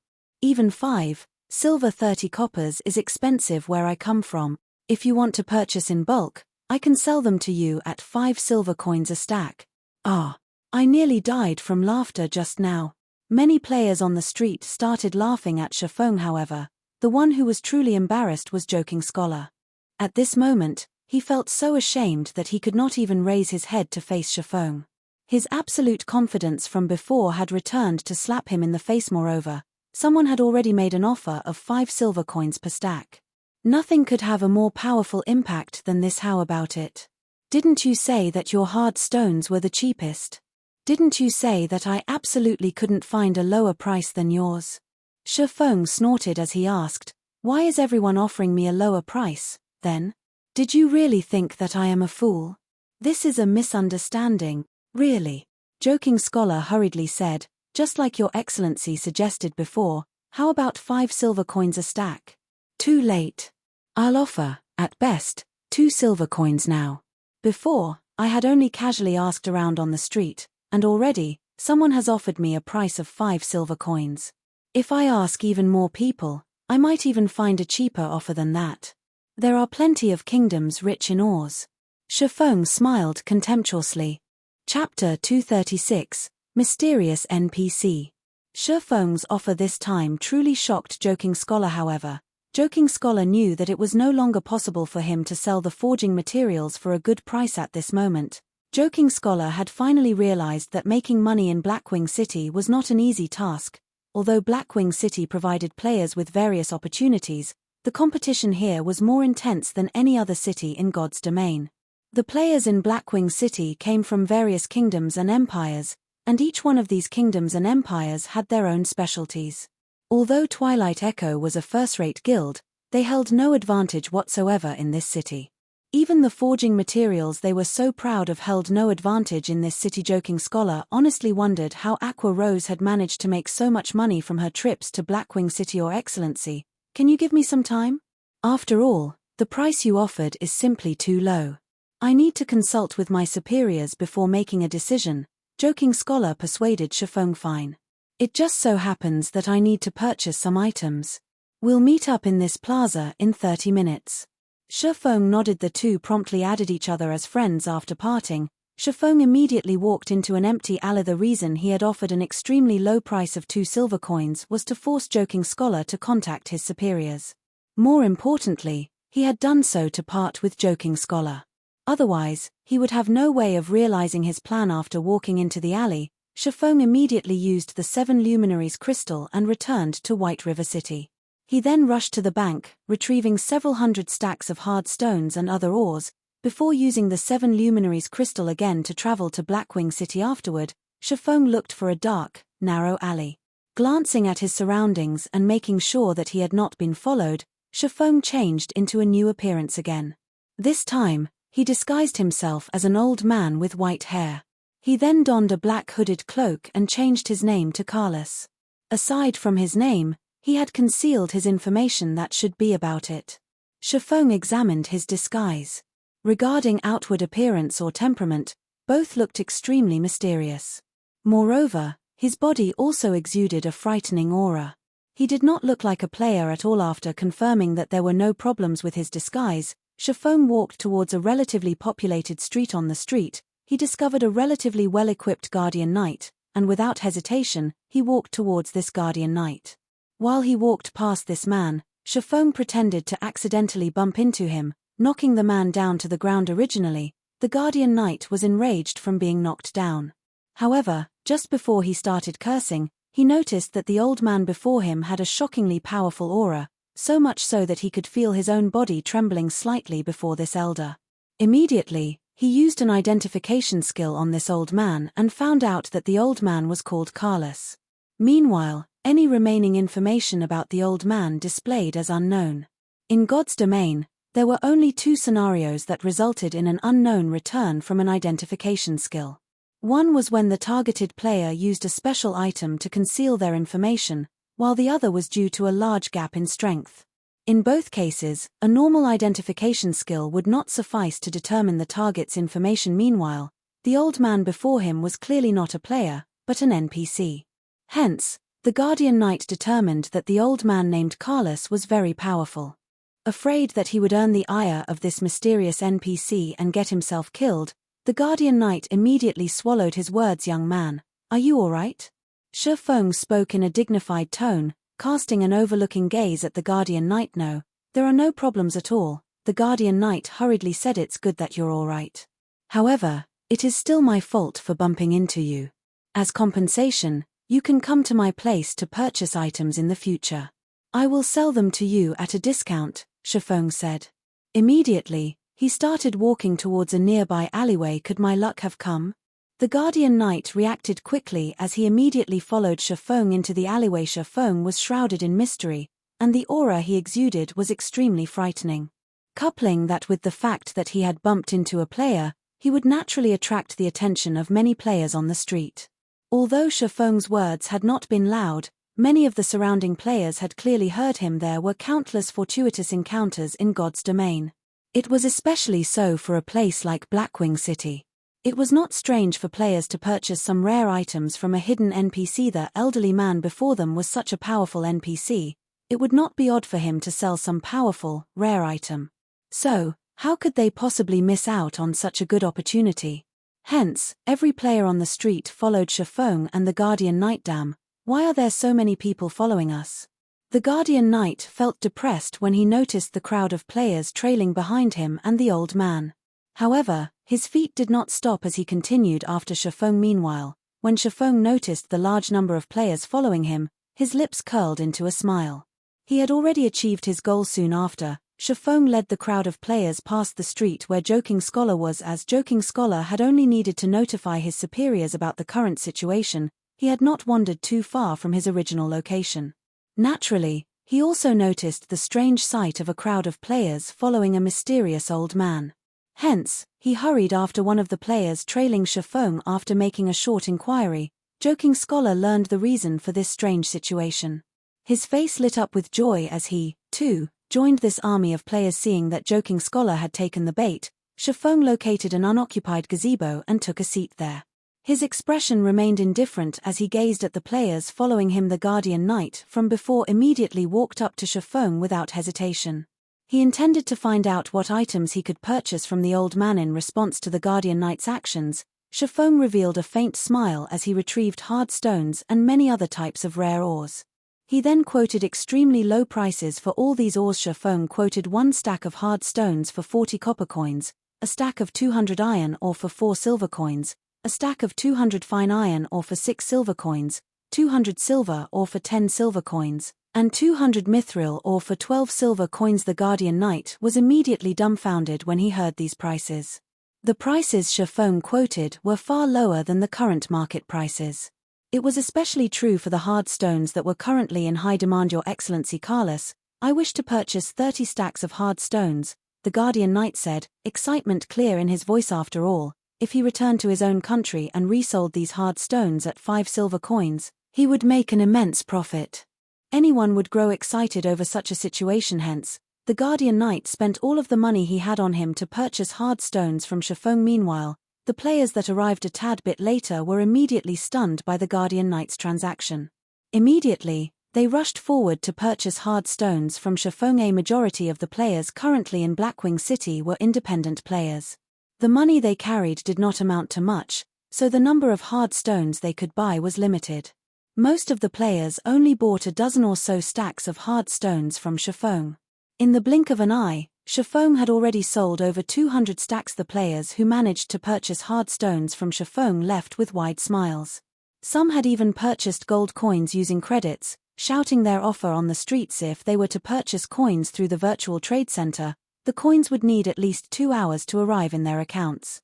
Even 5 silver 30 coppers is expensive where I come from. If you want to purchase in bulk, I can sell them to you at 5 silver coins a stack." "Ah, I nearly died from laughter just now." Many players on the street started laughing at Shifeng. However, the one who was truly embarrassed was Joking Scholar. At this moment, he felt so ashamed that he could not even raise his head to face Shifeng. His absolute confidence from before had returned to slap him in the face. Moreover, someone had already made an offer of 5 silver coins per stack. Nothing could have a more powerful impact than this. "How about it? Didn't you say that your hard stones were the cheapest? Didn't you say that I absolutely couldn't find a lower price than yours?" Shifeng snorted as he asked, "Why is everyone offering me a lower price, then? Did you really think that I am a fool? This is a misunderstanding, really." Joking Scholar hurriedly said, "Just like Your Excellency suggested before, how about 5 silver coins a stack?" "Too late. I'll offer, at best, 2 silver coins now. Before, I had only casually asked around on the street, and already, someone has offered me a price of 5 silver coins. If I ask even more people, I might even find a cheaper offer than that. There are plenty of kingdoms rich in ores." Shifeng smiled contemptuously. Chapter 236, Mysterious NPC. Shifeng's offer this time truly shocked Joking Scholar. However, Joking Scholar knew that it was no longer possible for him to sell the forging materials for a good price at this moment. Joking Scholar had finally realized that making money in Blackwing City was not an easy task. Although Blackwing City provided players with various opportunities, the competition here was more intense than any other city in God's domain. The players in Blackwing City came from various kingdoms and empires, and each one of these kingdoms and empires had their own specialties. Although Twilight Echo was a first-rate guild, they held no advantage whatsoever in this city. Even the forging materials they were so proud of held no advantage in this city. Joking Scholar honestly wondered how Aqua Rose had managed to make so much money from her trips to Blackwing City. "Your Excellency, can you give me some time? After all, the price you offered is simply too low. I need to consult with my superiors before making a decision," Joking Scholar persuaded Shifeng. "Fine. It just so happens that I need to purchase some items. We'll meet up in this plaza in 30 minutes. Shifeng nodded. The two promptly added each other as friends. After parting, Shifeng immediately walked into an empty alley. The reason he had offered an extremely low price of 2 silver coins was to force Joking Scholar to contact his superiors. More importantly, He had done so to part with Joking Scholar. Otherwise, he would have no way of realizing his plan. After walking into the alley, Shifeng immediately used the 7 Luminaries crystal and returned to White River City. He then rushed to the bank, retrieving several hundred stacks of hard stones and other ores, before using the 7 Luminaries crystal again to travel to Blackwing City. Afterward, Shifeng looked for a dark, narrow alley. Glancing at his surroundings and making sure that he had not been followed, Shifeng changed into a new appearance again. This time, he disguised himself as an old man with white hair. He then donned a black hooded cloak and changed his name to Carlos. Aside from his name, he had concealed his information that should be about it. Shifeng examined his disguise. Regarding outward appearance or temperament, both looked extremely mysterious. Moreover, his body also exuded a frightening aura. He did not look like a player at all. After confirming that there were no problems with his disguise, Shifeng walked towards a relatively populated street. On the street, he discovered a relatively well-equipped Guardian Knight, and without hesitation, he walked towards this Guardian Knight. While he walked past this man, Shifeng pretended to accidentally bump into him, knocking the man down to the ground. Originally, the Guardian Knight was enraged from being knocked down. However, just before he started cursing, he noticed that the old man before him had a shockingly powerful aura, so much so that he could feel his own body trembling slightly before this elder. Immediately, he used an identification skill on this old man and found out that the old man was called Carlos. Meanwhile, any remaining information about the old man displayed as unknown. In God's domain, there were only 2 scenarios that resulted in an unknown return from an identification skill. One was when the targeted player used a special item to conceal their information, while the other was due to a large gap in strength. In both cases, a normal identification skill would not suffice to determine the target's information. Meanwhile, the old man before him was clearly not a player, but an NPC. Hence, the Guardian Knight determined that the old man named Carlos was very powerful. Afraid that he would earn the ire of this mysterious NPC and get himself killed, the Guardian Knight immediately swallowed his words. "Young man, are you all right?" Shifeng spoke in a dignified tone, casting an overlooking gaze at the Guardian Knight. "No, there are no problems at all," the Guardian Knight hurriedly said. "It's good that you're all right. However, it is still my fault for bumping into you. As compensation, you can come to my place to purchase items in the future. I will sell them to you at a discount," Shifeng said. Immediately, he started walking towards a nearby alleyway. "Could my luck have come?" The Guardian Knight reacted quickly as he immediately followed Shifeng into the alleyway. Shifeng was shrouded in mystery, and the aura he exuded was extremely frightening. Coupling that with the fact that he had bumped into a player, he would naturally attract the attention of many players on the street. Although Shifeng's words had not been loud, many of the surrounding players had clearly heard him. There were countless fortuitous encounters in God's domain. It was especially so for a place like Blackwing City. It was not strange for players to purchase some rare items from a hidden NPC. The elderly man before them was such a powerful NPC, it would not be odd for him to sell some powerful, rare item. So, how could they possibly miss out on such a good opportunity? Hence, every player on the street followed Shifeng and the Guardian Knight. "Damn, why are there so many people following us?" The Guardian Knight felt depressed when he noticed the crowd of players trailing behind him and the old man. However, his feet did not stop as he continued after Shifeng. Meanwhile, when Shifeng noticed the large number of players following him, his lips curled into a smile. He had already achieved his goal. Soon after, Shifeng led the crowd of players past the street where Joking Scholar was. As Joking Scholar had only needed to notify his superiors about the current situation, he had not wandered too far from his original location. Naturally, he also noticed the strange sight of a crowd of players following a mysterious old man. Hence, he hurried after one of the players trailing Shifeng. After making a short inquiry, Joking Scholar learned the reason for this strange situation. His face lit up with joy as he, too, joined this army of players. Seeing that Joking Scholar had taken the bait, Shifeng located an unoccupied gazebo and took a seat there. His expression remained indifferent as he gazed at the players following him. The Guardian Knight from before immediately walked up to Shifeng without hesitation. He intended to find out what items he could purchase from the old man. In response to the Guardian Knight's actions, Shifeng revealed a faint smile as he retrieved hard stones and many other types of rare ores. He then quoted extremely low prices for all these ores. Shafeng quoted 1 stack of hard stones for 40 copper coins, a stack of 200 iron ore for 4 silver coins, a stack of 200 fine iron ore for 6 silver coins, 200 silver ore for 10 silver coins, and 200 mithril ore for 12 silver coins. The Guardian Knight was immediately dumbfounded when he heard these prices. The prices Shafeng quoted were far lower than the current market prices. It was especially true for the hard stones that were currently in high demand. Your Excellency Carlos, I wish to purchase 30 stacks of hard stones, the Guardian Knight said, excitement clear in his voice. After all, if he returned to his own country and resold these hard stones at 5 silver coins, he would make an immense profit. Anyone would grow excited over such a situation. Hence, the Guardian Knight spent all of the money he had on him to purchase hard stones from Shafeng. Meanwhile, the players that arrived a tad bit later were immediately stunned by the Guardian Knight's transaction. Immediately, they rushed forward to purchase hard stones from Shafeng. A majority of the players currently in Blackwing City were independent players. The money they carried did not amount to much, so the number of hard stones they could buy was limited. Most of the players only bought a dozen or so stacks of hard stones from Shafeng. In the blink of an eye, Shafeng had already sold over 200 stacks. The players who managed to purchase hard stones from Shafeng left with wide smiles. Some had even purchased gold coins using credits, shouting their offer on the streets. If they were to purchase coins through the virtual trade center, the coins would need at least 2 hours to arrive in their accounts.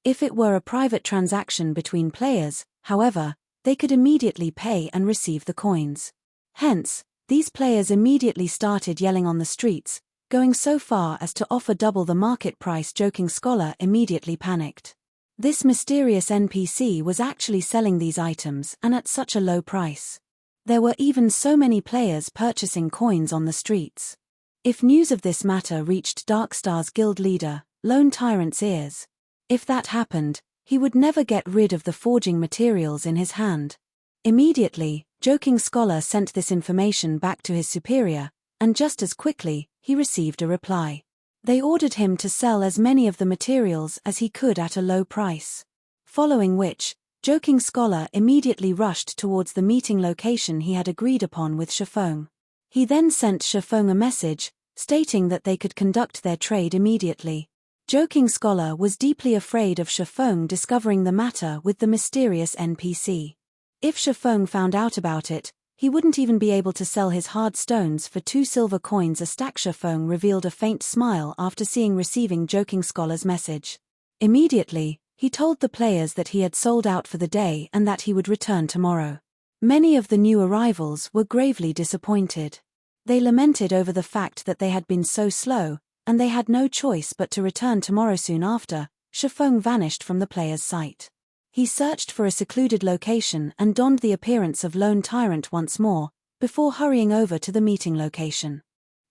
If it were a private transaction between players, however, they could immediately pay and receive the coins. Hence, these players immediately started yelling on the streets, going so far as to offer double the market price. Joking Scholar immediately panicked. This mysterious NPC was actually selling these items and at such a low price. There were even so many players purchasing coins on the streets. If news of this matter reached Darkstar's guild leader, Lone Tyrant's ears, if that happened, he would never get rid of the forging materials in his hand. Immediately, Joking Scholar sent this information back to his superior, and just as quickly, he received a reply. They ordered him to sell as many of the materials as he could at a low price. Following which, Joking Scholar immediately rushed towards the meeting location he had agreed upon with Shafeng. He then sent Shafeng a message, stating that they could conduct their trade immediately. Joking Scholar was deeply afraid of Shafeng discovering the matter with the mysterious NPC. If Shafeng found out about it, he wouldn't even be able to sell his hard stones for 2 silver coins a stack. Shafeng revealed a faint smile after receiving Joking Scholar's message. Immediately, he told the players that he had sold out for the day and that he would return tomorrow. Many of the new arrivals were gravely disappointed. They lamented over the fact that they had been so slow, and they had no choice but to return tomorrow. Soon after, Shafeng vanished from the players' sight. He searched for a secluded location and donned the appearance of Lone Tyrant once more, before hurrying over to the meeting location.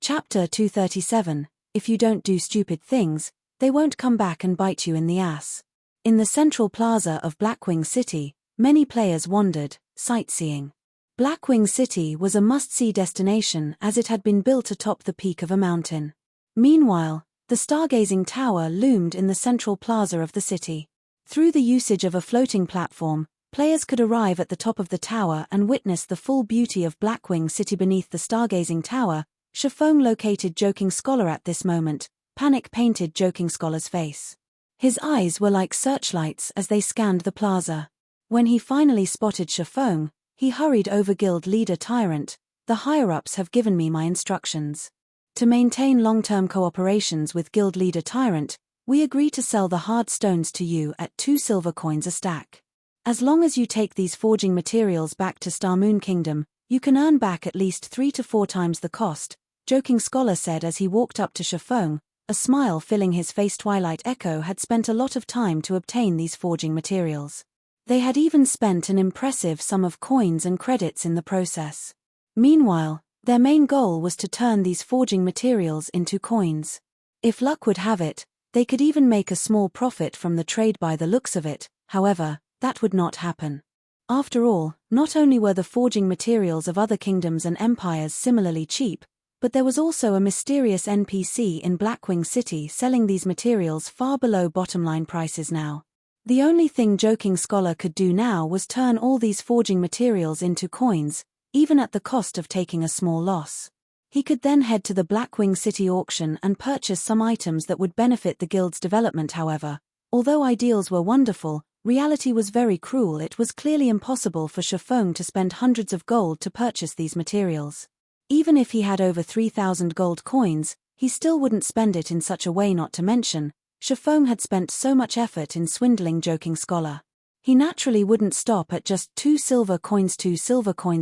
Chapter 237, If you don't do stupid things, they won't come back and bite you in the ass. In the central plaza of Blackwing City, many players wandered, sightseeing. Blackwing City was a must-see destination as it had been built atop the peak of a mountain. Meanwhile, the stargazing tower loomed in the central plaza of the city. Through the usage of a floating platform, players could arrive at the top of the tower and witness the full beauty of Blackwing City. Beneath the stargazing tower, Shafeng located Joking Scholar. At this moment, panic painted Joking Scholar's face. His eyes were like searchlights as they scanned the plaza. When he finally spotted Shafeng, he hurried over. Guild leader Tyrant, the higher-ups have given me my instructions. To maintain long-term cooperations with guild leader Tyrant, we agree to sell the hard stones to you at 2 silver coins a stack. As long as you take these forging materials back to Starmoon Kingdom, you can earn back at least 3 to 4 times the cost, Joking Scholar said as he walked up to Shafeng, a smile filling his face. Twilight Echo had spent a lot of time to obtain these forging materials. They had even spent an impressive sum of coins and credits in the process. Meanwhile, their main goal was to turn these forging materials into coins. If luck would have it, they could even make a small profit from the trade. By the looks of it, however, that would not happen. After all, not only were the forging materials of other kingdoms and empires similarly cheap, but there was also a mysterious NPC in Blackwing City selling these materials far below bottom-line prices now. The only thing Joking Scholar could do now was turn all these forging materials into coins, even at the cost of taking a small loss. He could then head to the Blackwing City auction and purchase some items that would benefit the guild's development. However, although ideals were wonderful, reality was very cruel. It was clearly impossible for Shifeng to spend hundreds of gold to purchase these materials. Even if he had over 3,000 gold coins, he still wouldn't spend it in such a way. Not to mention, Shifeng had spent so much effort in swindling Joking Scholar. He naturally wouldn't stop at just 2 silver coins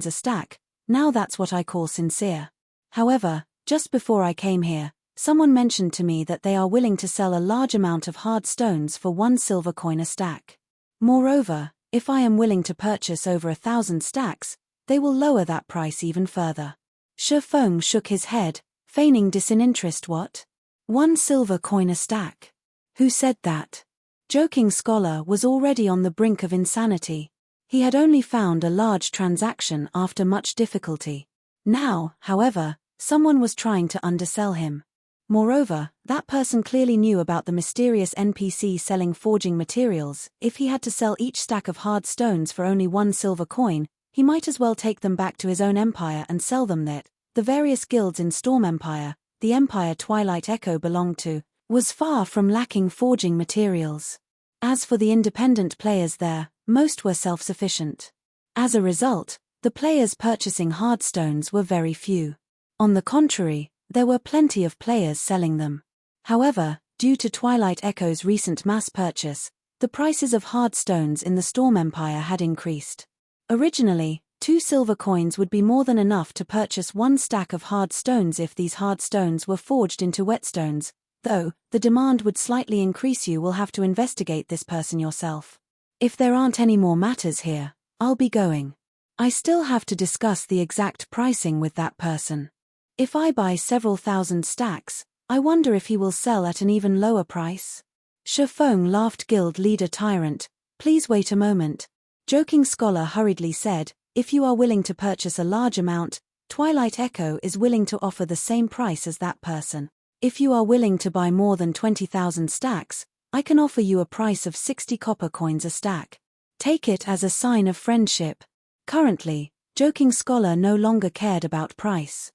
a stack. Now that's what I call sincere. However, just before I came here, someone mentioned to me that they are willing to sell a large amount of hard stones for 1 silver coin a stack. Moreover, if I am willing to purchase over 1,000 stacks, they will lower that price even further. Shifeng shook his head, feigning disinterest. What? 1 silver coin a stack? Who said that? Joking Scholar was already on the brink of insanity. He had only found a large transaction after much difficulty. Now, however, someone was trying to undersell him. Moreover, that person clearly knew about the mysterious NPC selling forging materials. If he had to sell each stack of hard stones for only 1 silver coin, he might as well take them back to his own empire and sell them there. The various guilds in Storm Empire, the empire Twilight Echo belonged to, was far from lacking forging materials. As for the independent players there, most were self-sufficient. As a result, the players purchasing hard stones were very few. On the contrary, there were plenty of players selling them. However, due to Twilight Echo's recent mass purchase, the prices of hard stones in the Storm Empire had increased. Originally, 2 silver coins would be more than enough to purchase 1 stack of hard stones if these hard stones were forged into whetstones, though the demand would slightly increase. You will have to investigate this person yourself. If there aren't any more matters here, I'll be going. I still have to discuss the exact pricing with that person. If I buy several thousand stacks, I wonder if he will sell at an even lower price. Shifeng laughed. Guild leader Tyrant, please wait a moment. Joking Scholar hurriedly said, if you are willing to purchase a large amount, Twilight Echo is willing to offer the same price as that person. If you are willing to buy more than 20,000 stacks, I can offer you a price of 60 copper coins a stack. Take it as a sign of friendship. Currently, Joking Scholar no longer cared about price.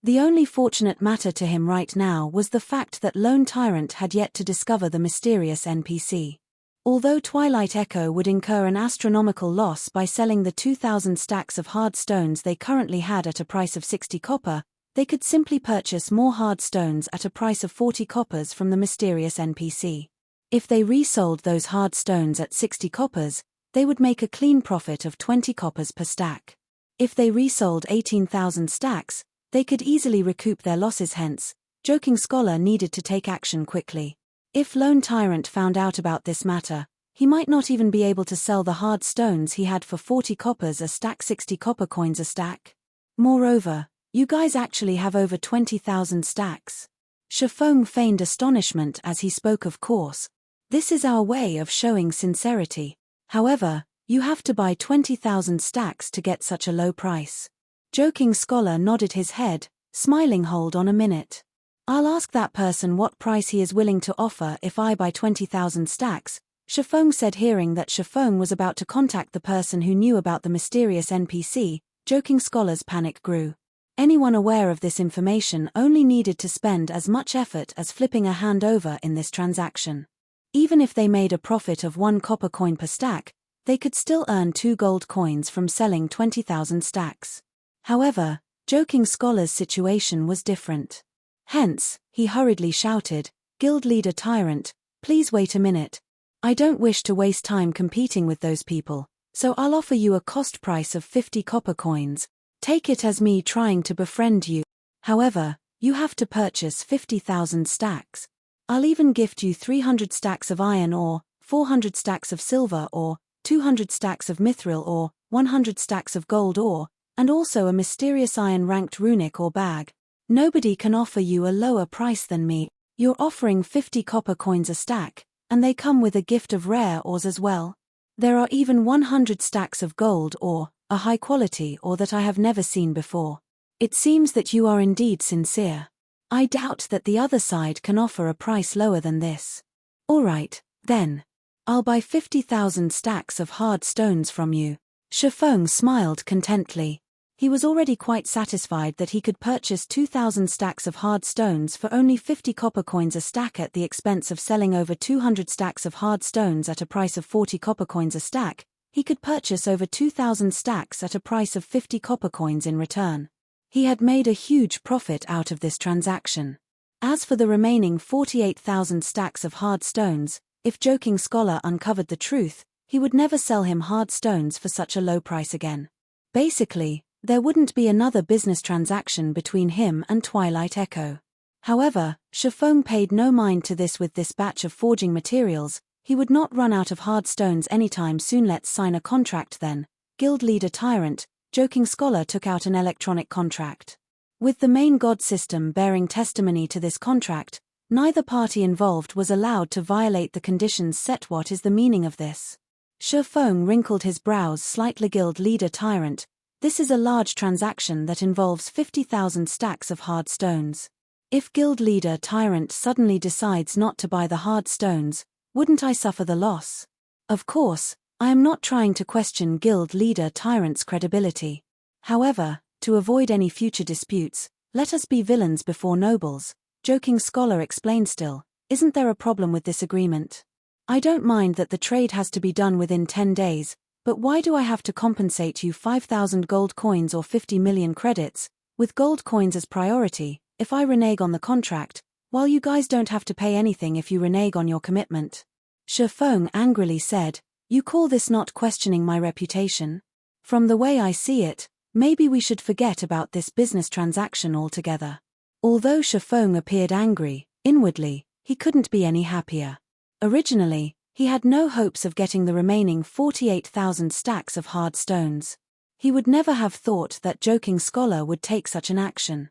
The only fortunate matter to him right now was the fact that Lone Tyrant had yet to discover the mysterious NPC. Although Twilight Echo would incur an astronomical loss by selling the 2,000 stacks of hard stones they currently had at a price of 60 copper, they could simply purchase more hard stones at a price of 40 coppers from the mysterious NPC. If they resold those hard stones at 60 coppers, they would make a clean profit of 20 coppers per stack. If they resold 18,000 stacks, they could easily recoup their losses. Hence, Joking Scholar needed to take action quickly. If Lone Tyrant found out about this matter, he might not even be able to sell the hard stones he had for 40 coppers a stack, 60 copper coins a stack. Moreover, you guys actually have over 20,000 stacks. Shifeng feigned astonishment as he spoke. Of course. This is our way of showing sincerity. However, you have to buy 20,000 stacks to get such a low price. Joking Scholar nodded his head, smiling. Hold on a minute. I'll ask that person what price he is willing to offer if I buy 20,000 stacks, Shifeng said. Hearing that Shifeng was about to contact the person who knew about the mysterious NPC, Joking Scholar's panic grew. Anyone aware of this information only needed to spend as much effort as flipping a hand over in this transaction. Even if they made a profit of 1 copper coin per stack, they could still earn 2 gold coins from selling 20,000 stacks. However, Joking Scholar's situation was different. Hence, he hurriedly shouted, Guild leader Tyrant, please wait a minute. I don't wish to waste time competing with those people, so I'll offer you a cost price of 50 copper coins. Take it as me trying to befriend you. However, you have to purchase 50,000 stacks. I'll even gift you 300 stacks of iron ore, 400 stacks of silver ore, 200 stacks of mithril ore, 100 stacks of gold ore, and also a mysterious iron-ranked runic ore bag. Nobody can offer you a lower price than me. You're offering 50 copper coins a stack, and they come with a gift of rare ores as well. There are even 100 stacks of gold ore, a high-quality ore that I have never seen before. It seems that you are indeed sincere. I doubt that the other side can offer a price lower than this. Alright, then. I'll buy 50,000 stacks of hard stones from you. Shifeng smiled contently. He was already quite satisfied that he could purchase 2,000 stacks of hard stones for only 50 copper coins a stack at the expense of selling over 200 stacks of hard stones at a price of 40 copper coins a stack. He could purchase over 2,000 stacks at a price of 50 copper coins in return. He had made a huge profit out of this transaction. As for the remaining 48,000 stacks of hard stones, if Joking Scholar uncovered the truth, he would never sell him hard stones for such a low price again. Basically, there wouldn't be another business transaction between him and Twilight Echo. However, Shifeng paid no mind to this. With this batch of forging materials, he would not run out of hard stones anytime soon. Let's sign a contract then. Guild leader Tyrant, Joking Scholar took out an electronic contract. With the main god system bearing testimony to this contract, neither party involved was allowed to violate the conditions set. What is the meaning of this? Shifeng wrinkled his brows slightly. Guild leader Tyrant, this is a large transaction that involves 50,000 stacks of hard stones. If Guild leader Tyrant suddenly decides not to buy the hard stones, wouldn't I suffer the loss? Of course, I am not trying to question Guild leader Tyrant's credibility. However, to avoid any future disputes, let us be villains before nobles, Joking Scholar explained. Still, isn't there a problem with this agreement? I don't mind that the trade has to be done within 10 days, but why do I have to compensate you 5,000 gold coins or 50 million credits, with gold coins as priority, if I renege on the contract, while you guys don't have to pay anything if you renege on your commitment? Shifeng angrily said, you call this not questioning my reputation? From the way I see it, maybe we should forget about this business transaction altogether. Although Shifeng appeared angry, inwardly, he couldn't be any happier. Originally, he had no hopes of getting the remaining 48,000 stacks of hard stones. He would never have thought that Joking Scholar would take such an action.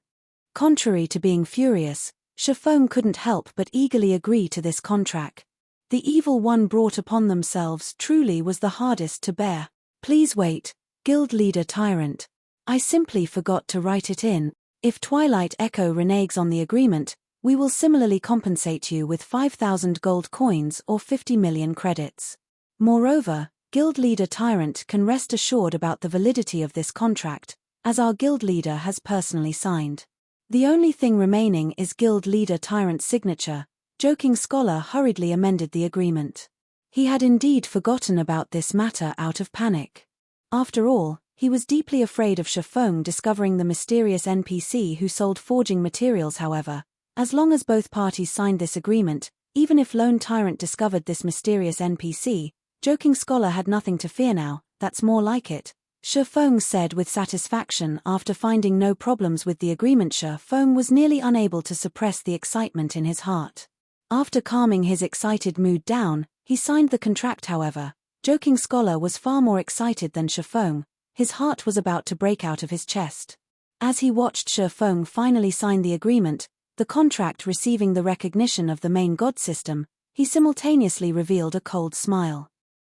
Contrary to being furious, Shifeng couldn't help but eagerly agree to this contract. The evil one brought upon themselves truly was the hardest to bear. Please wait, Guild leader Tyrant. I simply forgot to write it in. If Twilight Echo reneges on the agreement, we will similarly compensate you with 5,000 gold coins or 50 million credits. Moreover, Guild leader Tyrant can rest assured about the validity of this contract, as our guild leader has personally signed. The only thing remaining is Guild leader Tyrant's signature. Joking Scholar hurriedly amended the agreement. He had indeed forgotten about this matter out of panic. After all, he was deeply afraid of Shifeng discovering the mysterious NPC who sold forging materials. However, as long as both parties signed this agreement, even if Lone Tyrant discovered this mysterious NPC, Joking Scholar had nothing to fear now. That's more like it, Shifeng said with satisfaction. After finding no problems with the agreement, Shifeng was nearly unable to suppress the excitement in his heart. After calming his excited mood down, he signed the contract. However, Joking Scholar was far more excited than Shifeng. His heart was about to break out of his chest. As he watched Shifeng finally sign the agreement, the contract receiving the recognition of the main god system, he simultaneously revealed a cold smile.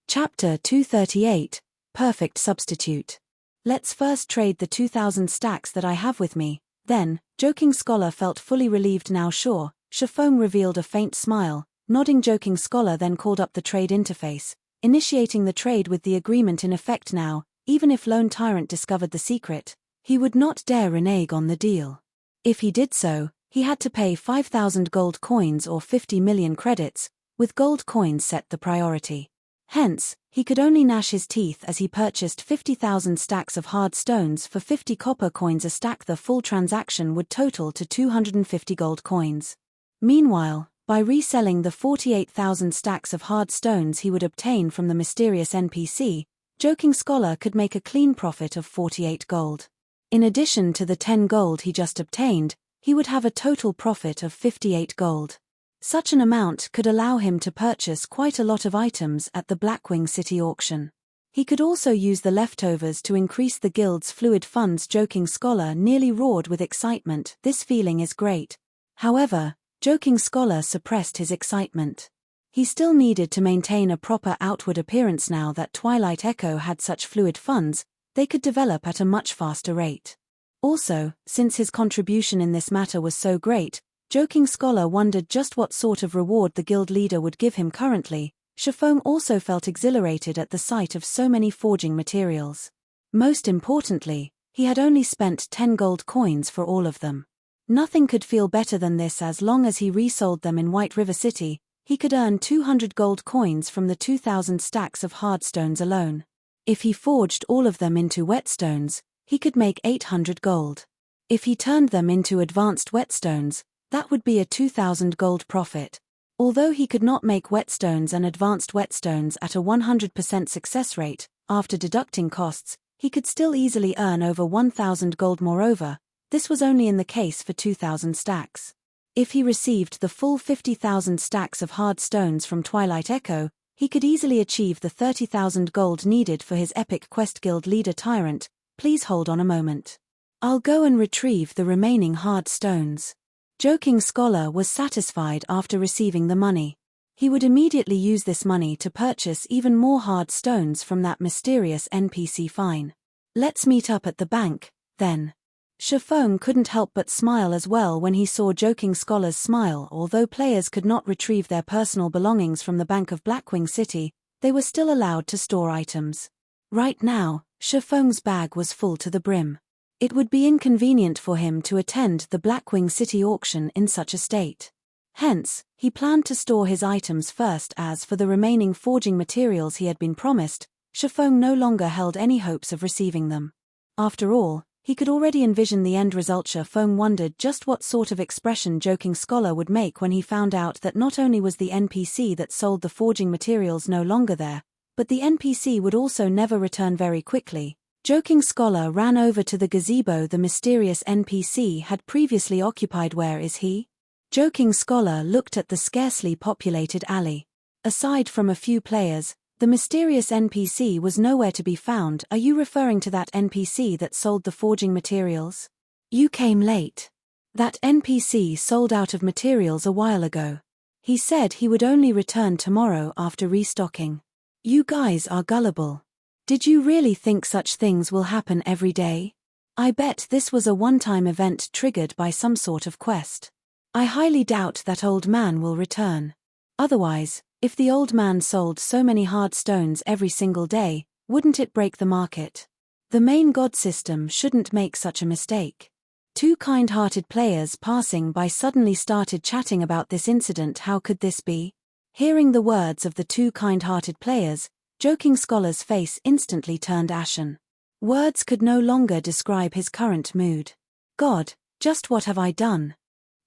Chapter 238, Perfect Substitute. Let's first trade the 2,000 stacks that I have with me, then. Joking Scholar felt fully relieved now. Sure, Shifeng revealed a faint smile, nodding. Joking Scholar then called up the trade interface, initiating the trade with the agreement in effect now. Even if Lone Tyrant discovered the secret, he would not dare renege on the deal. If he did so, he had to pay 5,000 gold coins or 50 million credits, with gold coins set the priority. Hence, he could only gnash his teeth as he purchased 50,000 stacks of hard stones for 50 copper coins a stack. The full transaction would total to 250 gold coins. Meanwhile, by reselling the 48,000 stacks of hard stones he would obtain from the mysterious NPC, Joking Scholar could make a clean profit of 48 gold. In addition to the 10 gold he just obtained, he would have a total profit of 58 gold. Such an amount could allow him to purchase quite a lot of items at the Blackwing City auction. He could also use the leftovers to increase the guild's fluid funds. Joking Scholar nearly roared with excitement. This feeling is great. However, Joking Scholar suppressed his excitement. He still needed to maintain a proper outward appearance. Now that Twilight Echo had such fluid funds, they could develop at a much faster rate. Also, since his contribution in this matter was so great, Joking Scholar wondered just what sort of reward the guild leader would give him. Currently, Shifeng also felt exhilarated at the sight of so many forging materials. Most importantly, He had only spent 10 gold coins for all of them. Nothing could feel better than this. As long as he resold them in White River City, he could earn 200 gold coins from the 2,000 stacks of hard stones alone. If he forged all of them into whetstones, he could make 800 gold. If he turned them into advanced whetstones, that would be a 2,000 gold profit. Although he could not make whetstones and advanced whetstones at a 100% success rate, after deducting costs, he could still easily earn over 1,000 gold. Moreover, this was only in the case for 2,000 stacks. If he received the full 50,000 stacks of hard stones from Twilight Echo, he could easily achieve the 30,000 gold needed for his epic quest. Guild leader Tyrant, please hold on a moment. I'll go and retrieve the remaining hard stones. Joking Scholar was satisfied after receiving the money. He would immediately use this money to purchase even more hard stones from that mysterious NPC. Fine. Let's meet up at the bank, then. Shifeng couldn't help but smile as well when he saw Joking Scholar's smile. Although players could not retrieve their personal belongings from the Bank of Blackwing City, they were still allowed to store items. Right now, Shifeng's bag was full to the brim. It would be inconvenient for him to attend the Blackwing City auction in such a state. Hence, he planned to store his items first. As for the remaining forging materials he had been promised, Shifeng no longer held any hopes of receiving them. After all, he could already envision the end result. Shifeng wondered just what sort of expression Joking Scholar would make when he found out that not only was the NPC that sold the forging materials no longer there, but the NPC would also never return. Very quickly, Joking Scholar ran over to the gazebo the mysterious NPC had previously occupied. Where is he? Joking Scholar looked at the scarcely populated alley. Aside from a few players, the mysterious NPC was nowhere to be found. Are you referring to that NPC that sold the forging materials? You came late. That NPC sold out of materials a while ago. He said he would only return tomorrow after restocking. You guys are gullible. Did you really think such things will happen every day? I bet this was a one-time event triggered by some sort of quest. I highly doubt that old man will return. Otherwise, if the old man sold so many hard stones every single day, wouldn't it break the market? The main god system shouldn't make such a mistake. Two kind-hearted players passing by suddenly started chatting about this incident. How could this be? Hearing the words of the two kind-hearted players, Joking Scholar's face instantly turned ashen. Words could no longer describe his current mood. God, just what have I done?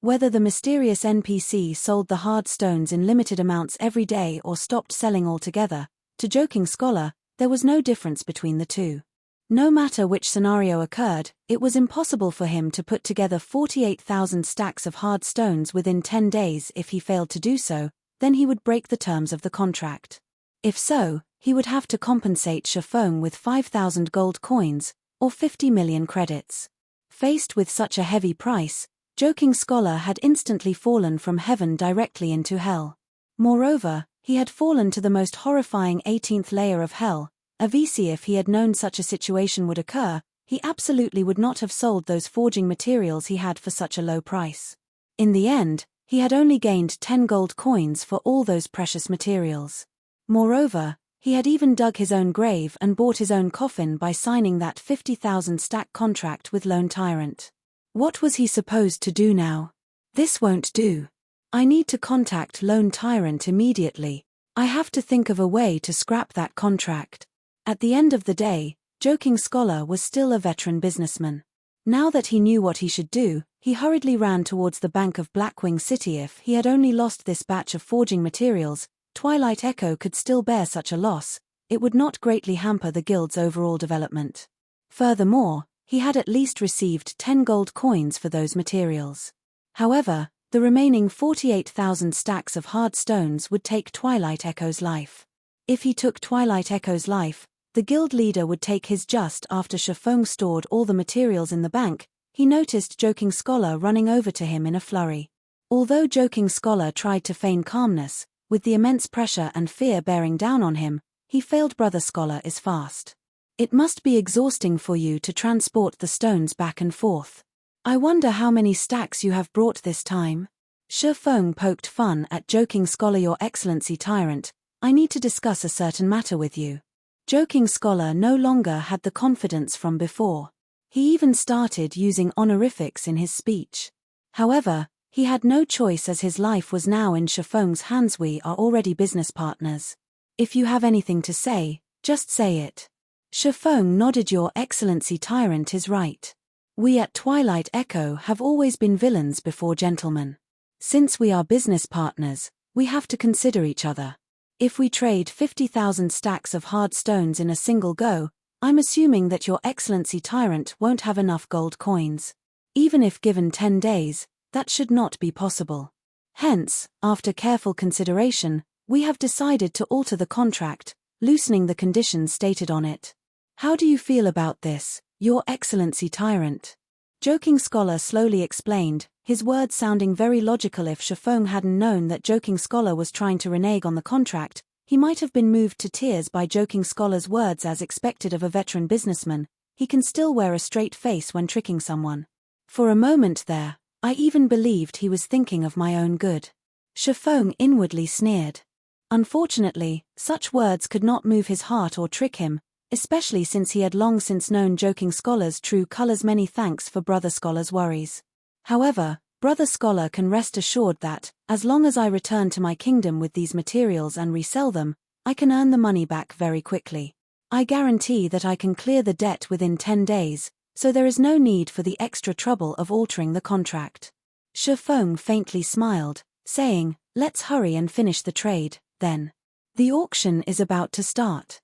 Whether the mysterious NPC sold the hard stones in limited amounts every day or stopped selling altogether, to Joking Scholar, there was no difference between the two. No matter which scenario occurred, it was impossible for him to put together 48,000 stacks of hard stones within 10 days. If he failed to do so, then he would break the terms of the contract. If so, he would have to compensate Shifeng with 5,000 gold coins, or 50 million credits. Faced with such a heavy price, Joking Scholar had instantly fallen from heaven directly into hell. Moreover, he had fallen to the most horrifying 18th layer of hell. Obviously, if he had known such a situation would occur, he absolutely would not have sold those forging materials he had for such a low price. In the end, he had only gained 10 gold coins for all those precious materials. Moreover, he had even dug his own grave and bought his own coffin by signing that 50,000 stack contract with Lone Tyrant. What was he supposed to do now? This won't do. I need to contact Lone Tyrant immediately. I have to think of a way to scrap that contract. At the end of the day, Joking Scholar was still a veteran businessman. Now that he knew what he should do, he hurriedly ran towards the Bank of Blackwing City. If he had only lost this batch of forging materials, Twilight Echo could still bear such a loss. It would not greatly hamper the guild's overall development. Furthermore, he had at least received 10 gold coins for those materials. However, the remaining 48,000 stacks of hard stones would take Twilight Echo's life. If he took Twilight Echo's life, the guild leader would take his. Just after Shifeng stored all the materials in the bank, he noticed Joking Scholar running over to him in a flurry. Although Joking Scholar tried to feign calmness, with the immense pressure and fear bearing down on him, he failed. Brother Scholar is fast. It must be exhausting for you to transport the stones back and forth. I wonder how many stacks you have brought this time. Shifeng poked fun at Joking Scholar. Your Excellency Tyrant, I need to discuss a certain matter with you. Joking Scholar no longer had the confidence from before. He even started using honorifics in his speech. However, he had no choice as his life was now in Shifeng's hands. We are already business partners. If you have anything to say, just say it. Shifeng nodded. Your Excellency, Tyrant is right. We at Twilight Echo have always been villains before gentlemen. Since we are business partners, we have to consider each other. If we trade 50,000 stacks of hard stones in a single go, I'm assuming that Your Excellency Tyrant won't have enough gold coins. Even if given 10 days, that should not be possible. Hence, after careful consideration, we have decided to alter the contract, loosening the conditions stated on it. How do you feel about this, Your Excellency Tyrant? Joking Scholar slowly explained, his words sounding very logical. If Shifeng hadn't known that Joking Scholar was trying to renege on the contract, he might have been moved to tears by Joking Scholar's words. As expected of a veteran businessman, he can still wear a straight face when tricking someone. For a moment there, I even believed he was thinking of my own good. Shifeng inwardly sneered. Unfortunately, such words could not move his heart or trick him, especially since he had long since known Joking Scholar's true colors. Many thanks for Brother Scholar's worries. However, Brother Scholar can rest assured that, as long as I return to my kingdom with these materials and resell them, I can earn the money back very quickly. I guarantee that I can clear the debt within 10 days, so there is no need for the extra trouble of altering the contract. Shifeng faintly smiled, saying, let's hurry and finish the trade, then. The auction is about to start.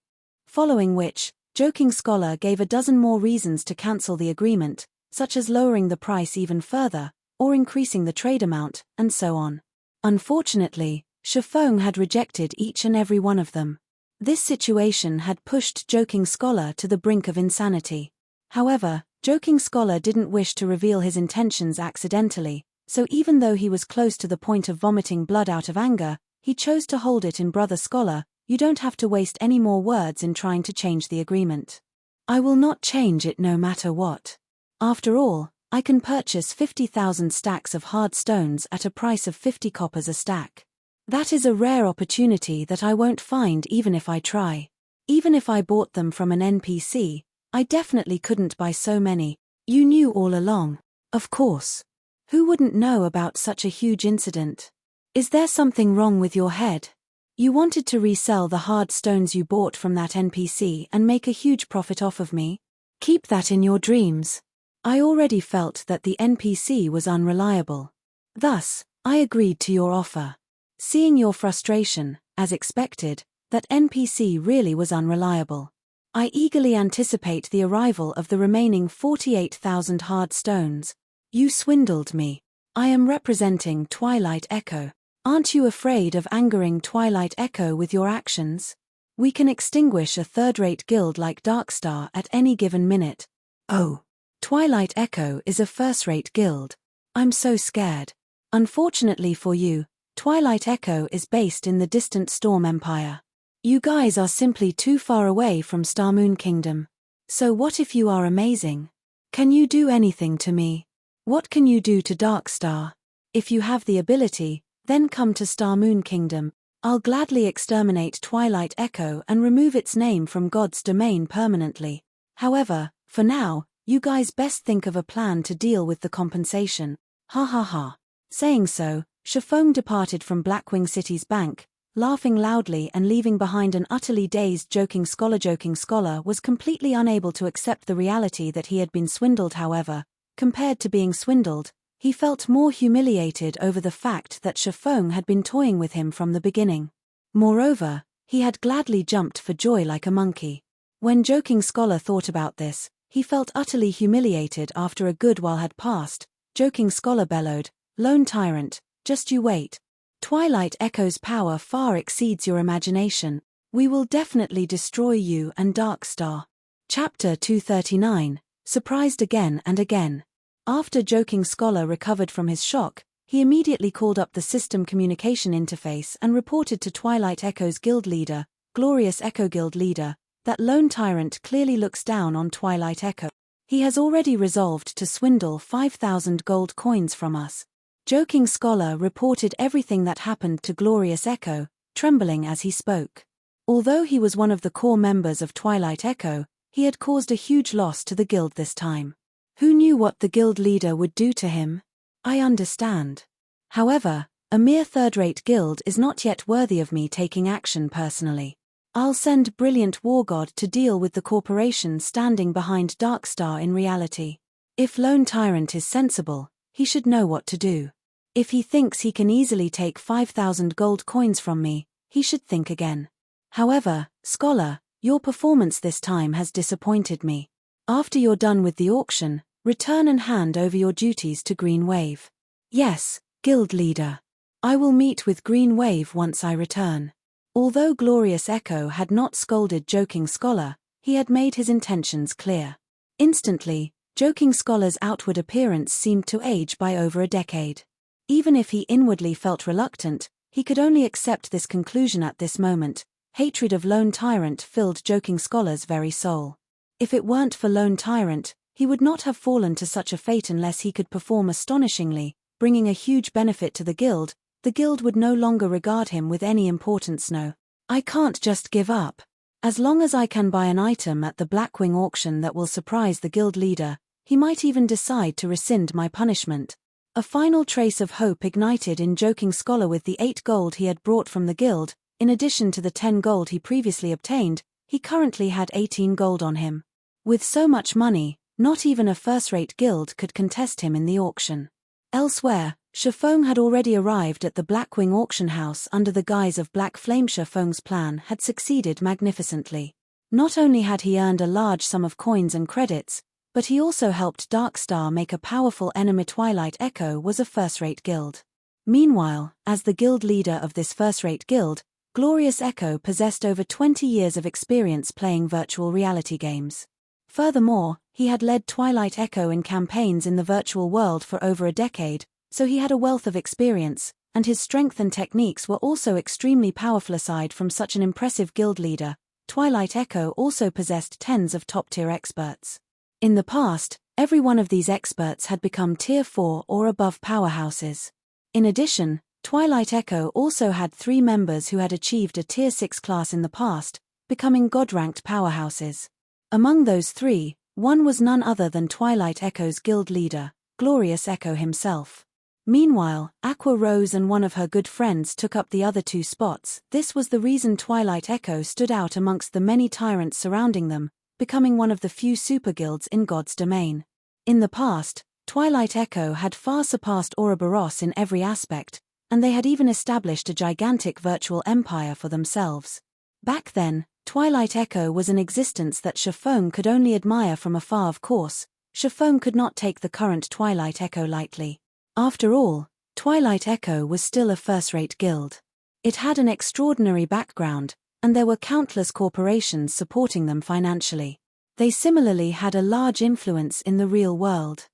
Following which, Joking Scholar gave a dozen more reasons to cancel the agreement, such as lowering the price even further, or increasing the trade amount, and so on. Unfortunately, Shifeng had rejected each and every one of them. This situation had pushed Joking Scholar to the brink of insanity. However, Joking Scholar didn't wish to reveal his intentions accidentally, so even though he was close to the point of vomiting blood out of anger, he chose to hold it in. Brother Scholar, you don't have to waste any more words in trying to change the agreement. I will not change it no matter what. After all, I can purchase 50,000 stacks of hard stones at a price of 50 coppers a stack. That is a rare opportunity that I won't find even if I try. Even if I bought them from an NPC, I definitely couldn't buy so many. You knew all along. Of course. Who wouldn't know about such a huge incident? Is there something wrong with your head? You wanted to resell the hard stones you bought from that NPC and make a huge profit off of me? Keep that in your dreams. I already felt that the NPC was unreliable. Thus, I agreed to your offer. Seeing your frustration, as expected, that NPC really was unreliable. I eagerly anticipate the arrival of the remaining 48,000 hard stones. You swindled me. I am representing Twilight Echo. Aren't you afraid of angering Twilight Echo with your actions? We can extinguish a third-rate guild like Darkstar at any given minute. Oh. Twilight Echo is a first-rate guild. I'm so scared. Unfortunately for you, Twilight Echo is based in the distant Storm Empire. You guys are simply too far away from Starmoon Kingdom. So what if you are amazing? Can you do anything to me? What can you do to Darkstar? If you have the ability, then come to Starmoon Kingdom. I'll gladly exterminate Twilight Echo and remove its name from God's domain permanently. However, for now, you guys best think of a plan to deal with the compensation. Ha ha ha. Saying so, Shifeng departed from Blackwing City's bank, laughing loudly and leaving behind an utterly dazed Joking Scholar. Joking Scholar was completely unable to accept the reality that he had been swindled. However, compared to being swindled, he felt more humiliated over the fact that Shifeng had been toying with him from the beginning. Moreover, he had gladly jumped for joy like a monkey. When Joking Scholar thought about this, he felt utterly humiliated. After a good while had passed, Joking Scholar bellowed, "Lone Tyrant, just you wait. Twilight Echo's power far exceeds your imagination. We will definitely destroy you and Darkstar." Chapter 239, Surprised Again and Again. After Joking Scholar recovered from his shock, he immediately called up the system communication interface and reported to Twilight Echo's guild leader, Glorious Echo Guild leader, that Lone Tyrant clearly looks down on Twilight Echo. He has already resolved to swindle 5,000 gold coins from us. Joking Scholar reported everything that happened to Glorious Echo, trembling as he spoke. Although he was one of the core members of Twilight Echo, he had caused a huge loss to the guild this time. Who knew what the guild leader would do to him? I understand. However, a mere third-rate guild is not yet worthy of me taking action personally. I'll send Brilliant War God to deal with the corporation standing behind Darkstar in reality. If Lone Tyrant is sensible, he should know what to do. If he thinks he can easily take 5,000 gold coins from me, he should think again. However, Scholar, your performance this time has disappointed me. After you're done with the auction, return and hand over your duties to Green Wave. Yes, guild leader. I will meet with Green Wave once I return. Although Glorious Echo had not scolded Joking Scholar, he had made his intentions clear. Instantly, Joking Scholar's outward appearance seemed to age by over a decade. Even if he inwardly felt reluctant, he could only accept this conclusion at this moment. Hatred of Lone Tyrant filled Joking Scholar's very soul. If it weren't for Lone Tyrant, he would not have fallen to such a fate unless he could perform astonishingly, bringing a huge benefit to the guild. The guild would no longer regard him with any importance. No, I can't just give up. As long as I can buy an item at the Blackwing auction that will surprise the guild leader, he might even decide to rescind my punishment. A final trace of hope ignited in Joking Scholar with the 8 gold he had brought from the guild. In addition to the 10 gold he previously obtained, he currently had 18 gold on him. With so much money, not even a first-rate guild could contest him in the auction. Elsewhere, Shifeng had already arrived at the Blackwing auction house under the guise of Black Flame. Shifeng's plan had succeeded magnificently. Not only had he earned a large sum of coins and credits, but he also helped Darkstar make a powerful enemy. Twilight Echo was a first-rate guild. Meanwhile, as the guild leader of this first-rate guild, Glorious Echo possessed over 20 years of experience playing virtual reality games. Furthermore, he had led Twilight Echo in campaigns in the virtual world for over a decade, so he had a wealth of experience, and his strength and techniques were also extremely powerful. Aside from such an impressive guild leader, Twilight Echo also possessed tens of top-tier experts. In the past, every one of these experts had become Tier 4 or above powerhouses. In addition, Twilight Echo also had 3 members who had achieved a Tier 6 class in the past, becoming God-ranked powerhouses. Among those 3, one was none other than Twilight Echo's guild leader, Glorious Echo himself. Meanwhile, Aqua Rose and one of her good friends took up the other 2 spots. This was the reason Twilight Echo stood out amongst the many tyrants surrounding them, becoming one of the few super guilds in God's domain. In the past, Twilight Echo had far surpassed Ouroboros in every aspect, and they had even established a gigantic virtual empire for themselves. Back then, Twilight Echo was an existence that Shifeng could only admire from afar. Of course, Shifeng could not take the current Twilight Echo lightly. After all, Twilight Echo was still a first-rate guild. It had an extraordinary background, and there were countless corporations supporting them financially. They similarly had a large influence in the real world.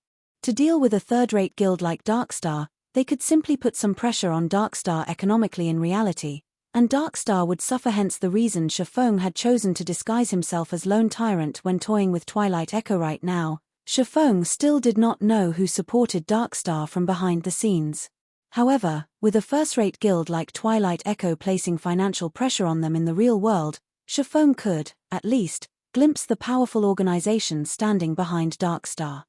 To deal with a third-rate guild like Darkstar, they could simply put some pressure on Darkstar economically in reality, and Darkstar would suffer. Hence the reason Shifeng had chosen to disguise himself as Lone Tyrant when toying with Twilight Echo. Right now, Shifeng still did not know who supported Darkstar from behind the scenes. However, with a first-rate guild like Twilight Echo placing financial pressure on them in the real world, Shifeng could, at least, glimpse the powerful organization standing behind Darkstar.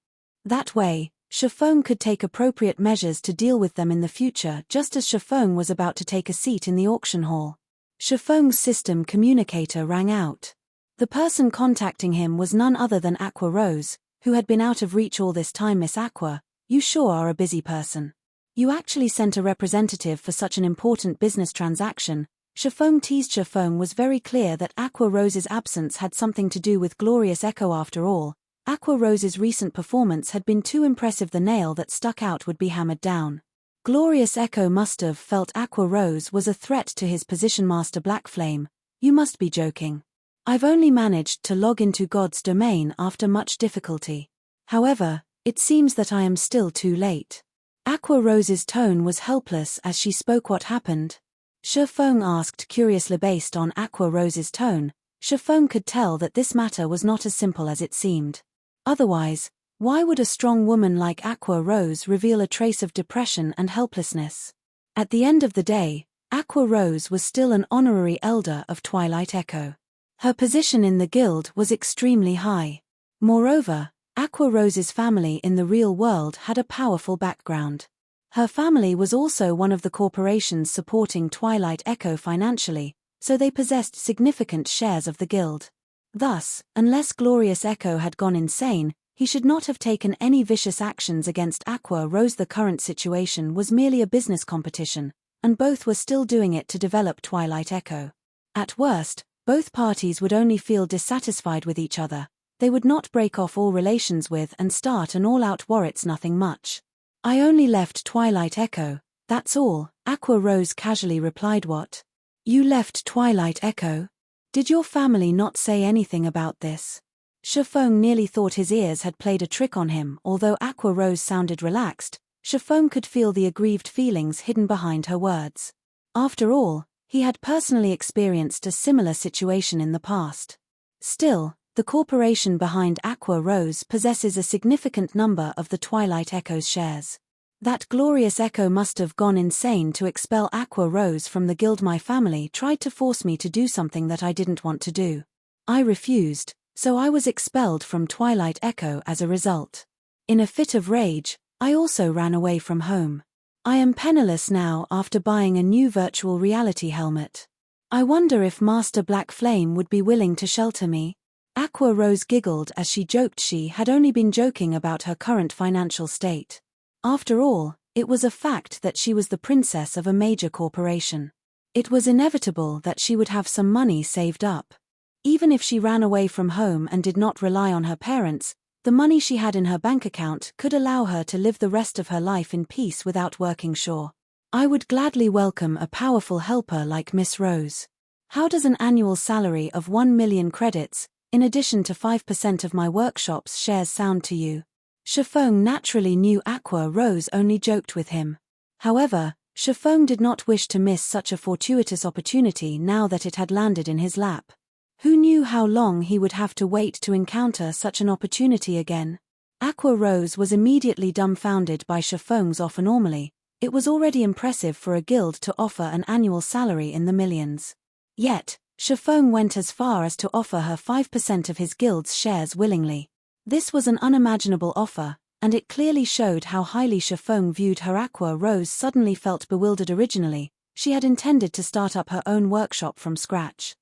That way, Shifeng could take appropriate measures to deal with them in the future. Just as Shifeng was about to take a seat in the auction hall, Shifeng's system communicator rang out. The person contacting him was none other than Aqua Rose, who had been out of reach all this time. Miss Aqua, you sure are a busy person. You actually sent a representative for such an important business transaction. Shifeng teased. Shifeng was very clear that Aqua Rose's absence had something to do with Glorious Echo. After all, Aqua Rose's recent performance had been too impressive. The nail that stuck out would be hammered down. Glorious Echo must have felt Aqua Rose was a threat to his position. Master Blackflame, you must be joking. I've only managed to log into God's domain after much difficulty. However, it seems that I am still too late. Aqua Rose's tone was helpless as she spoke. What happened? Shifeng asked curiously. Based on Aqua Rose's tone, Shifeng could tell that this matter was not as simple as it seemed. Otherwise, why would a strong woman like Aqua Rose reveal a trace of depression and helplessness? At the end of the day, Aqua Rose was still an honorary elder of Twilight Echo. Her position in the guild was extremely high. Moreover, Aqua Rose's family in the real world had a powerful background. Her family was also one of the corporations supporting Twilight Echo financially, so they possessed significant shares of the guild. Thus, unless Glorious Echo had gone insane, he should not have taken any vicious actions against Aqua Rose. The current situation was merely a business competition, and both were still doing it to develop Twilight Echo. At worst, both parties would only feel dissatisfied with each other. They would not break off all relations with and start an all-out war. It's nothing much. I only left Twilight Echo, that's all, Aqua Rose casually replied. What? You left Twilight Echo? Did your family not say anything about this? Shifeng nearly thought his ears had played a trick on him. Although Aqua Rose sounded relaxed, Shifeng could feel the aggrieved feelings hidden behind her words. After all, he had personally experienced a similar situation in the past. Still, the corporation behind Aqua Rose possesses a significant number of the Twilight Echo's shares. That Glorious Echo must have gone insane to expel Aqua Rose from the guild. My family tried to force me to do something that I didn't want to do. I refused, so I was expelled from Twilight Echo as a result. In a fit of rage, I also ran away from home. I am penniless now after buying a new virtual reality helmet. I wonder if Master Black Flame would be willing to shelter me. Aqua Rose giggled as she joked she had only been joking about her current financial state. After all, it was a fact that she was the princess of a major corporation. It was inevitable that she would have some money saved up. Even if she ran away from home and did not rely on her parents, the money she had in her bank account could allow her to live the rest of her life in peace without working. Sure. I would gladly welcome a powerful helper like Miss Rose. How does an annual salary of 1 million credits, in addition to 5% of my workshop's shares, sound to you? Shifeng naturally knew Aqua Rose only joked with him. However, Shifeng did not wish to miss such a fortuitous opportunity now that it had landed in his lap. Who knew how long he would have to wait to encounter such an opportunity again? Aqua Rose was immediately dumbfounded by Shifeng's offer. Normally, it was already impressive for a guild to offer an annual salary in the millions. Yet, Shifeng went as far as to offer her 5% of his guild's shares willingly. This was an unimaginable offer, and it clearly showed how highly Shifeng viewed her. Aqua Rose suddenly felt bewildered. Originally, she had intended to start up her own workshop from scratch.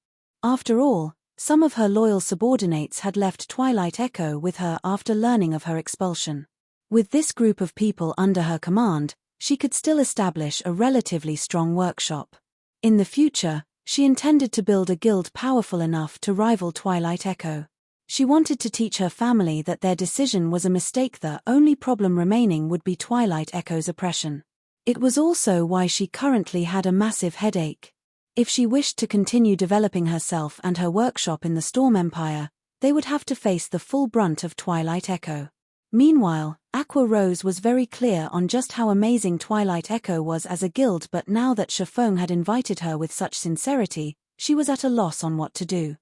After all, some of her loyal subordinates had left Twilight Echo with her after learning of her expulsion. With this group of people under her command, she could still establish a relatively strong workshop. In the future, she intended to build a guild powerful enough to rival Twilight Echo. She wanted to teach her family that their decision was a mistake. The only problem remaining would be Twilight Echo's oppression. It was also why she currently had a massive headache. If she wished to continue developing herself and her workshop in the Storm Empire, they would have to face the full brunt of Twilight Echo. Meanwhile, Aqua Rose was very clear on just how amazing Twilight Echo was as a guild, but now that Shifeng had invited her with such sincerity, she was at a loss on what to do.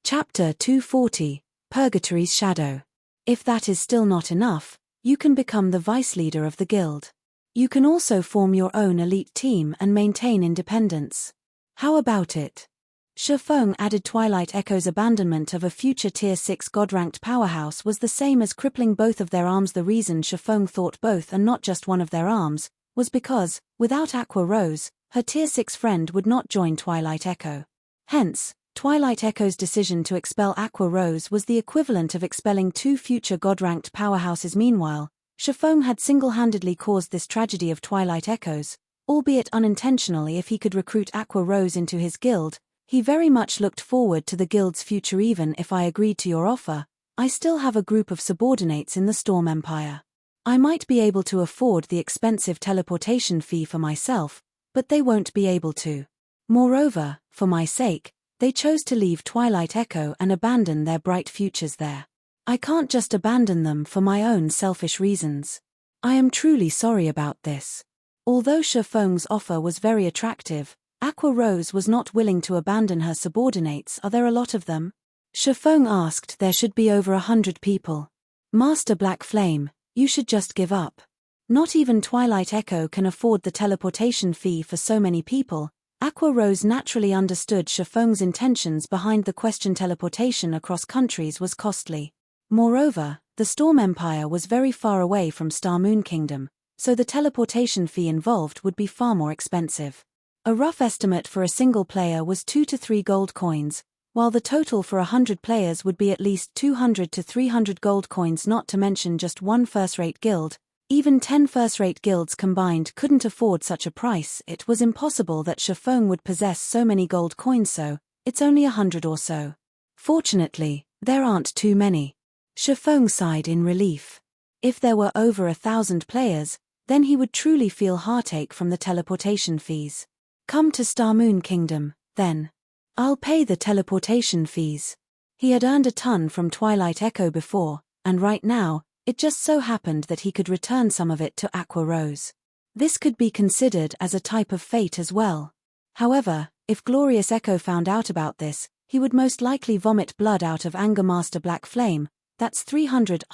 Chapter 240, Purgatory's Shadow. If that is still not enough, you can become the vice leader of the guild. You can also form your own elite team and maintain independence. How about it? Shifeng added. Twilight Echo's abandonment of a future Tier 6 God-ranked powerhouse was the same as crippling both of their arms. The reason Shifeng thought both and not just one of their arms was because, without Aqua Rose, her Tier 6 friend would not join Twilight Echo. Hence, Twilight Echo's decision to expel Aqua Rose was the equivalent of expelling two future God-ranked powerhouses. Meanwhile, Shifeng had single-handedly caused this tragedy of Twilight Echo's, albeit unintentionally. If he could recruit Aqua Rose into his guild, he very much looked forward to the guild's future. Even if I agreed to your offer, I still have a group of subordinates in the Storm Empire. I might be able to afford the expensive teleportation fee for myself, but they won't be able to. Moreover, for my sake, they chose to leave Twilight Echo and abandon their bright futures there. I can't just abandon them for my own selfish reasons. I am truly sorry about this. Although Shifeng's offer was very attractive, Aqua Rose was not willing to abandon her subordinates. Are there a lot of them? Shifeng asked. There should be over 100 people. Master Black Flame, you should just give up. Not even Twilight Echo can afford the teleportation fee for so many people. Aqua Rose naturally understood Shifeng's intentions behind the question. Teleportation across countries was costly. Moreover, the Storm Empire was very far away from Star Moon Kingdom, so the teleportation fee involved would be far more expensive. A rough estimate for a single player was 2 to 3 gold coins, while the total for 100 players would be at least 200 to 300 gold coins, not to mention just one first-rate guild. Even 10 first-rate guilds combined couldn't afford such a price. It was impossible that Shifeng would possess so many gold coins, so it's only 100 or so. Fortunately, there aren't too many. Shifeng sighed in relief. If there were over 1,000 players, then he would truly feel heartache from the teleportation fees. Come to Star Moon Kingdom, then. I'll pay the teleportation fees. He had earned a ton from Twilight Echo before, and right now, it just so happened that he could return some of it to Aqua Rose. This could be considered as a type of fate as well. However, if Glorious Echo found out about this, he would most likely vomit blood out of Anger Master Black Flame. That's 300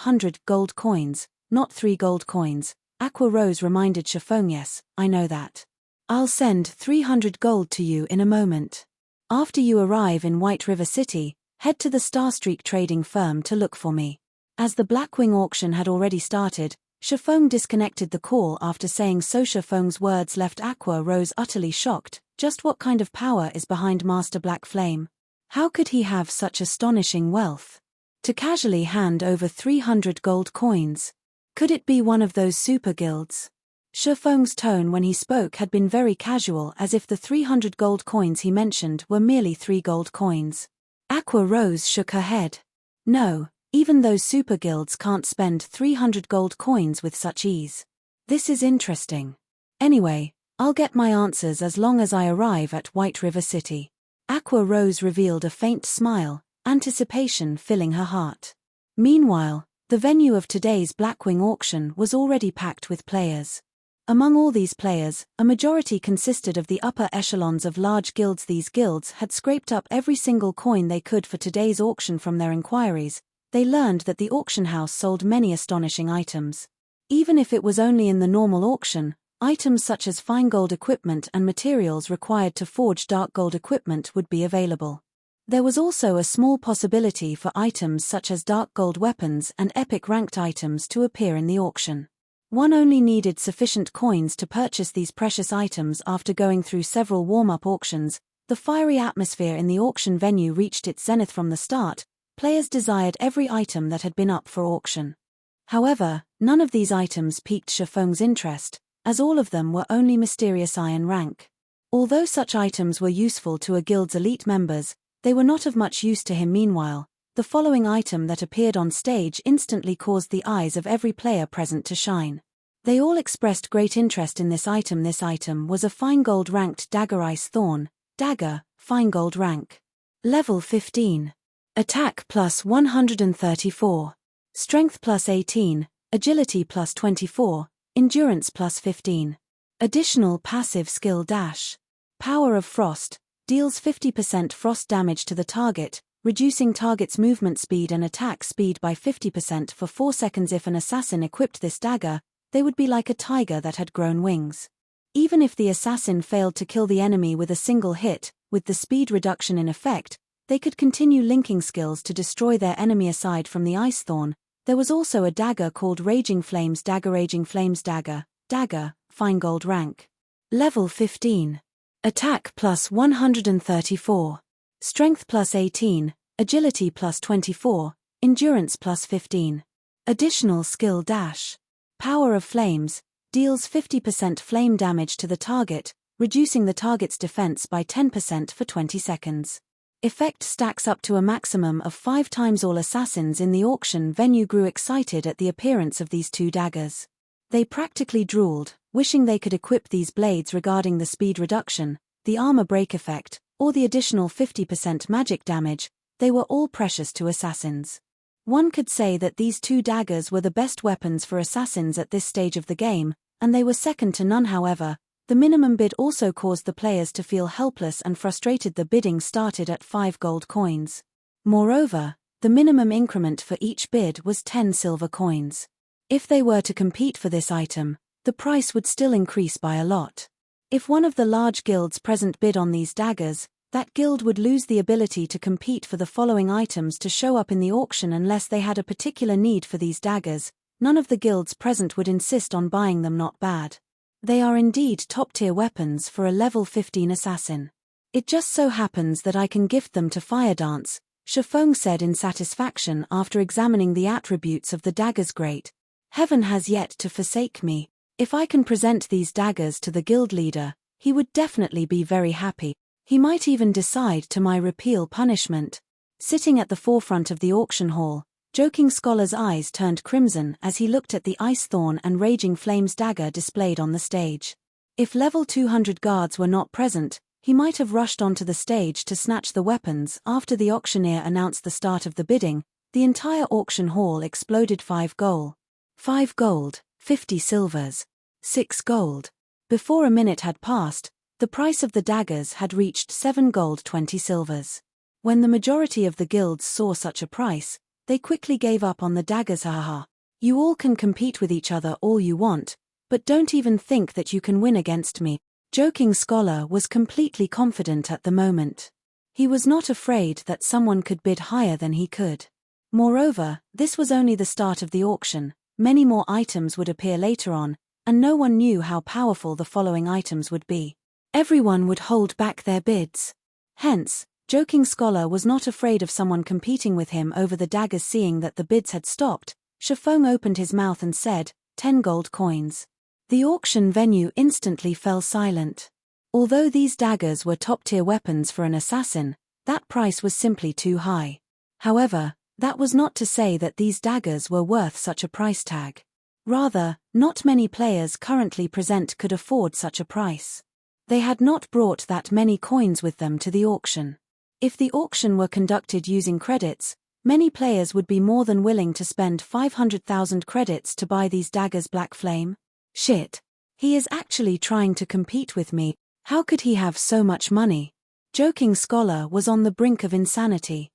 gold coins, not 3 gold coins. Aqua Rose reminded Shifeng. Yes, I know that. I'll send 300 gold to you in a moment. After you arrive in White River City, head to the Starstreak trading firm to look for me. As the Blackwing auction had already started, Shifeng disconnected the call after saying so. Shifeng's words left Aqua Rose utterly shocked. Just what kind of power is behind Master Black Flame? How could he have such astonishing wealth? To casually hand over 300 gold coins. Could it be one of those super guilds? Shifeng's tone when he spoke had been very casual, as if the 300 gold coins he mentioned were merely 3 gold coins. Aqua Rose shook her head. No, even those super guilds can't spend 300 gold coins with such ease. This is interesting. Anyway, I'll get my answers as long as I arrive at White River City. Aqua Rose revealed a faint smile, anticipation filling her heart. Meanwhile, the venue of today's Blackwing auction was already packed with players. Among all these players, a majority consisted of the upper echelons of large guilds. These guilds had scraped up every single coin they could for today's auction. From their inquiries, they learned that the auction house sold many astonishing items. Even if it was only in the normal auction, items such as fine gold equipment and materials required to forge dark gold equipment would be available. There was also a small possibility for items such as dark gold weapons and epic ranked items to appear in the auction. One only needed sufficient coins to purchase these precious items. After going through several warm-up auctions, the fiery atmosphere in the auction venue reached its zenith from the start. Players desired every item that had been up for auction. However, none of these items piqued Shifeng's interest, as all of them were only mysterious iron rank. Although such items were useful to a guild's elite members, they were not of much use to him. Meanwhile, the following item that appeared on stage instantly caused the eyes of every player present to shine. They all expressed great interest in this item. This item was a fine gold ranked dagger. Ice Thorn dagger, fine gold rank. Level 15. Attack plus 134. Strength plus 18, Agility plus 24, Endurance plus 15. Additional passive skill dash. Power of Frost, deals 50% frost damage to the target, reducing target's movement speed and attack speed by 50% for 4 seconds. If an assassin equipped this dagger, they would be like a tiger that had grown wings. Even if the assassin failed to kill the enemy with a single hit, with the speed reduction in effect, they could continue linking skills to destroy their enemy. Aside from the Ice Thorn, there was also a dagger called Raging Flames dagger. Raging Flames dagger, fine gold rank. Level 15. Attack plus 134. Strength plus 18, Agility plus 24, Endurance plus 15. Additional skill dash. Power of Flames, deals 50% flame damage to the target, reducing the target's defense by 10% for 20 seconds. Effect stacks up to a maximum of 5 times. All assassins in the auction venue grew excited at the appearance of these two daggers. They practically drooled, wishing they could equip these blades. Regarding the speed reduction, the armor break effect, or the additional 50% magic damage, they were all precious to assassins. One could say that these two daggers were the best weapons for assassins at this stage of the game, and they were second to none. However, the minimum bid also caused the players to feel helpless and frustrated. The bidding started at 5 gold coins. Moreover, the minimum increment for each bid was 10 silver coins. If they were to compete for this item, the price would still increase by a lot. If one of the large guilds present bid on these daggers, That guild would lose the ability to compete for the following items to show up in the auction unless they had a particular need for these daggers. None of the guilds present would insist on buying them. Not bad. They are indeed top-tier weapons for a level 15 assassin. It just so happens that I can gift them to Firedance, Shifeng said in satisfaction after examining the attributes of the daggers. Great. Heaven has yet to forsake me. If I can present these daggers to the guild leader, he would definitely be very happy. He might even decide to my repeal punishment. Sitting at the forefront of the auction hall, Joking Scholar's eyes turned crimson as he looked at the Ice Thorn and Raging Flames dagger displayed on the stage. If level 200 guards were not present, he might have rushed onto the stage to snatch the weapons. After the auctioneer announced the start of the bidding, the entire auction hall exploded. 5 gold. 5 gold, 50 silvers. 6 gold. Before a minute had passed, the price of the daggers had reached 7 gold 20 silvers. When the majority of the guilds saw such a price, they quickly gave up on the daggers. Haha. You all can compete with each other all you want, but don't even think that you can win against me. Joking Scholar was completely confident at the moment. He was not afraid that someone could bid higher than he could. Moreover, this was only the start of the auction. Many more items would appear later on, and no one knew how powerful the following items would be. Everyone would hold back their bids. Hence, Joking Scholar was not afraid of someone competing with him over the daggers. Seeing that the bids had stopped, Shifeng opened his mouth and said, 10 gold coins. The auction venue instantly fell silent. Although these daggers were top-tier weapons for an assassin, that price was simply too high. However, that was not to say that these daggers were worth such a price tag. Rather, not many players currently present could afford such a price. They had not brought that many coins with them to the auction. If the auction were conducted using credits, many players would be more than willing to spend 500,000 credits to buy these daggers. Black Flame? Shit. He is actually trying to compete with me. How could he have so much money? Joking Scholar was on the brink of insanity.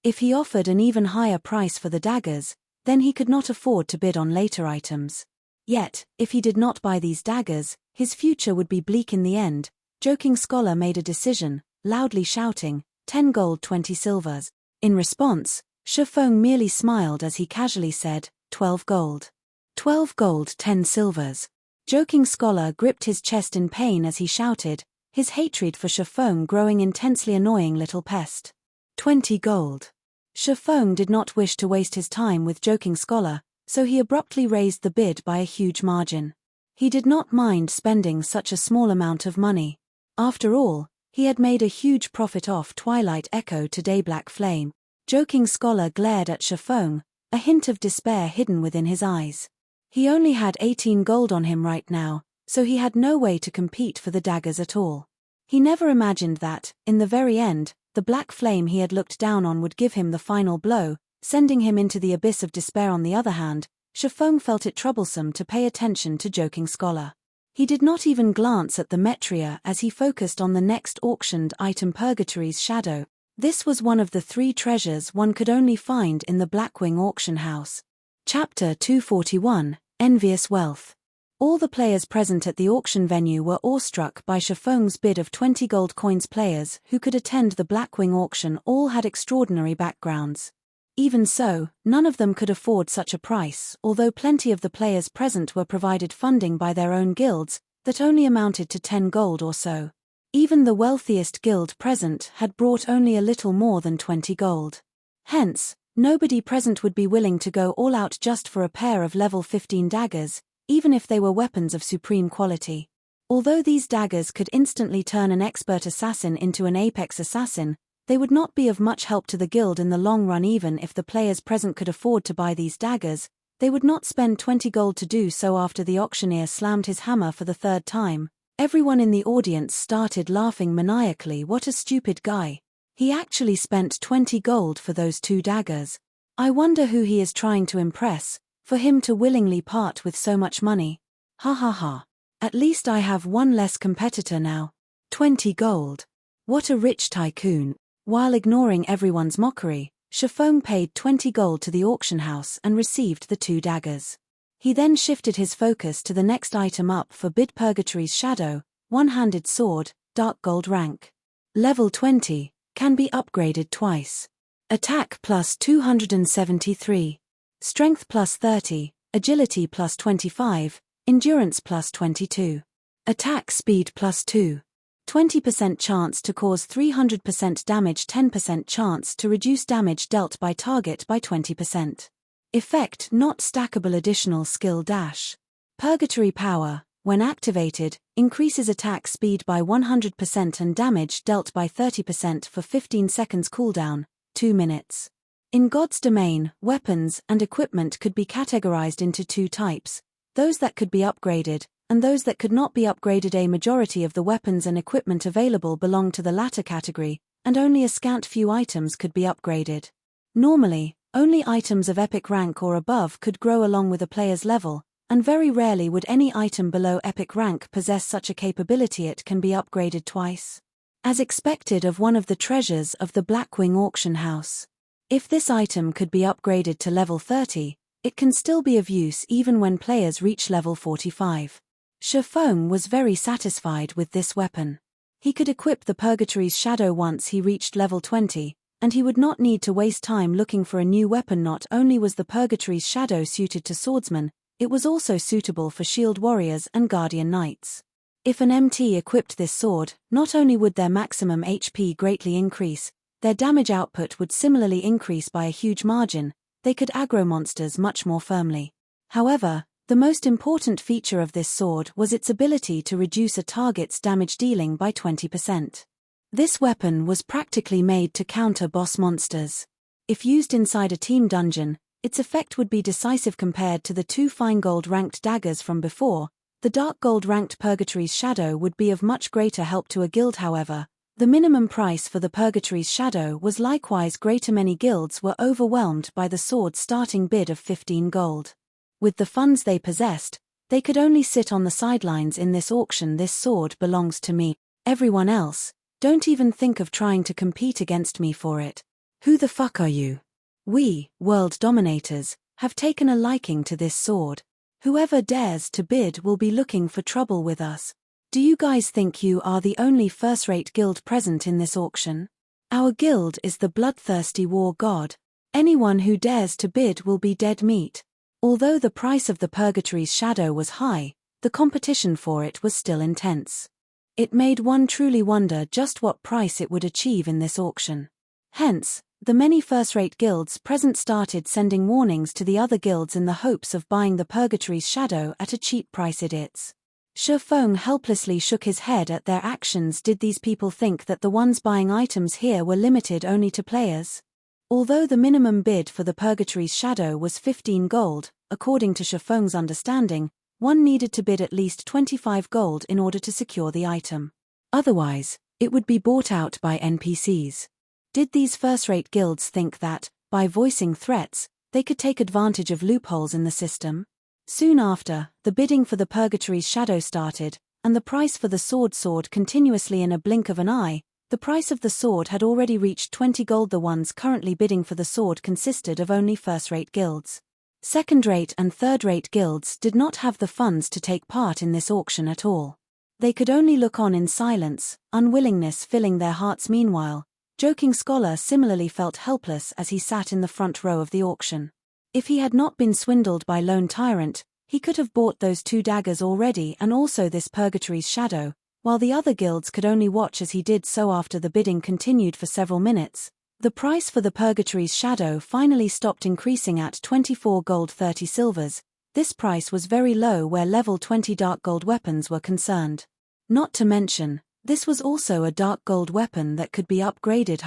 If he offered an even higher price for the daggers, then he could not afford to bid on later items. Yet, if he did not buy these daggers, his future would be bleak in the end. Joking Scholar made a decision, loudly shouting, 10 gold 20 silvers. In response, Shifeng merely smiled as he casually said, 12 gold. 12 gold 10 silvers. Joking Scholar gripped his chest in pain as he shouted, his hatred for Shifeng growing intensely. Annoying little pest. 20 gold. Shifeng did not wish to waste his time with Joking Scholar, so he abruptly raised the bid by a huge margin. He did not mind spending such a small amount of money. After all, he had made a huge profit off Twilight Echo today. Black Flame. Joking Scholar glared at Shifeng, a hint of despair hidden within his eyes. He only had 18 gold on him right now, so he had no way to compete for the daggers at all. He never imagined that, in the very end, the Black Flame he had looked down on would give him the final blow, sending him into the abyss of despair. On the other hand, Shifeng felt it troublesome to pay attention to Joking Scholar. He did not even glance at the Metria as he focused on the next auctioned item, Purgatory's Shadow. This was one of the 3 treasures one could only find in the Blackwing auction house. Chapter 241, Envious Wealth. All the players present at the auction venue were awestruck by Shifeng's bid of 20 gold coins. Players who could attend the Blackwing auction all had extraordinary backgrounds. Even so, none of them could afford such a price, although plenty of the players present were provided funding by their own guilds, that only amounted to 10 gold or so. Even the wealthiest guild present had brought only a little more than 20 gold. Hence, nobody present would be willing to go all out just for a pair of level 15 daggers, even if they were weapons of supreme quality. Although these daggers could instantly turn an expert assassin into an apex assassin, they would not be of much help to the guild in the long run. Even if the players present could afford to buy these daggers, they would not spend 20 gold to do so. After the auctioneer slammed his hammer for the 3rd time, everyone in the audience started laughing maniacally. What a stupid guy. He actually spent 20 gold for those 2 daggers. I wonder who he is trying to impress, for him to willingly part with so much money. Ha ha ha. At least I have one less competitor now. 20 gold. What a rich tycoon. While ignoring everyone's mockery, Shifeng paid 20 gold to the auction house and received the 2 daggers. He then shifted his focus to the next item up for bid, Purgatory's Shadow, one-handed sword, dark gold rank. Level 20, can be upgraded twice. Attack plus 273. Strength plus 30, Agility plus 25, Endurance plus 22. Attack speed plus 2. 20% chance to cause 300% damage, 10% chance to reduce damage dealt by target by 20%. Effect not stackable, additional skill dash. Purgatory power, when activated, increases attack speed by 100% and damage dealt by 30% for 15 seconds cooldown, 2 minutes. In God's domain, weapons and equipment could be categorized into two types, those that could be upgraded, and those that could not be upgraded. A majority of the weapons and equipment available belong to the latter category, and only a scant few items could be upgraded. Normally, only items of epic rank or above could grow along with a player's level, and very rarely would any item below epic rank possess such a capability. It can be upgraded twice. As expected of one of the treasures of the Blackwing auction house. If this item could be upgraded to level 30, it can still be of use even when players reach level 45. Shifeng was very satisfied with this weapon. He could equip the Purgatory's Shadow once he reached level 20, and he would not need to waste time looking for a new weapon. Not only was the Purgatory's Shadow suited to swordsmen, it was also suitable for shield warriors and guardian knights. If an MT equipped this sword, not only would their maximum HP greatly increase, their damage output would similarly increase by a huge margin. They could aggro monsters much more firmly. However, the most important feature of this sword was its ability to reduce a target's damage dealing by 20%. This weapon was practically made to counter boss monsters. If used inside a team dungeon, its effect would be decisive compared to the two fine gold ranked daggers from before. The dark gold ranked Purgatory's Shadow would be of much greater help to a guild. However, the minimum price for the Purgatory's Shadow was likewise greater. Many guilds were overwhelmed by the sword's starting bid of 15 gold. With the funds they possessed, they could only sit on the sidelines in this auction. This sword belongs to me. Everyone else, don't even think of trying to compete against me for it. Who the fuck are you? We, world dominators, have taken a liking to this sword. Whoever dares to bid will be looking for trouble with us. Do you guys think you are the only first-rate guild present in this auction? Our guild is the bloodthirsty war god. Anyone who dares to bid will be dead meat. Although the price of the Purgatory's Shadow was high, the competition for it was still intense. It made one truly wonder just what price it would achieve in this auction. Hence, the many first-rate guilds present started sending warnings to the other guilds in the hopes of buying the Purgatory's Shadow at a cheap price. Idiots. Shifeng helplessly shook his head at their actions. Did these people think that the ones buying items here were limited only to players? Although the minimum bid for the Purgatory's Shadow was 15 gold, according to Shifeng's understanding, one needed to bid at least 25 gold in order to secure the item. Otherwise, it would be bought out by NPCs. Did these first-rate guilds think that, by voicing threats, they could take advantage of loopholes in the system? Soon after, the bidding for the Purgatory's Shadow started, and the price for the sword soared continuously. In a blink of an eye, the price of the sword had already reached 20 gold. The ones currently bidding for the sword consisted of only first-rate guilds. Second-rate and third-rate guilds did not have the funds to take part in this auction at all. They could only look on in silence, unwillingness filling their hearts. Meanwhile, Joking Scholar similarly felt helpless as he sat in the front row of the auction. If he had not been swindled by Lone Tyrant, he could have bought those two daggers already and also this Purgatory's Shadow, while the other guilds could only watch as he did so. After the bidding continued for several minutes, the price for the Purgatory's Shadow finally stopped increasing at 24 gold 30 silvers. This price was very low where level 20 dark gold weapons were concerned. Not to mention, this was also a dark gold weapon that could be upgraded.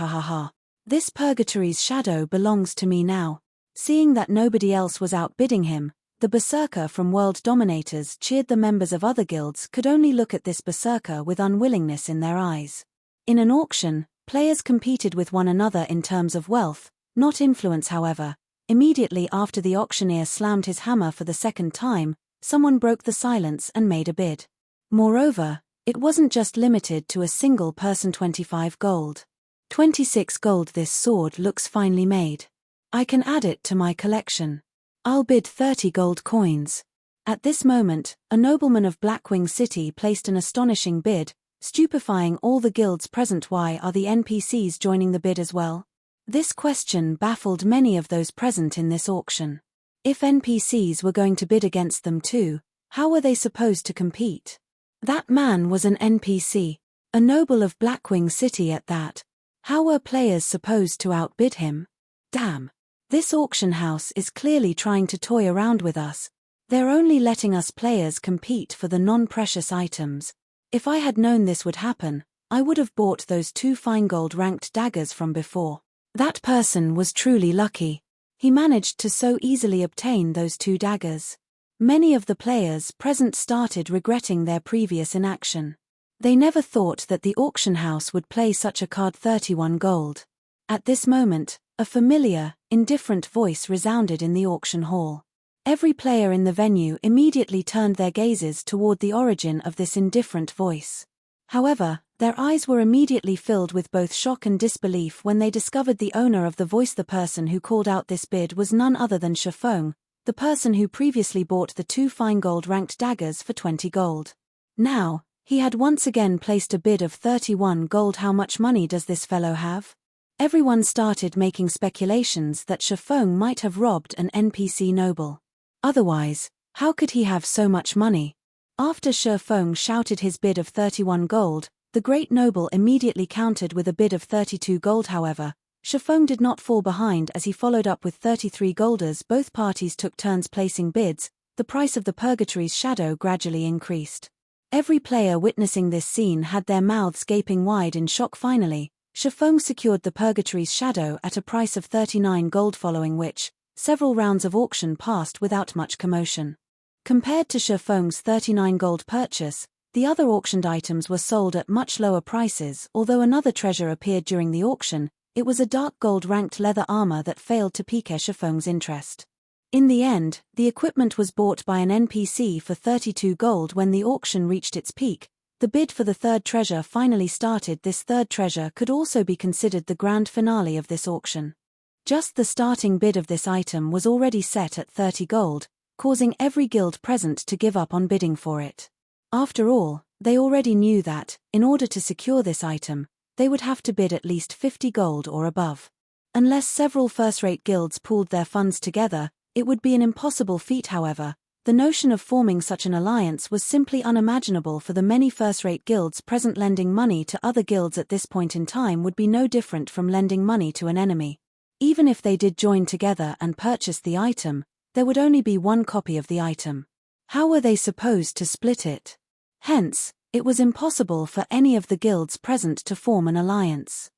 This Purgatory's Shadow belongs to me now. Seeing that nobody else was outbidding him, the berserker from World Dominators cheered. The members of other guilds could only look at this berserker with unwillingness in their eyes. In an auction, players competed with one another in terms of wealth, not influence. However, immediately after the auctioneer slammed his hammer for the second time, someone broke the silence and made a bid. Moreover, it wasn't just limited to a single person. 25 gold. 26 gold. This sword looks finely made. I can add it to my collection. I'll bid 30 gold coins. At this moment, a nobleman of Blackwing City placed an astonishing bid, stupefying all the guilds present. Why are the NPCs joining the bid as well? This question baffled many of those present in this auction. If NPCs were going to bid against them too, how were they supposed to compete? That man was an NPC, a noble of Blackwing City at that. How were players supposed to outbid him? Damn. This auction house is clearly trying to toy around with us. They're only letting us players compete for the non-precious items. If I had known this would happen, I would have bought those 2 fine gold ranked daggers from before. That person was truly lucky. He managed to so easily obtain those 2 daggers. Many of the players present started regretting their previous inaction. They never thought that the auction house would play such a card. 31 gold. At this moment, a familiar, indifferent voice resounded in the auction hall. Every player in the venue immediately turned their gazes toward the origin of this indifferent voice. However, their eyes were immediately filled with both shock and disbelief when they discovered the owner of the voice. The person who called out this bid was none other than Shifeng, the person who previously bought the 2 fine gold ranked daggers for 20 gold. Now, he had once again placed a bid of 31 gold. How much money does this fellow have? Everyone started making speculations that Shifeng might have robbed an NPC noble. Otherwise, how could he have so much money? After Shifeng shouted his bid of 31 gold, the great noble immediately countered with a bid of 32 gold. However, Shifeng did not fall behind as he followed up with 33 gold. As both parties took turns placing bids, the price of the Purgatory's shadow gradually increased. Every player witnessing this scene had their mouths gaping wide in shock. Finally, Shifeng secured the Purgatory's shadow at a price of 39 gold, following which, several rounds of auction passed without much commotion. Compared to Shifeng's 39 gold purchase, the other auctioned items were sold at much lower prices. Although another treasure appeared during the auction, it was a dark gold ranked leather armor that failed to pique Shifeng's interest. In the end, the equipment was bought by an NPC for 32 gold. When the auction reached its peak, the bid for the 3rd treasure finally started. This 3rd treasure could also be considered the grand finale of this auction. Just the starting bid of this item was already set at 30 gold, causing every guild present to give up on bidding for it. After all, they already knew that, in order to secure this item, they would have to bid at least 50 gold or above. Unless several first-rate guilds pooled their funds together, it would be an impossible feat. However, the notion of forming such an alliance was simply unimaginable for the many first-rate guilds present. Lending money to other guilds at this point in time would be no different from lending money to an enemy. Even if they did join together and purchase the item, there would only be one copy of the item. How were they supposed to split it? Hence, it was impossible for any of the guilds present to form an alliance.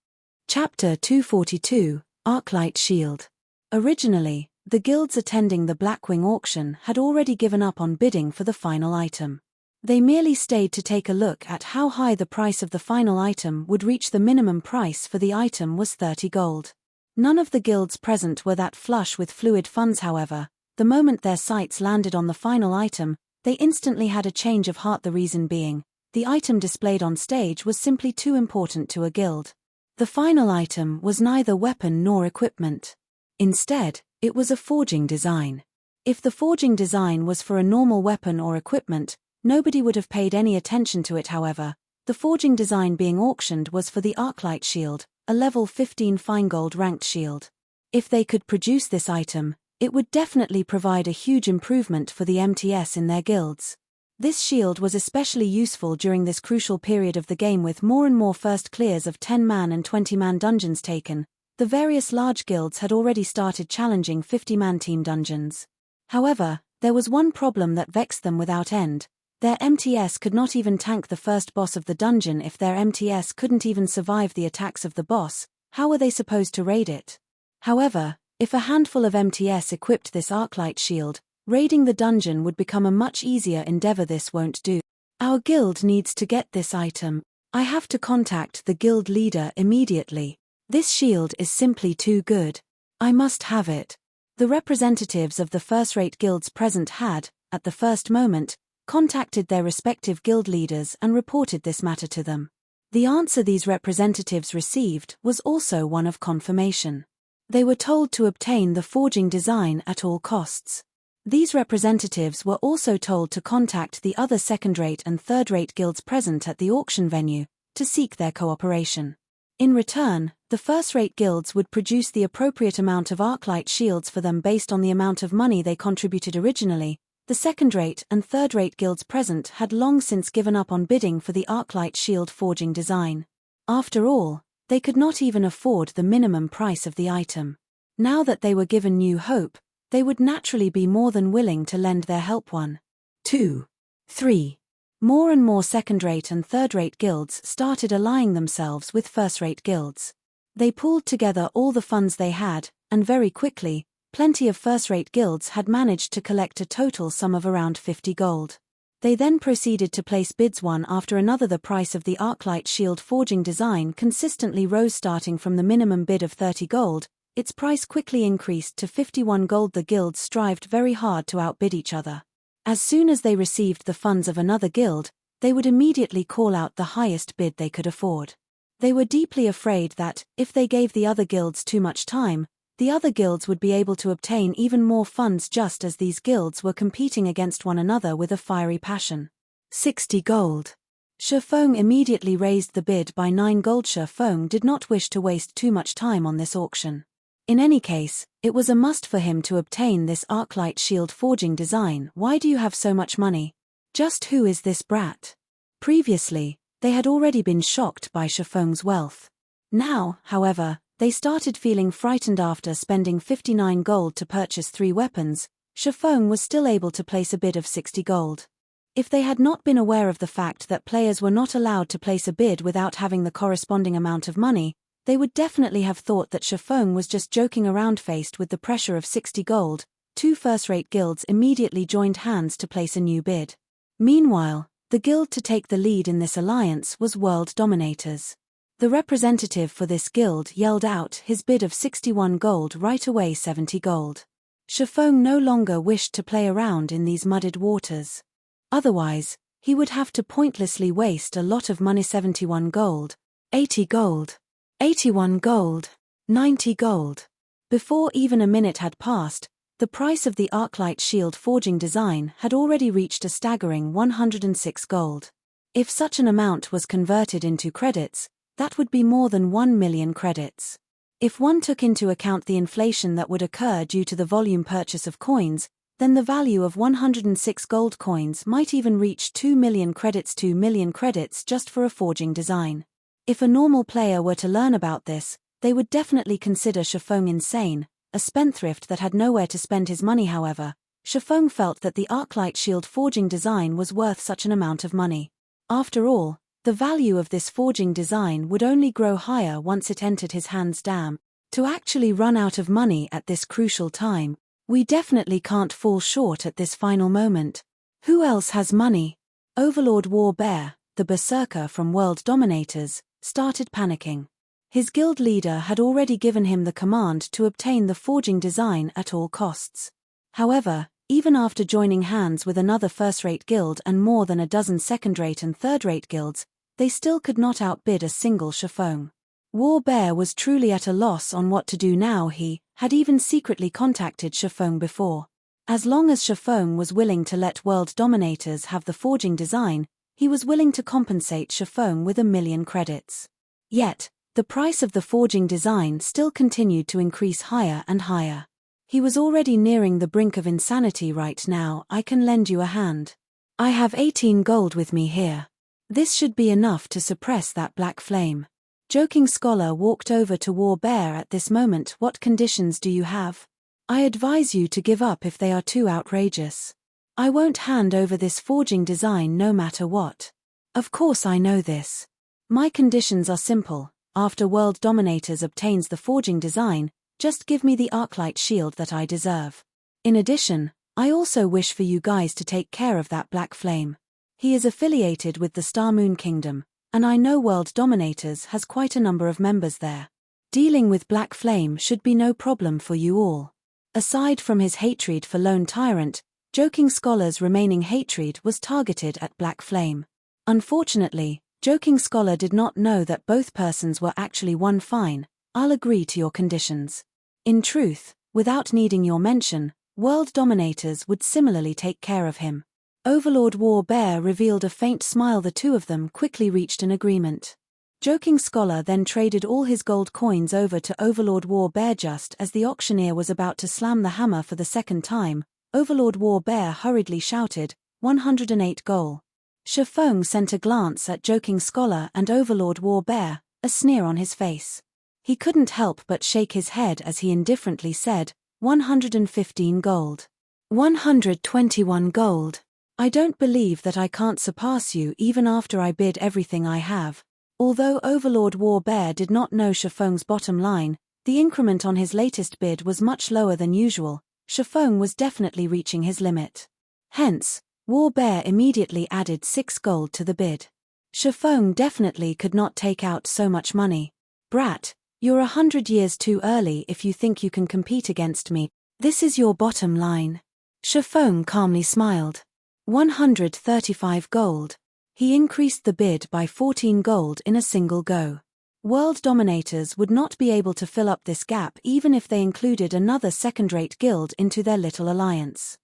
Chapter 242, Arclight Shield. Originally, the guilds attending the Blackwing auction had already given up on bidding for the final item. They merely stayed to take a look at how high the price of the final item would reach. The minimum price for the item was 30 gold. None of the guilds present were that flush with fluid funds. However, the moment their sights landed on the final item, they instantly had a change of heart. The reason being, the item displayed on stage was simply too important to a guild. The final item was neither weapon nor equipment. Instead, it was a forging design. If the forging design was for a normal weapon or equipment, nobody would have paid any attention to it. However, the forging design being auctioned was for the Arclight shield, a level 15 fine gold ranked shield. If they could produce this item, it would definitely provide a huge improvement for the MTS in their guilds. This shield was especially useful during this crucial period of the game, with more and more first clears of 10-man and 20-man dungeons taken. The various large guilds had already started challenging 50-man team dungeons. However, there was one problem that vexed them without end. Their MTS could not even tank the first boss of the dungeon. If their MTS couldn't even survive the attacks of the boss, how were they supposed to raid it? However, if a handful of MTS equipped this Arclight shield, raiding the dungeon would become a much easier endeavor. This won't do. Our guild needs to get this item. I have to contact the guild leader immediately. This shield is simply too good. I must have it. The representatives of the first-rate guilds present had, at the first moment, contacted their respective guild leaders and reported this matter to them. The answer these representatives received was also one of confirmation. They were told to obtain the forging design at all costs. These representatives were also told to contact the other second-rate and third-rate guilds present at the auction venue to seek their cooperation. In return, the first-rate guilds would produce the appropriate amount of Arclight shields for them based on the amount of money they contributed originally. The second-rate and third-rate guilds present had long since given up on bidding for the Arclight shield forging design. After all, they could not even afford the minimum price of the item. Now that they were given new hope, they would naturally be more than willing to lend their help. 1, 2, 3. More and more second-rate and third-rate guilds started allying themselves with first-rate guilds. They pooled together all the funds they had, and very quickly, plenty of first-rate guilds had managed to collect a total sum of around 50 gold. They then proceeded to place bids one after another. The price of the Arclight shield forging design consistently rose, starting from the minimum bid of 30 gold. Its price quickly increased to 51 gold. The guilds strived very hard to outbid each other. As soon as they received the funds of another guild, they would immediately call out the highest bid they could afford. They were deeply afraid that, if they gave the other guilds too much time, the other guilds would be able to obtain even more funds, just as these guilds were competing against one another with a fiery passion. 60 gold. Shifeng immediately raised the bid by 9 gold. Shifeng did not wish to waste too much time on this auction. In any case, it was a must for him to obtain this Arclight shield forging design. Why do you have so much money? Just who is this brat? Previously, they had already been shocked by Shifeng's wealth. Now, however, they started feeling frightened. After spending 59 gold to purchase 3 weapons, Shifeng was still able to place a bid of 60 gold. If they had not been aware of the fact that players were not allowed to place a bid without having the corresponding amount of money, they would definitely have thought that Shifeng was just joking around. Faced with the pressure of 60 gold, 2 first-rate guilds immediately joined hands to place a new bid. Meanwhile, the guild to take the lead in this alliance was World Dominators. The representative for this guild yelled out his bid of 61 gold right away. 70 gold. Shifeng no longer wished to play around in these muddied waters. Otherwise, he would have to pointlessly waste a lot of money. 71 gold. 80 gold. 81 gold. 90 gold. Before even a minute had passed, the price of the Arclight shield forging design had already reached a staggering 106 gold. If such an amount was converted into credits, that would be more than 1 million credits. If one took into account the inflation that would occur due to the volume purchase of coins, then the value of 106 gold coins might even reach 2 million credits. 2 million credits just for a forging design. If a normal player were to learn about this, they would definitely consider Shifeng insane, a spendthrift that had nowhere to spend his money. However, Shifeng felt that the Arclight shield forging design was worth such an amount of money. After all, the value of this forging design would only grow higher once it entered his hands. Damn, to actually run out of money at this crucial time, we definitely can't fall short at this final moment. Who else has money? Overlord War Bear, the berserker from World Dominators, started panicking. His guild leader had already given him the command to obtain the forging design at all costs. However, even after joining hands with another first-rate guild and more than a dozen second-rate and third-rate guilds, they still could not outbid a single Shifeng. War Bear was truly at a loss on what to do now. He had even secretly contacted Shifeng before. As long as Shifeng was willing to let World Dominators have the forging design, he was willing to compensate Shifeng with 1 million credits. Yet, the price of the forging design still continued to increase higher and higher. He was already nearing the brink of insanity. Right now, I can lend you a hand. I have 18 gold with me here. This should be enough to suppress that black flame. Joking Scholar walked over to War Bear at this moment. What conditions do you have? I advise you to give up if they are too outrageous. I won't hand over this forging design no matter what. Of course I know this. My conditions are simple. After World Dominators obtains the forging design, just give me the Arclight shield that I deserve. In addition, I also wish for you guys to take care of that black flame. He is affiliated with the Star Moon Kingdom, and I know World Dominators has quite a number of members there. Dealing with black flame should be no problem for you all. Aside from his hatred for Lone Tyrant, Joking Scholar's remaining hatred was targeted at Black Flame. Unfortunately, Joking Scholar did not know that both persons were actually one. Fine, I'll agree to your conditions. In truth, without needing your mention, world dominators would similarly take care of him. Overlord War Bear revealed a faint smile. The two of them quickly reached an agreement. Joking Scholar then traded all his gold coins over to Overlord War Bear. Just as the auctioneer was about to slam the hammer for the second time, Overlord War Bear hurriedly shouted, 108 gold. Shifeng sent a glance at Joking Scholar and Overlord War Bear, a sneer on his face. He couldn't help but shake his head as he indifferently said, 115 gold. 121 gold. I don't believe that I can't surpass you even after I bid everything I have. Although Overlord War Bear did not know Shifeng's bottom line, the increment on his latest bid was much lower than usual. Shifeng was definitely reaching his limit. Hence, War Bear immediately added 6 gold to the bid. Shifeng definitely could not take out so much money. Brat, you're 100 years too early if you think you can compete against me. This is your bottom line. Shifeng calmly smiled. 135 gold. He increased the bid by 14 gold in a single go. World dominators would not be able to fill up this gap even if they included another second-rate guild into their little alliance.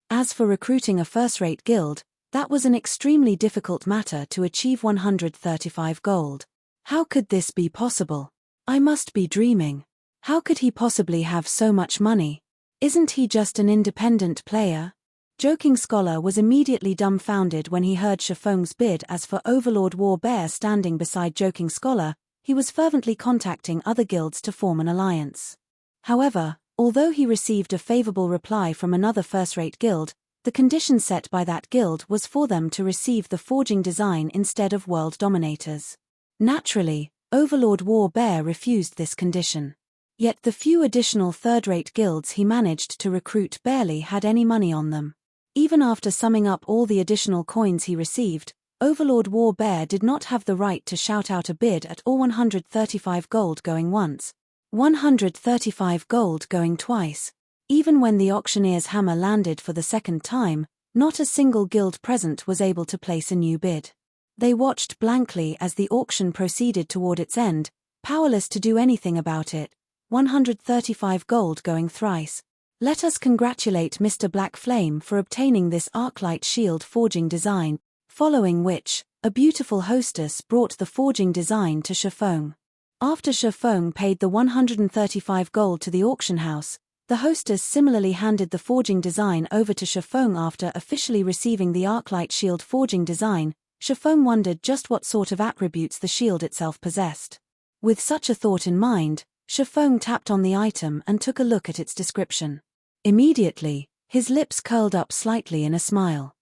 As for recruiting a first-rate guild, that was an extremely difficult matter to achieve. 135 gold. How could this be possible? I must be dreaming. How could he possibly have so much money? Isn't he just an independent player? Joking Scholar was immediately dumbfounded when he heard Shifeng's bid. As for Overlord War Bear standing beside Joking Scholar, he was fervently contacting other guilds to form an alliance. However, although he received a favorable reply from another first-rate guild, the condition set by that guild was for them to receive the forging design instead of world dominators. Naturally, Overlord War Bear refused this condition. Yet the few additional third-rate guilds he managed to recruit barely had any money on them. Even after summing up all the additional coins he received, Overlord War Bear did not have the right to shout out a bid at all. 135 gold going once. 135 gold going twice. Even when the auctioneer's hammer landed for the second time, not a single guild present was able to place a new bid. They watched blankly as the auction proceeded toward its end, powerless to do anything about it. 135 gold going thrice. Let us congratulate Mr. Black Flame for obtaining this Arclight shield forging design, following which, a beautiful hostess brought the forging design to Shifeng. After Shifeng paid the 135 gold to the auction house, the hostess similarly handed the forging design over to Shifeng. After officially receiving the Arclight shield forging design, Shifeng wondered just what sort of attributes the shield itself possessed. With such a thought in mind, Shifeng tapped on the item and took a look at its description. Immediately, his lips curled up slightly in a smile.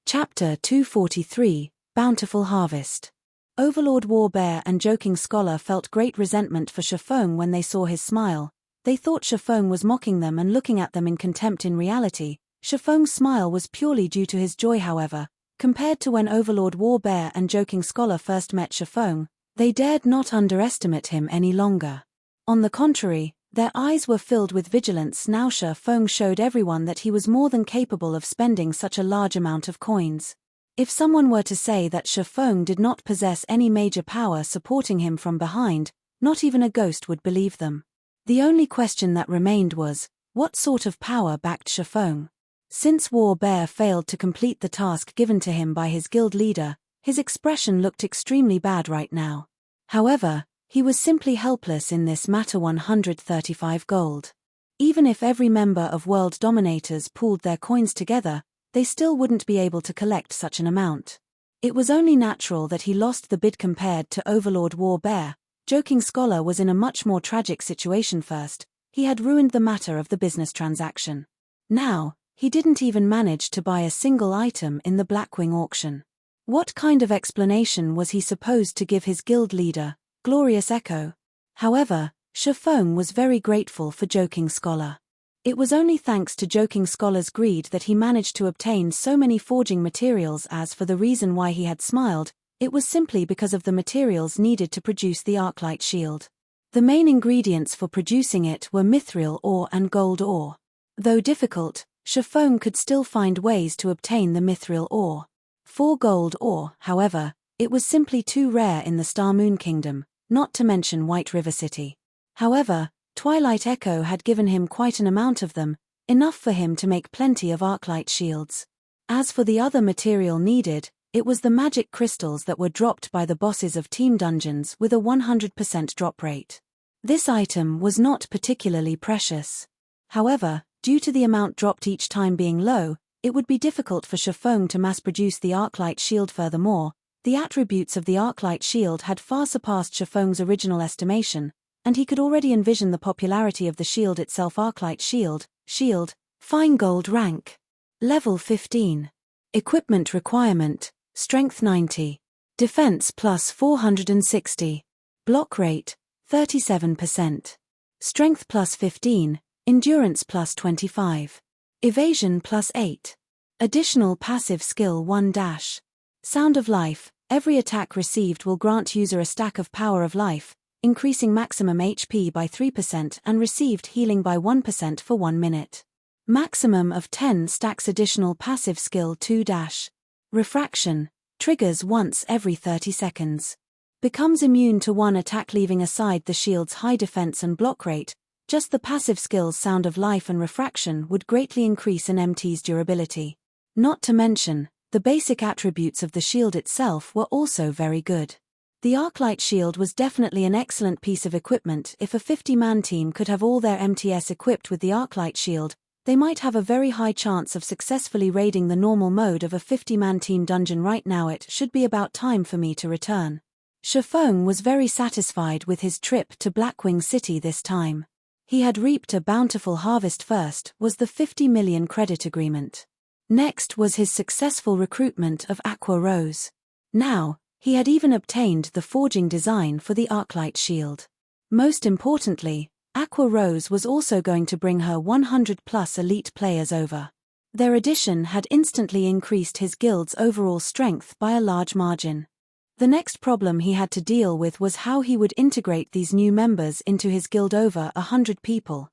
Chapter 243, Bountiful Harvest. Overlord War Bear and Joking Scholar felt great resentment for Shifeng when they saw his smile. They thought Shifeng was mocking them and looking at them in contempt. In reality, Shifeng's smile was purely due to his joy. However, compared to when Overlord War Bear and Joking Scholar first met Shifeng, they dared not underestimate him any longer. On the contrary, their eyes were filled with vigilance. Now Shifeng showed everyone that he was more than capable of spending such a large amount of coins. If someone were to say that Shifeng did not possess any major power supporting him from behind, not even a ghost would believe them. The only question that remained was, what sort of power backed Shifeng? Since War Bear failed to complete the task given to him by his guild leader, his expression looked extremely bad right now. However, he was simply helpless in this matter. 135 gold. Even if every member of World Dominators pooled their coins together, they still wouldn't be able to collect such an amount. It was only natural that he lost the bid. Compared to Overlord War Bear, Joking Scholar was in a much more tragic situation. First, he had ruined the matter of the business transaction. Now, he didn't even manage to buy a single item in the Blackwing auction. What kind of explanation was he supposed to give his guild leader, Glorious Echo? However, Shifeng was very grateful for Joking Scholar. It was only thanks to Joking Scholar's greed that he managed to obtain so many forging materials. As for the reason why he had smiled, it was simply because of the materials needed to produce the Arclight shield. The main ingredients for producing it were mithril ore and gold ore. Though difficult, Shifeng could still find ways to obtain the mithril ore. For gold ore, however, it was simply too rare in the Star Moon Kingdom, not to mention White River City. However, Twilight Echo had given him quite an amount of them, enough for him to make plenty of Arclight shields. As for the other material needed, it was the magic crystals that were dropped by the bosses of team dungeons with a 100% drop rate. This item was not particularly precious. However, due to the amount dropped each time being low, it would be difficult for Shifeng to mass-produce the Arclight shield. Furthermore, the attributes of the Arclight shield had far surpassed Shifeng's original estimation, and he could already envision the popularity of the shield itself. Arclight shield, fine gold rank. Level 15. Equipment requirement, strength 90. Defense plus 460. Block rate, 37%. Strength plus 15, endurance plus 25. Evasion plus 8. Additional passive skill 1 dash. Sound of life, every attack received will grant user a stack of power of life, increasing maximum HP by 3% and received healing by 1% for 1 minute. Maximum of 10 stacks. Additional passive skill 2 dash. Refraction, triggers once every 30 seconds. Becomes immune to one attack. Leaving aside the shield's high defense and block rate, just the passive skills Sound of Life and Refraction would greatly increase an MT's durability. Not to mention, the basic attributes of the shield itself were also very good. The Arclight shield was definitely an excellent piece of equipment. If a 50-man team could have all their MTS equipped with the Arclight shield, they might have a very high chance of successfully raiding the normal mode of a 50-man team dungeon. Right now it should be about time for me to return. Shifeng was very satisfied with his trip to Blackwing City this time. He had reaped a bountiful harvest. First was the 50 million credit agreement. Next was his successful recruitment of Aqua Rose. Now, he had even obtained the forging design for the Arclight shield. Most importantly, Aqua Rose was also going to bring her 100+ elite players over. Their addition had instantly increased his guild's overall strength by a large margin. The next problem he had to deal with was how he would integrate these new members into his guild. Over 100 people.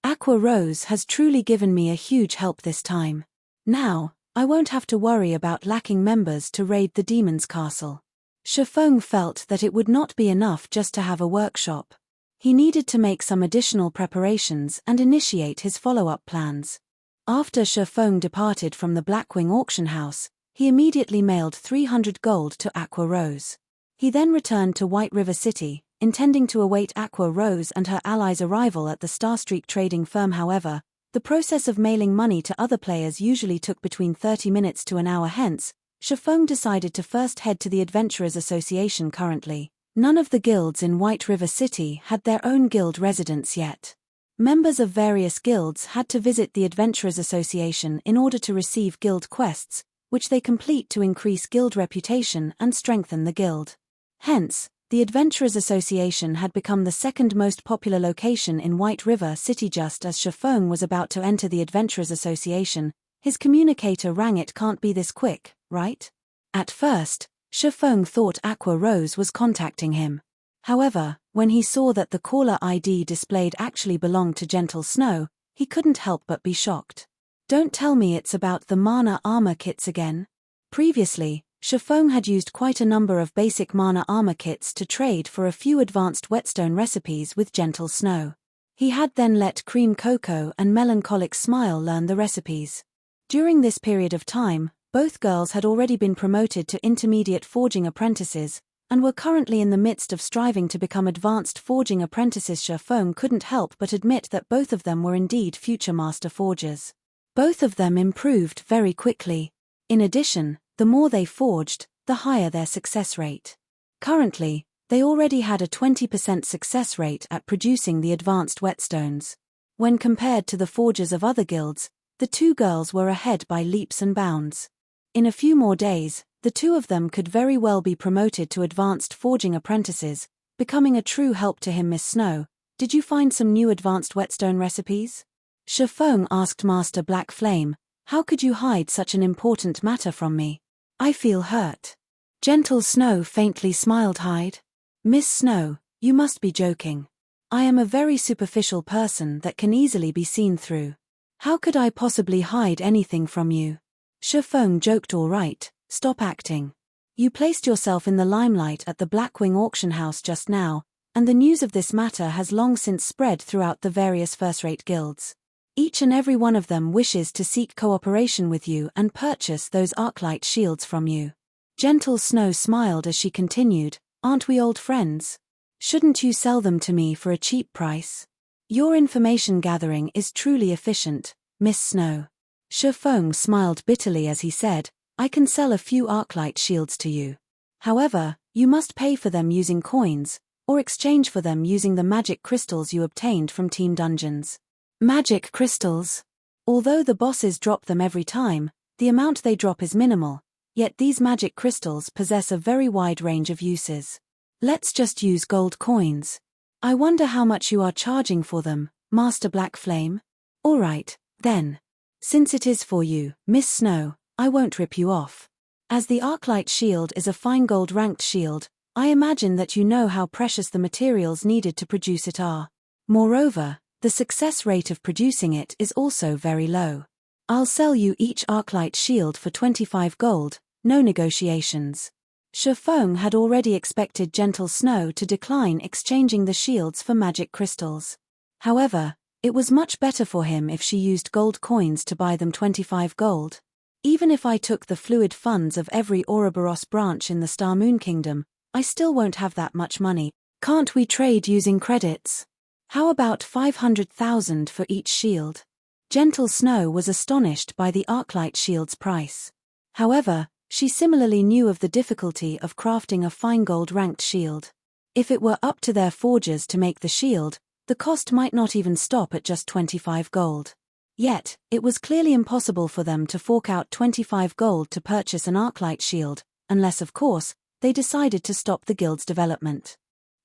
Aqua Rose has truly given me a huge help this time. Now, I won't have to worry about lacking members to raid the demon's castle. Shifeng felt that it would not be enough just to have a workshop. He needed to make some additional preparations and initiate his follow-up plans. After Shifeng departed from the Blackwing auction house, he immediately mailed 300 gold to Aqua Rose. He then returned to White River City, intending to await Aqua Rose and her allies' arrival at the Starstreak trading firm. However, the process of mailing money to other players usually took between 30 minutes to an hour. Hence, Shifeng decided to first head to the Adventurers Association. Currently, none of the guilds in White River City had their own guild residence yet. Members of various guilds had to visit the Adventurers Association in order to receive guild quests, which they complete to increase guild reputation and strengthen the guild. Hence, the Adventurers Association had become the second most popular location in White River City. Just as Shifeng was about to enter the Adventurers Association, his communicator rang. It can't be this quick, right? At first, Shifeng thought Aqua Rose was contacting him. However, when he saw that the caller ID displayed actually belonged to Gentle Snow, he couldn't help but be shocked. Don't tell me it's about the mana armor kits again. Previously, Shifeng had used quite a number of basic mana armor kits to trade for a few advanced whetstone recipes with Gentle Snow. He had then let Cream Cocoa and Melancholic Smile learn the recipes. During this period of time, both girls had already been promoted to intermediate forging apprentices, and were currently in the midst of striving to become advanced forging apprentices. Shifeng couldn't help but admit that both of them were indeed future master forgers. Both of them improved very quickly. In addition, the more they forged, the higher their success rate. Currently, they already had a 20% success rate at producing the advanced whetstones. When compared to the forgers of other guilds, the two girls were ahead by leaps and bounds. In a few more days, the two of them could very well be promoted to advanced forging apprentices, becoming a true help to him. Miss Snow, did you find some new advanced whetstone recipes? Shifeng asked Master Black Flame. How could you hide such an important matter from me? I feel hurt. Gentle Snow faintly smiled. Hide? Miss Snow, you must be joking. I am a very superficial person that can easily be seen through. How could I possibly hide anything from you? Shifeng joked. All right, stop acting. You placed yourself in the limelight at the Blackwing auction house just now, and the news of this matter has long since spread throughout the various first-rate guilds. Each and every one of them wishes to seek cooperation with you and purchase those Arclight shields from you. Gentle Snow smiled as she continued, "Aren't we old friends? Shouldn't you sell them to me for a cheap price? Your information gathering is truly efficient, Miss Snow." Shifeng smiled bitterly as he said, "I can sell a few Arclight shields to you. However, you must pay for them using coins, or exchange for them using the magic crystals you obtained from team dungeons." Magic crystals. Although the bosses drop them every time, the amount they drop is minimal, yet these magic crystals possess a very wide range of uses. Let's just use gold coins. I wonder how much you are charging for them, Master Black Flame? Alright, then. Since it is for you, Miss Snow, I won't rip you off. As the Arclight shield is a fine gold ranked shield, I imagine that you know how precious the materials needed to produce it are. Moreover, the success rate of producing it is also very low. I'll sell you each Arclight shield for 25 gold, no negotiations. Shifeng had already expected Gentle Snow to decline exchanging the shields for magic crystals. However, it was much better for him if she used gold coins to buy them 25 gold. Even if I took the fluid funds of every Ouroboros branch in the Star Moon Kingdom, I still won't have that much money. Can't we trade using credits? How about 500,000 for each shield? Gentle Snow was astonished by the Arclight shield's price. However, she similarly knew of the difficulty of crafting a fine gold-ranked shield. If it were up to their forgers to make the shield, the cost might not even stop at just 25 gold. Yet, it was clearly impossible for them to fork out 25 gold to purchase an Arclight shield, unless of course, they decided to stop the guild's development.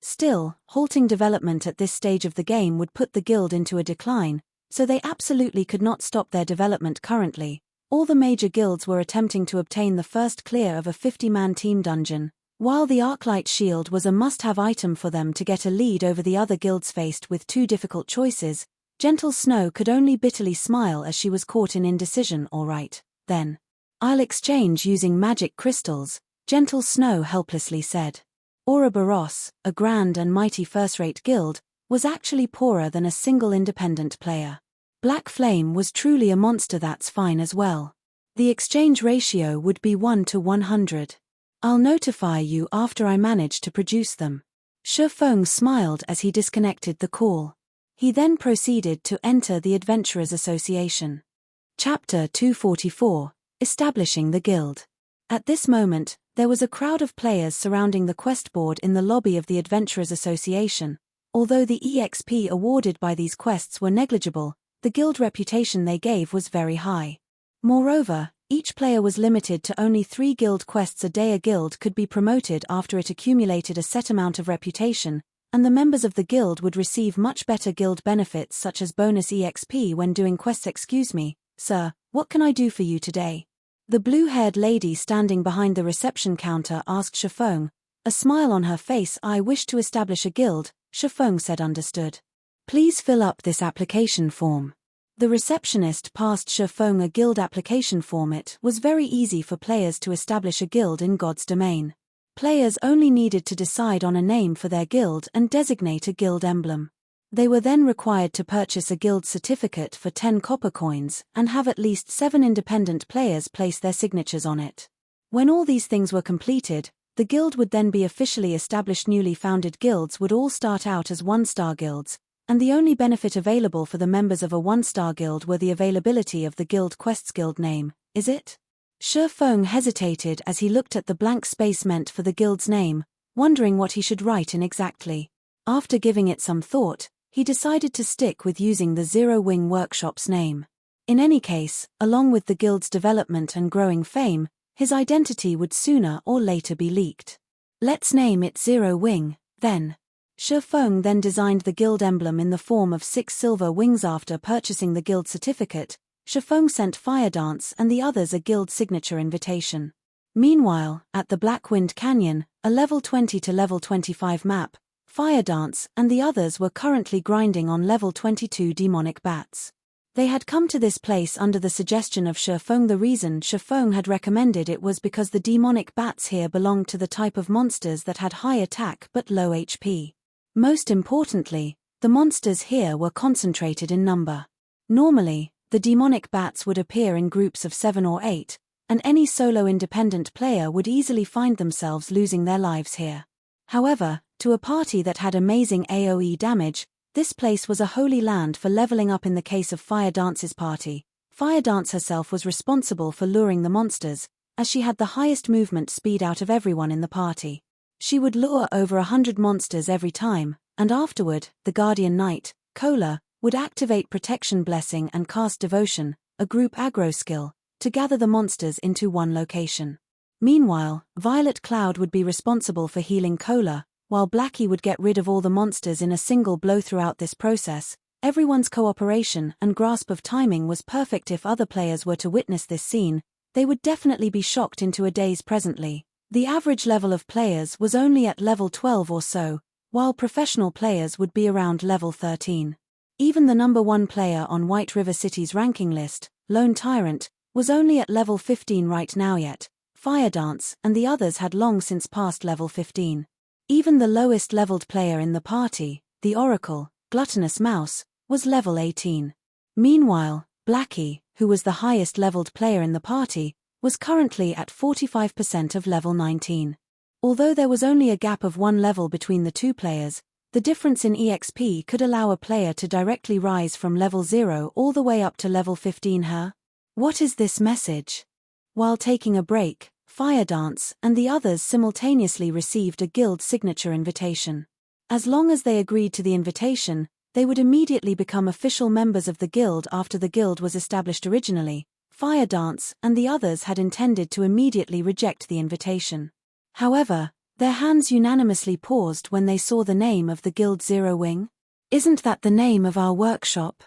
Still, halting development at this stage of the game would put the guild into a decline, so they absolutely could not stop their development currently. All the major guilds were attempting to obtain the first clear of a 50-man team dungeon, while the Arclight shield was a must-have item for them to get a lead over the other guilds faced with two difficult choices. Gentle Snow could only bitterly smile as she was caught in indecision. Alright, then. I'll exchange using magic crystals, Gentle Snow helplessly said. Ouroboros, a grand and mighty first-rate guild, was actually poorer than a single independent player. Black Flame was truly a monster. That's fine as well. The exchange ratio would be 1 to 100. I'll notify you after I manage to produce them. Shifeng smiled as he disconnected the call. He then proceeded to enter the Adventurers Association. Chapter 244, Establishing the Guild. At this moment, there was a crowd of players surrounding the quest board in the lobby of the Adventurers Association. Although the EXP awarded by these quests were negligible, the guild reputation they gave was very high. Moreover, each player was limited to only 3 guild quests a day. A guild could be promoted after it accumulated a set amount of reputation, and the members of the guild would receive much better guild benefits such as bonus EXP when doing quests. Excuse me, sir, what can I do for you today? The blue-haired lady standing behind the reception counter asked Shifeng, a smile on her face. I wish to establish a guild, Shifeng said. Understood. Please fill up this application form. The receptionist passed Shifeng a guild application form. It was very easy for players to establish a guild in God's domain. Players only needed to decide on a name for their guild and designate a guild emblem. They were then required to purchase a guild certificate for 10 copper coins and have at least 7 independent players place their signatures on it. When all these things were completed, the guild would then be officially established. Newly founded guilds would all start out as 1-star guilds, and the only benefit available for the members of a 1-star guild were the availability of the guild quests. Guild name, is it? Shifeng hesitated as he looked at the blank space meant for the guild's name, wondering what he should write in exactly. After giving it some thought, he decided to stick with using the Zero Wing Workshop's name. In any case, along with the guild's development and growing fame, his identity would sooner or later be leaked. Let's name it Zero Wing, then. Shifeng then designed the guild emblem in the form of 6 silver wings. After purchasing the guild certificate, Shifeng sent Fire Dance and the others a guild signature invitation. Meanwhile, at the Blackwind Canyon, a level 20 to level 25 map, Fire Dance and the others were currently grinding on level 22 demonic bats. They had come to this place under the suggestion of Shifeng. The reason Shifeng had recommended it was because the demonic bats here belonged to the type of monsters that had high attack but low HP. Most importantly, the monsters here were concentrated in number. Normally, the demonic bats would appear in groups of 7 or 8, and any solo independent player would easily find themselves losing their lives here. However, to a party that had amazing AoE damage, this place was a holy land for leveling up. In the case of Fire Dance's party, Fire Dance herself was responsible for luring the monsters, as she had the highest movement speed out of everyone in the party. She would lure over 100 monsters every time, and afterward, the Guardian Knight, Kola, would activate Protection Blessing and cast Devotion, a group aggro skill, to gather the monsters into one location. Meanwhile, Violet Cloud would be responsible for healing Kola, while Blackie would get rid of all the monsters in a single blow. Throughout this process, everyone's cooperation and grasp of timing was perfect. If other players were to witness this scene, they would definitely be shocked into a daze. Presently, the average level of players was only at level 12 or so, while professional players would be around level 13. Even the number 1 player on White River City's ranking list, Lone Tyrant, was only at level 15 right now. Yet Fire Dance and the others had long since passed level 15. Even the lowest leveled player in the party, the Oracle, Gluttonous Mouse, was level 18. Meanwhile, Blackie, who was the highest leveled player in the party, was currently at 45% of level 19. Although there was only a gap of 1 level between the two players, the difference in EXP could allow a player to directly rise from level 0 all the way up to level 15. What is this message? While taking a break, Fire Dance and the others simultaneously received a guild signature invitation. As long as they agreed to the invitation, they would immediately become official members of the guild. After the guild was established originally, Fire Dance and the others had intended to immediately reject the invitation. However, their hands unanimously paused when they saw the name of the guild. Zero Wing? Isn't that the name of our workshop?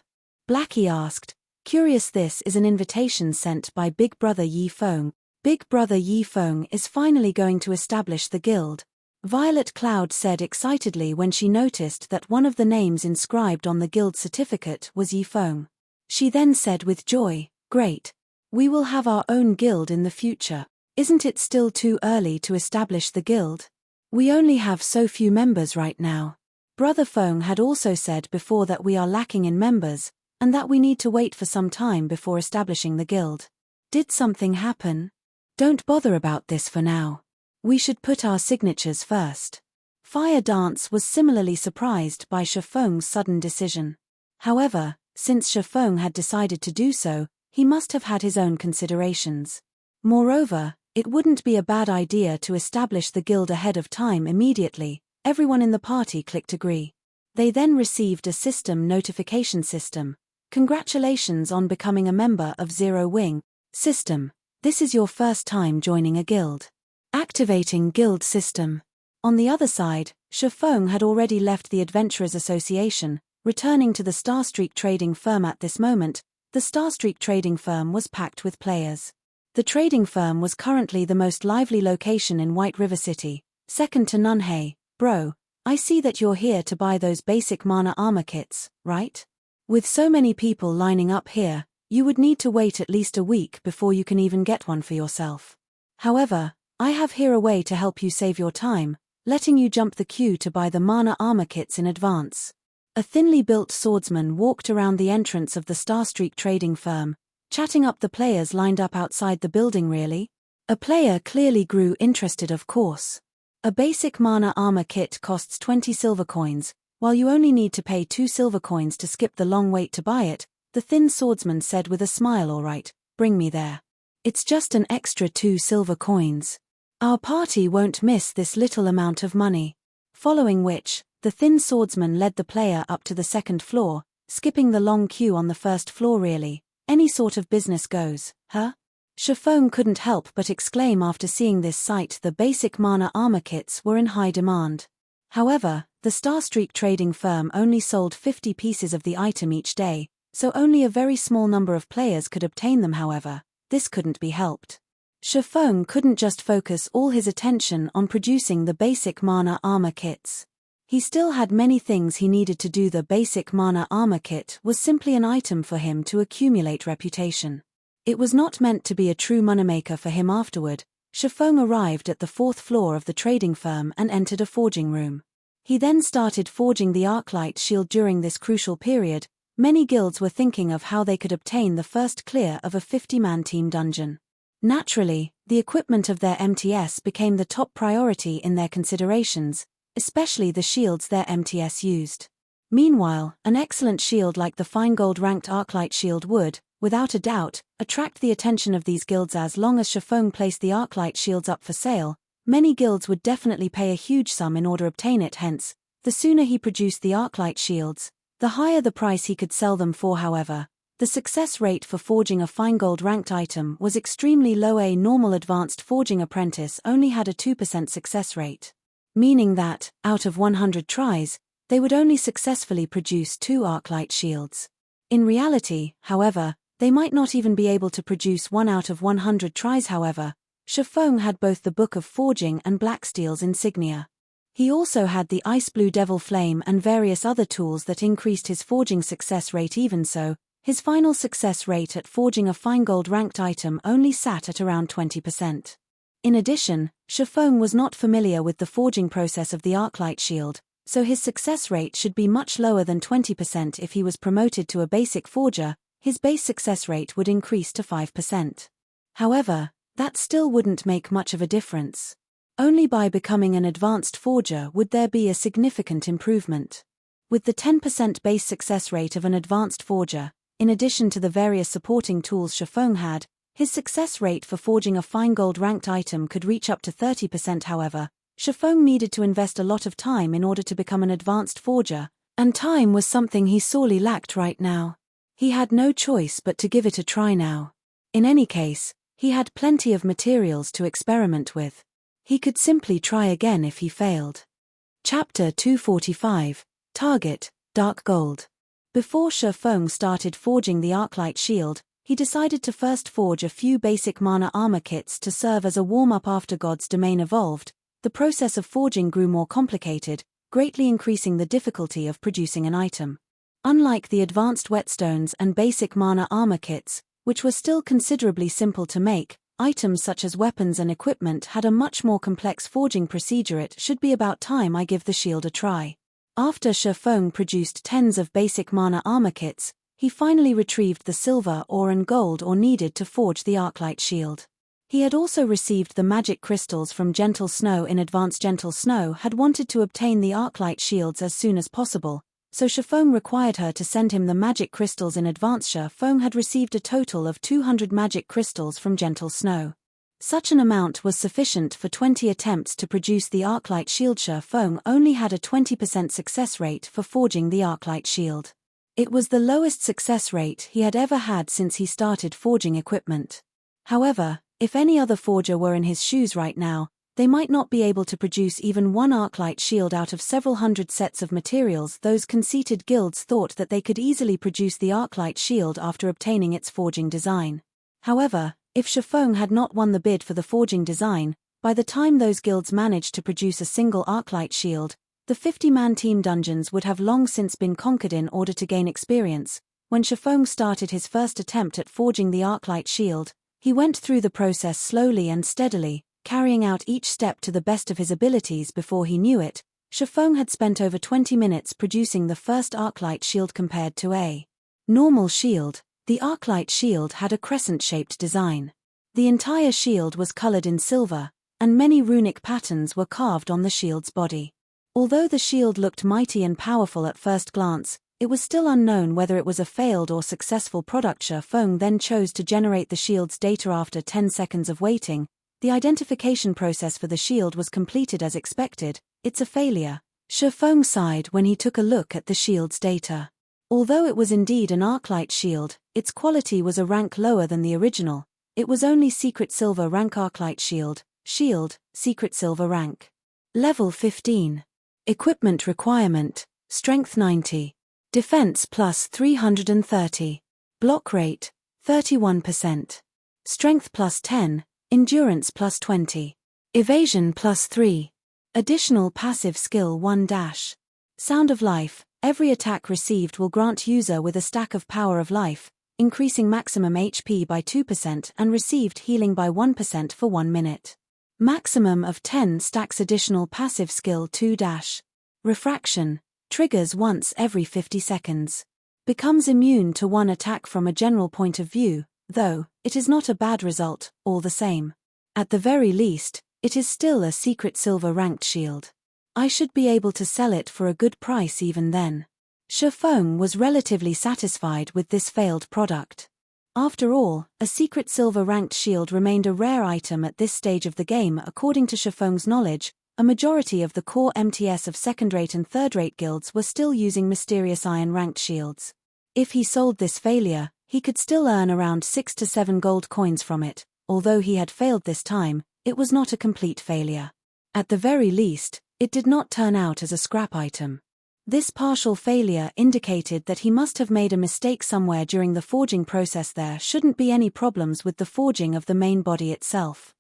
Blackie asked, curious. This is an invitation sent by Big Brother Yi Feng. Big Brother Yi Feng is finally going to establish the guild, Violet Cloud said excitedly when she noticed that one of the names inscribed on the guild certificate was Yi Feng. She then said with joy, great. We will have our own guild in the future. Isn't it still too early to establish the guild? We only have so few members right now. Brother Feng had also said before that we are lacking in members, and that we need to wait for some time before establishing the guild. Did something happen? Don't bother about this for now. We should put our signatures first. Fire Dance was similarly surprised by Shifeng's sudden decision. However, since Shifeng had decided to do so, he must have had his own considerations. Moreover, it wouldn't be a bad idea to establish the guild ahead of time. Immediately, everyone in the party clicked agree. They then received a system notification system. Congratulations on becoming a member of Zero Wing. System. This is your first time joining a guild. Activating guild system. On the other side, Shifeng had already left the Adventurers Association, returning to the Starstreak trading firm. At this moment, the Starstreak trading firm was packed with players. The trading firm was currently the most lively location in White River City, second to none. Hey, bro, I see that you're here to buy those basic mana armor kits, right? With so many people lining up here, you would need to wait at least a week before you can even get one for yourself. However, I have here a way to help you save your time, letting you jump the queue to buy the mana armor kits in advance. A thinly built swordsman walked around the entrance of the Starstreak trading firm, chatting up the players lined up outside the building. Really? A player clearly grew interested. Of course. A basic mana armor kit costs 20 silver coins, while you only need to pay 2 silver coins to skip the long wait to buy it, the thin swordsman said with a smile. All right, bring me there. It's just an extra 2 silver coins. Our party won't miss this little amount of money. Following which, the thin swordsman led the player up to the second floor, skipping the long queue on the first floor. Really? Any sort of business goes, huh? Shifeng couldn't help but exclaim after seeing this sight. The basic mana armor kits were in high demand. However, the Starstreak trading firm only sold 50 pieces of the item each day, so only a very small number of players could obtain them. However, this couldn't be helped. Shifeng couldn't just focus all his attention on producing the basic mana armor kits. He still had many things he needed to do. The basic mana armor kit was simply an item for him to accumulate reputation. It was not meant to be a true moneymaker for him. Afterward, Shifeng arrived at the 4th floor of the trading firm and entered a forging room. He then started forging the Arclight shield. During this crucial period, many guilds were thinking of how they could obtain the first clear of a 50-man team dungeon. Naturally, the equipment of their MTS became the top priority in their considerations, especially the shields their MTS used. Meanwhile, an excellent shield like the fine gold-ranked Arclight shield would, without a doubt, attract the attention of these guilds. As long as Shifeng placed the Arclight shields up for sale, many guilds would definitely pay a huge sum in order to obtain it. Hence, the sooner he produced the Arclight shields, the higher the price he could sell them for. However, the success rate for forging a fine gold-ranked item was extremely low. A normal advanced forging apprentice only had a 2% success rate, meaning that, out of 100 tries, they would only successfully produce 2 Arclight shields. In reality, however, they might not even be able to produce 1 out of 100 tries. However, Shifeng had both the Book of Forging and Blacksteel's insignia. He also had the Ice Blue Devil Flame and various other tools that increased his forging success rate. Even so, his final success rate at forging a fine gold-ranked item only sat at around 20%. In addition, Shifeng was not familiar with the forging process of the Arclight shield, so his success rate should be much lower than 20%. If he was promoted to a basic forger, his base success rate would increase to 5%. However, that still wouldn't make much of a difference. Only by becoming an advanced forger would there be a significant improvement. With the 10% base success rate of an advanced forger, in addition to the various supporting tools Shifeng had, his success rate for forging a fine gold-ranked item could reach up to 30%. However, Shifeng needed to invest a lot of time in order to become an advanced forger, and time was something he sorely lacked right now. He had no choice but to give it a try now. In any case, he had plenty of materials to experiment with. He could simply try again if he failed. Chapter 245, Target, Dark Gold. Before Shifeng started forging the Arclight shield, he decided to first forge a few basic mana armor kits to serve as a warm-up. After God's Domain evolved, the process of forging grew more complicated, greatly increasing the difficulty of producing an item. Unlike the advanced whetstones and basic mana armor kits, which were still considerably simple to make, items such as weapons and equipment had a much more complex forging procedure. It should be about time I give the shield a try. After Shifeng produced tens of basic mana armor kits, he finally retrieved the silver ore and gold ore needed to forge the Arclight shield. He had also received the magic crystals from Gentle Snow in advance. Gentle Snow had wanted to obtain the Arclight shields as soon as possible, so Shifeng required her to send him the magic crystals in advance. Shifeng had received a total of 200 magic crystals from Gentle Snow. Such an amount was sufficient for 20 attempts to produce the Arclight shield. Shifeng only had a 20% success rate for forging the Arclight shield. It was the lowest success rate he had ever had since he started forging equipment. However, if any other forger were in his shoes right now, they might not be able to produce even one Arclight shield out of several hundred sets of materials. Those conceited guilds thought that they could easily produce the Arclight shield after obtaining its forging design. However, if Shifeng had not won the bid for the forging design, by the time those guilds managed to produce a single Arclight shield, the 50-man team dungeons would have long since been conquered. In order to gain experience, when Shifeng started his first attempt at forging the Arclight shield, he went through the process slowly and steadily, carrying out each step to the best of his abilities. Before he knew it, Shifeng had spent over 20 minutes producing the first Arclight shield. Compared to a normal shield, the Arclight shield had a crescent-shaped design. The entire shield was colored in silver, and many runic patterns were carved on the shield's body. Although the shield looked mighty and powerful at first glance, it was still unknown whether it was a failed or successful product. Shifeng then chose to generate the shield's data. After 10 seconds of waiting, the identification process for the shield was completed as expected. It's a failure, Shifeng sighed when he took a look at the shield's data. Although it was indeed an Arclight shield, its quality was a rank lower than the original. It was only Secret Silver rank Arclight shield, Secret Silver rank. Level 15. Equipment requirement, Strength 90. Defense plus 330. Block rate, 31%. Strength plus 10, Endurance plus 20. Evasion plus 3. Additional passive skill 1 dash. Sound of Life, every attack received will grant user with a stack of Power of Life, increasing maximum HP by 2% and received healing by 1% for 1 minute. Maximum of 10 stacks. Additional passive skill 2 dash. Refraction, triggers once every 50 seconds. Becomes immune to one attack from a general point of view, though, it is not a bad result, all the same. At the very least, it is still a secret silver ranked shield. I should be able to sell it for a good price even then. Shifeng was relatively satisfied with this failed product. After all, a secret silver ranked shield remained a rare item at this stage of the game. According to Shifeng's knowledge, a majority of the core MTS of second-rate and third-rate guilds were still using mysterious iron ranked shields. If he sold this failure, he could still earn around 6 to 7 gold coins from it. Although he had failed this time, it was not a complete failure. At the very least, it did not turn out as a scrap item. This partial failure indicated that he must have made a mistake somewhere during the forging process. There shouldn't be any problems with the forging of the main body itself.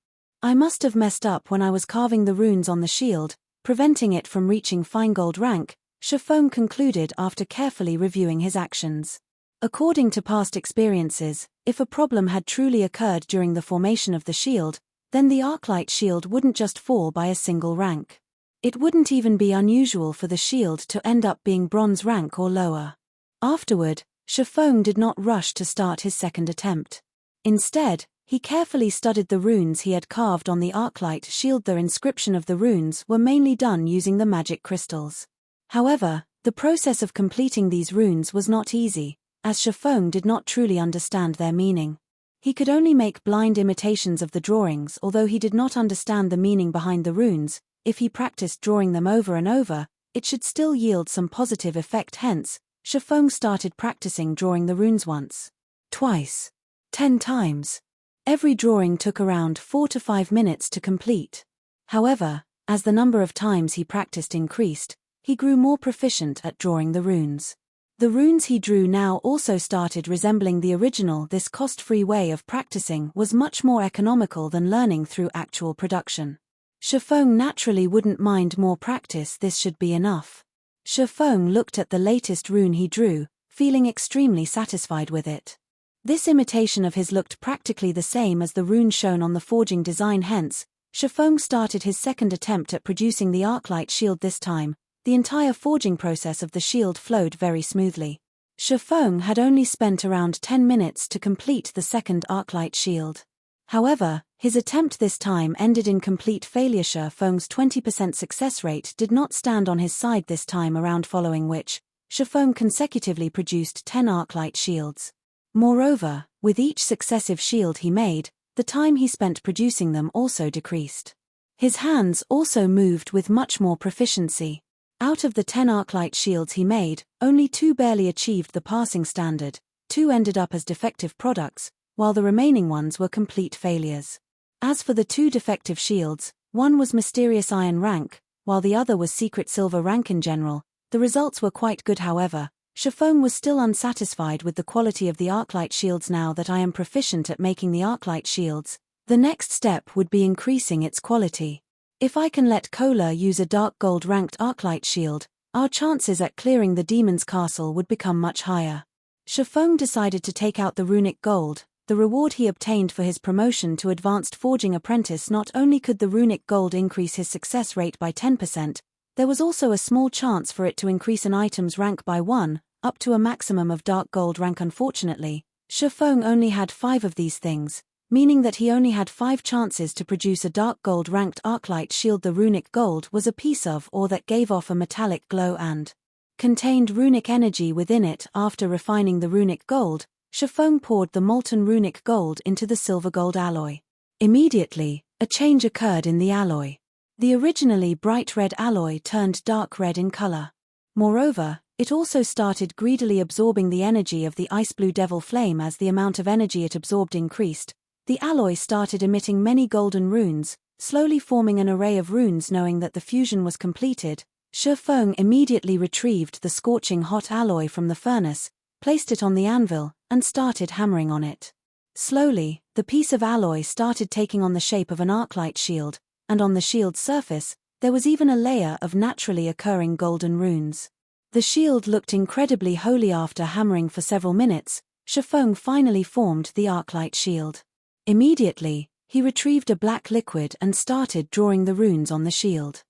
I must have messed up when I was carving the runes on the shield, preventing it from reaching fine gold rank, Shifeng concluded after carefully reviewing his actions. According to past experiences, if a problem had truly occurred during the formation of the shield, then the Arclight shield wouldn't just fall by a single rank. It wouldn't even be unusual for the shield to end up being bronze rank or lower. Afterward, Shifeng did not rush to start his second attempt. Instead, he carefully studied the runes he had carved on the Arclight shield. The inscription of the runes were mainly done using the magic crystals. However, the process of completing these runes was not easy, as Shifeng did not truly understand their meaning. He could only make blind imitations of the drawings. Although he did not understand the meaning behind the runes, if he practiced drawing them over and over, it should still yield some positive effect. Hence, Shifeng started practicing drawing the runes once, twice, 10 times. Every drawing took around 4 to 5 minutes to complete. However, as the number of times he practiced increased, he grew more proficient at drawing the runes. The runes he drew now also started resembling the original. This cost-free way of practicing was much more economical than learning through actual production. Shifeng naturally wouldn't mind more practice. This should be enough. Shifeng looked at the latest rune he drew, feeling extremely satisfied with it. This imitation of his looked practically the same as the rune shown on the forging design. Hence, Shifeng started his second attempt at producing the Arclight shield. This time, the entire forging process of the shield flowed very smoothly. Shifeng had only spent around 10 minutes to complete the second Arclight shield. However, his attempt this time ended in complete failure. Shifeng's 20% success rate did not stand on his side this time around, following which, Shifeng consecutively produced 10 Arclight shields. Moreover, with each successive shield he made, the time he spent producing them also decreased. His hands also moved with much more proficiency. Out of the 10 Arclight shields he made, only 2 barely achieved the passing standard, 2 ended up as defective products, while the remaining ones were complete failures. As for the 2 defective shields, one was mysterious iron rank, while the other was secret silver rank. In general, the results were quite good. However, Shifeng was still unsatisfied with the quality of the Arclight shields. Now that I am proficient at making the Arclight shields, the next step would be increasing its quality. If I can let Kola use a dark gold ranked Arclight shield, our chances at clearing the demon's castle would become much higher. Shifeng decided to take out the Runic gold, the reward he obtained for his promotion to advanced forging apprentice. Not only could the Runic gold increase his success rate by 10%, there was also a small chance for it to increase an item's rank by 1, up to a maximum of dark gold rank. Unfortunately, Shifeng only had 5 of these things, meaning that he only had 5 chances to produce a dark gold ranked Arclight shield. The Runic gold was a piece of ore that gave off a metallic glow and contained runic energy within it. After refining the Runic gold, Shifeng poured the molten Runic gold into the silver gold alloy. Immediately, a change occurred in the alloy. The originally bright red alloy turned dark red in color. Moreover, it also started greedily absorbing the energy of the ice blue devil flame. As the amount of energy it absorbed increased, the alloy started emitting many golden runes, slowly forming an array of runes. Knowing that the fusion was completed, Shifeng immediately retrieved the scorching hot alloy from the furnace, placed it on the anvil, and started hammering on it. Slowly, the piece of alloy started taking on the shape of an Arclight shield, and on the shield's surface, there was even a layer of naturally occurring golden runes. The shield looked incredibly holy. After hammering for several minutes, Shifeng finally formed the Arclight shield. Immediately, he retrieved a black liquid and started drawing the runes on the shield.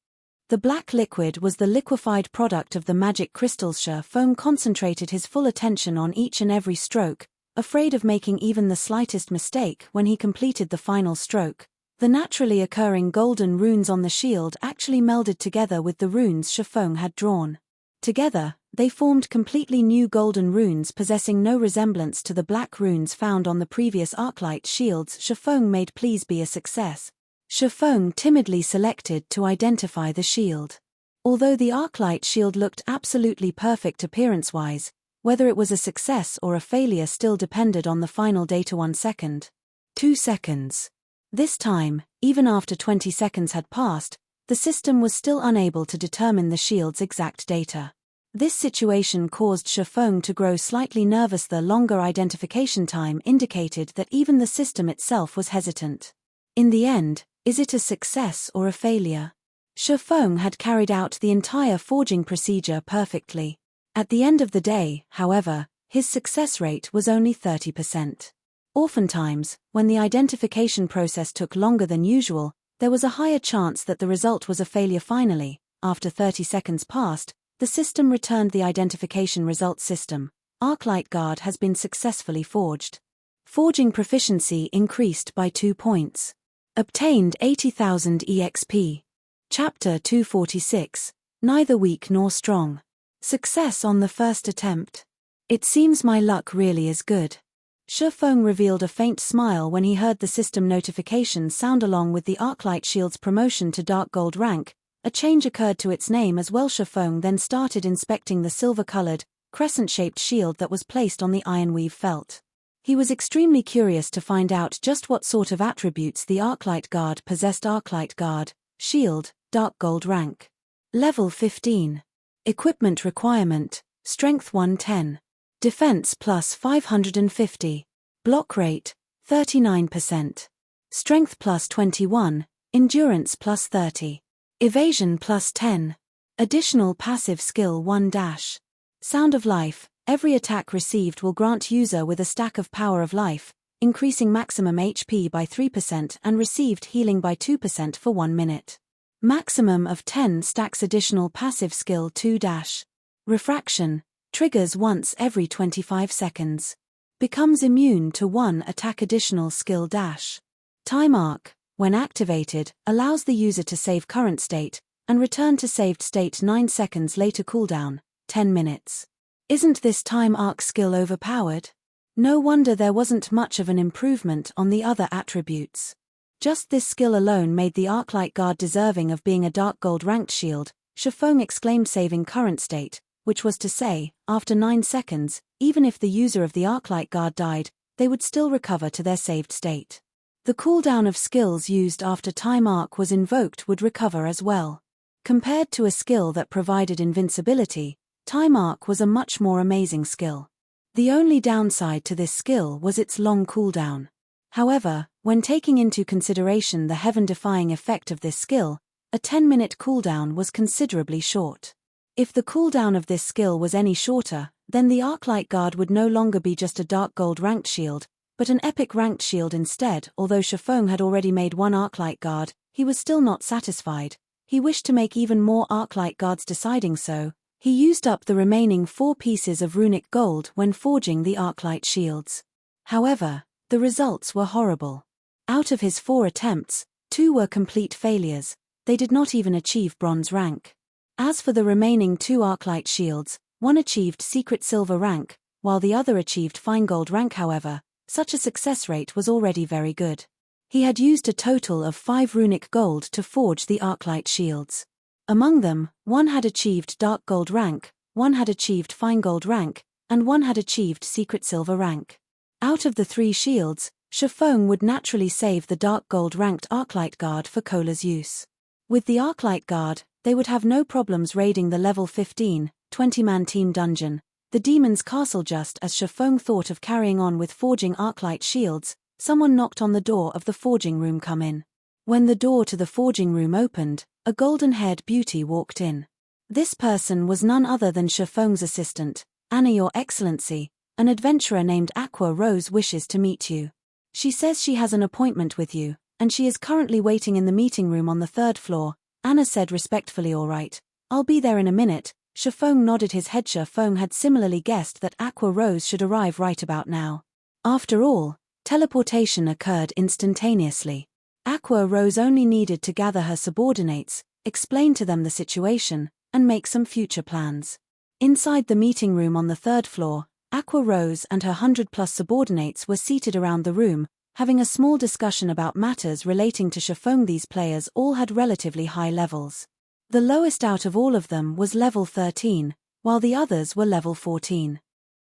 The black liquid was the liquefied product of the magic crystals. Shifeng concentrated his full attention on each and every stroke, afraid of making even the slightest mistake when he completed the final stroke. The naturally occurring golden runes on the shield actually melded together with the runes Shifeng had drawn. Together, they formed completely new golden runes possessing no resemblance to the black runes found on the previous Arclight shields. Shifeng made please be a success. Shifeng timidly selected to identify the shield. Although the Arclight shield looked absolutely perfect appearance-wise, whether it was a success or a failure still depended on the final data. 1 second. 2 seconds. This time, even after 20 seconds had passed, the system was still unable to determine the shield's exact data. This situation caused Shifeng to grow slightly nervous. The longer identification time indicated that even the system itself was hesitant. In the end, is it a success or a failure? Shifeng had carried out the entire forging procedure perfectly. At the end of the day, however, his success rate was only 30%. Oftentimes, when the identification process took longer than usual, there was a higher chance that the result was a failure. Finally, after 30 seconds passed, the system returned the identification result. System Arclight Guard has been successfully forged. Forging proficiency increased by 2 points. Obtained 80,000 EXP. Chapter 246. Neither weak nor strong. Success on the first attempt. It seems my luck really is good. Shifeng revealed a faint smile when he heard the system notification sound. Along with the Arclight shield's promotion to dark gold rank, a change occurred to its name as well. Shifeng then started inspecting the silver-colored, crescent-shaped shield that was placed on the ironweave felt. He was extremely curious to find out just what sort of attributes the Arclight Guard possessed. Arclight Guard, shield, dark gold rank. Level 15. Equipment requirement, strength 110. Defense plus 550. Block rate, 39%. Strength plus 21, endurance plus 30. Evasion plus 10. Additional passive skill 1 dash. Sound of life, every attack received will grant user with a stack of power of life, increasing maximum HP by 3% and received healing by 2% for 1 minute. Maximum of 10 stacks. Additional passive skill 2 dash. Refraction, triggers once every 25 seconds. Becomes immune to 1 attack. Additional skill dash. Time arc, when activated, allows the user to save current state, and return to saved state 9 seconds later. Cooldown, 10 minutes. Isn't this time arc skill overpowered? No wonder there wasn't much of an improvement on the other attributes. Just this skill alone made the Arclight Guard deserving of being a dark gold ranked shield. Shifeng exclaimed, saving current state, which was to say, after 9 seconds, even if the user of the Arclight Guard died, they would still recover to their saved state. The cooldown of skills used after time arc was invoked would recover as well. Compared to a skill that provided invincibility, time arc was a much more amazing skill. The only downside to this skill was its long cooldown. However, when taking into consideration the heaven-defying effect of this skill, a 10-minute cooldown was considerably short. If the cooldown of this skill was any shorter, then the Arclight Guard would no longer be just a dark gold ranked shield, but an epic ranked shield instead. Although Shifeng had already made 1 Arclight Guard, he was still not satisfied. He wished to make even more Arclight Guards. Deciding so, he used up the remaining 4 pieces of runic gold when forging the Arclight shields. However, the results were horrible. Out of his 4 attempts, 2 were complete failures. They did not even achieve bronze rank. As for the remaining 2 Arclight shields, one achieved secret silver rank, while the other achieved fine gold rank. However, such a success rate was already very good. He had used a total of 5 runic gold to forge the Arclight shields. Among them, 1 had achieved dark gold rank, 1 had achieved fine gold rank, and 1 had achieved secret silver rank. Out of the 3 shields, Shifeng would naturally save the dark gold ranked Arclight Guard for Cola's use. With the Arclight Guard, they would have no problems raiding the level 15, 20-man team dungeon, the Demon's Castle. Just as Shifeng thought of carrying on with forging Arclight shields, someone knocked on the door of the forging room. Come in. When the door to the forging room opened, a golden-haired beauty walked in. This person was none other than Shifeng's assistant. Anna, Your Excellency, an adventurer named Aqua Rose wishes to meet you. She says she has an appointment with you, and she is currently waiting in the meeting room on the 3rd floor. Anna said respectfully. All right, I'll be there in a minute. Shifeng nodded his head. Shifeng had similarly guessed that Aqua Rose should arrive right about now. After all, teleportation occurred instantaneously. Aqua Rose only needed to gather her subordinates, explain to them the situation, and make some future plans. Inside the meeting room on the third floor, Aqua Rose and her 100+ subordinates were seated around the room, having a small discussion about matters relating to Shifeng. These players all had relatively high levels. The lowest out of all of them was level 13, while the others were level 14.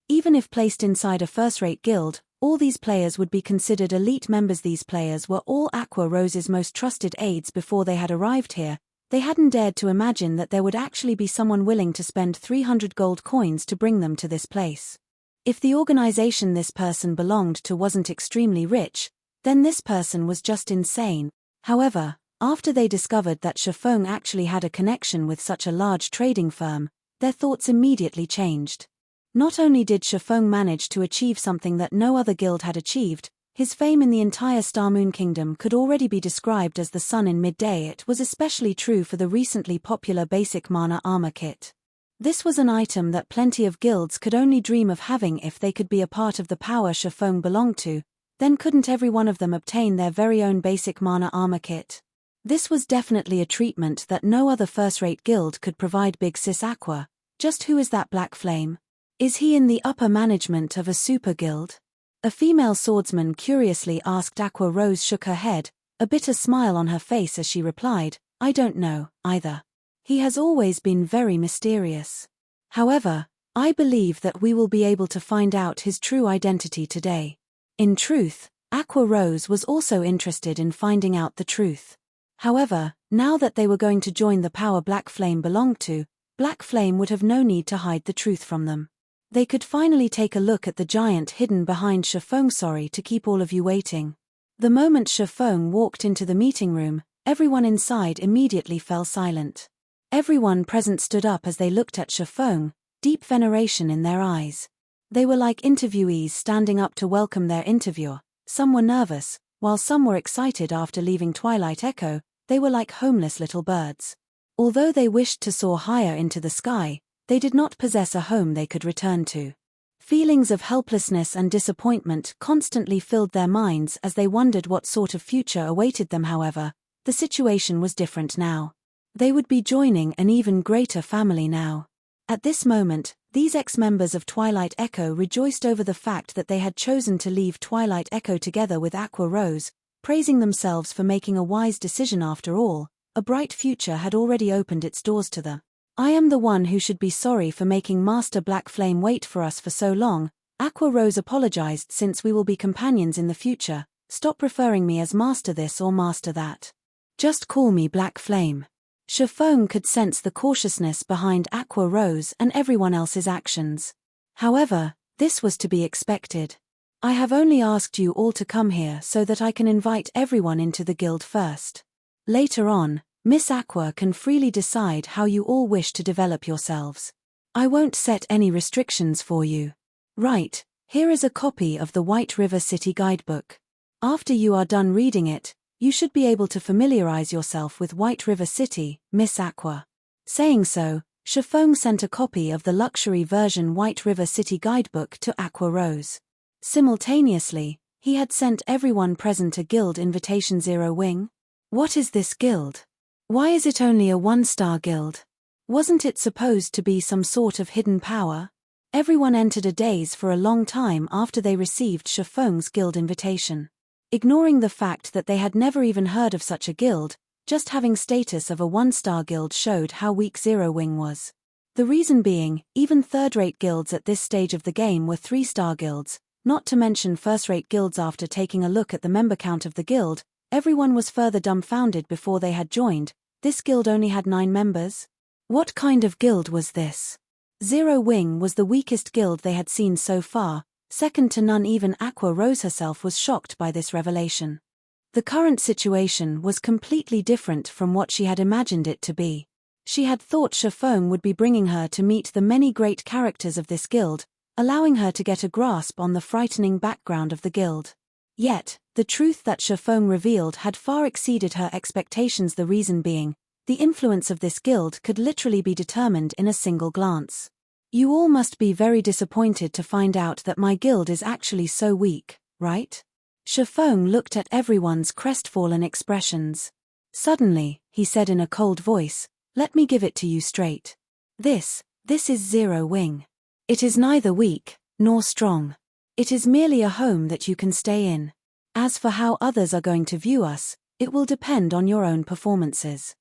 Even if placed inside a first-rate guild, all these players would be considered elite members. These players were all Aqua Rose's most trusted aides before they had arrived here. They hadn't dared to imagine that there would actually be someone willing to spend 300 gold coins to bring them to this place. If the organization this person belonged to wasn't extremely rich, then this person was just insane. However, after they discovered that Shifeng actually had a connection with such a large trading firm, their thoughts immediately changed. Not only did Shifeng manage to achieve something that no other guild had achieved, his fame in the entire Star Moon Kingdom could already be described as the sun in midday. It was especially true for the recently popular basic mana armor kit. This was an item that plenty of guilds could only dream of having if they could be a part of the power Shifeng belonged to. Then couldn't every one of them obtain their very own basic mana armor kit? This was definitely a treatment that no other first-rate guild could provide. Big Sis Aqua, just who is that Black Flame? Is he in the upper management of a super guild? A female swordsman curiously asked. Aqua Rose shook her head, a bitter smile on her face as she replied, I don't know, either. He has always been very mysterious. However, I believe that we will be able to find out his true identity today. In truth, Aqua Rose was also interested in finding out the truth. However, now that they were going to join the power Black Flame belonged to, Black Flame would have no need to hide the truth from them. They could finally take a look at the giant hidden behind Shifeng. Sorry to keep all of you waiting. The moment Shifeng walked into the meeting room, everyone inside immediately fell silent. Everyone present stood up as they looked at Shifeng, deep veneration in their eyes. They were like interviewees standing up to welcome their interviewer. Some were nervous, while some were excited. After leaving Twilight Echo, they were like homeless little birds. Although they wished to soar higher into the sky, they did not possess a home they could return to. Feelings of helplessness and disappointment constantly filled their minds as they wondered what sort of future awaited them. However, the situation was different now. They would be joining an even greater family now. At this moment, these ex-members of Twilight Echo rejoiced over the fact that they had chosen to leave Twilight Echo together with Aqua Rose, praising themselves for making a wise decision. After all, a bright future had already opened its doors to them. I am the one who should be sorry for making Master Black Flame wait for us for so long. Aqua Rose apologized. Since we will be companions in the future, stop referring me as Master this or Master that. Just call me Black Flame. Shifeng could sense the cautiousness behind Aqua Rose and everyone else's actions. However, this was to be expected. I have only asked you all to come here so that I can invite everyone into the guild first. Later on, Miss Aqua can freely decide how you all wish to develop yourselves. I won't set any restrictions for you. Right, here is a copy of the White River City Guidebook. After you are done reading it, you should be able to familiarize yourself with White River City, Miss Aqua. Saying so, Shifeng sent a copy of the luxury version White River City Guidebook to Aqua Rose. Simultaneously, he had sent everyone present a guild invitation. Zero Wing? What is this guild? Why is it only a one-star guild? Wasn't it supposed to be some sort of hidden power? Everyone entered a daze for a long time after they received Shifeng's guild invitation. Ignoring the fact that they had never even heard of such a guild, just having status of a one-star guild showed how weak Zero Wing was. The reason being, even third-rate guilds at this stage of the game were three-star guilds, not to mention first-rate guilds. After taking a look at the member count of the guild, everyone was further dumbfounded. Before they had joined, this guild only had 9 members. What kind of guild was this? Zero Wing was the weakest guild they had seen so far, second to none. Even Aqua Rose herself was shocked by this revelation. The current situation was completely different from what she had imagined it to be. She had thought Shifeng would be bringing her to meet the many great characters of this guild, allowing her to get a grasp on the frightening background of the guild. Yet, the truth that Shifeng revealed had far exceeded her expectations. The reason being, The influence of this guild could literally be determined in a single glance. You all must be very disappointed to find out that my guild is actually so weak, right? Shifeng looked at everyone's crestfallen expressions. Suddenly, he said in a cold voice, "Let me give it to you straight. This is Zero Wing. It is neither weak, nor strong. It is merely a home that you can stay in. As for how others are going to view us, it will depend on your own performances."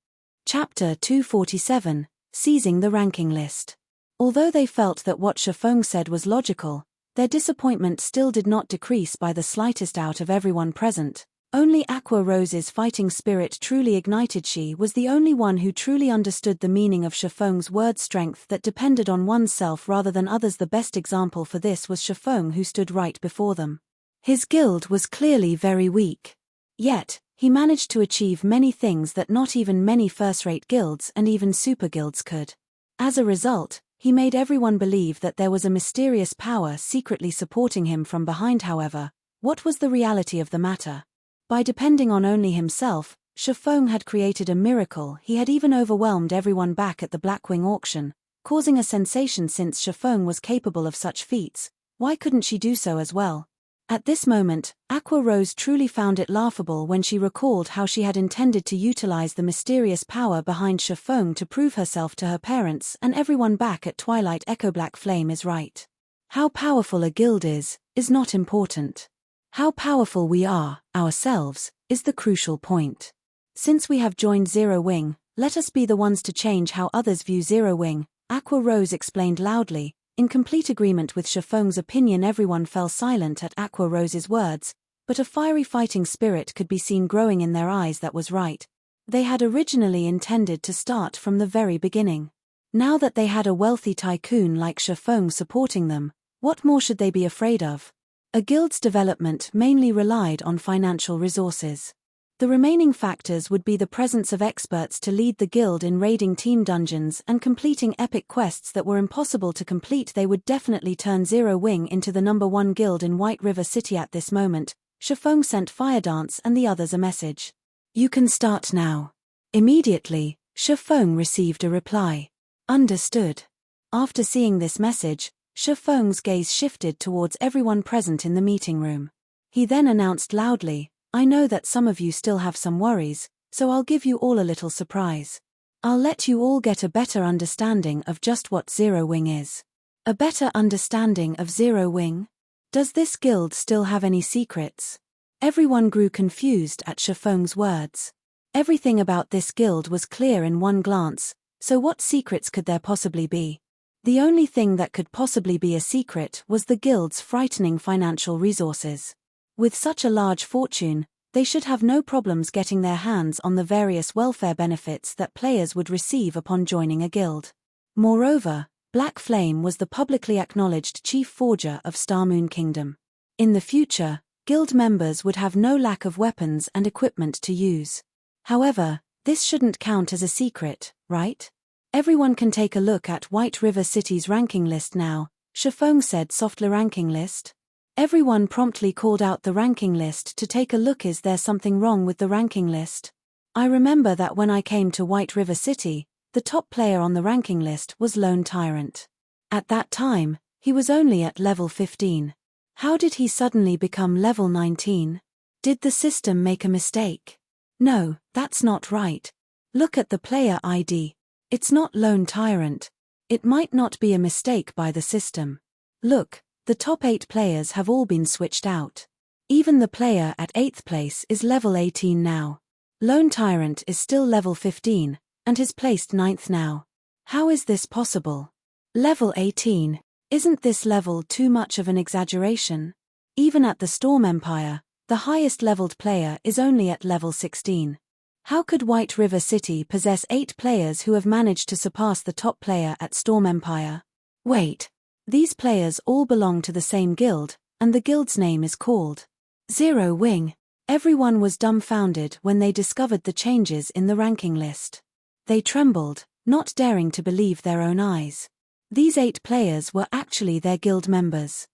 Chapter 247, Seizing the Ranking List. Although they felt that what Shifeng said was logical, their disappointment still did not decrease by the slightest out of everyone present. Only Aqua Rose's fighting spirit truly ignited. She was the only one who truly understood the meaning of Shifeng's word strength that depended on oneself rather than others. The best example for this was Shifeng, who stood right before them. His guild was clearly very weak. Yet, he managed to achieve many things that not even many first-rate guilds and even super guilds could. As a result, he made everyone believe that there was a mysterious power secretly supporting him from behind. However, what was the reality of the matter? By depending on only himself, Shifeng had created a miracle. He had even overwhelmed everyone back at the Blackwing auction, causing a sensation. Since Shifeng was capable of such feats, why couldn't she do so as well? At this moment, Aqua Rose truly found it laughable when she recalled how she had intended to utilize the mysterious power behind Shifeng to prove herself to her parents and everyone back at Twilight Echo. Black Flame is right. How powerful a guild is not important. How powerful we are, ourselves, is the crucial point. Since we have joined Zero Wing, let us be the ones to change how others view Zero Wing, Aqua Rose explained loudly. In complete agreement with Shifeng's opinion, everyone fell silent at Aqua Rose's words, but a fiery fighting spirit could be seen growing in their eyes. That was right. They had originally intended to start from the very beginning. Now that they had a wealthy tycoon like Shifeng supporting them, what more should they be afraid of? A guild's development mainly relied on financial resources. The remaining factors would be the presence of experts to lead the guild in raiding team dungeons and completing epic quests that were impossible to complete. They would definitely turn Zero Wing into the #1 guild in White River City. At this moment, Shifeng sent Firedance and the others a message. "You can start now." Immediately, Shifeng received a reply. "Understood." After seeing this message, Shifeng's gaze shifted towards everyone present in the meeting room. He then announced loudly, "I know that some of you still have some worries, so I'll give you all a little surprise. I'll let you all get a better understanding of just what Zero Wing is." A better understanding of Zero Wing? Does this guild still have any secrets? Everyone grew confused at Shifeng's words. Everything about this guild was clear in one glance, so what secrets could there possibly be? The only thing that could possibly be a secret was the guild's frightening financial resources. With such a large fortune, they should have no problems getting their hands on the various welfare benefits that players would receive upon joining a guild. Moreover, Black Flame was the publicly acknowledged chief forger of Starmoon Kingdom. In the future, guild members would have no lack of weapons and equipment to use. However, this shouldn't count as a secret, right? Everyone can take a look at White River City's ranking list now, Shifeng said softly. Ranking list? Everyone promptly called out the ranking list to take a look. Is there something wrong with the ranking list? I remember that when I came to White River City, the top player on the ranking list was Lone Tyrant. At that time, he was only at level 15. How did he suddenly become level 19? Did the system make a mistake? No, that's not right. Look at the player ID. It's not Lone Tyrant. It might not be a mistake by the system. Look, the top 8 players have all been switched out. Even the player at 8th place is level 18 now. Lone Tyrant is still level 15, and is placed 9th now. How is this possible? Level 18, isn't this level too much of an exaggeration? Even at the Storm Empire, the highest leveled player is only at level 16. How could White River City possess 8 players who have managed to surpass the top player at Storm Empire? Wait. These players all belong to the same guild, and the guild's name is called Zero Wing. Everyone was dumbfounded when they discovered the changes in the ranking list. They trembled, not daring to believe their own eyes. These 8 players were actually their guild members.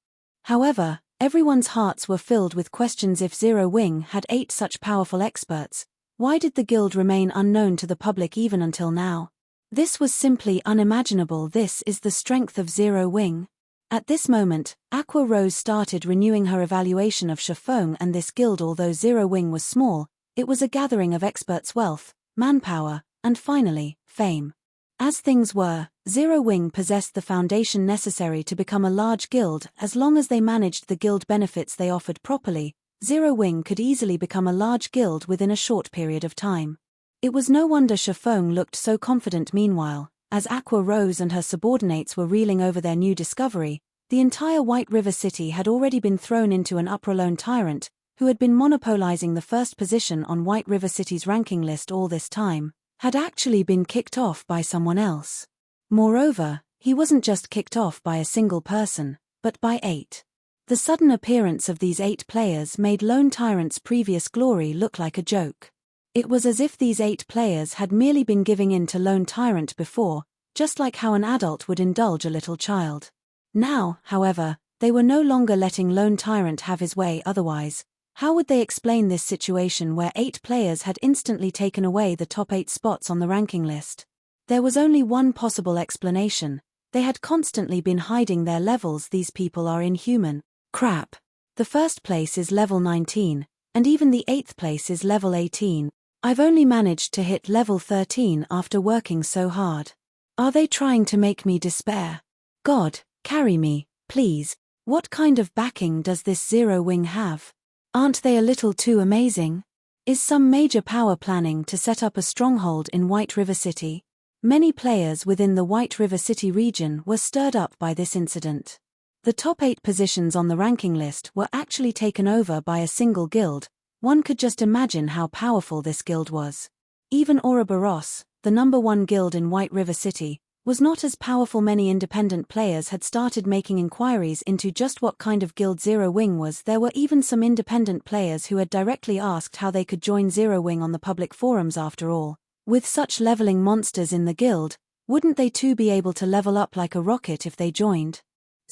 However, everyone's hearts were filled with questions. If Zero Wing had 8 such powerful experts, Why did the guild remain unknown to the public even until now? This was simply unimaginable. This is the strength of Zero Wing. At this moment, Aqua Rose started renewing her evaluation of Shifeng and this guild. Although Zero Wing was small, it was a gathering of experts' wealth, manpower, and finally, fame. As things were, Zero Wing possessed the foundation necessary to become a large guild. As long as they managed the guild benefits they offered properly, Zero Wing could easily become a large guild within a short period of time. It was no wonder Shifeng looked so confident. Meanwhile, as Aqua Rose and her subordinates were reeling over their new discovery, the entire White River City had already been thrown into an uproar. Lone Tyrant, who had been monopolizing the first position on White River City's ranking list all this time, had actually been kicked off by someone else. Moreover, he wasn't just kicked off by a single person, but by 8. The sudden appearance of these 8 players made Lone Tyrant's previous glory look like a joke. It was as if these 8 players had merely been giving in to Lone Tyrant before, just like how an adult would indulge a little child. Now, however, they were no longer letting Lone Tyrant have his way. Otherwise, how would they explain this situation where 8 players had instantly taken away the top 8 spots on the ranking list? There was only one possible explanation: they had constantly been hiding their levels. These people are inhuman. Crap. The first place is level 19, and even the 8th place is level 18. I've only managed to hit level 13 after working so hard. Are they trying to make me despair? God, carry me, please. What kind of backing does this Zero Wing have? Aren't they a little too amazing? Is some major power planning to set up a stronghold in White River City? Many players within the White River City region were stirred up by this incident. The top 8 positions on the ranking list were actually taken over by a single guild. One could just imagine how powerful this guild was. Even Ouroboros, the number 1 guild in White River City, was not as powerful. Many independent players had started making inquiries into just what kind of guild Zero Wing was. There were even some independent players who had directly asked how they could join Zero Wing on the public forums. After all, with such leveling monsters in the guild, wouldn't they too be able to level up like a rocket if they joined?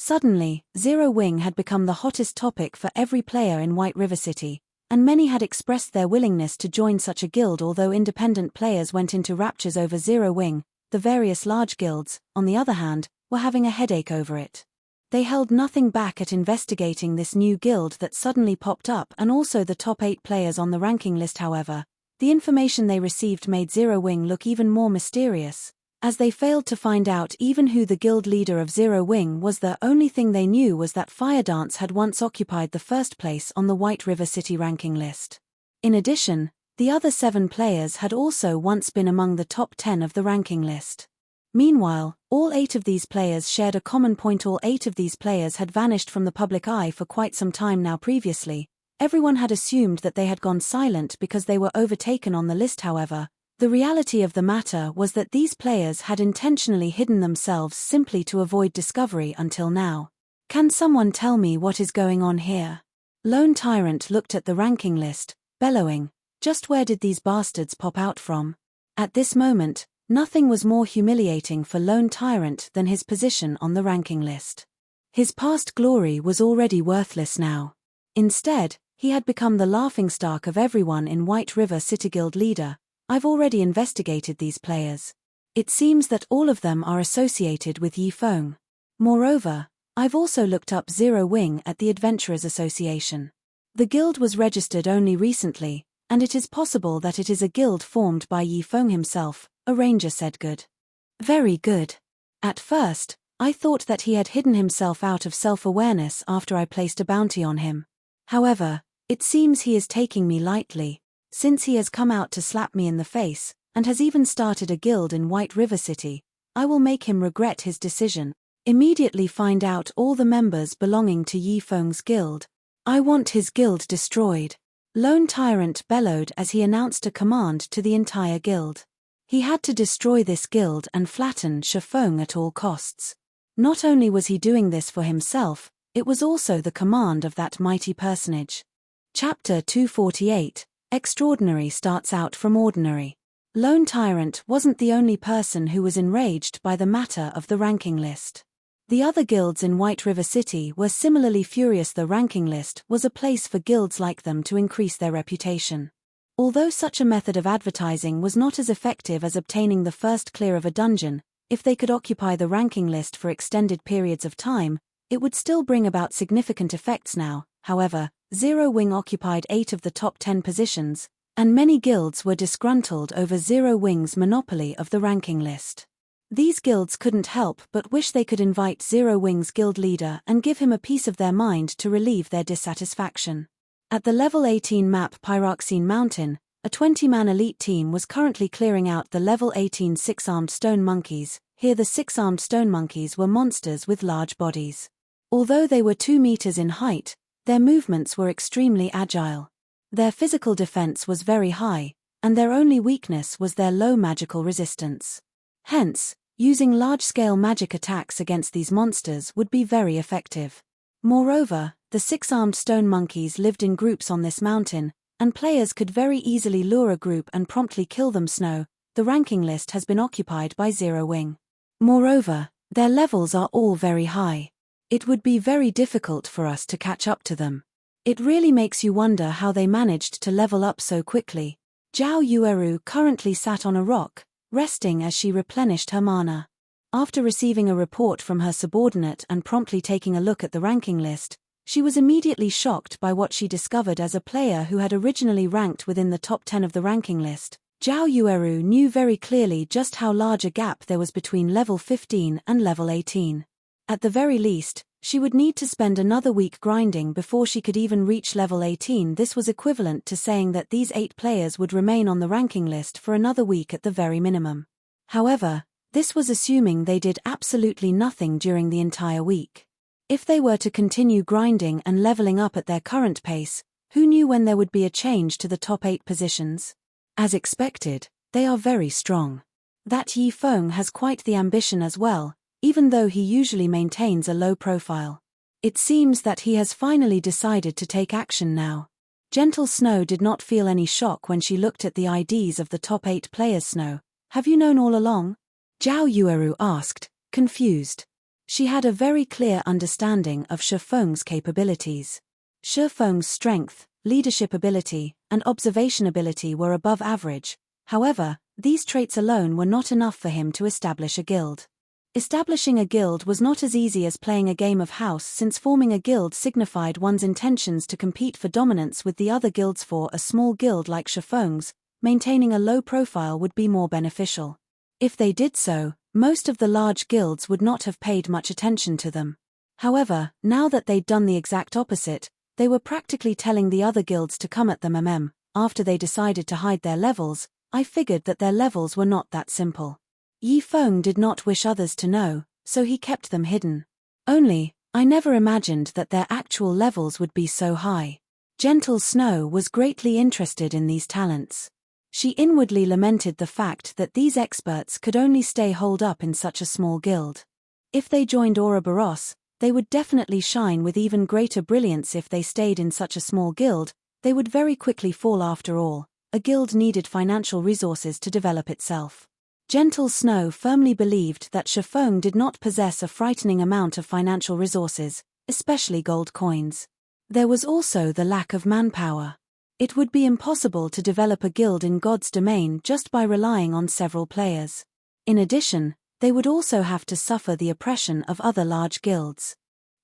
Suddenly, Zero Wing had become the hottest topic for every player in White River City, and many had expressed their willingness to join such a guild. Although independent players went into raptures over Zero Wing, the various large guilds, on the other hand, were having a headache over it. They held nothing back at investigating this new guild that suddenly popped up and also the top 8 players on the ranking list. However, the information they received made Zero Wing look even more mysterious, as they failed to find out even who the guild leader of Zero Wing was. The only thing they knew was that Fire Dance had once occupied the first place on the White River City ranking list. In addition, the other 7 players had also once been among the top 10 of the ranking list. Meanwhile, all 8 of these players shared a common point: all 8 of these players had vanished from the public eye for quite some time now. Previously, everyone had assumed that they had gone silent because they were overtaken on the list. However, the reality of the matter was that these players had intentionally hidden themselves simply to avoid discovery until now. Can someone tell me what is going on here? Lone Tyrant looked at the ranking list, bellowing, just where did these bastards pop out from? At this moment, nothing was more humiliating for Lone Tyrant than his position on the ranking list. His past glory was already worthless now. Instead, he had become the laughingstock of everyone in White River City. Guild leader, I've already investigated these players. It seems that all of them are associated with Yifeng. Moreover, I've also looked up Zero Wing at the Adventurers Association. The guild was registered only recently, and it is possible that it is a guild formed by Yifeng himself, a ranger said. Good. Very good. At first, I thought that he had hidden himself out of self-awareness after I placed a bounty on him. However, it seems he is taking me lightly, since he has come out to slap me in the face, and has even started a guild in White River City. I will make him regret his decision. Immediately find out all the members belonging to Yifeng's guild. I want his guild destroyed. Lone Tyrant bellowed as he announced a command to the entire guild. He had to destroy this guild and flatten Shifeng at all costs. Not only was he doing this for himself, it was also the command of that mighty personage. Chapter 248, Extraordinary starts out from ordinary. Lone Tyrant wasn't the only person who was enraged by the matter of the ranking list. The other guilds in White River City were similarly furious. The ranking list was a place for guilds like them to increase their reputation. Although such a method of advertising was not as effective as obtaining the first clear of a dungeon, if they could occupy the ranking list for extended periods of time, it would still bring about significant effects now. However, Zero Wing occupied 8 of the top 10 positions, and many guilds were disgruntled over Zero Wing's monopoly of the ranking list. These guilds couldn't help but wish they could invite Zero Wing's guild leader and give him a piece of their mind to relieve their dissatisfaction. At the level 18 map Pyroxene Mountain, a 20-man elite team was currently clearing out the level 18 six-armed stone monkeys. Here the six-armed stone monkeys were monsters with large bodies. Although they were 2 meters in height, their movements were extremely agile. Their physical defense was very high, and their only weakness was their low magical resistance. Hence, using large-scale magic attacks against these monsters would be very effective. Moreover, the six-armed stone monkeys lived in groups on this mountain, and players could very easily lure a group and promptly kill them. The ranking list has been occupied by Zero Wing. Moreover, their levels are all very high. It would be very difficult for us to catch up to them. It really makes you wonder how they managed to level up so quickly. Zhao Yueru currently sat on a rock, resting as she replenished her mana. After receiving a report from her subordinate and promptly taking a look at the ranking list, she was immediately shocked by what she discovered as a player who had originally ranked within the top 10 of the ranking list. Zhao Yueru knew very clearly just how large a gap there was between level 15 and level 18. At the very least, she would need to spend another week grinding before she could even reach level 18. This was equivalent to saying that these 8 players would remain on the ranking list for another week at the very minimum. However, this was assuming they did absolutely nothing during the entire week. If they were to continue grinding and leveling up at their current pace, who knew when there would be a change to the top 8 positions? As expected, they are very strong. That Yi Feng has quite the ambition as well, even though he usually maintains a low profile. It seems that he has finally decided to take action now. Gentle Snow did not feel any shock when she looked at the IDs of the top 8 players. Snow, have you known all along? Zhao Yueru asked, confused. She had a very clear understanding of Shi Feng's capabilities. Shi Feng's strength, leadership ability, and observation ability were above average. However, these traits alone were not enough for him to establish a guild. Establishing a guild was not as easy as playing a game of house, since forming a guild signified one's intentions to compete for dominance with the other guilds. For a small guild like Shi Feng's, maintaining a low profile would be more beneficial. If they did so, most of the large guilds would not have paid much attention to them. However, now that they'd done the exact opposite, they were practically telling the other guilds to come at them. After they decided to hide their levels, I figured that their levels were not that simple. Yi Feng did not wish others to know, so he kept them hidden. Only, I never imagined that their actual levels would be so high. Gentle Snow was greatly interested in these talents. She inwardly lamented the fact that these experts could only stay holed up in such a small guild. If they joined Ouroboros, they would definitely shine with even greater brilliance. If they stayed in such a small guild, they would very quickly fall. After all, a guild needed financial resources to develop itself. Gentle Snow firmly believed that Shi Feng did not possess a frightening amount of financial resources, especially gold coins. There was also the lack of manpower. It would be impossible to develop a guild in God's domain just by relying on several players. In addition, they would also have to suffer the oppression of other large guilds.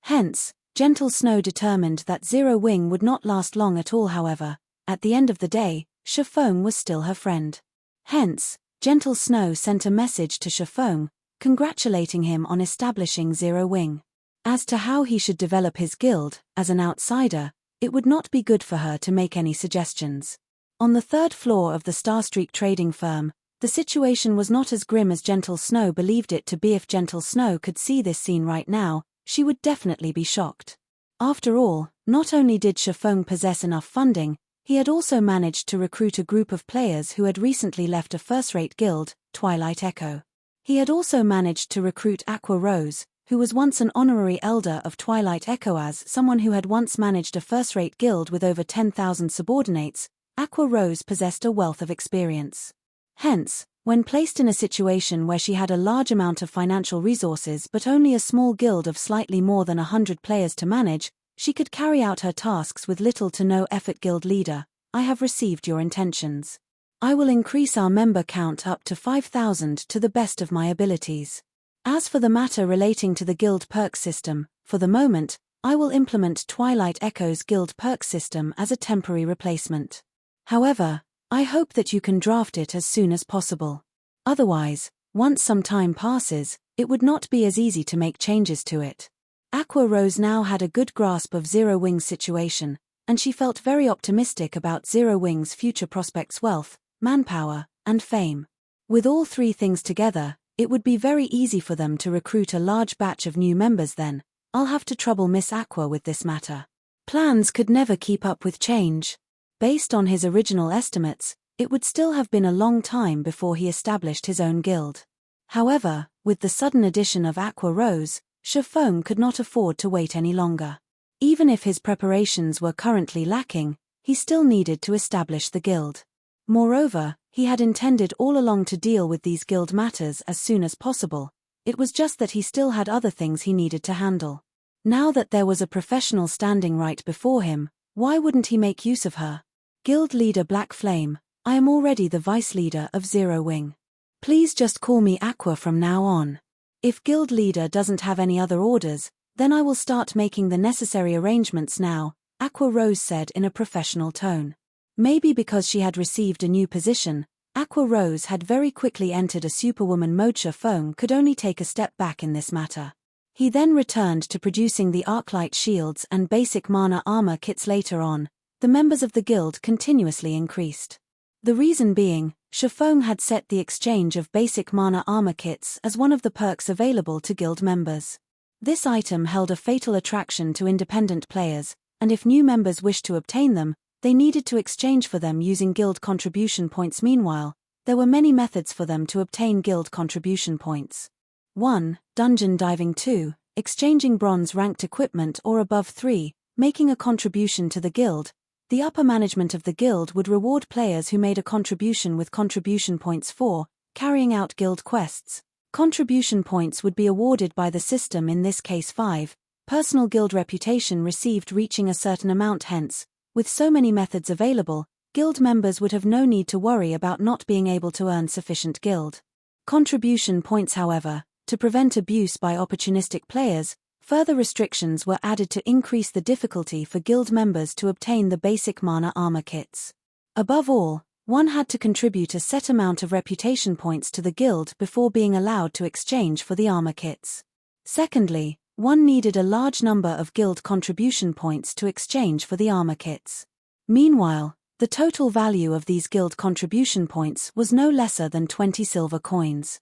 Hence, Gentle Snow determined that Zero Wing would not last long at all. However, at the end of the day, Shi Feng was still her friend. Hence, Gentle Snow sent a message to Shi Feng, congratulating him on establishing Zero Wing. As to how he should develop his guild, as an outsider, it would not be good for her to make any suggestions. On the 3rd floor of the Starstreak trading firm, the situation was not as grim as Gentle Snow believed it to be. If Gentle Snow could see this scene right now, she would definitely be shocked. After all, not only did Shi Feng possess enough funding, he had also managed to recruit a group of players who had recently left a first-rate guild, Twilight Echo. He had also managed to recruit Aqua Rose, who was once an honorary elder of Twilight Echo. As someone who had once managed a first-rate guild with over 10,000 subordinates, Aqua Rose possessed a wealth of experience. Hence, when placed in a situation where she had a large amount of financial resources but only a small guild of slightly more than 100 players to manage, she could carry out her tasks with little to no effort. Guild leader, I have received your intentions. I will increase our member count up to 5,000 to the best of my abilities. As for the matter relating to the guild perk system, for the moment, I will implement Twilight Echo's guild perk system as a temporary replacement. However, I hope that you can draft it as soon as possible. Otherwise, once some time passes, it would not be as easy to make changes to it. Aqua Rose now had a good grasp of Zero Wing's situation, and she felt very optimistic about Zero Wing's future prospects: wealth, manpower, and fame. With all three things together, it would be very easy for them to recruit a large batch of new members. Then, I'll have to trouble Miss Aqua with this matter. Plans could never keep up with change. Based on his original estimates, it would still have been a long time before he established his own guild. However, with the sudden addition of Aqua Rose, Chiffon could not afford to wait any longer. Even if his preparations were currently lacking, he still needed to establish the guild. Moreover, he had intended all along to deal with these guild matters as soon as possible. It was just that he still had other things he needed to handle. Now that there was a professional standing right before him, why wouldn't he make use of her? Guild Leader Black Flame, I am already the Vice Leader of Zero Wing. Please just call me Aqua from now on. If Guild Leader doesn't have any other orders, then I will start making the necessary arrangements now, Aqua Rose said in a professional tone. Maybe because she had received a new position, Aqua Rose had very quickly entered a superwoman mode. Chiffon could only take a step back in this matter. He then returned to producing the Arclight shields and basic mana armor kits. Later on, the members of the guild continuously increased. The reason being, Chiffon had set the exchange of basic mana armor kits as one of the perks available to guild members. This item held a fatal attraction to independent players, and if new members wished to obtain them, they needed to exchange for them using guild contribution points. Meanwhile, there were many methods for them to obtain guild contribution points. 1. Dungeon diving. 2. Exchanging bronze-ranked equipment or above. 3. Making a contribution to the guild. The upper management of the guild would reward players who made a contribution with contribution points. 4. Carrying out guild quests. Contribution points would be awarded by the system, in this case 5. Personal guild reputation received reaching a certain amount. Hence, with so many methods available, guild members would have no need to worry about not being able to earn sufficient guild contribution points. However, to prevent abuse by opportunistic players, further restrictions were added to increase the difficulty for guild members to obtain the basic mana armor kits. Above all, one had to contribute a set amount of reputation points to the guild before being allowed to exchange for the armor kits. Secondly, one needed a large number of guild contribution points to exchange for the armor kits. Meanwhile, the total value of these guild contribution points was no lesser than 20 silver coins.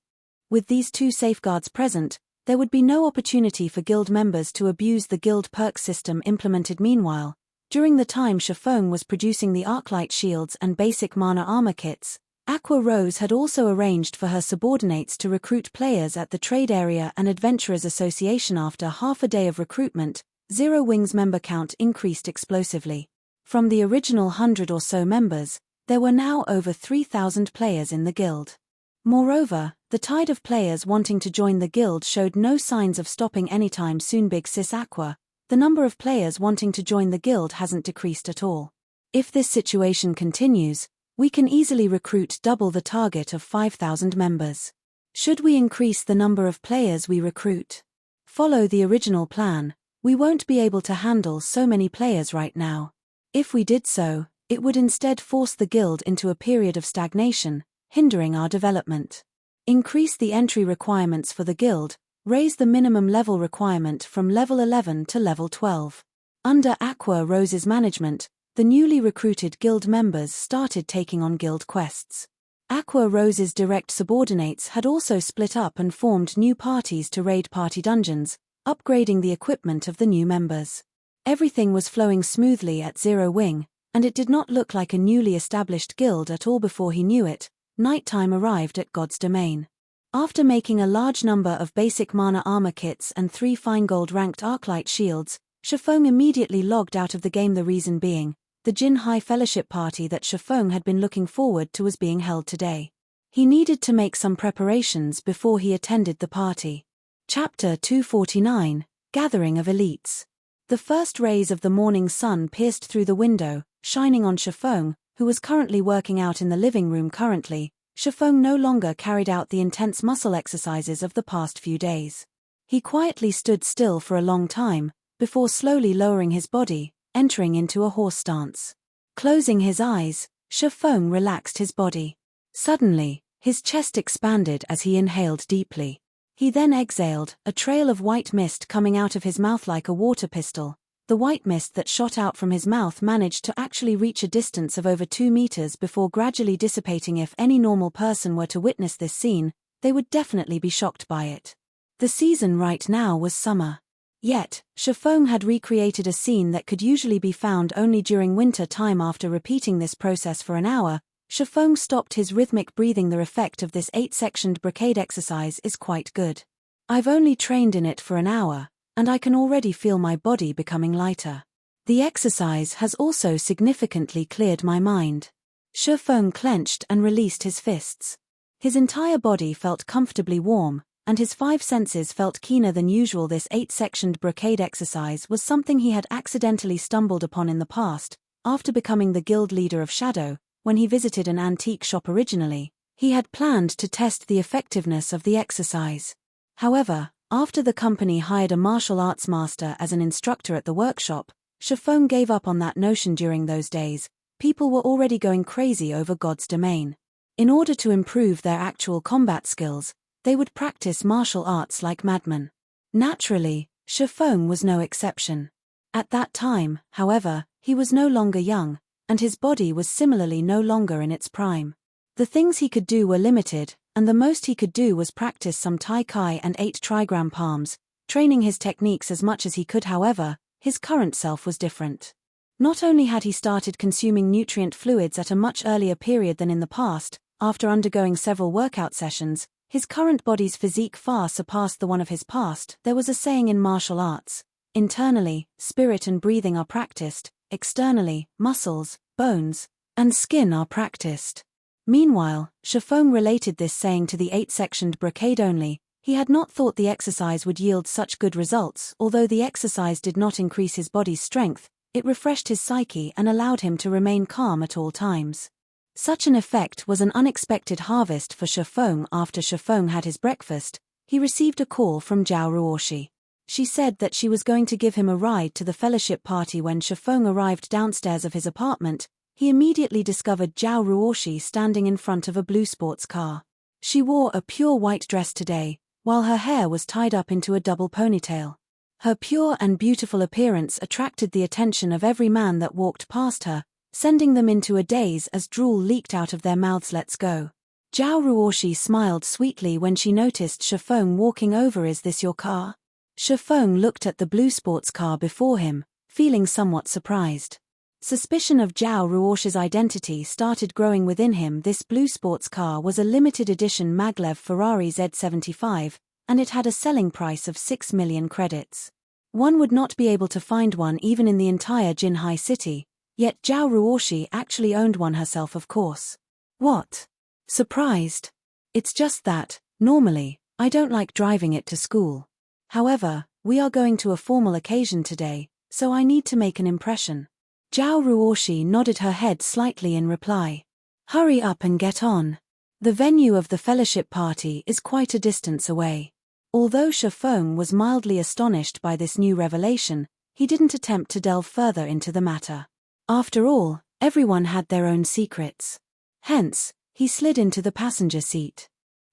With these two safeguards present, there would be no opportunity for guild members to abuse the guild perk system implemented. Meanwhile, during the time Chiffon was producing the Arclight shields and basic mana armor kits, Aqua Rose had also arranged for her subordinates to recruit players at the Trade Area and Adventurers Association. After half a day of recruitment, Zero Wing's member count increased explosively. From the original 100 or so members, there were now over 3,000 players in the guild. Moreover, the tide of players wanting to join the guild showed no signs of stopping anytime soon. Big Sis Aqua, the number of players wanting to join the guild hasn't decreased at all. If this situation continues, we can easily recruit double the target of 5,000 members. Should we increase the number of players we recruit? Follow the original plan, we won't be able to handle so many players right now. If we did so, it would instead force the guild into a period of stagnation, hindering our development. Increase the entry requirements for the guild, raise the minimum level requirement from level 11 to level 12. Under Aqua Rose's management, the newly recruited guild members started taking on guild quests. Aqua Rose's direct subordinates had also split up and formed new parties to raid party dungeons, upgrading the equipment of the new members. Everything was flowing smoothly at Zero Wing, and it did not look like a newly established guild at all. Before he knew it, nighttime arrived at God's domain. After making a large number of basic mana armor kits and 3 fine gold ranked Arclight shields, Chiffon immediately logged out of the game. The reason being, the Jin High Fellowship party that Chiffon had been looking forward to was being held today. He needed to make some preparations before he attended the party. Chapter 249, Gathering of Elites. The first rays of the morning sun pierced through the window, shining on Chiffon, who was currently working out in the living room currently, Shifeng no longer carried out the intense muscle exercises of the past few days. He quietly stood still for a long time, before slowly lowering his body, entering into a horse stance. Closing his eyes, Shifeng relaxed his body. Suddenly, his chest expanded as he inhaled deeply. He then exhaled, a trail of white mist coming out of his mouth like a water pistol. The white mist that shot out from his mouth managed to actually reach a distance of over 2 meters before gradually dissipating. If any normal person were to witness this scene, they would definitely be shocked by it. The season right now was summer. Yet, Shifeng had recreated a scene that could usually be found only during winter time. After repeating this process for an hour, Shifeng stopped his rhythmic breathing. The effect of this 8-sectioned brocade exercise is quite good. I've only trained in it for an hour, and I can already feel my body becoming lighter. The exercise has also significantly cleared my mind. Shifeng clenched and released his fists. His entire body felt comfortably warm, and his 5 senses felt keener than usual. This 8-sectioned brocade exercise was something he had accidentally stumbled upon in the past, after becoming the guild leader of Shadow. When he visited an antique shop originally, he had planned to test the effectiveness of the exercise. However, after the company hired a martial arts master as an instructor at the workshop, Shifeng gave up on that notion. During those days, people were already going crazy over God's domain. In order to improve their actual combat skills, they would practice martial arts like madmen. Naturally, Shifeng was no exception. At that time, however, he was no longer young, and his body was similarly no longer in its prime. The things he could do were limited, and the most he could do was practice some Tai Chi and 8 trigram palms, training his techniques as much as he could. However, his current self was different. Not only had he started consuming nutrient fluids at a much earlier period than in the past, after undergoing several workout sessions, his current body's physique far surpassed the one of his past. There was a saying in martial arts: internally, spirit and breathing are practiced; externally, muscles, bones, and skin are practiced. Meanwhile, Shifeng related this saying to the 8-sectioned brocade only. He had not thought the exercise would yield such good results. Although the exercise did not increase his body's strength, it refreshed his psyche and allowed him to remain calm at all times. Such an effect was an unexpected harvest for Shifeng. After Shifeng had his breakfast, he received a call from Zhao Ruoshi. She said that she was going to give him a ride to the fellowship party. When Shifeng arrived downstairs of his apartment, he immediately discovered Zhao Ruoshi standing in front of a blue sports car. She wore a pure white dress today, while her hair was tied up into a double ponytail. Her pure and beautiful appearance attracted the attention of every man that walked past her, sending them into a daze as drool leaked out of their mouths. Let's go. Zhao Ruoshi smiled sweetly when she noticed Shifeng walking over. Is this your car? Shifeng looked at the blue sports car before him, feeling somewhat surprised. Suspicion of Zhao Ruoshi's identity started growing within him. This blue sports car was a limited edition maglev Ferrari Z75, and it had a selling price of 6 million credits. One would not be able to find one even in the entire Jinhai city, yet Zhao Ruoshi actually owned one herself, of course. What? Surprised? It's just that, normally, I don't like driving it to school. However, we are going to a formal occasion today, so I need to make an impression. Zhao Ruoshi nodded her head slightly in reply. Hurry up and get on. The venue of the fellowship party is quite a distance away. Although Shifeng was mildly astonished by this new revelation, he didn't attempt to delve further into the matter. After all, everyone had their own secrets. Hence, he slid into the passenger seat.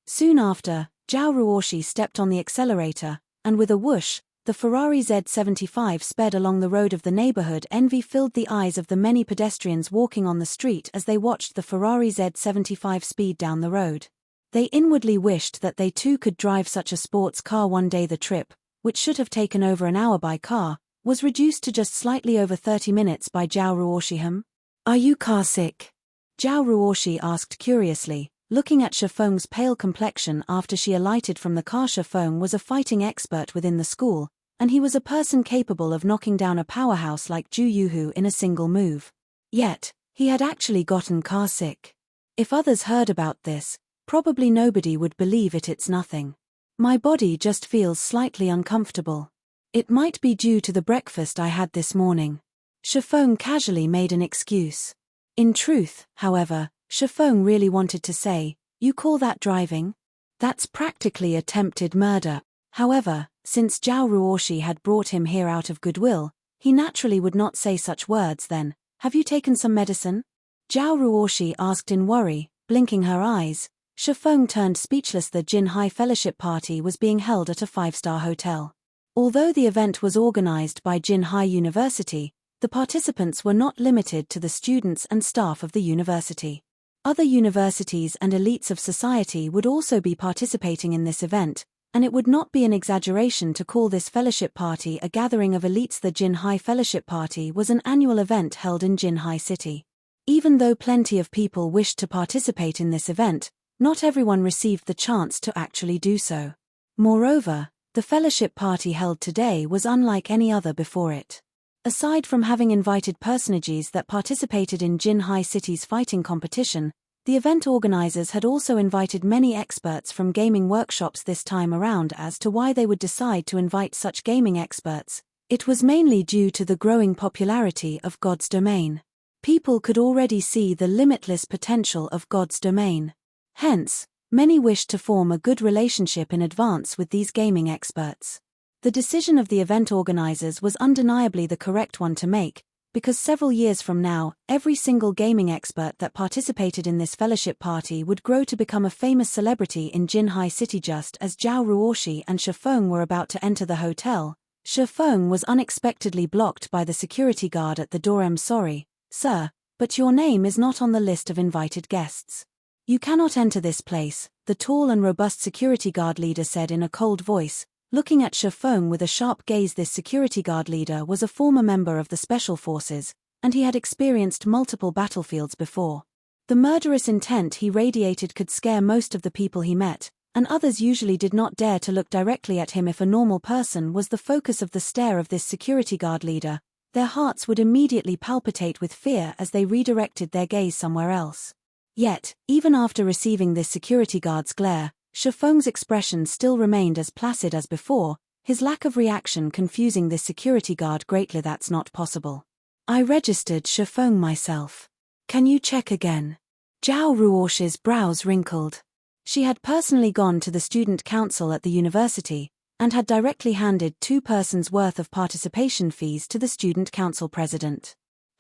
Soon after, Zhao Ruoshi stepped on the accelerator, and with a whoosh, the Ferrari Z75 sped along the road of the neighborhood. Envy filled the eyes of the many pedestrians walking on the street as they watched the Ferrari Z75 speed down the road. They inwardly wished that they too could drive such a sports car one day. The trip, which should have taken over an hour by car, was reduced to just slightly over 30 minutes by Zhao Ruoshi. Are you car sick? Zhao Ruoshi asked curiously, looking at Shifeng's pale complexion after she alighted from the car. Shifeng was a fighting expert within the school, and he was a person capable of knocking down a powerhouse like Ju Yuhu in a single move. Yet, he had actually gotten car sick. If others heard about this, probably nobody would believe it. It's nothing. My body just feels slightly uncomfortable. It might be due to the breakfast I had this morning. Shifeng casually made an excuse. In truth, however, Shifeng really wanted to say, "You call that driving? That's practically attempted murder." However, since Zhao Ruoshi had brought him here out of goodwill, he naturally would not say such words then. "Have you taken some medicine?" Zhao Ruoshi asked in worry, blinking her eyes. Shifeng turned speechless. The Jin High Fellowship Party was being held at a 5-star hotel. Although the event was organized by Jin High University, the participants were not limited to the students and staff of the university. Other universities and elites of society would also be participating in this event, and it would not be an exaggeration to call this fellowship party a gathering of elites. The Jin High Fellowship Party was an annual event held in Jin High City. Even though plenty of people wished to participate in this event, not everyone received the chance to actually do so. Moreover, the fellowship party held today was unlike any other before it. Aside from having invited personages that participated in Jin High City's fighting competition, the event organizers had also invited many experts from gaming workshops this time around. As to why they would decide to invite such gaming experts, it was mainly due to the growing popularity of God's domain. People could already see the limitless potential of God's domain. Hence, many wished to form a good relationship in advance with these gaming experts. The decision of the event organizers was undeniably the correct one to make, because several years from now, every single gaming expert that participated in this fellowship party would grow to become a famous celebrity in Jin High City. Just as Zhao Ruoshi and Shifeng were about to enter the hotel, Shifeng was unexpectedly blocked by the security guard at the door. "I'm sorry, sir, but your name is not on the list of invited guests. You cannot enter this place," the tall and robust security guard leader said in a cold voice, looking at Shifeng with a sharp gaze. This security guard leader was a former member of the Special Forces, and he had experienced multiple battlefields before. The murderous intent he radiated could scare most of the people he met, and others usually did not dare to look directly at him. If a normal person was the focus of the stare of this security guard leader, their hearts would immediately palpitate with fear as they redirected their gaze somewhere else. Yet, even after receiving this security guard's glare, Shifeng's expression still remained as placid as before, his lack of reaction confusing this security guard greatly. "That's not possible. I registered Shifeng myself. Can you check again?" Zhao Ruoshi's brows wrinkled. She had personally gone to the student council at the university, and had directly handed 2 persons' worth of participation fees to the student council president.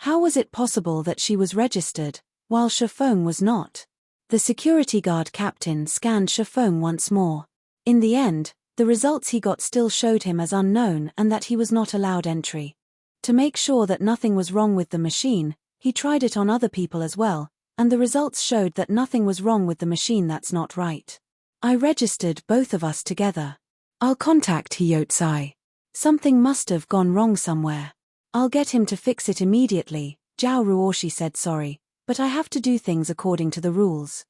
How was it possible that she was registered, while Shifeng was not? The security guard captain scanned Shifeng once more. In the end, the results he got still showed him as unknown and that he was not allowed entry. To make sure that nothing was wrong with the machine, he tried it on other people as well, and the results showed that nothing was wrong with the machine. "That's not right. I registered both of us together. I'll contact Hiyotsu. Something must have gone wrong somewhere. I'll get him to fix it immediately." Zhao Ruoshi said, "Sorry, but I have to do things according to the rules.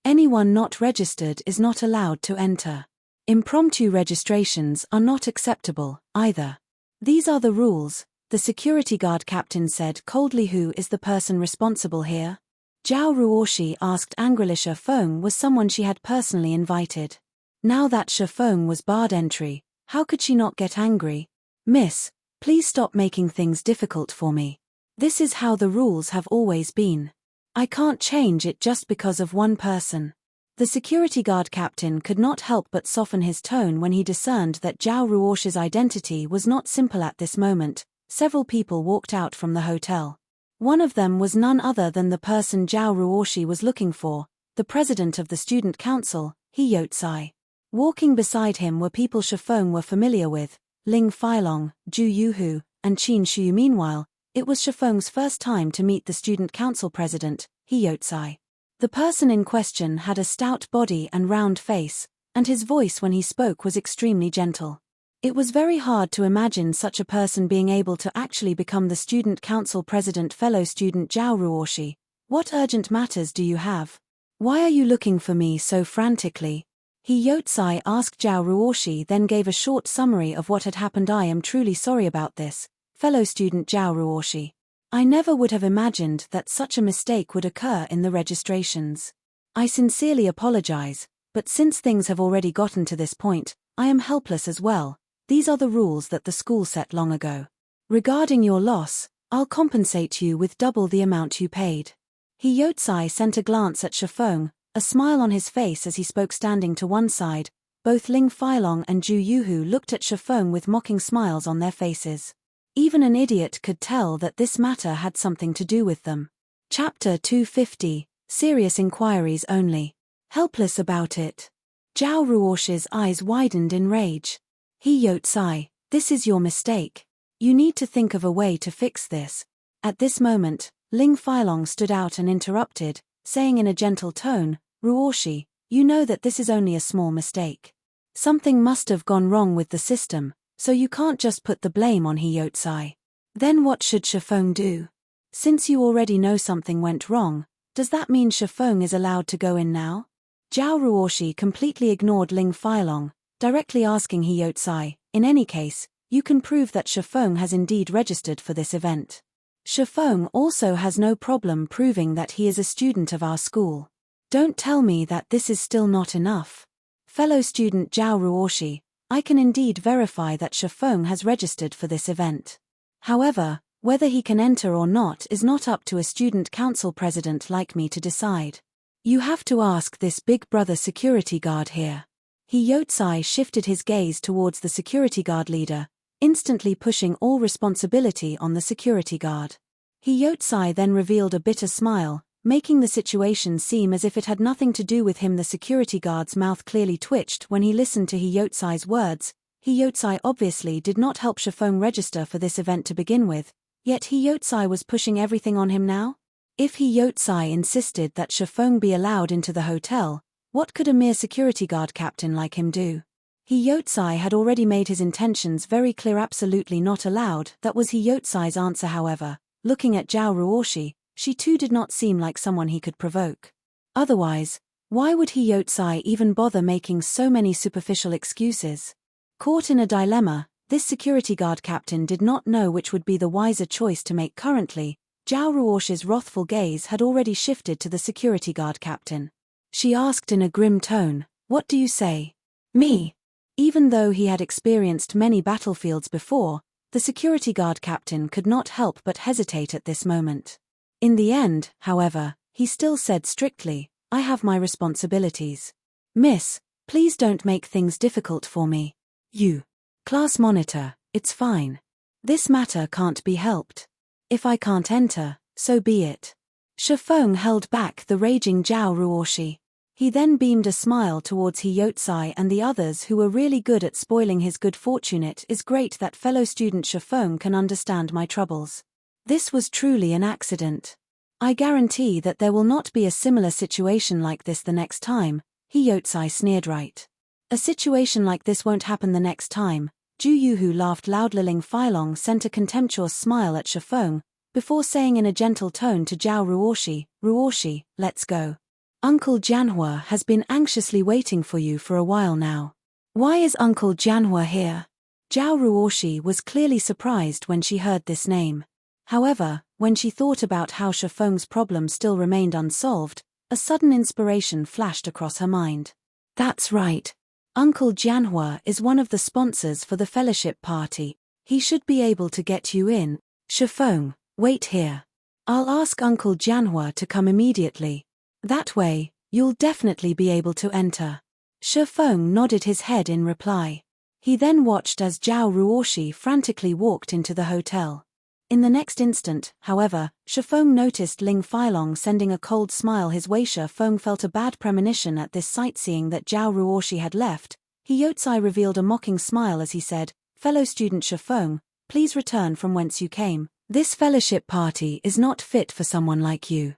Anyone not registered is not allowed to enter. Impromptu registrations are not acceptable, either. These are the rules," the security guard captain said coldly. "Who is the person responsible here?" Zhao Ruoshi asked angrily. Shifeng was someone she had personally invited. Now that Shifeng was barred entry, how could she not get angry? "Miss, please stop making things difficult for me. This is how the rules have always been. I can't change it just because of one person." The security guard captain could not help but soften his tone when he discerned that Zhao Ruoshi's identity was not simple. At this moment, several people walked out from the hotel. One of them was none other than the person Zhao Ruoshi was looking for, the president of the student council, Hiyotsu. Walking beside him were people Shifeng were familiar with, Ling Feilong, Zhu Yuhu, and Qin Shu. Meanwhile, it was Shifeng's first time to meet the student council president, Hiyotsu. The person in question had a stout body and round face, and his voice when he spoke was extremely gentle. It was very hard to imagine such a person being able to actually become the student council president. "Fellow student Zhao Ruoshi, what urgent matters do you have? Why are you looking for me so frantically?" Hiyotsu asked Zhao Ruoshi, then gave a short summary of what had happened. "I am truly sorry about this, fellow student Zhao Ruoshi. I never would have imagined that such a mistake would occur in the registrations. I sincerely apologize, but since things have already gotten to this point, I am helpless as well. These are the rules that the school set long ago. Regarding your loss, I'll compensate you with double the amount you paid." He Yotsai sent a glance at Shifeng, a smile on his face as he spoke standing to one side. Both Ling Feilong and Zhu Yuhu looked at Shifeng with mocking smiles on their faces. Even an idiot could tell that this matter had something to do with them. Chapter 250, Serious Inquiries Only. Helpless about it. Zhao Ruosh's eyes widened in rage. He Yotsai, this is your mistake. You need to think of a way to fix this. At this moment, Ling Feilong stood out and interrupted, saying in a gentle tone, Ruoshi, you know that this is only a small mistake. Something must have gone wrong with the system, so you can't just put the blame on He Yotsai. Then what should Shifeng do? Since you already know something went wrong, does that mean Shifeng is allowed to go in now? Zhao Ruoshi completely ignored Ling Feilong, directly asking He Yotsai, in any case, you can prove that Shifeng has indeed registered for this event. Shifeng also has no problem proving that he is a student of our school. Don't tell me that this is still not enough. Fellow student Zhao Ruoshi, I can indeed verify that Shifeng has registered for this event. However, whether he can enter or not is not up to a student council president like me to decide. You have to ask this big brother security guard here. He Yotsai shifted his gaze towards the security guard leader, instantly pushing all responsibility on the security guard. He Yotsai then revealed a bitter smile, making the situation seem as if it had nothing to do with him. The security guard's mouth clearly twitched when he listened to He Yotsai's words. He Yotsai obviously did not help Shifeng register for this event to begin with, yet He Yotsai was pushing everything on him now? If He Yotsai insisted that Shifeng be allowed into the hotel, what could a mere security guard captain like him do? He Yotsai had already made his intentions very clear. Absolutely not allowed. That was He Yotsai's answer. However, looking at Zhao Ruoshi, she too did not seem like someone he could provoke. Otherwise, why would He Yotsai even bother making so many superficial excuses? Caught in a dilemma, this security guard captain did not know which would be the wiser choice to make. Currently, Zhao Ruoshi's wrathful gaze had already shifted to the security guard captain. She asked in a grim tone, "What do you say?" "Me." Even though he had experienced many battlefields before, the security guard captain could not help but hesitate at this moment. In the end, however, he still said strictly, "I have my responsibilities. Miss, please don't make things difficult for me. You. Class monitor, it's fine. This matter can't be helped. If I can't enter, so be it." Shifeng held back the raging Zhao Ruoshi. He then beamed a smile towards He Yotsai and the others who were really good at spoiling his good fortune. It is great that fellow student Shifeng can understand my troubles. This was truly an accident. I guarantee that there will not be a similar situation like this the next time, He Yotsai sneered. Right. A situation like this won't happen the next time. Zhu Yuhu laughed loudly. Ling Feilong sent a contemptuous smile at Shifeng, before saying in a gentle tone to Zhao Ruoshi, "Ruoshi, let's go. Uncle Jianhua has been anxiously waiting for you for a while now." "Why is Uncle Jianhua here?" Zhao Ruoshi was clearly surprised when she heard this name. However, when she thought about how Shifeng's problem still remained unsolved, a sudden inspiration flashed across her mind. That's right. Uncle Jianhua is one of the sponsors for the fellowship party. He should be able to get you in. Shifeng, wait here. I'll ask Uncle Jianhua to come immediately. That way, you'll definitely be able to enter. Shifeng nodded his head in reply. He then watched as Zhao Ruoshi frantically walked into the hotel. In the next instant, however, Shifeng noticed Ling Feilong sending a cold smile his way. Shifeng felt a bad premonition at this sight. Seeing that Zhao Ruoshi had left, He Yotsai revealed a mocking smile as he said, "Fellow student Shifeng, please return from whence you came. This fellowship party is not fit for someone like you."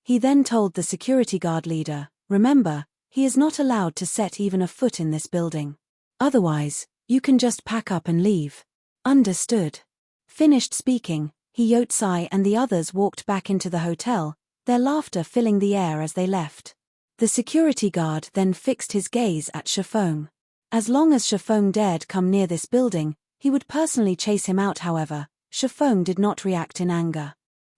He then told the security guard leader, "Remember, he is not allowed to set even a foot in this building. Otherwise, you can just pack up and leave." "Understood." Finished speaking, He Yotsai and the others walked back into the hotel, their laughter filling the air as they left. The security guard then fixed his gaze at Shifeng. As long as Shifeng dared come near this building, he would personally chase him out. However, Shifeng did not react in anger.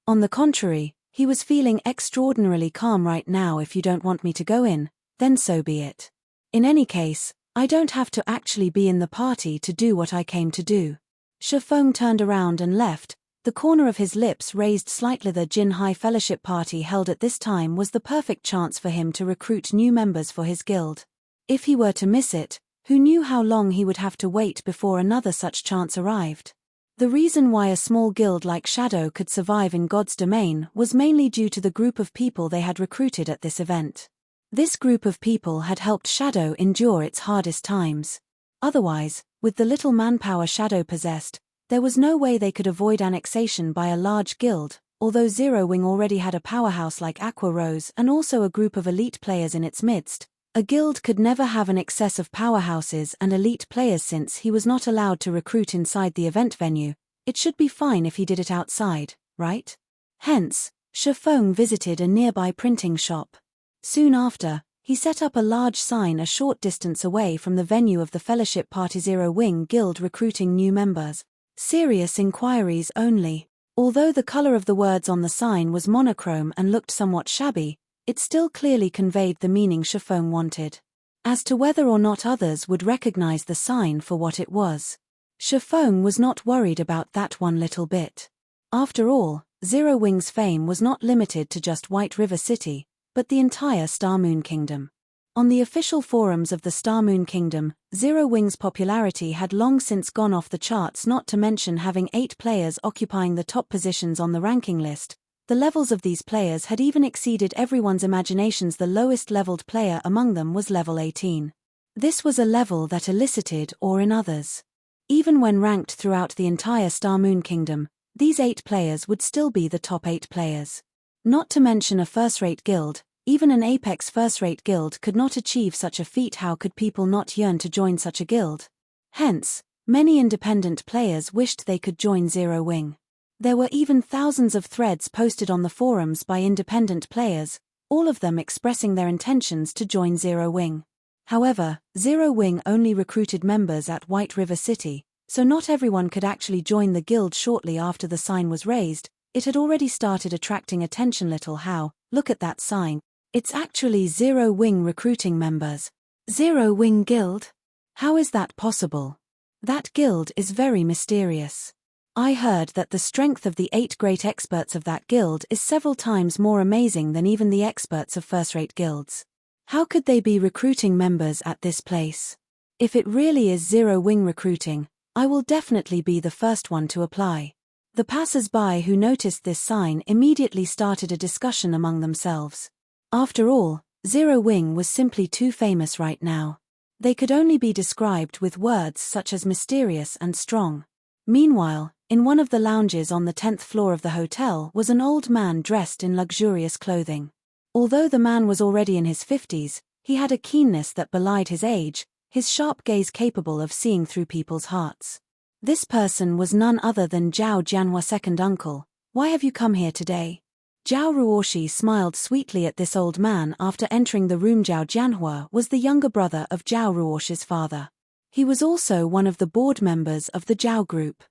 On the contrary, he was feeling extraordinarily calm right now. "If you don't want me to go in, then so be it. In any case, I don't have to actually be in the party to do what I came to do." Shifeng turned around and left, The corner of his lips raised slightly. The Jin High Fellowship party held at this time was the perfect chance for him to recruit new members for his guild. If he were to miss it, who knew how long he would have to wait before another such chance arrived? The reason why a small guild like Shadow could survive in God's domain was mainly due to the group of people they had recruited at this event. This group of people had helped Shadow endure its hardest times. Otherwise, with the little manpower Shadow possessed, there was no way they could avoid annexation by a large guild. Although Zero Wing already had a powerhouse like Aqua Rose and also a group of elite players in its midst, a guild could never have an excess of powerhouses and elite players since he was not allowed to recruit inside the event venue. It should be fine if he did it outside, right? Hence, Shifeng visited a nearby printing shop. Soon after, he set up a large sign a short distance away from the venue of the Fellowship Party. Zero Wing Guild recruiting new members. Serious inquiries only. Although the color of the words on the sign was monochrome and looked somewhat shabby, it still clearly conveyed the meaning Shifeng wanted. As to whether or not others would recognize the sign for what it was, Shifeng was not worried about that one little bit. After all, Zero Wing's fame was not limited to just White River City, but the entire Star Moon Kingdom. On the official forums of the Star Moon Kingdom, Zero Wing's popularity had long since gone off the charts, not to mention having 8 players occupying the top positions on the ranking list. The levels of these players had even exceeded everyone's imaginations. The lowest leveled player among them was level 18. This was a level that elicited awe in others. Even when ranked throughout the entire Star Moon Kingdom, these 8 players would still be the top 8 players. Not to mention a first-rate guild. Even an apex first-rate guild could not achieve such a feat. How could people not yearn to join such a guild? Hence, many independent players wished they could join Zero Wing. There were even thousands of threads posted on the forums by independent players, all of them expressing their intentions to join Zero Wing. However, Zero Wing only recruited members at White River City, so not everyone could actually join the guild. Shortly after the sign was raised, it had already started attracting attention. Little how, look at that sign. It's actually Zero Wing recruiting members. Zero Wing Guild? How is that possible? That guild is very mysterious. I heard that the strength of the 8 great experts of that guild is several times more amazing than even the experts of first-rate guilds. How could they be recruiting members at this place? If it really is Zero Wing recruiting, I will definitely be the first one to apply. The passers-by who noticed this sign immediately started a discussion among themselves. After all, Zero Wing was simply too famous right now. They could only be described with words such as mysterious and strong. Meanwhile, in one of the lounges on the 10th floor of the hotel was an old man dressed in luxurious clothing. Although the man was already in his 50s, he had a keenness that belied his age, his sharp gaze capable of seeing through people's hearts. This person was none other than Zhao Jianhua's second uncle. Why have you come here today? Zhao Ruoshi smiled sweetly at this old man after entering the room. Zhao Jianhua was the younger brother of Zhao Ruoshi's father. He was also one of the board members of the Zhao group.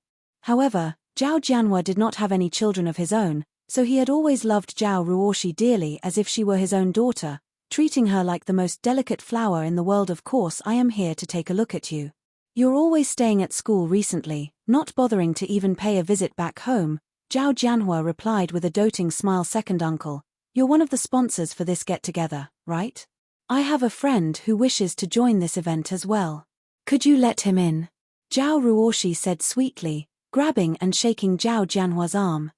However, Zhao Jianhua did not have any children of his own, so he had always loved Zhao Ruoshi dearly as if she were his own daughter, treating her like the most delicate flower in the world. Of course, I am here to take a look at you. You're always staying at school recently, not bothering to even pay a visit back home, Zhao Jianhua replied with a doting smile. Second uncle, you're one of the sponsors for this get-together, right? I have a friend who wishes to join this event as well. Could you let him in? Zhao Ruoshi said sweetly, grabbing and shaking Zhao Jianhua's arm.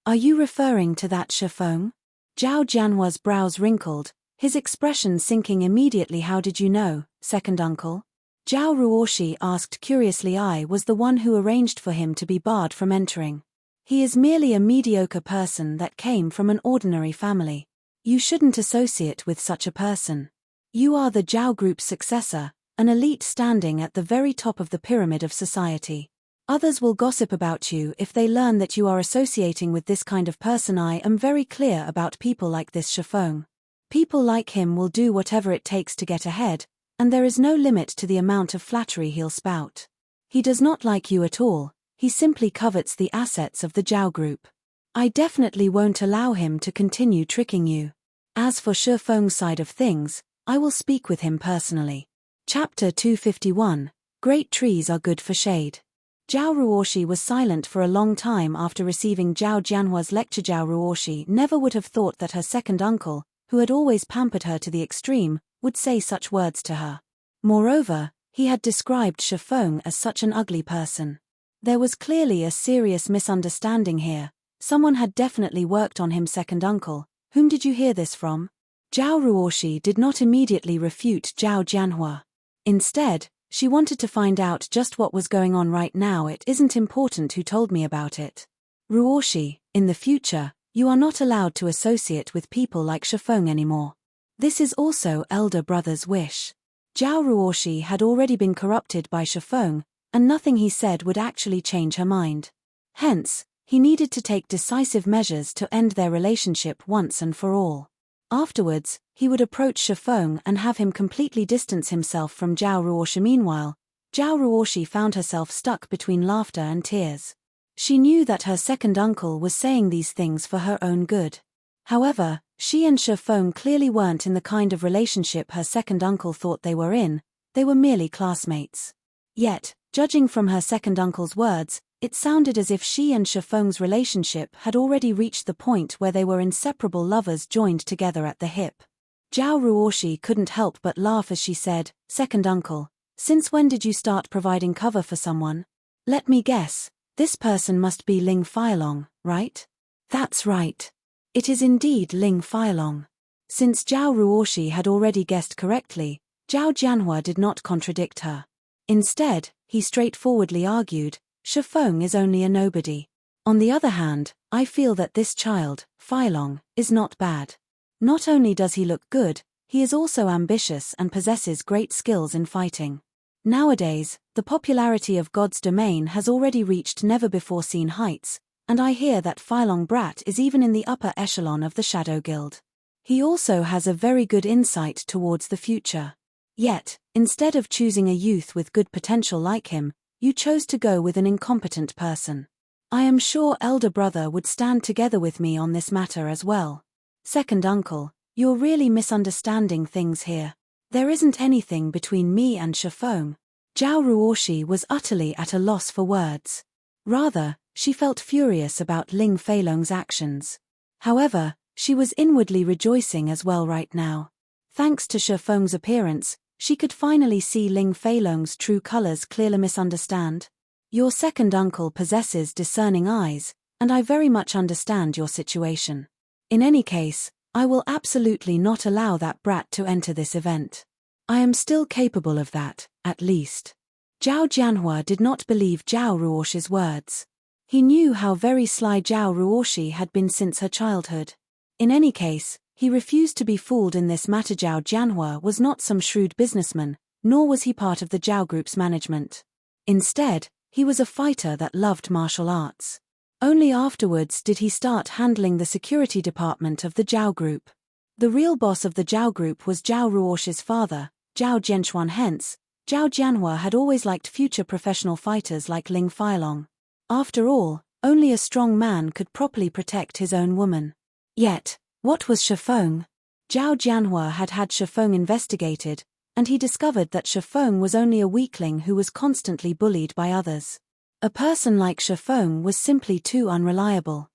Are you referring to that Shifeng? Zhao Jianhua's brows wrinkled, his expression sinking immediately. How did you know, second uncle? Zhao Ruoshi asked curiously. I was the one who arranged for him to be barred from entering. He is merely a mediocre person that came from an ordinary family. You shouldn't associate with such a person. You are the Zhao Group's successor, an elite standing at the very top of the pyramid of society. Others will gossip about you if they learn that you are associating with this kind of person. I am very clear about people like this Shifeng. People like him will do whatever it takes to get ahead, and there is no limit to the amount of flattery he'll spout. He does not like you at all. He simply covets the assets of the Zhao Group. I definitely won't allow him to continue tricking you. As for Shifeng's side of things, I will speak with him personally. Chapter 251, Great Trees Are Good for Shade. Zhao Ruoshi was silent for a long time after receiving Zhao Jianhua's lecture. Zhao Ruoshi never would have thought that her second uncle, who had always pampered her to the extreme, would say such words to her. Moreover, he had described Shifeng as such an ugly person. There was clearly a serious misunderstanding here. Someone had definitely worked on him. Second uncle, whom did you hear this from? Zhao Ruoshi did not immediately refute Zhao Jianhua. Instead, she wanted to find out just what was going on right now. It isn't important who told me about it. Ruoshi, in the future, you are not allowed to associate with people like Shifeng anymore. This is also elder brother's wish. Zhao Ruoshi had already been corrupted by Shifeng, and nothing he said would actually change her mind. Hence, he needed to take decisive measures to end their relationship once and for all. Afterwards, he would approach Shifeng and have him completely distance himself from Zhao Ruoshi. Meanwhile, Zhao Ruoshi found herself stuck between laughter and tears. She knew that her second uncle was saying these things for her own good. However, she and Shifeng clearly weren't in the kind of relationship her second uncle thought they were in. They were merely classmates. Yet, judging from her second uncle's words, it sounded as if she and Shifeng's relationship had already reached the point where they were inseparable lovers joined together at the hip. Zhao Ruoshi couldn't help but laugh as she said, "Second uncle, since when did you start providing cover for someone? Let me guess, this person must be Ling Feilong, right?" "That's right. It is indeed Ling Feilong." Since Zhao Ruoshi had already guessed correctly, Zhao Jianhua did not contradict her. Instead, he straightforwardly argued, "Shifeng is only a nobody. On the other hand, I feel that this child, Feilong, is not bad. Not only does he look good, he is also ambitious and possesses great skills in fighting. Nowadays, the popularity of God's domain has already reached never-before-seen heights, and I hear that Feilong Brat is even in the upper echelon of the Shadow Guild. He also has a very good insight towards the future. Yet, instead of choosing a youth with good potential like him, you chose to go with an incompetent person. I am sure elder brother would stand together with me on this matter as well. Second uncle, you're really misunderstanding things here. There isn't anything between me and Shifeng." Zhao Ruoshi was utterly at a loss for words. Rather, she felt furious about Ling Feilong's actions. However, she was inwardly rejoicing as well right now. Thanks to Shifeng's appearance, she could finally see Ling Feilong's true colors clearly. "Misunderstand? Your second uncle possesses discerning eyes, and I very much understand your situation. In any case, I will absolutely not allow that brat to enter this event. I am still capable of that, at least." Zhao Jianhua did not believe Zhao Ruoshi's words. He knew how very sly Zhao Ruoshi had been since her childhood. In any case, he refused to be fooled in this matter. Zhao Jianhua was not some shrewd businessman, nor was he part of the Zhao Group's management. Instead, he was a fighter that loved martial arts. Only afterwards did he start handling the security department of the Zhao Group. The real boss of the Zhao Group was Zhao Ruoshi's father, Zhao Zhenchuan. Hence, Zhao Jianhua had always liked future professional fighters like Ling Feilong. After all, only a strong man could properly protect his own woman. Yet, what was Shifeng? Zhao Jianhua had had Shifeng investigated, and he discovered that Shifeng was only a weakling who was constantly bullied by others. A person like Shifeng was simply too unreliable.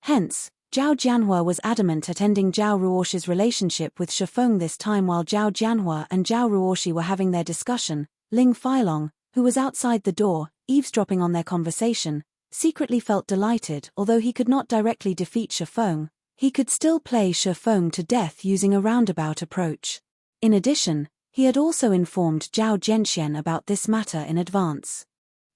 Hence, Zhao Jianhua was adamant at ending Zhao Ruoshi's relationship with Shifeng. This time while Zhao Jianhua and Zhao Ruoshi were having their discussion, Ling Feilong, who was outside the door, eavesdropping on their conversation, secretly felt delighted. Although he could not directly defeat Shifeng, he could still play Shifeng to death using a roundabout approach. In addition, he had also informed Zhao Zhenxian about this matter in advance.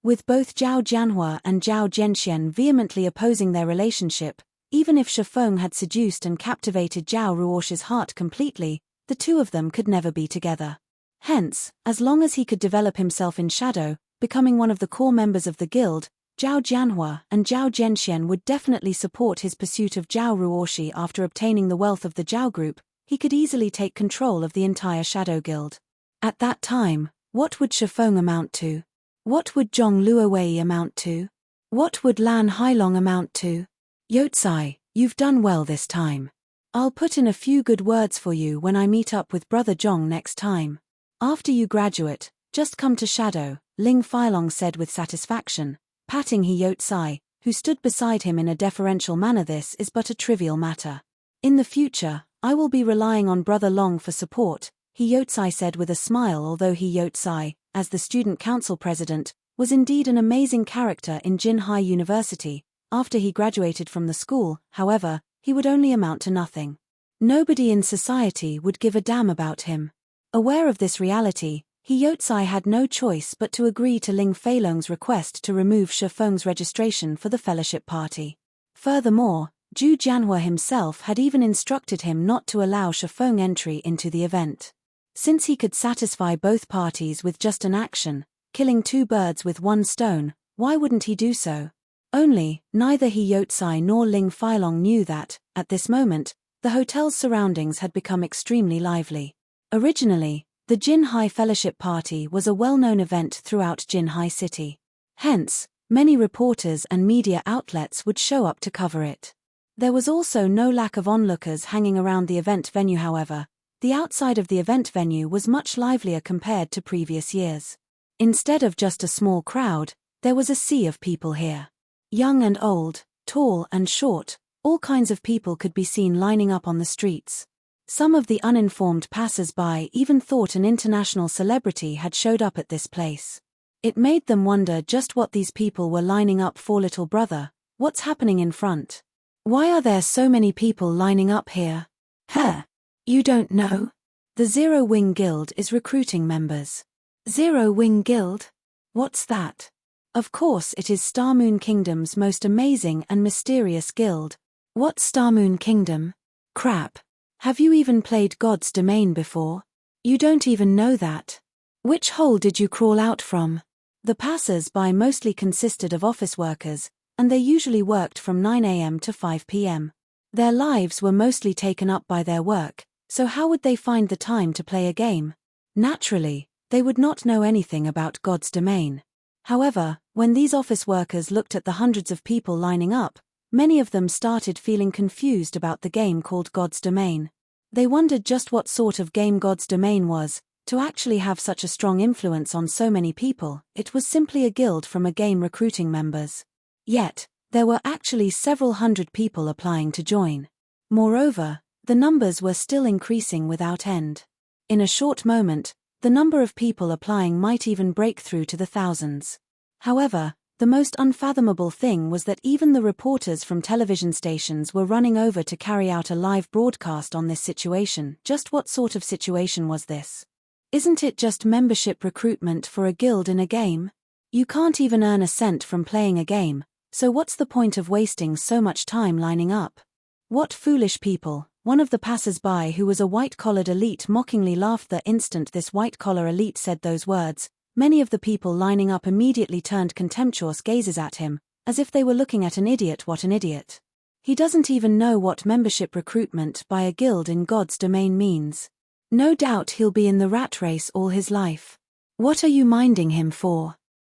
With both Zhao Jianhua and Zhao Zhenxian vehemently opposing their relationship, even if Shifeng had seduced and captivated Zhao Ruoshi's heart completely, the two of them could never be together. Hence, as long as he could develop himself in shadow, becoming one of the core members of the guild, Zhao Jianhua and Zhao Zhenxian would definitely support his pursuit of Zhao Ruoshi. After obtaining the wealth of the Zhao Group, he could easily take control of the entire Shadow Guild. At that time, what would Shifeng amount to? What would Zhong Luowei amount to? What would Lan Hailong amount to? Yotsai, you've done well this time. I'll put in a few good words for you when I meet up with Brother Zhong next time. After you graduate, just come to Shadow, Ling Feilong said with satisfaction, patting Hyotsu, who stood beside him in a deferential manner. This is but a trivial matter. In the future, I will be relying on Brother Long for support, Hyotsu said with a smile. Although Hyotsu, as the student council president, was indeed an amazing character in Jinhai University, after he graduated from the school, however, he would only amount to nothing. Nobody in society would give a damn about him. Aware of this reality, Hyotsu had no choice but to agree to Ling Feilong's request to remove Shifeng's registration for the fellowship party. Furthermore, Zhu Jianhua himself had even instructed him not to allow Shifeng entry into the event. Since he could satisfy both parties with just an action, killing two birds with one stone, why wouldn't he do so? Only, neither Hyotsu nor Ling Feilong knew that, at this moment, the hotel's surroundings had become extremely lively. Originally, the Jinhai Fellowship Party was a well-known event throughout Jinhai City. Hence, many reporters and media outlets would show up to cover it. There was also no lack of onlookers hanging around the event venue. However, the outside of the event venue was much livelier compared to previous years. Instead of just a small crowd, there was a sea of people here. Young and old, tall and short, all kinds of people could be seen lining up on the streets. Some of the uninformed passers-by even thought an international celebrity had showed up at this place. It made them wonder just what these people were lining up for. Little brother, what's happening in front? Why are there so many people lining up here? Huh? You don't know? The Zero Wing Guild is recruiting members. Zero Wing Guild? What's that? Of course it is Starmoon Kingdom's most amazing and mysterious guild. What's Starmoon Kingdom? Crap. Have you even played God's Domain before? You don't even know that. Which hole did you crawl out from? The passers-by mostly consisted of office workers, and they usually worked from 9 a.m. to 5 p.m. Their lives were mostly taken up by their work, so how would they find the time to play a game? Naturally, they would not know anything about God's Domain. However, when these office workers looked at the hundreds of people lining up, many of them started feeling confused about the game called God's Domain. They wondered just what sort of game God's Domain was. To actually have such a strong influence on so many people, it was simply a guild from a game recruiting members. Yet, there were actually several hundred people applying to join. Moreover, the numbers were still increasing without end. In a short moment, the number of people applying might even break through to the thousands. However, the most unfathomable thing was that even the reporters from television stations were running over to carry out a live broadcast on this situation. Just what sort of situation was this? Isn't it just membership recruitment for a guild in a game? You can't even earn a cent from playing a game, so what's the point of wasting so much time lining up? What foolish people, one of the passers-by who was a white-collared elite mockingly laughed. The instant this white-collar elite said those words, many of the people lining up immediately turned contemptuous gazes at him, as if they were looking at an idiot. What an idiot. He doesn't even know what membership recruitment by a guild in God's Domain means. No doubt he'll be in the rat race all his life. What are you minding him for?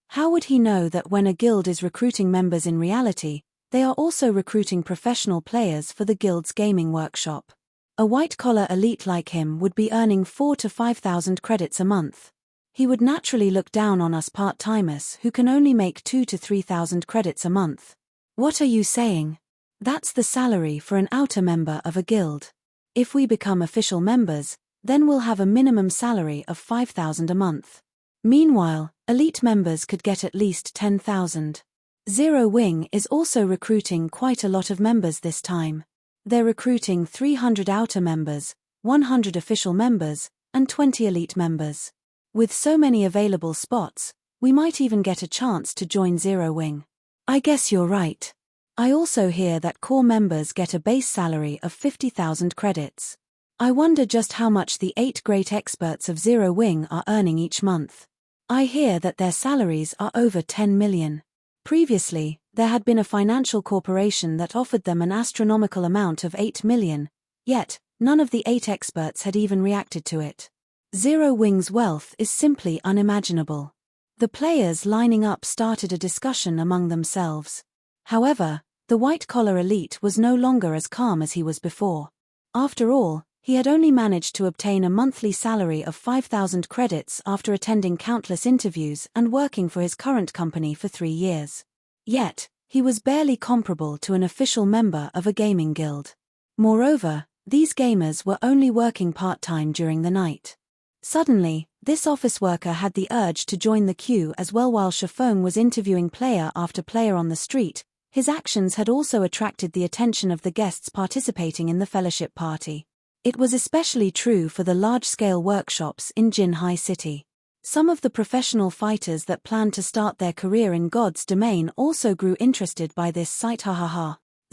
How would he know that when a guild is recruiting members in reality, they are also recruiting professional players for the guild's gaming workshop? A white-collar elite like him would be earning 4,000 to 5,000 credits a month. He would naturally look down on us part-timers who can only make 2,000 to 3,000 credits a month. What are you saying? That's the salary for an outer member of a guild. If we become official members, then we'll have a minimum salary of 5,000 a month. Meanwhile, elite members could get at least 10,000. Zero Wing is also recruiting quite a lot of members this time. They're recruiting 300 outer members, 100 official members, and 20 elite members. With so many available spots, we might even get a chance to join Zero Wing. I guess you're right. I also hear that core members get a base salary of 50,000 credits. I wonder just how much the 8 great experts of Zero Wing are earning each month. I hear that their salaries are over 10 million. Previously, there had been a financial corporation that offered them an astronomical amount of 8 million, yet, none of the 8 experts had even reacted to it. Zero Wing's wealth is simply unimaginable. The players lining up started a discussion among themselves. However, the white-collar elite was no longer as calm as he was before. After all, he had only managed to obtain a monthly salary of 5,000 credits after attending countless interviews and working for his current company for 3 years. Yet, he was barely comparable to an official member of a gaming guild. Moreover, these gamers were only working part-time during the night. Suddenly, this office worker had the urge to join the queue as well. While Shafong was interviewing player after player on the street, his actions had also attracted the attention of the guests participating in the fellowship party. It was especially true for the large-scale workshops in Jinhai City. Some of the professional fighters that planned to start their career in God's domain also grew interested by this sight.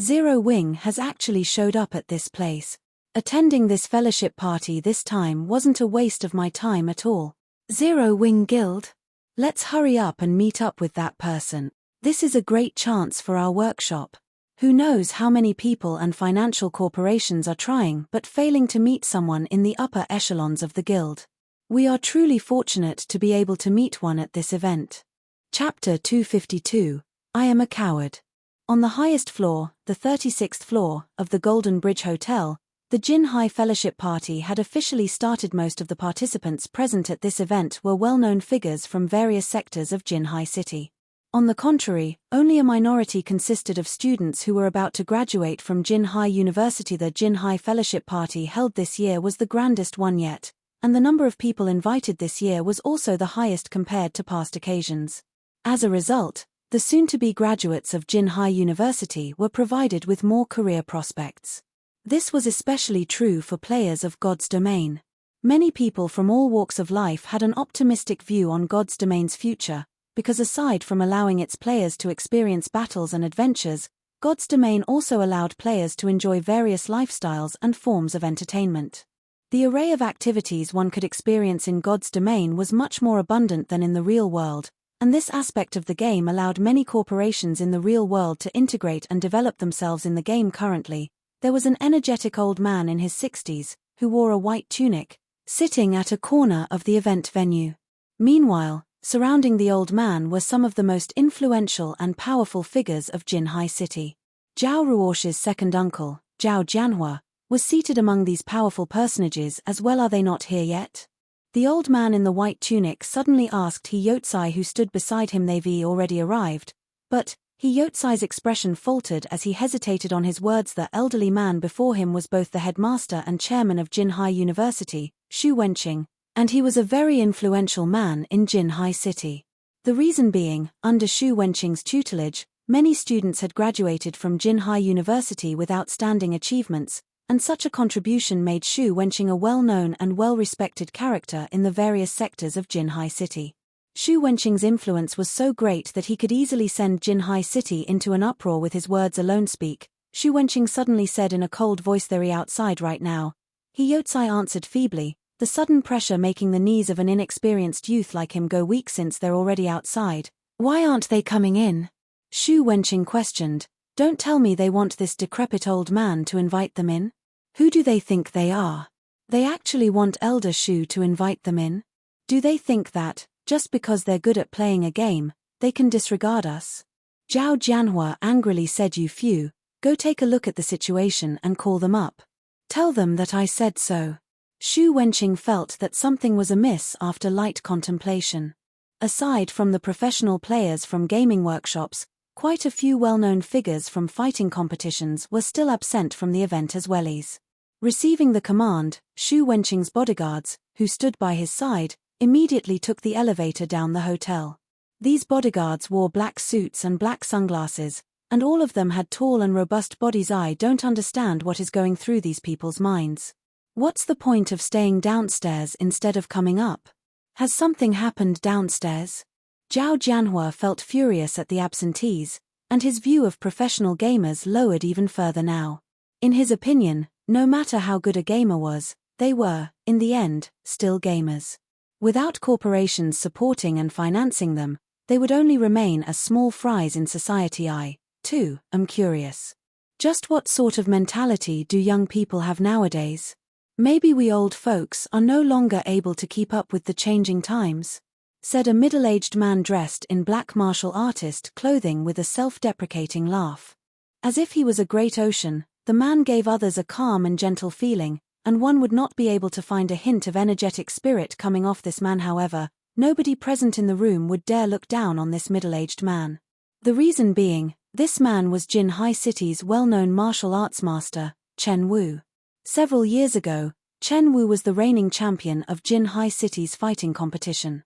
Zero Wing has actually showed up at this place. Attending this fellowship party this time wasn't a waste of my time at all. Zero Wing Guild? Let's hurry up and meet up with that person. This is a great chance for our workshop. Who knows how many people and financial corporations are trying but failing to meet someone in the upper echelons of the guild. We are truly fortunate to be able to meet one at this event. Chapter 252, I Am a Coward. On the highest floor, the 36th floor, of the Golden Bridge Hotel, the Jinhai Fellowship Party had officially started. Most of the participants present at this event were well-known figures from various sectors of Jinhai City. On the contrary, only a minority consisted of students who were about to graduate from Jinhai University. The Jinhai Fellowship Party held this year was the grandest one yet, and the number of people invited this year was also the highest compared to past occasions. As a result, the soon-to-be graduates of Jinhai University were provided with more career prospects. This was especially true for players of God's domain. Many people from all walks of life had an optimistic view on God's domain's future, because aside from allowing its players to experience battles and adventures, God's domain also allowed players to enjoy various lifestyles and forms of entertainment. The array of activities one could experience in God's domain was much more abundant than in the real world, and this aspect of the game allowed many corporations in the real world to integrate and develop themselves in the game. Currently, there was an energetic old man in his 60s, who wore a white tunic, sitting at a corner of the event venue. Meanwhile, surrounding the old man were some of the most influential and powerful figures of Jinhai City. Zhao Ruosh's second uncle, Zhao Jianhua, was seated among these powerful personages as well. Are they not here yet? The old man in the white tunic suddenly asked He Yotsai, who stood beside him. They've already arrived, but He Yotsai's expression faltered as he hesitated on his words. The elderly man before him was both the headmaster and chairman of Jinhai University, Xu Wenqing, and he was a very influential man in Jinhai City. The reason being, under Xu Wenqing's tutelage, many students had graduated from Jinhai University with outstanding achievements, and such a contribution made Xu Wenqing a well-known and well-respected character in the various sectors of Jinhai City. Xu Wenqing's influence was so great that he could easily send Jinhai City into an uproar with his words alone. Speak, Xu Wenqing suddenly said in a cold voice. They're outside right now. He Yotsai answered feebly, the sudden pressure making the knees of an inexperienced youth like him go weak. Since they're already outside, why aren't they coming in? Xu Wenqing questioned. Don't tell me they want this decrepit old man to invite them in? Who do they think they are? They actually want Elder Xu to invite them in? Do they think that, just because they're good at playing a game, they can disregard us? Zhao Jianhua angrily said. You few, go take a look at the situation and call them up. Tell them that I said so. Xu Wenqing felt that something was amiss after light contemplation. Aside from the professional players from gaming workshops, quite a few well-known figures from fighting competitions were still absent from the event as wellies. Receiving the command, Xu Wenqing's bodyguards, who stood by his side, immediately took the elevator down the hotel. These bodyguards wore black suits and black sunglasses, and all of them had tall and robust bodies. I don't understand what is going through these people's minds. What's the point of staying downstairs instead of coming up? Has something happened downstairs? Zhao Jianhua felt furious at the absentees, and his view of professional gamers lowered even further now. In his opinion, no matter how good a gamer was, they were, in the end, still gamers. Without corporations supporting and financing them, they would only remain as small fries in society. I, too, am curious. Just what sort of mentality do young people have nowadays? Maybe we old folks are no longer able to keep up with the changing times, said a middle-aged man dressed in black martial artist clothing with a self-deprecating laugh. As if he was a great ocean, the man gave others a calm and gentle feeling, and one would not be able to find a hint of energetic spirit coming off this man. However, nobody present in the room would dare look down on this middle-aged man. The reason being, this man was Jin High City's well-known martial arts master, Chen Wu. Several years ago, Chen Wu was the reigning champion of Jin High City's fighting competition.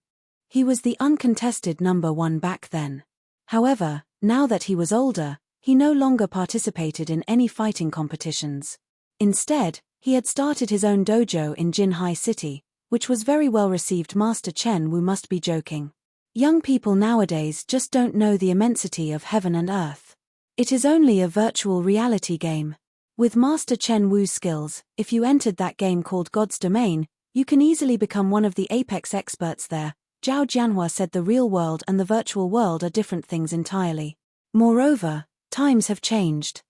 He was the uncontested number one back then. However, now that he was older, he no longer participated in any fighting competitions. Instead, he had started his own dojo in Jin High City, which was very well received. Master Chen Wu must be joking. Young people nowadays just don't know the immensity of heaven and earth. It is only a virtual reality game. With Master Chen Wu's skills, if you entered that game called God's Domain, you can easily become one of the apex experts there. Zhao Jianhua said the real world and the virtual world are different things entirely. Moreover, times have changed.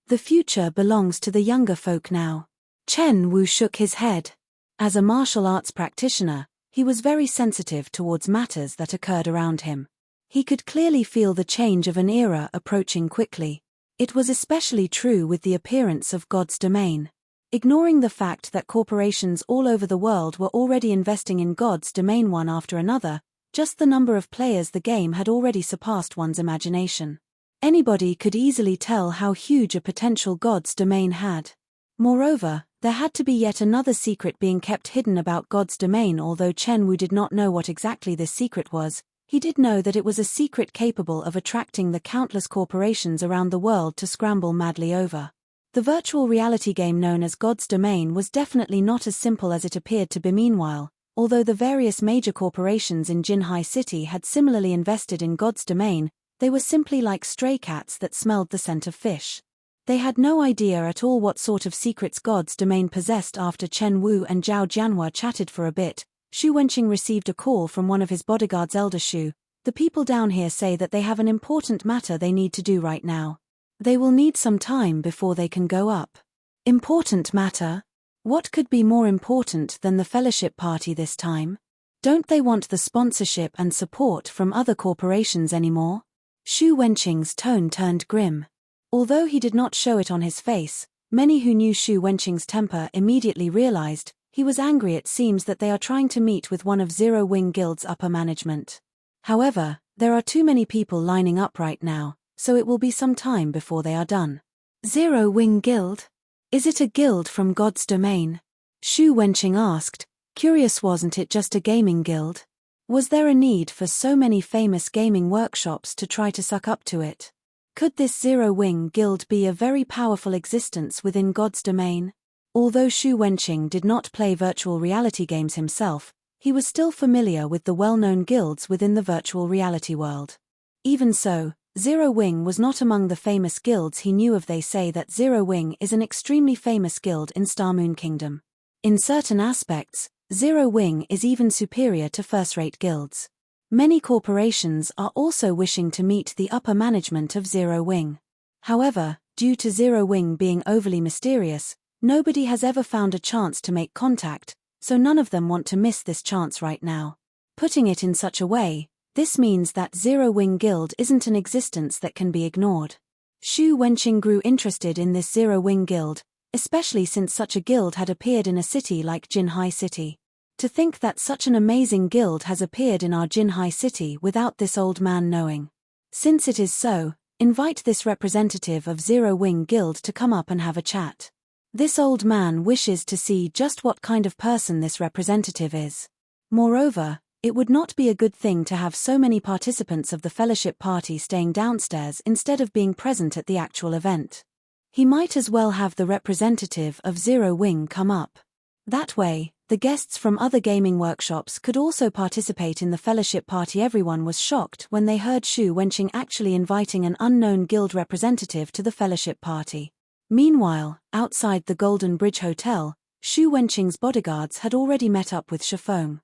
The future belongs to the younger folk now. Chen Wu shook his head. As a martial arts practitioner, he was very sensitive towards matters that occurred around him. He could clearly feel the change of an era approaching quickly. It was especially true with the appearance of God's Domain. Ignoring the fact that corporations all over the world were already investing in God's Domain one after another, just the number of players the game had already surpassed one's imagination. Anybody could easily tell how huge a potential God's Domain had. Moreover, there had to be yet another secret being kept hidden about God's Domain. Although Chen Wu did not know what exactly this secret was, he did know that it was a secret capable of attracting the countless corporations around the world to scramble madly over. The virtual reality game known as God's Domain was definitely not as simple as it appeared to be. Meanwhile, although the various major corporations in Jin High City had similarly invested in God's Domain, they were simply like stray cats that smelled the scent of fish. They had no idea at all what sort of secrets God's Domain possessed. After Chen Wu and Zhao Jianhua chatted for a bit, Xu Wenqing received a call from one of his bodyguards. Elder Xu, the people down here say that they have an important matter they need to do right now. They will need some time before they can go up. Important matter? What could be more important than the fellowship party this time? Don't they want the sponsorship and support from other corporations anymore? Xu Wenqing's tone turned grim. Although he did not show it on his face, many who knew Xu Wenqing's temper immediately realized he was angry. It seems that they are trying to meet with one of Zero Wing Guild's upper management. However, there are too many people lining up right now, so it will be some time before they are done. Zero Wing Guild? Is it a guild from God's Domain? Xu Wenqing asked, curious. Wasn't it just a gaming guild? Was there a need for so many famous gaming workshops to try to suck up to it? Could this Zero Wing Guild be a very powerful existence within God's Domain? Although Xu Wenqing did not play virtual reality games himself, he was still familiar with the well-known guilds within the virtual reality world. Even so, Zero Wing was not among the famous guilds he knew of. They say that Zero Wing is an extremely famous guild in Star Moon Kingdom. In certain aspects, Zero Wing is even superior to first-rate guilds. Many corporations are also wishing to meet the upper management of Zero Wing. However, due to Zero Wing being overly mysterious, nobody has ever found a chance to make contact, so none of them want to miss this chance right now. Putting it in such a way, this means that Zero Wing Guild isn't an existence that can be ignored. Xu Wenqing grew interested in this Zero Wing Guild, especially since such a guild had appeared in a city like Jin High City. To think that such an amazing guild has appeared in our Jin High City without this old man knowing. Since it is so, invite this representative of Zero Wing Guild to come up and have a chat. This old man wishes to see just what kind of person this representative is. Moreover, it would not be a good thing to have so many participants of the fellowship party staying downstairs instead of being present at the actual event. He might as well have the representative of Zero Wing come up. That way, the guests from other gaming workshops could also participate in the fellowship party. Everyone was shocked when they heard Xu Wenqing actually inviting an unknown guild representative to the fellowship party. Meanwhile, outside the Golden Bridge Hotel, Xu Wenqing's bodyguards had already met up with Shifeng.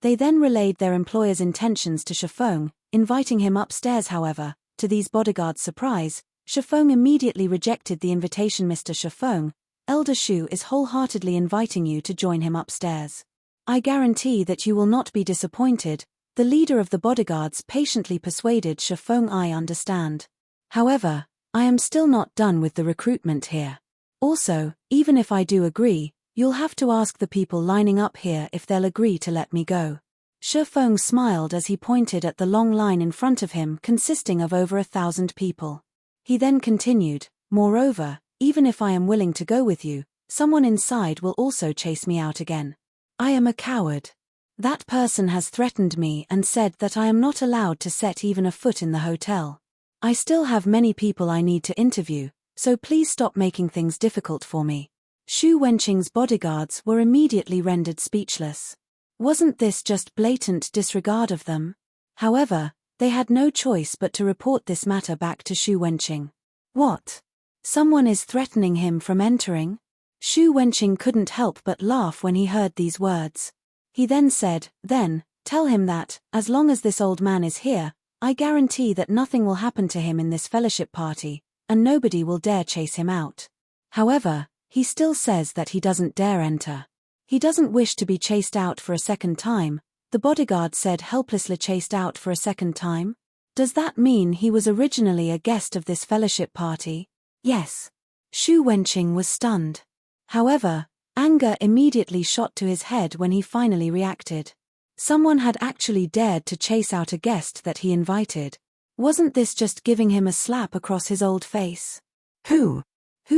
They then relayed their employer's intentions to Shifeng, inviting him upstairs. However, to these bodyguards' surprise, Shifeng immediately rejected the invitation. Mr. Shifeng, Elder Xu is wholeheartedly inviting you to join him upstairs. I guarantee that you will not be disappointed. The leader of the bodyguards patiently persuaded Shifeng. I understand. However, I am still not done with the recruitment here. Also, even if I do agree, you'll have to ask the people lining up here if they'll agree to let me go. Shi Feng smiled as he pointed at the long line in front of him consisting of over 1,000 people. He then continued, "Moreover, even if I am willing to go with you, someone inside will also chase me out again. I am a coward. That person has threatened me and said that I am not allowed to set even a foot in the hotel. I still have many people I need to interview, so please stop making things difficult for me." Xu Wenqing's bodyguards were immediately rendered speechless. Wasn't this just blatant disregard of them? However, they had no choice but to report this matter back to Xu Wenqing. What? Someone is threatening him from entering? Xu Wenqing couldn't help but laugh when he heard these words. He then said, "Then, tell him that, as long as this old man is here, I guarantee that nothing will happen to him in this fellowship party, and nobody will dare chase him out. However, he still says that he doesn't dare enter. He doesn't wish to be chased out for a second time," the bodyguard said, helplessly. Chased out for a second time? Does that mean he was originally a guest of this fellowship party? Yes. Xu Wenqing was stunned. However, anger immediately shot to his head when he finally reacted. Someone had actually dared to chase out a guest that he invited. Wasn't this just giving him a slap across his old face? Who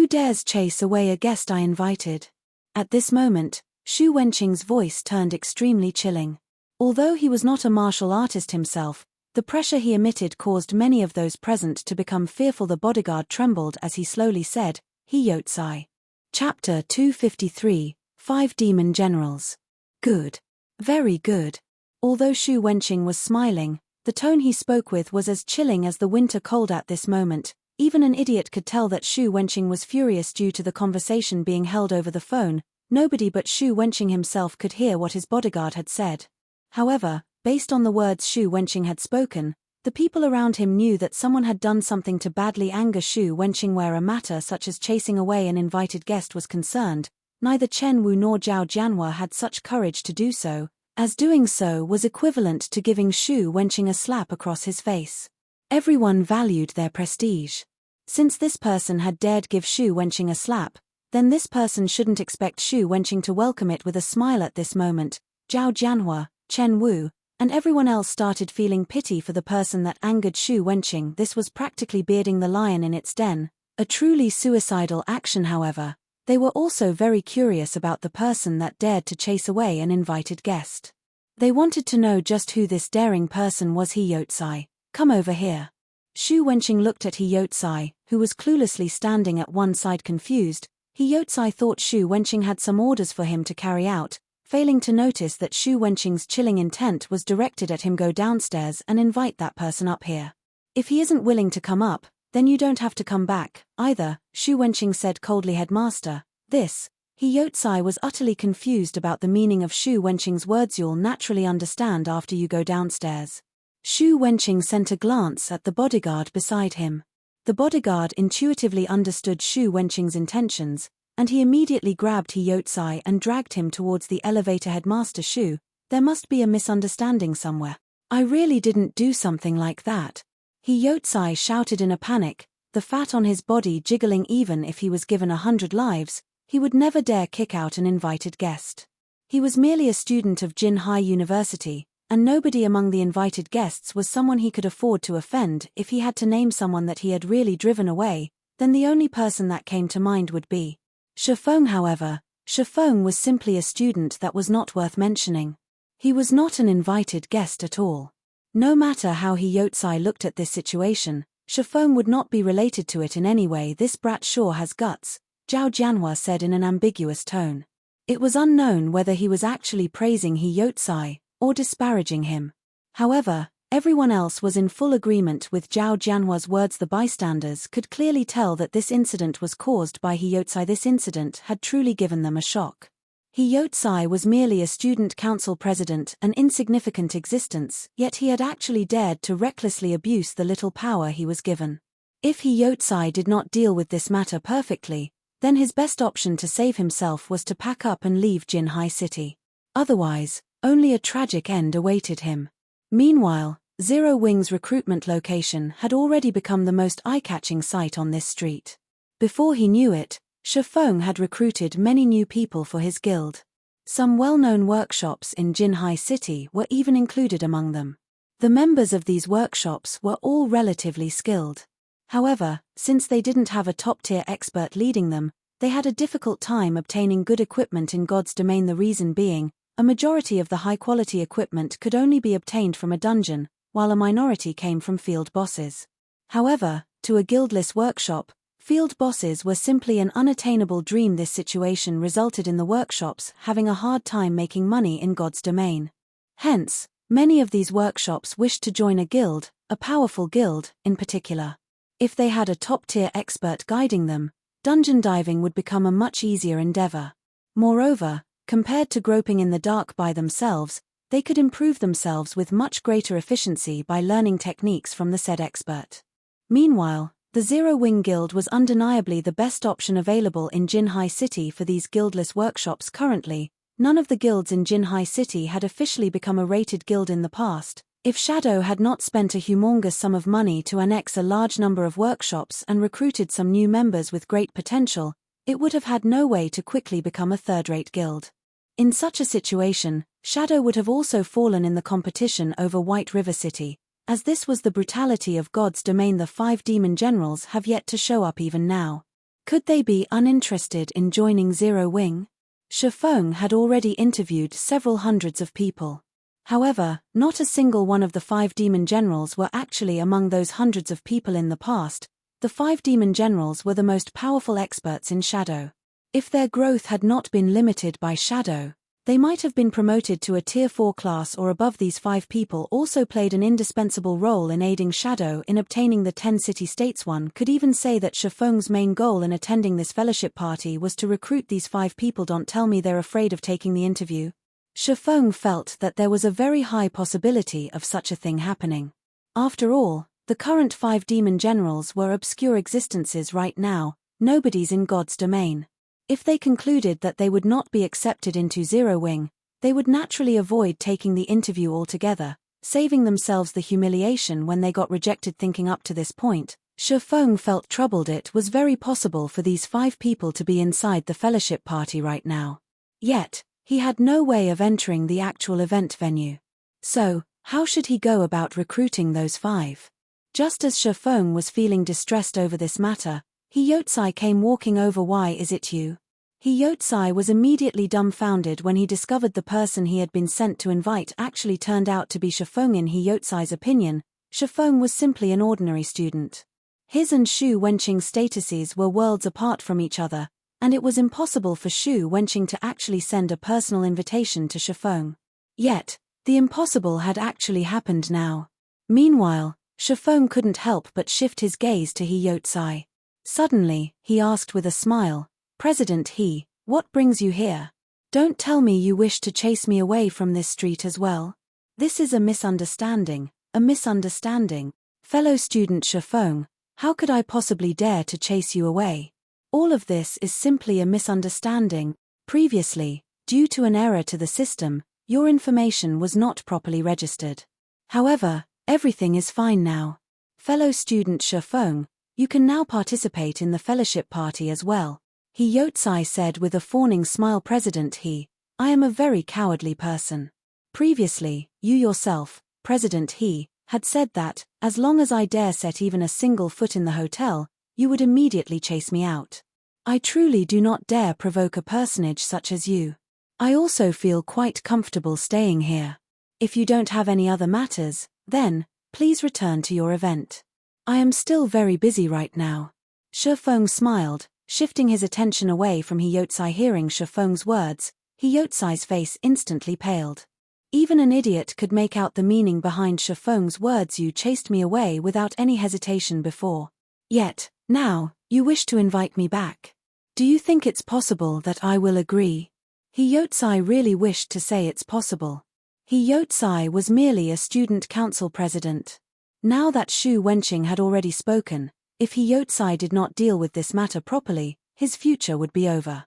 dares chase away a guest I invited? At this moment, Xu Wenqing's voice turned extremely chilling. Although he was not a martial artist himself, the pressure he emitted caused many of those present to become fearful. The bodyguard trembled as he slowly said, "He Yotsai." Chapter 253, 5 Demon Generals. Good. Very good. Although Xu Wenqing was smiling, the tone he spoke with was as chilling as the winter cold at this moment. Even an idiot could tell that Xu Wenqing was furious due to the conversation being held over the phone. Nobody but Xu Wenqing himself could hear what his bodyguard had said. However, based on the words Xu Wenqing had spoken, the people around him knew that someone had done something to badly anger Xu Wenqing. Where a matter such as chasing away an invited guest was concerned, neither Chen Wu nor Zhao Jianhua had such courage to do so, as doing so was equivalent to giving Xu Wenqing a slap across his face. Everyone valued their prestige. Since this person had dared give Xu Wenqing a slap, then this person shouldn't expect Xu Wenqing to welcome it with a smile. At this moment, Zhao Jianhua, Chen Wu, and everyone else started feeling pity for the person that angered Xu Wenqing. This was practically bearding the lion in its den, a truly suicidal action. However, they were also very curious about the person that dared to chase away an invited guest. They wanted to know just who this daring person was. "He Yotsai, come over here." Xu Wenqing looked at He Yotsai, who was cluelessly standing at one side confused. He Yotsai thought Xu Wenqing had some orders for him to carry out, failing to notice that Xu Wenqing's chilling intent was directed at him. "Go downstairs and invite that person up here. If he isn't willing to come up, then you don't have to come back, either," Xu Wenqing said coldly. "Headmaster, this..." He Yotsai was utterly confused about the meaning of Xu Wenqing's words. "You'll naturally understand after you go downstairs." Xu Wenqing sent a glance at the bodyguard beside him. The bodyguard intuitively understood Xu Wenqing's intentions, and he immediately grabbed He Yotsai and dragged him towards the elevator. "Headmaster Xu, there must be a misunderstanding somewhere. I really didn't do something like that," He Yotsai shouted in a panic, the fat on his body jiggling. Even if he was given 100 lives, he would never dare kick out an invited guest. He was merely a student of Jinhai University, and nobody among the invited guests was someone he could afford to offend. If he had to name someone that he had really driven away, then the only person that came to mind would be Shi Feng. However, Shi Feng was simply a student that was not worth mentioning. He was not an invited guest at all. No matter how He Yotsai looked at this situation, Shi Feng would not be related to it in any way. "This brat sure has guts," Zhao Jianhua said in an ambiguous tone. It was unknown whether he was actually praising He Yotsai or disparaging him. However, everyone else was in full agreement with Zhao Jianhua's words. The bystanders could clearly tell that this incident was caused by He Yotsai. This incident had truly given them a shock. He Yotsai was merely a student council president, an insignificant existence, yet he had actually dared to recklessly abuse the little power he was given. If He Yotsai did not deal with this matter perfectly, then his best option to save himself was to pack up and leave Jinhai City. Otherwise, only a tragic end awaited him. Meanwhile, Zero Wing's recruitment location had already become the most eye-catching sight on this street. Before he knew it, Shi Feng had recruited many new people for his guild. Some well-known workshops in Jinhai City were even included among them. The members of these workshops were all relatively skilled. However, since they didn't have a top-tier expert leading them, they had a difficult time obtaining good equipment in God's domain, the reason being, a majority of the high-quality equipment could only be obtained from a dungeon, while a minority came from field bosses. However, to a guildless workshop, field bosses were simply an unattainable dream. This situation resulted in the workshops having a hard time making money in God's domain. Hence, many of these workshops wished to join a guild, a powerful guild, in particular. If they had a top-tier expert guiding them, dungeon diving would become a much easier endeavor. Moreover, compared to groping in the dark by themselves, they could improve themselves with much greater efficiency by learning techniques from the said expert. Meanwhile, the Zero Wing Guild was undeniably the best option available in Jinhai City for these guildless workshops. Currently, none of the guilds in Jinhai City had officially become a rated guild in the past. If Shadow had not spent a humongous sum of money to annex a large number of workshops and recruited some new members with great potential, it would have had no way to quickly become a third-rate guild. In such a situation, Shadow would have also fallen in the competition over White River City. As this was the brutality of God's domain, the 5 demon generals have yet to show up even now. Could they be uninterested in joining Zero Wing? Shifeng had already interviewed several hundreds of people. However, not a single one of the 5 demon generals were actually among those hundreds of people in the past. The 5 demon generals were the most powerful experts in Shadow. If their growth had not been limited by Shadow, they might have been promoted to a Tier 4 class or above. These 5 people also played an indispensable role in aiding Shadow in obtaining the 10 city-states. One could even say that Shifeng's main goal in attending this fellowship party was to recruit these 5 people. Don't tell me they're afraid of taking the interview. Shifeng felt that there was a very high possibility of such a thing happening. After all, the current 5 demon generals were obscure existences right now, nobodies in God's domain. If they concluded that they would not be accepted into Zero Wing, they would naturally avoid taking the interview altogether, saving themselves the humiliation when they got rejected. Thinking up to this point, Shifeng felt troubled. It was very possible for these 5 people to be inside the fellowship party right now. Yet, he had no way of entering the actual event venue. So, how should he go about recruiting those 5? Just as Shifeng was feeling distressed over this matter, Hiyotsuai came walking over. Why is it you? Hiyotsuai was immediately dumbfounded when he discovered the person he had been sent to invite actually turned out to be Shifeng. In Hiyotsuai's opinion, Shifeng was simply an ordinary student. His and Shu Wenqing's statuses were worlds apart from each other, and it was impossible for Shu Wenqing to actually send a personal invitation to Shifeng. Yet, the impossible had actually happened now. Meanwhile, Shifeng couldn't help but shift his gaze to Hiyotsuai. Suddenly, he asked with a smile, "President He, what brings you here? Don't tell me you wish to chase me away from this street as well? This is a misunderstanding, a misunderstanding. Fellow student Shifeng, how could I possibly dare to chase you away? All of this is simply a misunderstanding. Previously, due to an error to the system, your information was not properly registered. However, everything is fine now. Fellow student Shifeng, you can now participate in the fellowship party as well." Hiyotsuai said with a fawning smile. President He, I am a very cowardly person. Previously, you yourself, President He, had said that, as long as I dare set even a single foot in the hotel, you would immediately chase me out. I truly do not dare provoke a personage such as you. I also feel quite comfortable staying here. If you don't have any other matters, then, please return to your event. I am still very busy right now. Shifeng smiled, shifting his attention away from Hiyotsuai. Hearing Shifeng's words, Hiyotsuai's face instantly paled. Even an idiot could make out the meaning behind Shifeng's words. You chased me away without any hesitation before. Yet, now, you wish to invite me back. Do you think it's possible that I will agree? Hiyotsuai really wished to say it's possible. Hiyotsuai was merely a student council president. Now that Shu Wenqing had already spoken, if Hiyotsuai did not deal with this matter properly, his future would be over.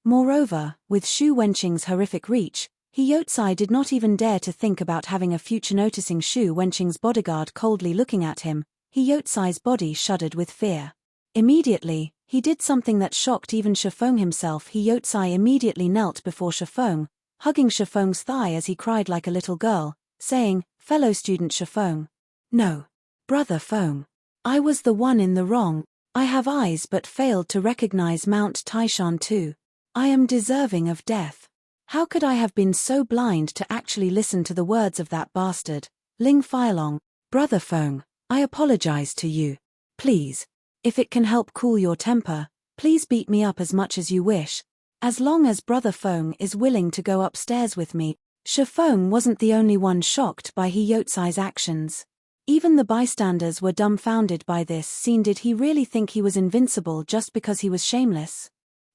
Moreover, with Shu Wenqing's horrific reach, Hiyotsuai did not even dare to think about having a future. Noticing Shu Wenqing's bodyguard coldly looking at him, Hiyotsuai's body shuddered with fear. Immediately, he did something that shocked even Shifeng himself. Hiyotsuai immediately knelt before Shifeng, hugging Shifeng's thigh as he cried like a little girl, saying, "Fellow student Shifeng. No. Brother Feng. I was the one in the wrong. I have eyes but failed to recognize Mount Taishan too. I am deserving of death. How could I have been so blind to actually listen to the words of that bastard, Ling Feilong? Brother Feng, I apologize to you. Please. If it can help cool your temper, please beat me up as much as you wish. As long as Brother Feng is willing to go upstairs with me." Shifeng wasn't the only one shocked by He Yotsai's actions. Even the bystanders were dumbfounded by this scene. Did he really think he was invincible just because he was shameless?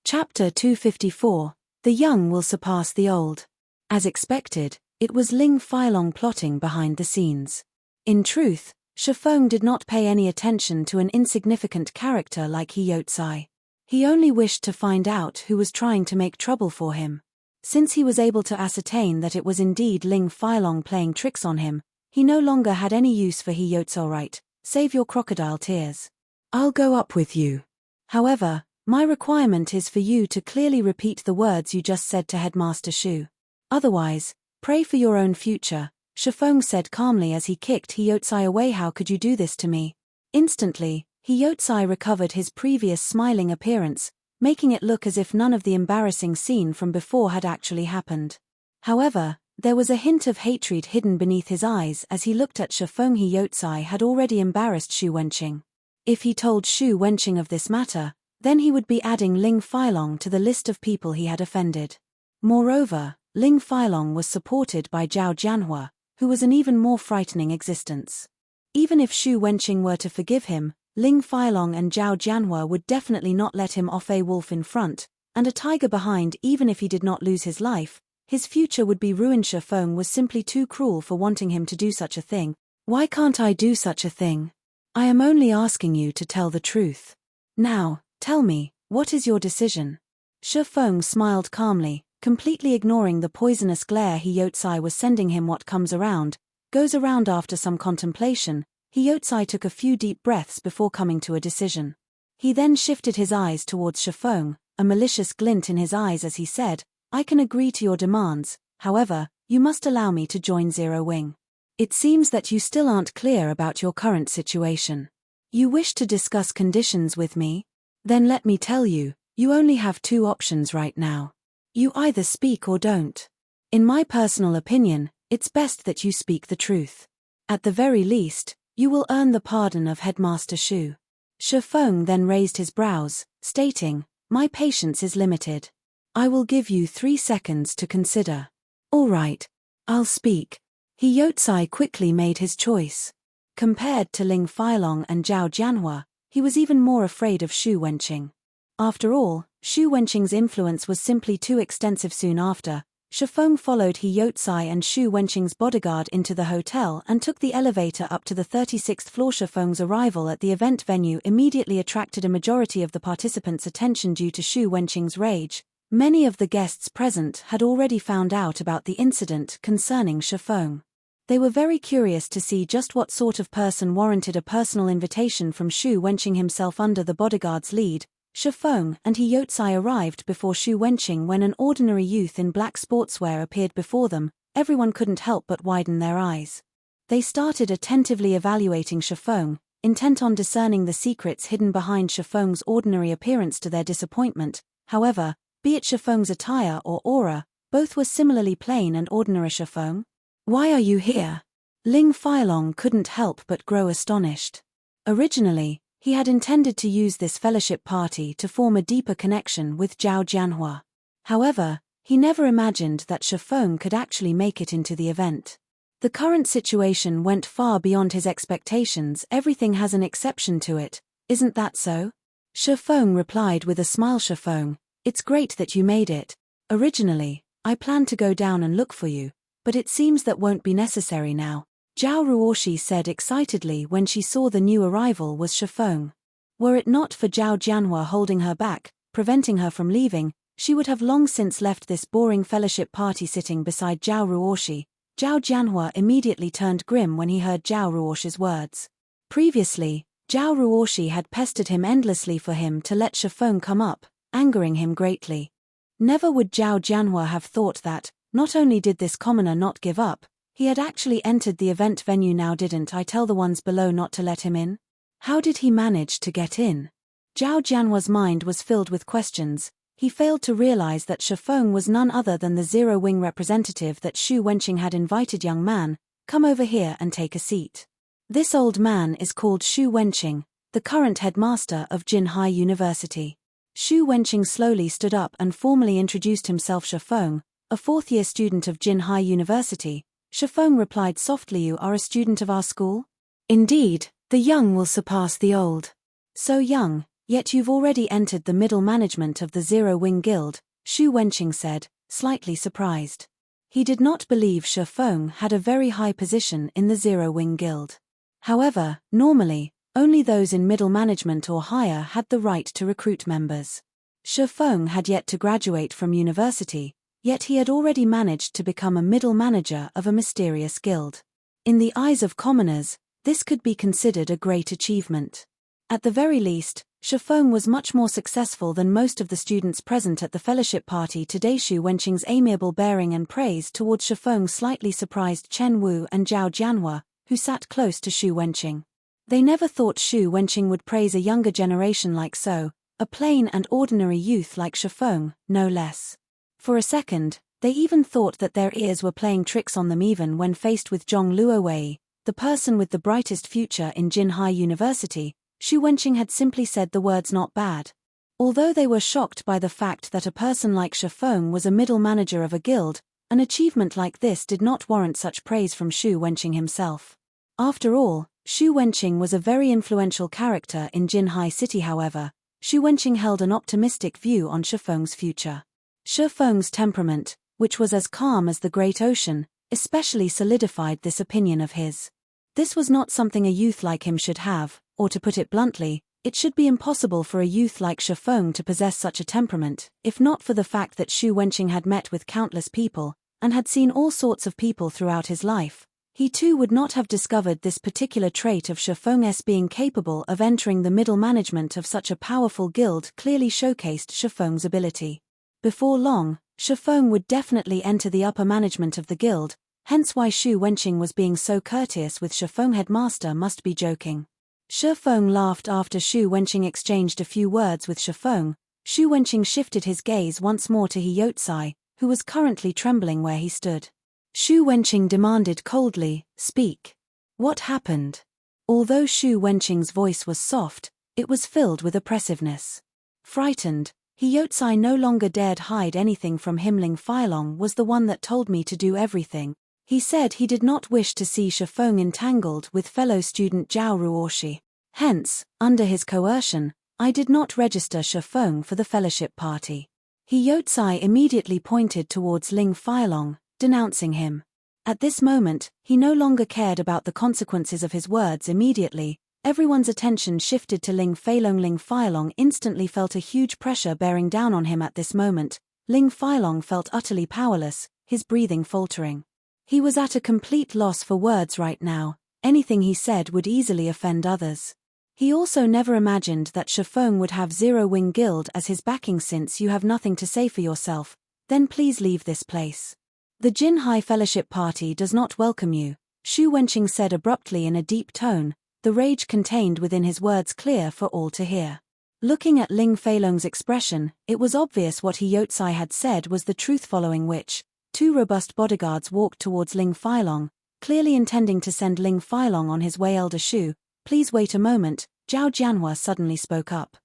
Chapter 254, The Young Will Surpass the Old. As expected, it was Ling Feilong plotting behind the scenes. In truth, Shifeng did not pay any attention to an insignificant character like He Yotsai. He only wished to find out who was trying to make trouble for him. Since he was able to ascertain that it was indeed Ling Feilong playing tricks on him, he no longer had any use for He Yotsai. Right, save your crocodile tears. I'll go up with you. However, my requirement is for you to clearly repeat the words you just said to Headmaster Shu. Otherwise, pray for your own future, Shifeng said calmly as he kicked He Yotsai away. How could you do this to me? Instantly, He Yotsai recovered his previous smiling appearance, making it look as if none of the embarrassing scene from before had actually happened. However, there was a hint of hatred hidden beneath his eyes as he looked at Shifeng. He Yotsai had already embarrassed Shu Wenqing. If he told Shu Wenqing of this matter, then he would be adding Ling Feilong to the list of people he had offended. Moreover, Ling Feilong was supported by Zhao Jianhua, who was an even more frightening existence. Even if Shu Wenqing were to forgive him, Ling Feilong and Zhao Jianhua would definitely not let him off. A wolf in front, and a tiger behind. Even if he did not lose his life, his future would be ruined. Shifeng was simply too cruel for wanting him to do such a thing. Why can't I do such a thing? I am only asking you to tell the truth. Now, tell me, what is your decision? Shifeng smiled calmly, completely ignoring the poisonous glare He Yotsai was sending him. What comes around, goes around. After some contemplation, He Yotsai took a few deep breaths before coming to a decision. He then shifted his eyes towards Shifeng, a malicious glint in his eyes as he said, "I can agree to your demands, however, you must allow me to join Zero Wing. It seems that you still aren't clear about your current situation. You wish to discuss conditions with me? Then let me tell you, you only have two options right now. You either speak or don't. In my personal opinion, it's best that you speak the truth. At the very least, you will earn the pardon of Headmaster Shu." Shifeng then raised his brows, stating, "My patience is limited. I will give you 3 seconds to consider." "All right. I'll speak." He Yotsai quickly made his choice. Compared to Ling Feilong and Zhao Jianhua, he was even more afraid of Shu Wenqing. After all, Shu Wenqing's influence was simply too extensive. Soon after, Shifeng followed He Yotsai and Shu Wenqing's bodyguard into the hotel and took the elevator up to the 36th floor. Shifeng's arrival at the event venue immediately attracted a majority of the participants' attention due to Shu Wenqing's rage. Many of the guests present had already found out about the incident concerning Shifeng. They were very curious to see just what sort of person warranted a personal invitation from Shu Wenqing himself. Under the bodyguard's lead, Shifeng and He Yotsai arrived before Shu Wenqing when an ordinary youth in black sportswear appeared before them. Everyone couldn't help but widen their eyes. They started attentively evaluating Shifeng, intent on discerning the secrets hidden behind Shifeng's ordinary appearance. To their disappointment, however, be it Shifeng's attire or aura, both were similarly plain and ordinary. "Shifeng? Why are you here?" Ling Feilong couldn't help but grow astonished. Originally, he had intended to use this fellowship party to form a deeper connection with Zhao Jianhua. However, he never imagined that Shifeng could actually make it into the event. The current situation went far beyond his expectations. Everything has an exception to it, isn't that so? Shifeng replied with a smile. "Shifeng, it's great that you made it. Originally, I planned to go down and look for you, but it seems that won't be necessary now," Zhao Ruoshi said excitedly when she saw the new arrival was Shifeng. Were it not for Zhao Jianhua holding her back, preventing her from leaving, she would have long since left this boring fellowship party. Sitting beside Zhao Ruoshi, Zhao Jianhua immediately turned grim when he heard Zhao Ruoshi's words. Previously, Zhao Ruoshi had pestered him endlessly for him to let Shifeng come up, angering him greatly. Never would Zhao Jianhua have thought that, Not only did this commoner not give up, he had actually entered the event venue. Now didn't I tell the ones below not to let him in? How did he manage to get in? Zhao Jianhua's mind was filled with questions. He failed to realize that Shifeng was none other than the Zero Wing representative that Xu Wenqing had invited. Young man, come over here and take a seat. This old man is called Xu Wenqing, the current headmaster of Jinhai University. Xu Wenqing slowly stood up and formally introduced himself. Shifeng, a fourth-year student of Jinhai University. Shifeng replied softly, you are a student of our school? Indeed, the young will surpass the old. So young, yet you've already entered the middle management of the Zero Wing Guild, Xu Wenqing said, slightly surprised. He did not believe Shifeng had a very high position in the Zero Wing Guild. However, normally, only those in middle management or higher had the right to recruit members. Shifeng had yet to graduate from university, yet he had already managed to become a middle manager of a mysterious guild. In the eyes of commoners, this could be considered a great achievement. At the very least, Shifeng was much more successful than most of the students present at the fellowship party today. Xu Wenqing's amiable bearing and praise towards Shifeng slightly surprised Chen Wu and Zhao Jianhua, who sat close to Xu Wenqing. They never thought Xu Wenqing would praise a younger generation like so, a plain and ordinary youth like Shifeng, no less. For a second, they even thought that their ears were playing tricks on them. Even when faced with Zhong Luowei, the person with the brightest future in Jinhai University, Xu Wenqing had simply said the words not bad. Although they were shocked by the fact that a person like Shifeng was a middle manager of a guild, an achievement like this did not warrant such praise from Xu Wenqing himself. After all, Xu Wenqing was a very influential character in Jinhai City. However, Xu Wenqing held an optimistic view on Shifeng's future. Shifeng's temperament, which was as calm as the great ocean, especially solidified this opinion of his. This was not something a youth like him should have, or to put it bluntly, it should be impossible for a youth like Shifeng to possess such a temperament, if not for the fact that Xu Wenqing had met with countless people, and had seen all sorts of people throughout his life. He too would not have discovered this particular trait of Shifeng's. Being capable of entering the middle management of such a powerful guild clearly showcased Shifeng's ability. Before long, Shifeng would definitely enter the upper management of the guild, hence why Xu Wenqing was being so courteous with Shifeng. Headmaster must be joking. Shifeng laughed after Xu Wenqing exchanged a few words with Shifeng. Xu Wenqing shifted his gaze once more to He Youtsai, who was currently trembling where he stood. Xu Wenqing demanded coldly, speak. What happened? Although Xu Wenqing's voice was soft, it was filled with oppressiveness. Frightened, He Youtsai no longer dared hide anything from him. Ling Feilong was the one that told me to do everything. He said he did not wish to see Shifeng entangled with fellow student Zhao Ruoshi. Hence, under his coercion, I did not register Shifeng for the fellowship party. He Youtsai immediately pointed towards Ling Feilong, denouncing him. At this moment, he no longer cared about the consequences of his words. Immediately, everyone's attention shifted to Ling Feilong. Ling Feilong instantly felt a huge pressure bearing down on him at this moment. Ling Feilong felt utterly powerless, his breathing faltering. He was at a complete loss for words right now. Anything he said would easily offend others. He also never imagined that Shifeng would have Zero Wing Guild as his backing. Since you have nothing to say for yourself, then please leave this place. The Jinhai Fellowship Party does not welcome you, Xu Wenqing said abruptly in a deep tone, the rage contained within his words clear for all to hear. Looking at Ling Feilong's expression, it was obvious what He Youtsai had said was the truth. Following which, two robust bodyguards walked towards Ling Feilong, clearly intending to send Ling Feilong on his way. Elder Xu, please wait a moment, Zhao Jianhua suddenly spoke up.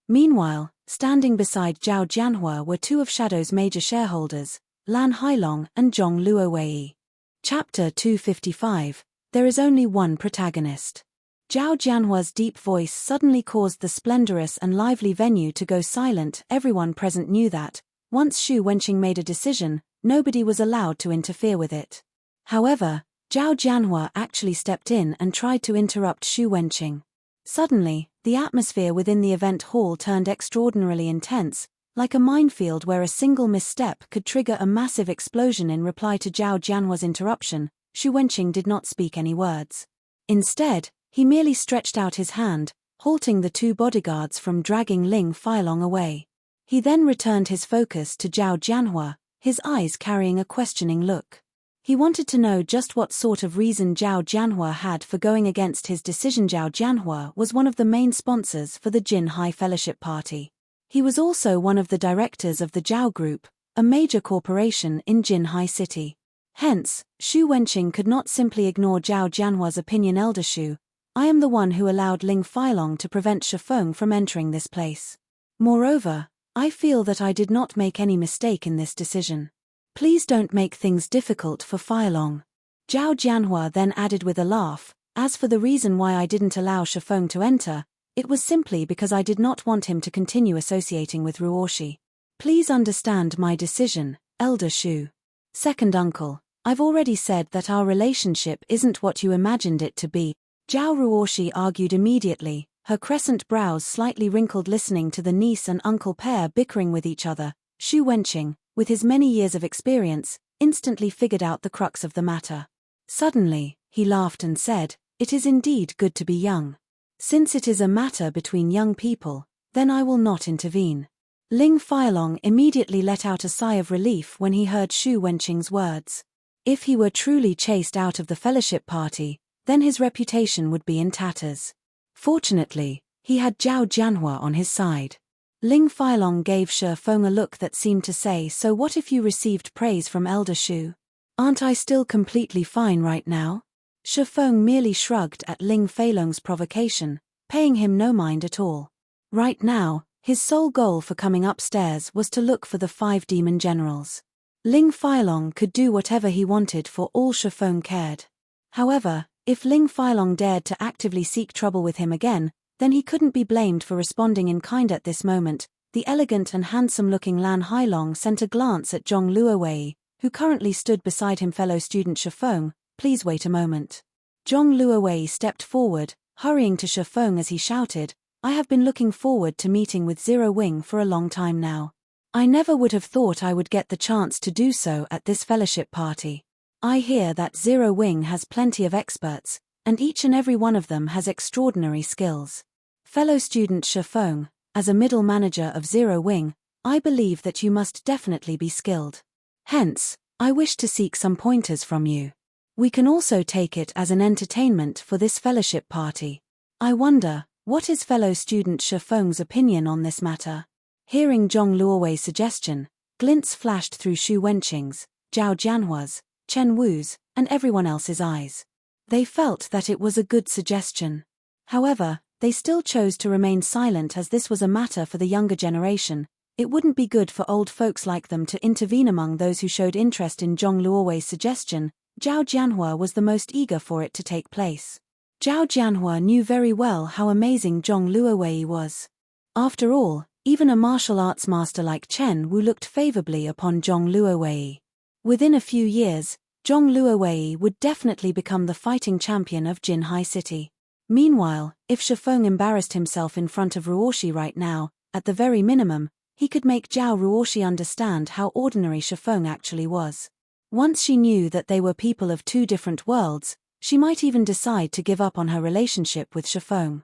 Meanwhile, standing beside Zhao Jianhua were two of Shadow's major shareholders, Lan Hailong and Zhong Luowei. Chapter 255, There is only one protagonist. Zhao Jianhua's deep voice suddenly caused the splendorous and lively venue to go silent. Everyone present knew that, once Xu Wenqing made a decision, nobody was allowed to interfere with it. However, Zhao Jianhua actually stepped in and tried to interrupt Xu Wenqing. Suddenly, the atmosphere within the event hall turned extraordinarily intense, like a minefield where a single misstep could trigger a massive explosion. In reply to Zhao Jianhua's interruption, Xu Wenqing did not speak any words. Instead, he merely stretched out his hand, halting the two bodyguards from dragging Ling Feilong away. He then returned his focus to Zhao Jianhua, his eyes carrying a questioning look. He wanted to know just what sort of reason Zhao Jianhua had for going against his decision. Zhao Jianhua was one of the main sponsors for the Jin High Fellowship Party. He was also one of the directors of the Zhao Group, a major corporation in Jin High City. Hence, Xu Wenqing could not simply ignore Zhao Jianhua's opinion. Elder Xu, I am the one who allowed Ling Feilong to prevent Shifeng from entering this place. Moreover, I feel that I did not make any mistake in this decision. Please don't make things difficult for Feilong. Zhao Jianhua then added with a laugh, as for the reason why I didn't allow Shifeng to enter, it was simply because I did not want him to continue associating with Ruoshi. Please understand my decision, Elder Xu. Second uncle, I've already said that our relationship isn't what you imagined it to be, Zhao Ruoshi argued immediately, her crescent brows slightly wrinkled listening to the niece and uncle pair bickering with each other. Xu Wenqing, with his many years of experience, instantly figured out the crux of the matter. Suddenly, he laughed and said, "It is indeed good to be young. Since it is a matter between young people, then I will not intervene." Ling Feilong immediately let out a sigh of relief when he heard Xu Wenqing's words. If he were truly chased out of the fellowship party, then his reputation would be in tatters. Fortunately, he had Zhao Jianhua on his side. Ling Feilong gave Shifeng a look that seemed to say, "So what if you received praise from Elder Xu? Aren't I still completely fine right now?" Shifeng merely shrugged at Ling Feilong's provocation, paying him no mind at all. Right now, his sole goal for coming upstairs was to look for the 5 demon generals. Ling Feilong could do whatever he wanted for all Shifeng cared. However, if Ling Feilong dared to actively seek trouble with him again, then he couldn't be blamed for responding in kind. At this moment, the elegant and handsome-looking Lan Hailong sent a glance at Zhong Luowei, who currently stood beside him. "Fellow student Shifeng, please wait a moment." Zhong Luowei stepped forward, hurrying to Shifeng as he shouted, "I have been looking forward to meeting with Zero Wing for a long time now. I never would have thought I would get the chance to do so at this fellowship party. I hear that Zero Wing has plenty of experts, and each and every one of them has extraordinary skills. Fellow student Shifeng, as a middle manager of Zero Wing, I believe that you must definitely be skilled. Hence, I wish to seek some pointers from you. We can also take it as an entertainment for this fellowship party. I wonder, what is fellow student Shifeng's opinion on this matter?" Hearing Zhong Luowei's suggestion, glints flashed through Xu Wenqing's, Zhao Jianhua's, Chen Wu's, and everyone else's eyes. They felt that it was a good suggestion. However, they still chose to remain silent as this was a matter for the younger generation. It wouldn't be good for old folks like them to intervene among those who showed interest in Zhong Luowei's suggestion. Zhao Jianhua was the most eager for it to take place. Zhao Jianhua knew very well how amazing Zhong Luowei was. After all, even a martial arts master like Chen Wu looked favorably upon Zhong Luowei. Within a few years, Zhong Luowei would definitely become the fighting champion of Jin High City. Meanwhile, if Shifeng embarrassed himself in front of Ruoshi right now, at the very minimum, he could make Zhao Ruoshi understand how ordinary Shifeng actually was. Once she knew that they were people of 2 different worlds, she might even decide to give up on her relationship with Shifeng.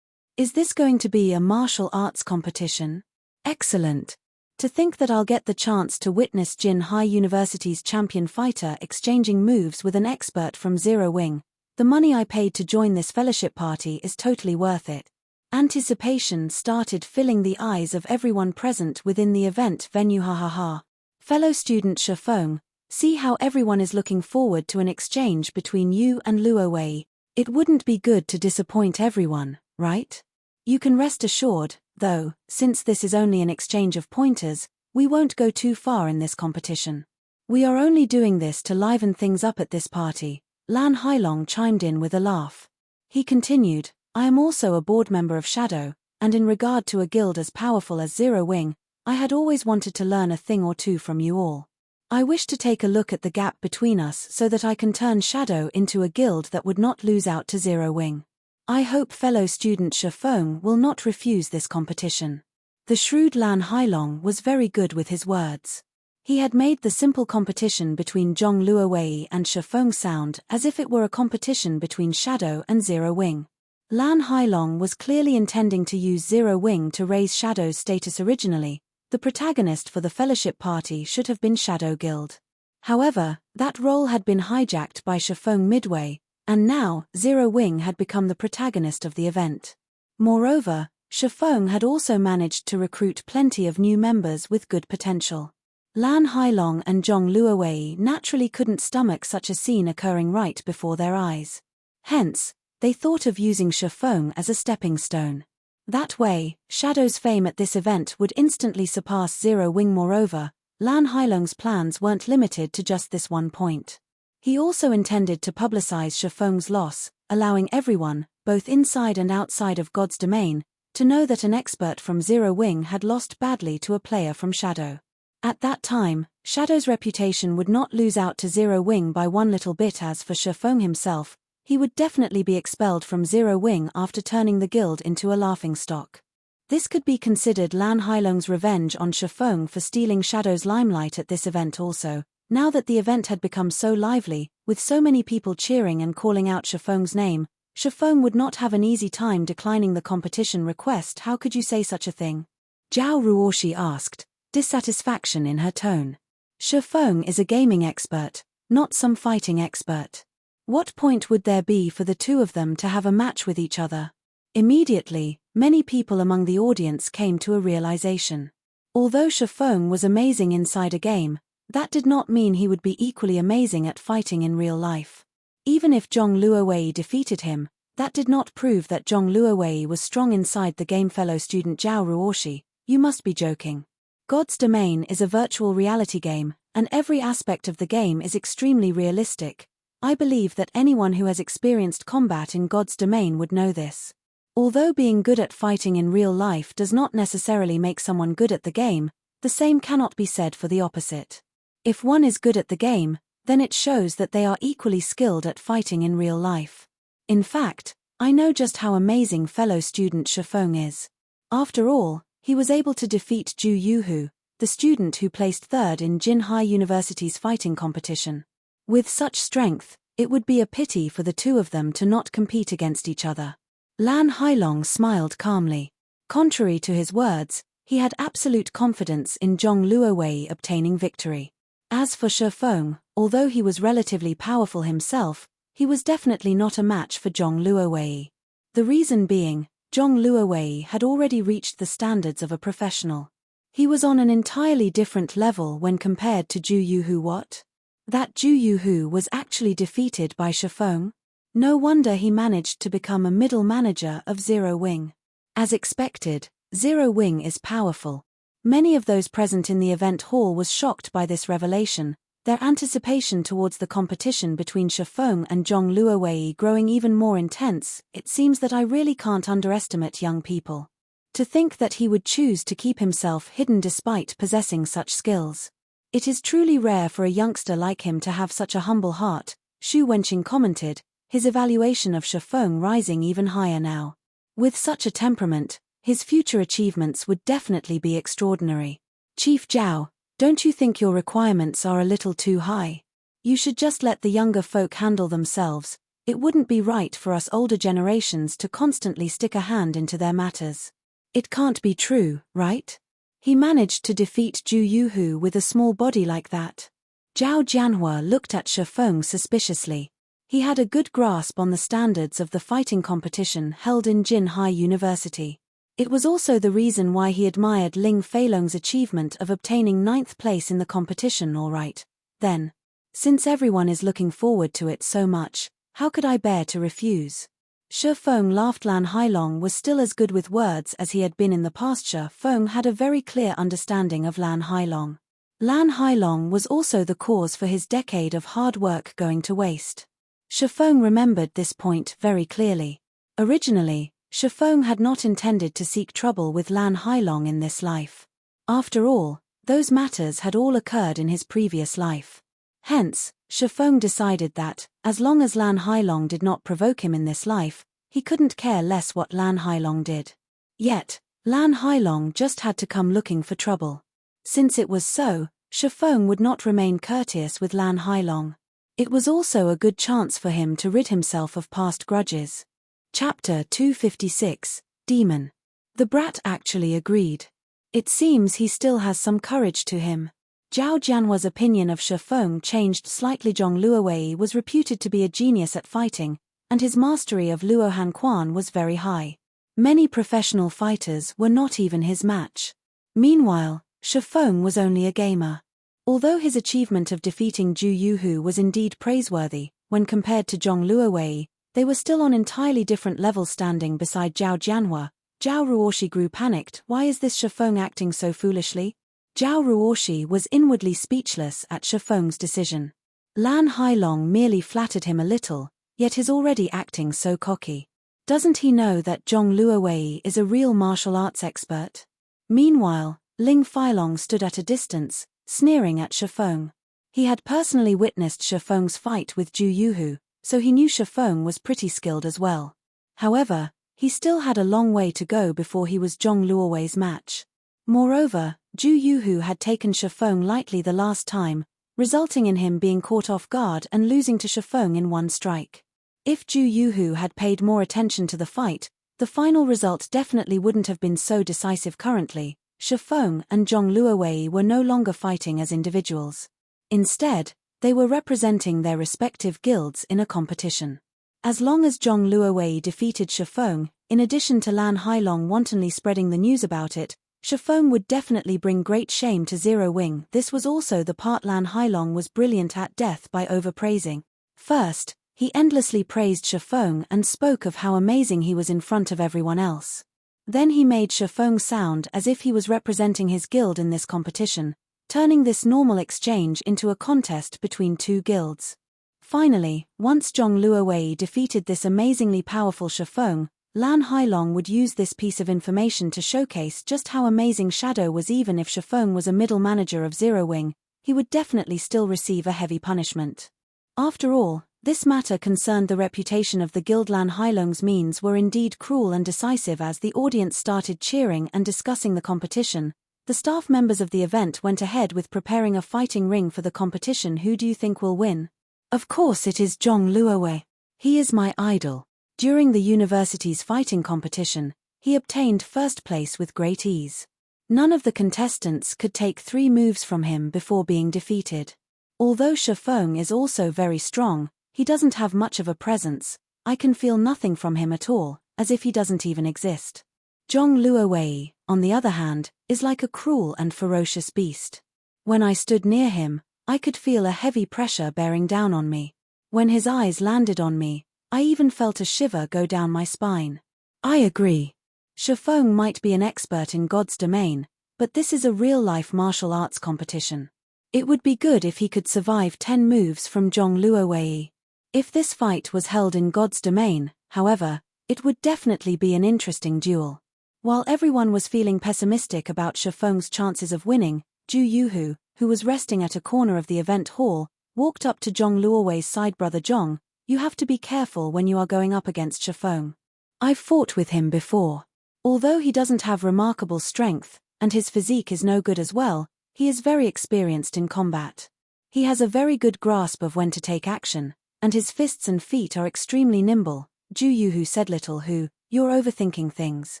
Is this going to be a martial arts competition? Excellent. To think that I'll get the chance to witness Jin High University's champion fighter exchanging moves with an expert from Zero Wing. The money I paid to join this fellowship party is totally worth it. Anticipation started filling the eyes of everyone present within the event venue. Ha ha ha. Fellow student Shifeng, see how everyone is looking forward to an exchange between you and Luowei. It wouldn't be good to disappoint everyone, right? You can rest assured, though, since this is only an exchange of pointers, we won't go too far in this competition. We are only doing this to liven things up at this party. Lan Hailong chimed in with a laugh. He continued, "I am also a board member of Shadow, and in regard to a guild as powerful as Zero Wing, I had always wanted to learn a thing or two from you all. I wish to take a look at the gap between us so that I can turn Shadow into a guild that would not lose out to Zero Wing. I hope fellow student Shifeng will not refuse this competition." The shrewd Lan Hailong was very good with his words. He had made the simple competition between Zhong Luowei and Shifeng sound as if it were a competition between Shadow and Zero Wing. Lan Hailong was clearly intending to use Zero Wing to raise Shadow's status originally, the protagonist for the Fellowship Party should have been Shadow Guild. However, that role had been hijacked by Shifeng midway, and now Zero Wing had become the protagonist of the event. Moreover, Shifeng had also managed to recruit plenty of new members with good potential. Lan Hailong and Zhong Luowei naturally couldn't stomach such a scene occurring right before their eyes. Hence, they thought of using Shifeng as a stepping stone. That way, Shadow's fame at this event would instantly surpass Zero Wing. Moreover, Lan Hailong's plans weren't limited to just this one point. He also intended to publicize Shifeng's loss, allowing everyone, both inside and outside of God's domain, to know that an expert from Zero Wing had lost badly to a player from Shadow. At that time, Shadow's reputation would not lose out to Zero Wing by one little bit. As for Shifeng himself, he would definitely be expelled from Zero Wing after turning the guild into a laughingstock. This could be considered Lan Hailong's revenge on Shifeng for stealing Shadow's limelight at this event also. Now that the event had become so lively, with so many people cheering and calling out Shifeng's name, Shifeng would not have an easy time declining the competition request. How could you say such a thing? Zhao Ruoshi asked, dissatisfaction in her tone. Shifeng is a gaming expert, not some fighting expert. What point would there be for the two of them to have a match with each other? Immediately, many people among the audience came to a realization. Although Shifeng was amazing inside a game, that did not mean he would be equally amazing at fighting in real life. Even if Zhong Luowei defeated him, that did not prove that Zhong Luowei was strong inside the game. Fellow student Zhao Ruoshi, you must be joking. God's Domain is a virtual reality game, and every aspect of the game is extremely realistic. I believe that anyone who has experienced combat in God's Domain would know this. Although being good at fighting in real life does not necessarily make someone good at the game, the same cannot be said for the opposite. If one is good at the game, then it shows that they are equally skilled at fighting in real life. In fact, I know just how amazing fellow student Shifeng is. After all, he was able to defeat Zhu Yuhu, the student who placed third in Jinhai University's fighting competition. With such strength, it would be a pity for the two of them to not compete against each other. Lan Hailong smiled calmly. Contrary to his words, he had absolute confidence in Zhong Luowei obtaining victory. As for Shifeng, although he was relatively powerful himself, he was definitely not a match for Zhong Luowei. The reason being, Zhong Luowei had already reached the standards of a professional. He was on an entirely different level when compared to Zhu Yuhu. What? That Zhu Yuhu was actually defeated by Shifeng? No wonder he managed to become a middle manager of Zero Wing. As expected, Zero Wing is powerful. Many of those present in the event hall was shocked by this revelation, their anticipation towards the competition between Shifeng and Zhong Luowei growing even more intense. It seems that I really can't underestimate young people. To think that he would choose to keep himself hidden despite possessing such skills. It is truly rare for a youngster like him to have such a humble heart, Xu Wenqing commented, his evaluation of Shifeng rising even higher now. With such a temperament, his future achievements would definitely be extraordinary. Chief Zhao, don't you think your requirements are a little too high? You should just let the younger folk handle themselves. It wouldn't be right for us older generations to constantly stick a hand into their matters. It can't be true, right? He managed to defeat Zhu Yuhu with a small body like that. Zhao Jianhua looked at Shifeng suspiciously. He had a good grasp on the standards of the fighting competition held in Jinhai University. It was also the reason why he admired Ling Feilong's achievement of obtaining 9th place in the competition. All right, then. Since everyone is looking forward to it so much, how could I bear to refuse? Shifeng laughed. Lan Hailong was still as good with words as he had been in the past. Shifeng had a very clear understanding of Lan Hailong. Lan Hailong was also the cause for his decade of hard work going to waste. Shifeng remembered this point very clearly. Originally, Shifeng had not intended to seek trouble with Lan Hailong in this life. After all, those matters had all occurred in his previous life. Hence, Shifeng decided that, as long as Lan Hailong did not provoke him in this life, he couldn't care less what Lan Hailong did. Yet, Lan Hailong just had to come looking for trouble. Since it was so, Shifeng would not remain courteous with Lan Hailong. It was also a good chance for him to rid himself of past grudges. Chapter 256, Demon. The brat actually agreed. It seems he still has some courage to him. Zhao Jianhua's opinion of Shifeng changed slightly. Zhong Luowei was reputed to be a genius at fighting, and his mastery of Luo Hanquan was very high. Many professional fighters were not even his match. Meanwhile, Shifeng was only a gamer. Although his achievement of defeating Zhu Yuhu was indeed praiseworthy, when compared to Zhong Luowei, they were still on entirely different levels. Standing beside Zhao Jianhua, Zhao Ruoshi grew panicked. Why is this Shifeng acting so foolishly? Zhao Ruoshi was inwardly speechless at Shifeng's decision. Lan Hailong merely flattered him a little, yet is already acting so cocky. Doesn't he know that Zhong Luowei is a real martial arts expert? Meanwhile, Ling Feilong stood at a distance, sneering at Shifeng. He had personally witnessed Shifeng's fight with Zhu Yuhu, so he knew Shifeng was pretty skilled as well. However, he still had a long way to go before he was Zhong Luowei's match. Moreover, Zhu Yuhu had taken Shifeng lightly the last time, resulting in him being caught off guard and losing to Shifeng in one strike. If Zhu Yuhu had paid more attention to the fight, the final result definitely wouldn't have been so decisive. Currently, Shifeng and Zhong Luowei were no longer fighting as individuals. Instead, they were representing their respective guilds in a competition. As long as Zhong Luowei defeated Shifeng, in addition to Lan Hailong wantonly spreading the news about it, Shifeng would definitely bring great shame to Zero Wing. This was also the part Lan Hailong was brilliant at death by overpraising. First, he endlessly praised Shifeng and spoke of how amazing he was in front of everyone else. Then he made Shifeng sound as if he was representing his guild in this competition, turning this normal exchange into a contest between two guilds. Finally, once Zhong Luowei defeated this amazingly powerful Shifeng, Lan Hailong would use this piece of information to showcase just how amazing Shadow was. Even if Shifeng was a middle manager of Zero Wing, he would definitely still receive a heavy punishment. After all, this matter concerned the reputation of the guild. Lan Hailong's means were indeed cruel and decisive. As the audience started cheering and discussing the competition, the staff members of the event went ahead with preparing a fighting ring for the competition. Who do you think will win? Of course it is Zhong Luowei. He is my idol. During the university's fighting competition, he obtained first place with great ease. None of the contestants could take 3 moves from him before being defeated. Although Shifeng is also very strong, he doesn't have much of a presence. I can feel nothing from him at all, as if he doesn't even exist. Zhong Luowei, on the other hand, is like a cruel and ferocious beast. When I stood near him, I could feel a heavy pressure bearing down on me. When his eyes landed on me, I even felt a shiver go down my spine. I agree. Shifeng might be an expert in God's domain, but this is a real-life martial arts competition. It would be good if he could survive 10 moves from Zhong Luowei. If this fight was held in God's domain, however, it would definitely be an interesting duel. While everyone was feeling pessimistic about Shifeng's chances of winning, Zhu Yuhu, who was resting at a corner of the event hall, walked up to Zhong Luowei's side. Brother Zhong, you have to be careful when you are going up against Shifeng. I've fought with him before. Although he doesn't have remarkable strength, and his physique is no good as well, he is very experienced in combat. He has a very good grasp of when to take action, and his fists and feet are extremely nimble. Zhu Yuhu said. Little Hu, you're overthinking things.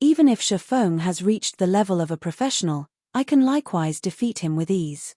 Even if Shifeng has reached the level of a professional, I can likewise defeat him with ease.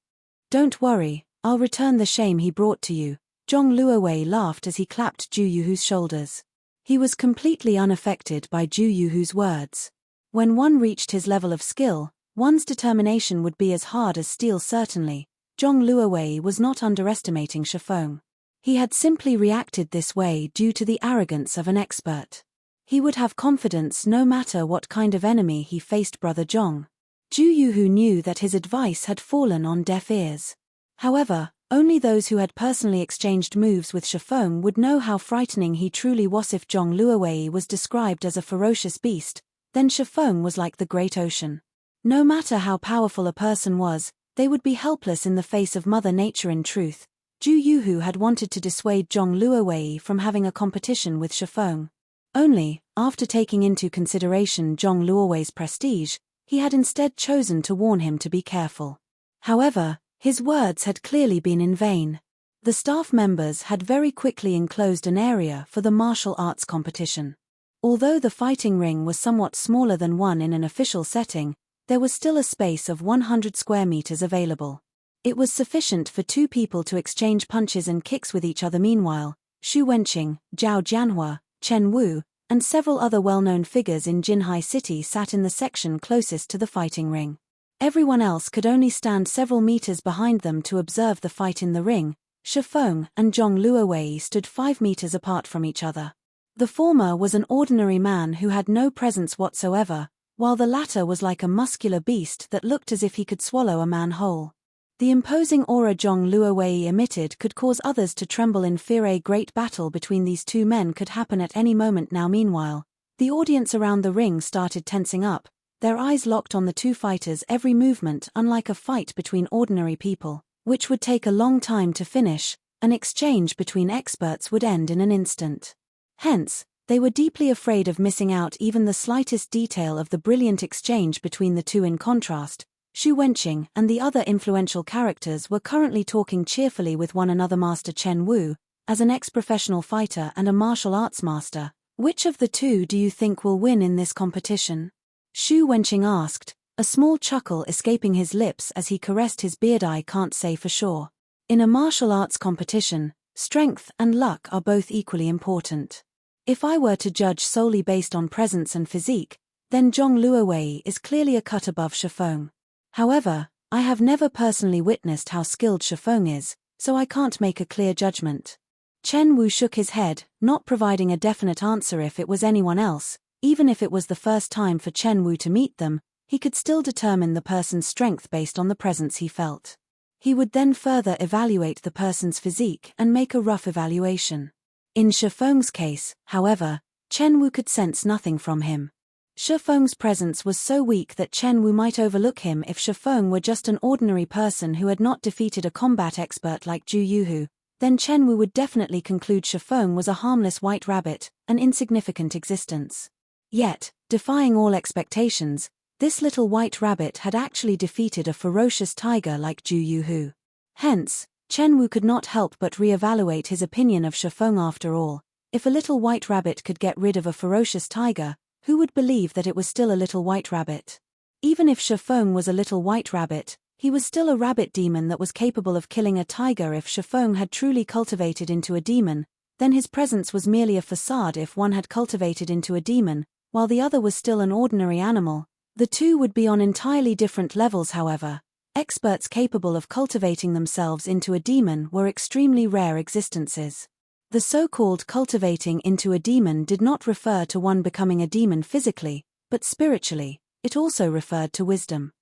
Don't worry, I'll return the shame he brought to you. Zhong Luowei laughed as he clapped Zhu Yuhu's shoulders. He was completely unaffected by Zhu Yuhu's words. When one reached his level of skill, one's determination would be as hard as steel. Certainly, Zhong Luowei was not underestimating Shifeng. He had simply reacted this way due to the arrogance of an expert. He would have confidence no matter what kind of enemy he faced. Brother Zhong. Zhu Yuhu knew that his advice had fallen on deaf ears. However, only those who had personally exchanged moves with Shifeng would know how frightening he truly was. If Zhong Luowei was described as a ferocious beast, then Shifeng was like the great ocean. No matter how powerful a person was, they would be helpless in the face of Mother Nature. In truth, Zhu Yuhu had wanted to dissuade Zhong Luowei from having a competition with Shifeng. Only, after taking into consideration Zhong Luowei's prestige, he had instead chosen to warn him to be careful. However, his words had clearly been in vain. The staff members had very quickly enclosed an area for the martial arts competition. Although the fighting ring was somewhat smaller than one in an official setting, there was still a space of 100 square meters available. It was sufficient for two people to exchange punches and kicks with each other. Meanwhile, Xu Wenqing, Zhao Jianhua, Chen Wu, and several other well-known figures in Jinhai City sat in the section closest to the fighting ring. Everyone else could only stand several meters behind them to observe the fight in the ring. Shifeng and Zhong Luowei stood 5 meters apart from each other. The former was an ordinary man who had no presence whatsoever, while the latter was like a muscular beast that looked as if he could swallow a man whole. The imposing aura Zhong Luowei emitted could cause others to tremble in fear. A great battle between these two men could happen at any moment now. Meanwhile, the audience around the ring started tensing up, their eyes locked on the two fighters' every movement. Unlike a fight between ordinary people, which would take a long time to finish, an exchange between experts would end in an instant. Hence, they were deeply afraid of missing out even the slightest detail of the brilliant exchange between the two. In contrast, Xu Wenqing and the other influential characters were currently talking cheerfully with one another. Master Chen Wu, as an ex-professional fighter and a martial arts master, which of the two do you think will win in this competition? Xu Wenqing asked, a small chuckle escaping his lips as he caressed his beard. I can't say for sure. In a martial arts competition, strength and luck are both equally important. If I were to judge solely based on presence and physique, then Zhong Luowei is clearly a cut above Shifeng. However, I have never personally witnessed how skilled Shifeng is, so I can't make a clear judgment. Chen Wu shook his head, not providing a definite answer. If it was anyone else, even if it was the first time for Chen Wu to meet them, he could still determine the person's strength based on the presence he felt. He would then further evaluate the person's physique and make a rough evaluation. In Shifeng's case, however, Chen Wu could sense nothing from him. Shifeng's presence was so weak that Chen Wu might overlook him if Shifeng were just an ordinary person who had not defeated a combat expert like Zhu Yuhu. Then Chen Wu would definitely conclude Shifeng was a harmless white rabbit, an insignificant existence. Yet, defying all expectations, this little white rabbit had actually defeated a ferocious tiger like Zhu Yuhu. Hence, Chen Wu could not help but re-evaluate his opinion of Shifeng. After all, if a little white rabbit could get rid of a ferocious tiger, who would believe that it was still a little white rabbit? Even if Shifeng was a little white rabbit, he was still a rabbit demon that was capable of killing a tiger. If Shifeng had truly cultivated into a demon, then his presence was merely a facade. If one had cultivated into a demon, while the other was still an ordinary animal, the two would be on entirely different levels. However, experts capable of cultivating themselves into a demon were extremely rare existences. The so-called cultivating into a demon did not refer to one becoming a demon physically, but spiritually. It also referred to wisdom.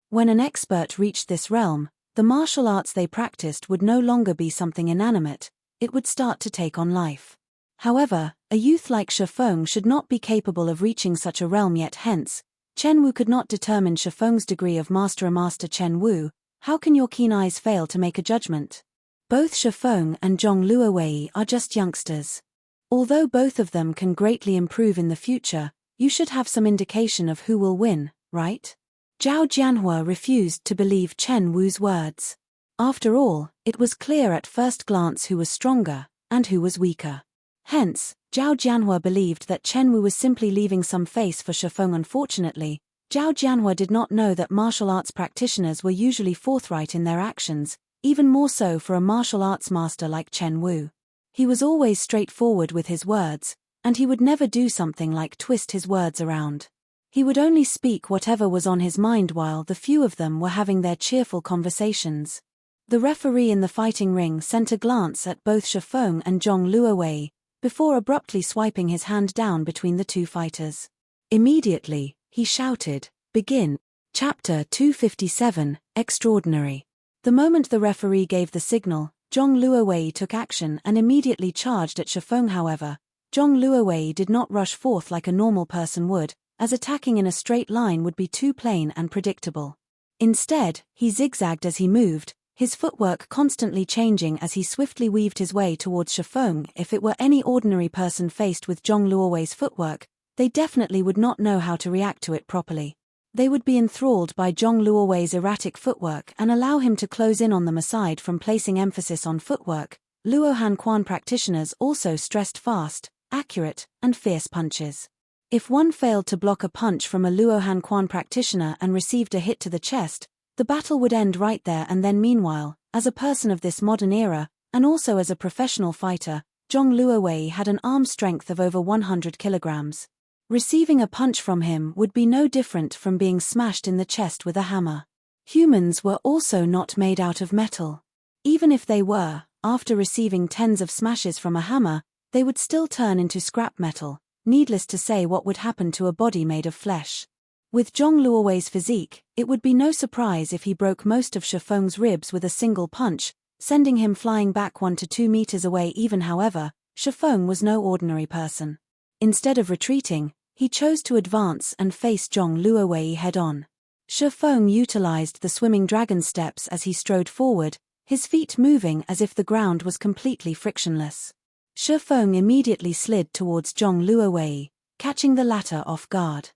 When an expert reached this realm, the martial arts they practiced would no longer be something inanimate, it would start to take on life. However, a youth like Shifeng should not be capable of reaching such a realm yet. Hence, Chen Wu could not determine Shifeng's degree of master. Master Chen Wu, how can your keen eyes fail to make a judgment? Both Shifeng and Zhong Luowei are just youngsters. Although both of them can greatly improve in the future, you should have some indication of who will win, right? Zhao Jianhua refused to believe Chen Wu's words. After all, it was clear at first glance who was stronger, and who was weaker. Hence, Zhao Jianhua believed that Chen Wu was simply leaving some face for Shifeng. Unfortunately, Zhao Jianhua did not know that martial arts practitioners were usually forthright in their actions, even more so for a martial arts master like Chen Wu. He was always straightforward with his words, and he would never do something like twist his words around. He would only speak whatever was on his mind while the few of them were having their cheerful conversations. The referee in the fighting ring sent a glance at both Shifeng and Zhong Luowei, before abruptly swiping his hand down between the two fighters. Immediately, he shouted, "Begin." Chapter 257, Extraordinary. The moment the referee gave the signal, Zhong Luowei took action and immediately charged at Shifeng. However, Zhong Luowei did not rush forth like a normal person would, as attacking in a straight line would be too plain and predictable. Instead, he zigzagged as he moved, his footwork constantly changing as he swiftly weaved his way towards Shifeng. If it were any ordinary person faced with Zhong Luowei's footwork, they definitely would not know how to react to it properly. They would be enthralled by Zhong Luowei's erratic footwork and allow him to close in on them. Aside from placing emphasis on footwork, Luohan Quan practitioners also stressed fast, accurate, and fierce punches. If one failed to block a punch from a Luohan Quan practitioner and received a hit to the chest, the battle would end right there and then. Meanwhile, as a person of this modern era, and also as a professional fighter, Zhong Luowei had an arm strength of over 100 kilograms. Receiving a punch from him would be no different from being smashed in the chest with a hammer. Humans were also not made out of metal. Even if they were, after receiving tens of smashes from a hammer, they would still turn into scrap metal. Needless to say, what would happen to a body made of flesh? With Zhong Luowei's physique, it would be no surprise if he broke most of Shifeng's ribs with a single punch, sending him flying back 1 to 2 meters away. Even however, Shifeng was no ordinary person. Instead of retreating, he chose to advance and face Zhong Luowei head-on. Shifeng utilized the swimming dragon steps as he strode forward, his feet moving as if the ground was completely frictionless. Shifeng immediately slid towards Zhong Luowei, catching the latter off guard.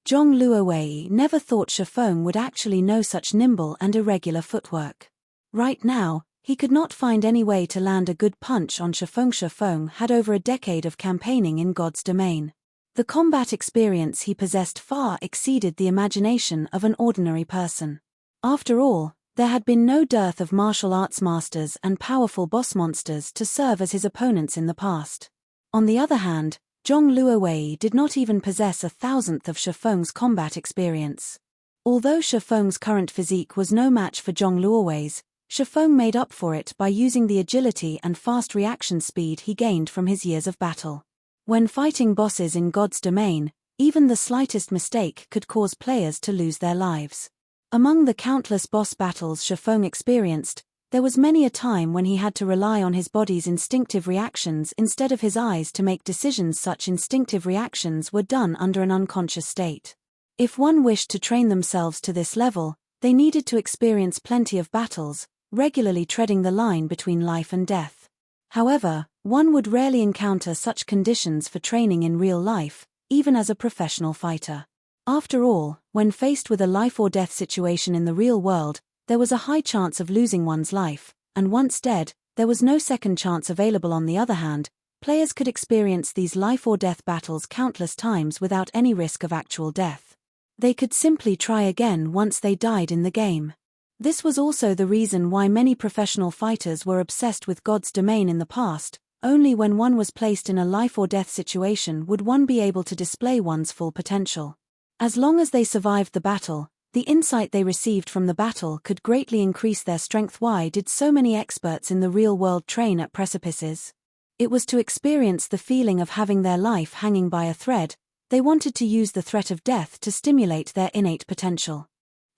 Zhong Luowei never thought Shifeng would actually know such nimble and irregular footwork. Right now, he could not find any way to land a good punch on Shifeng. Shifeng had over a decade of campaigning in God's domain. The combat experience he possessed far exceeded the imagination of an ordinary person. After all, there had been no dearth of martial arts masters and powerful boss monsters to serve as his opponents in the past. On the other hand, Zhong Luowei did not even possess 1,000th of Shifeng's combat experience. Although Shifeng's current physique was no match for Zhong Luowei's, Shifeng made up for it by using the agility and fast reaction speed he gained from his years of battle. When fighting bosses in God's domain, even the slightest mistake could cause players to lose their lives. Among the countless boss battles Shifeng experienced, there was many a time when he had to rely on his body's instinctive reactions instead of his eyes to make decisions. Such instinctive reactions were done under an unconscious state. If one wished to train themselves to this level, they needed to experience plenty of battles, regularly treading the line between life and death. However, one would rarely encounter such conditions for training in real life, even as a professional fighter. After all, when faced with a life-or-death situation in the real world, there was a high chance of losing one's life, and once dead, there was no second chance available. On the other hand, players could experience these life-or-death battles countless times without any risk of actual death. They could simply try again once they died in the game. This was also the reason why many professional fighters were obsessed with God's domain in the past. Only when one was placed in a life-or-death situation would one be able to display one's full potential. As long as they survived the battle, the insight they received from the battle could greatly increase their strength. Why did so many experts in the real world train at precipices? It was to experience the feeling of having their life hanging by a thread. They wanted to use the threat of death to stimulate their innate potential.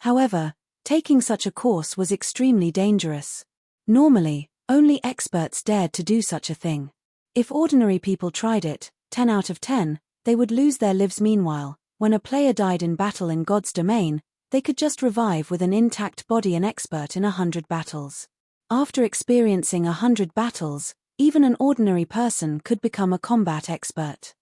However, taking such a course was extremely dangerous. Normally, only experts dared to do such a thing. If ordinary people tried it, 10 out of 10, they would lose their lives. Meanwhile, when a player died in battle in God's domain, they could just revive with an intact body. An expert in 100 battles. After experiencing 100 battles, even an ordinary person could become a combat expert.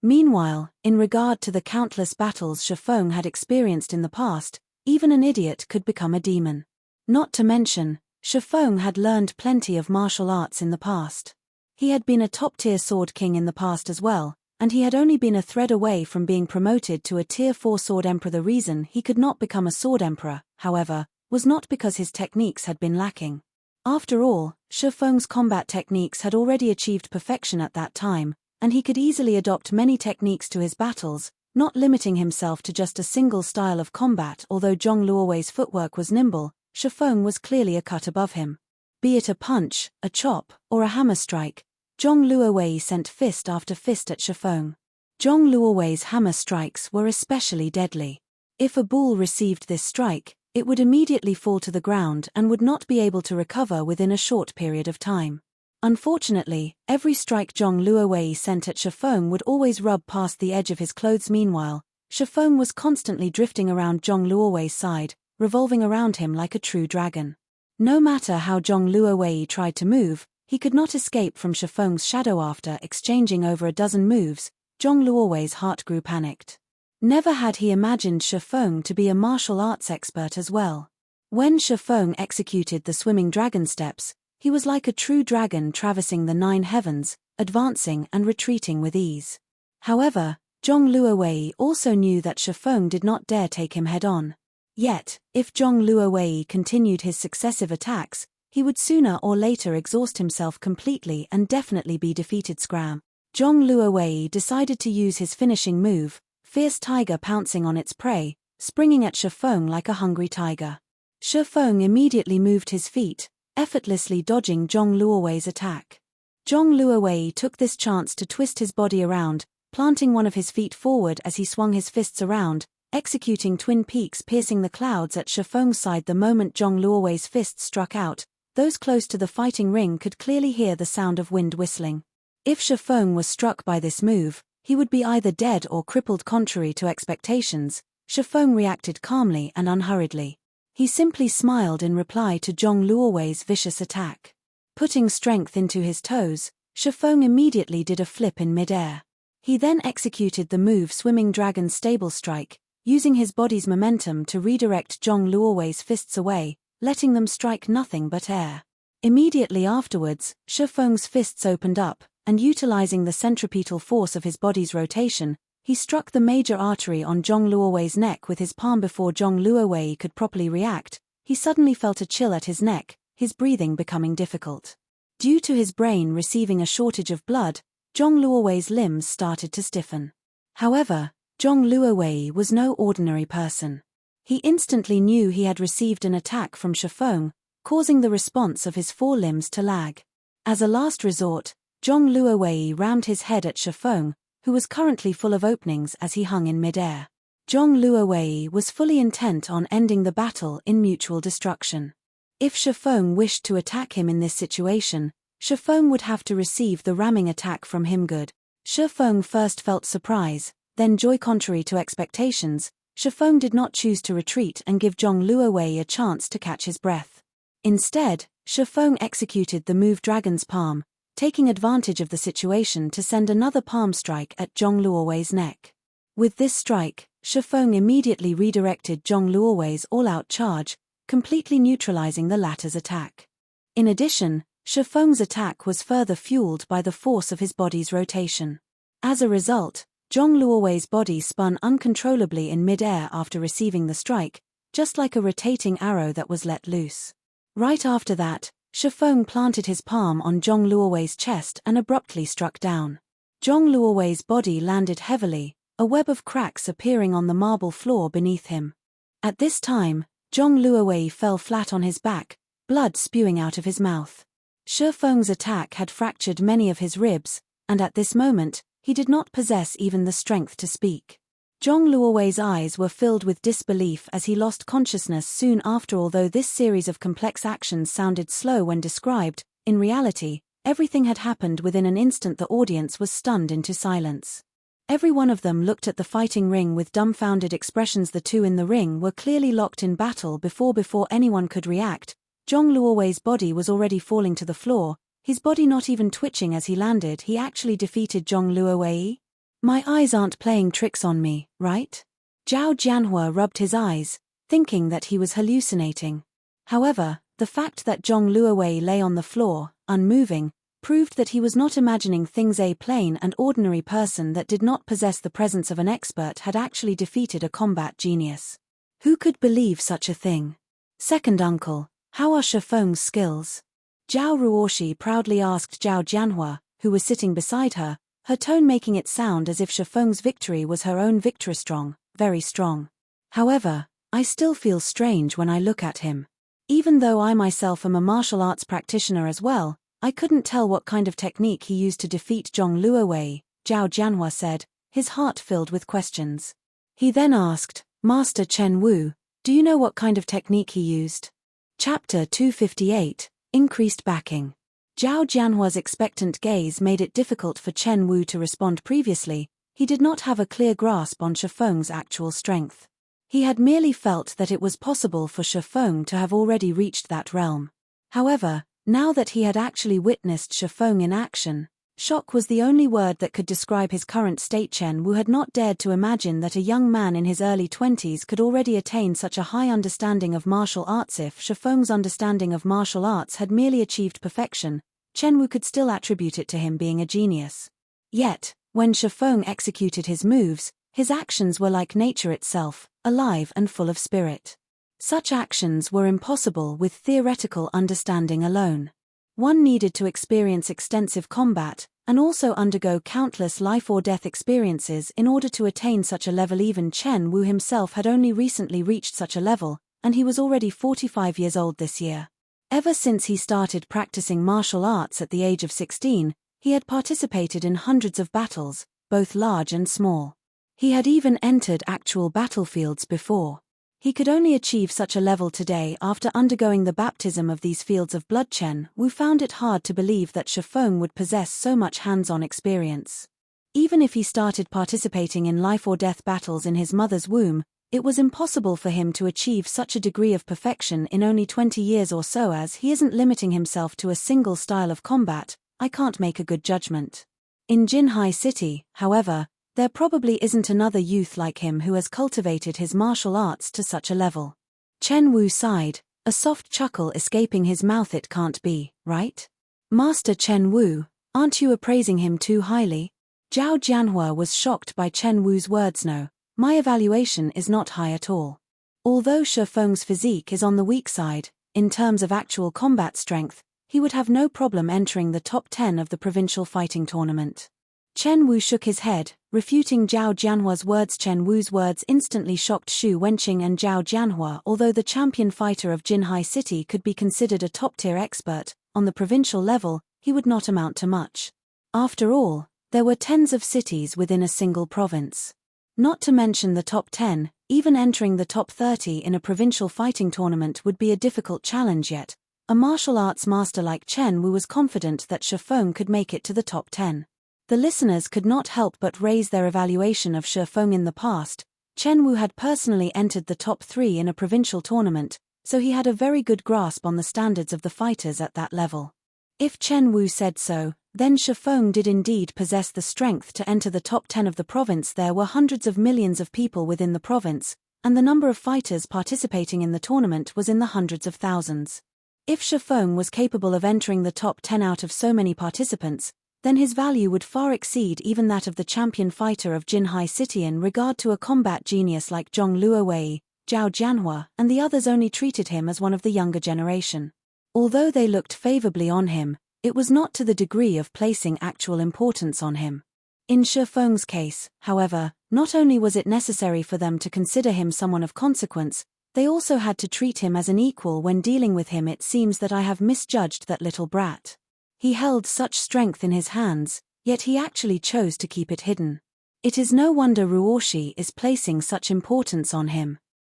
Meanwhile, in regard to the countless battles Shifeng had experienced in the past, even an idiot could become a demon. Not to mention, Shifeng had learned plenty of martial arts in the past. He had been a top-tier sword king in the past as well, and he had only been a thread away from being promoted to a Tier 4 Sword Emperor. The reason he could not become a Sword Emperor, however, was not because his techniques had been lacking. After all, Shifeng's combat techniques had already achieved perfection at that time, and he could easily adopt many techniques to his battles, not limiting himself to just a single style of combat. Although Zhong Luowei's footwork was nimble, Shifeng was clearly a cut above him. Be it a punch, a chop, or a hammer strike, Zhong Luowei sent fist after fist at Shifeng. Zhong Luowei's hammer strikes were especially deadly. If a bull received this strike, it would immediately fall to the ground and would not be able to recover within a short period of time. Unfortunately, every strike Zhong Luowei sent at Shifeng would always rub past the edge of his clothes. Meanwhile, Shifeng was constantly drifting around Zhong Luowei's side, revolving around him like a true dragon. No matter how Zhong Luowei tried to move, he could not escape from Shifeng's shadow. After exchanging over a dozen moves, Zhong Luowei's heart grew panicked. Never had he imagined Shifeng to be a martial arts expert as well. When Shifeng executed the swimming dragon steps, he was like a true dragon traversing the 9 heavens, advancing and retreating with ease. However, Zhong Luowei also knew that Shifeng did not dare take him head-on. Yet, if Zhong Luowei continued his successive attacks, he would sooner or later exhaust himself completely and definitely be defeated. Scram. Zhong Luowei decided to use his finishing move, Fierce Tiger, pouncing on its prey, springing at Shifeng like a hungry tiger. Shifeng immediately moved his feet, effortlessly dodging Zhong Luowei's attack. Zhong Luowei took this chance to twist his body around, planting one of his feet forward as he swung his fists around, executing twin peaks piercing the clouds at Shifeng's side. The moment Zhong Luowei's fists struck out, those close to the fighting ring could clearly hear the sound of wind whistling. If Shifeng was struck by this move, he would be either dead or crippled. Contrary to expectations, Shifeng reacted calmly and unhurriedly. He simply smiled in reply to Zhong Luowei's vicious attack. Putting strength into his toes, Shifeng immediately did a flip in midair. He then executed the move Swimming Dragon Stable Strike, using his body's momentum to redirect Zhong Luowei's fists away, letting them strike nothing but air. Immediately afterwards, Shifeng's fists opened up, and utilizing the centripetal force of his body's rotation, he struck the major artery on Zhong Luowei's neck with his palm. Before Zhong Luowei could properly react, he suddenly felt a chill at his neck, his breathing becoming difficult. Due to his brain receiving a shortage of blood, Zhong Luowei's limbs started to stiffen. However, Zhong Luowei was no ordinary person. He instantly knew he had received an attack from Shifeng, causing the response of his forelimbs to lag. As a last resort, Zhong Luowei rammed his head at Shifeng, who was currently full of openings as he hung in midair. Zhong Luowei was fully intent on ending the battle in mutual destruction. If Shifeng wished to attack him in this situation, Shifeng would have to receive the ramming attack from him. Good. Shifeng first felt surprise, then joy. Contrary to expectations, Shifeng did not choose to retreat and give Zhong Luowei a chance to catch his breath. Instead, Shifeng executed the move Dragon's Palm, taking advantage of the situation to send another palm strike at Zhong Luowei's neck. With this strike, Shifeng immediately redirected Zhong Luowei's all-out charge, completely neutralizing the latter's attack. In addition, Shifeng's attack was further fueled by the force of his body's rotation. As a result, Zhong Luowei's body spun uncontrollably in mid-air after receiving the strike, just like a rotating arrow that was let loose. Right after that, Shifeng planted his palm on Zhong Luowei's chest and abruptly struck down. Zhong Luowei's body landed heavily, a web of cracks appearing on the marble floor beneath him. At this time, Zhong Luowei fell flat on his back, blood spewing out of his mouth. Shifeng's attack had fractured many of his ribs, and at this moment, he did not possess even the strength to speak. Zhong Luowei's eyes were filled with disbelief as he lost consciousness soon after. Although this series of complex actions sounded slow when described, in reality, everything had happened within an instant. The audience was stunned into silence. Every one of them looked at the fighting ring with dumbfounded expressions. The two in the ring were clearly locked in battle. Before anyone could react, Zhong Luowei's body was already falling to the floor, his body not even twitching as he landed. He actually defeated Zhong Luowei? My eyes aren't playing tricks on me, right? Zhao Jianhua rubbed his eyes, thinking that he was hallucinating. However, the fact that Zhong Luowei lay on the floor, unmoving, proved that he was not imagining things. A plain and ordinary person that did not possess the presence of an expert had actually defeated a combat genius. Who could believe such a thing? Second uncle, how are Shifeng's skills? Zhao Ruoshi proudly asked Zhao Jianhua, who was sitting beside her, her tone making it sound as if Shifeng's victory was her own victory. Strong, very strong. However, I still feel strange when I look at him. Even though I myself am a martial arts practitioner as well, I couldn't tell what kind of technique he used to defeat Zhong Luowei, Zhao Jianhua said, his heart filled with questions. He then asked, Master Chen Wu, do you know what kind of technique he used? Chapter 258, Increased Backing. Zhao Jianhua's expectant gaze made it difficult for Chen Wu to respond. Previously, he did not have a clear grasp on Shifeng's actual strength. He had merely felt that it was possible for Shifeng to have already reached that realm. However, now that he had actually witnessed Shifeng in action, shock was the only word that could describe his current state. Chen Wu had not dared to imagine that a young man in his early 20s could already attain such a high understanding of martial arts. If Shifeng's understanding of martial arts had merely achieved perfection, Chen Wu could still attribute it to him being a genius. Yet, When Shifeng executed his moves, his actions were like nature itself, alive and full of spirit. Such actions were impossible with theoretical understanding alone. One needed to experience extensive combat, and also undergo countless life-or-death experiences in order to attain such a level. Even Chen Wu himself had only recently reached such a level, and he was already 45 years old this year. Ever since he started practicing martial arts at the age of 16, he had participated in hundreds of battles, both large and small. He had even entered actual battlefields before. He could only achieve such a level today after undergoing the baptism of these fields of blood. Chen Wu found it hard to believe that Shifeng would possess so much hands-on experience. Even if he started participating in life-or-death battles in his mother's womb, it was impossible for him to achieve such a degree of perfection in only 20 years or so. As he isn't limiting himself to a single style of combat, I can't make a good judgment. In Jinhai City, however, there probably isn't another youth like him who has cultivated his martial arts to such a level. Chen Wu sighed, a soft chuckle escaping his mouth. It can't be, right? Master Chen Wu, aren't you appraising him too highly? Zhao Jianhua was shocked by Chen Wu's words. No, my evaluation is not high at all. Although Shifeng's physique is on the weak side, in terms of actual combat strength, he would have no problem entering the top 10 of the provincial fighting tournament. Chen Wu shook his head, refuting Zhao Jianhua's words. Chen Wu's words instantly shocked Xu Wenqing and Zhao Jianhua. Although the champion fighter of Jinhai City could be considered a top-tier expert, on the provincial level, he would not amount to much. After all, there were tens of cities within a single province. Not to mention the top 10, even entering the top 30 in a provincial fighting tournament would be a difficult challenge. Yet, a martial arts master like Chen Wu was confident that Shifeng could make it to the top 10. The listeners could not help but raise their evaluation of Shifeng. In the past, Chen Wu had personally entered the top 3 in a provincial tournament, so he had a very good grasp on the standards of the fighters at that level. If Chen Wu said so, then Shifeng did indeed possess the strength to enter the top 10 of the province. There were hundreds of millions of people within the province, and the number of fighters participating in the tournament was in the hundreds of thousands. If Shifeng was capable of entering the top 10 out of so many participants, then his value would far exceed even that of the champion fighter of Jinhai City. In regard to a combat genius like Zhong Luowei, Zhao Jianhua, and the others only treated him as one of the younger generation. Although they looked favorably on him, it was not to the degree of placing actual importance on him. In Shifeng's case, however, not only was it necessary for them to consider him someone of consequence, they also had to treat him as an equal when dealing with him. It seems that I have misjudged that little brat. He held such strength in his hands, yet he actually chose to keep it hidden. It is no wonder Ruoshi is placing such importance on him.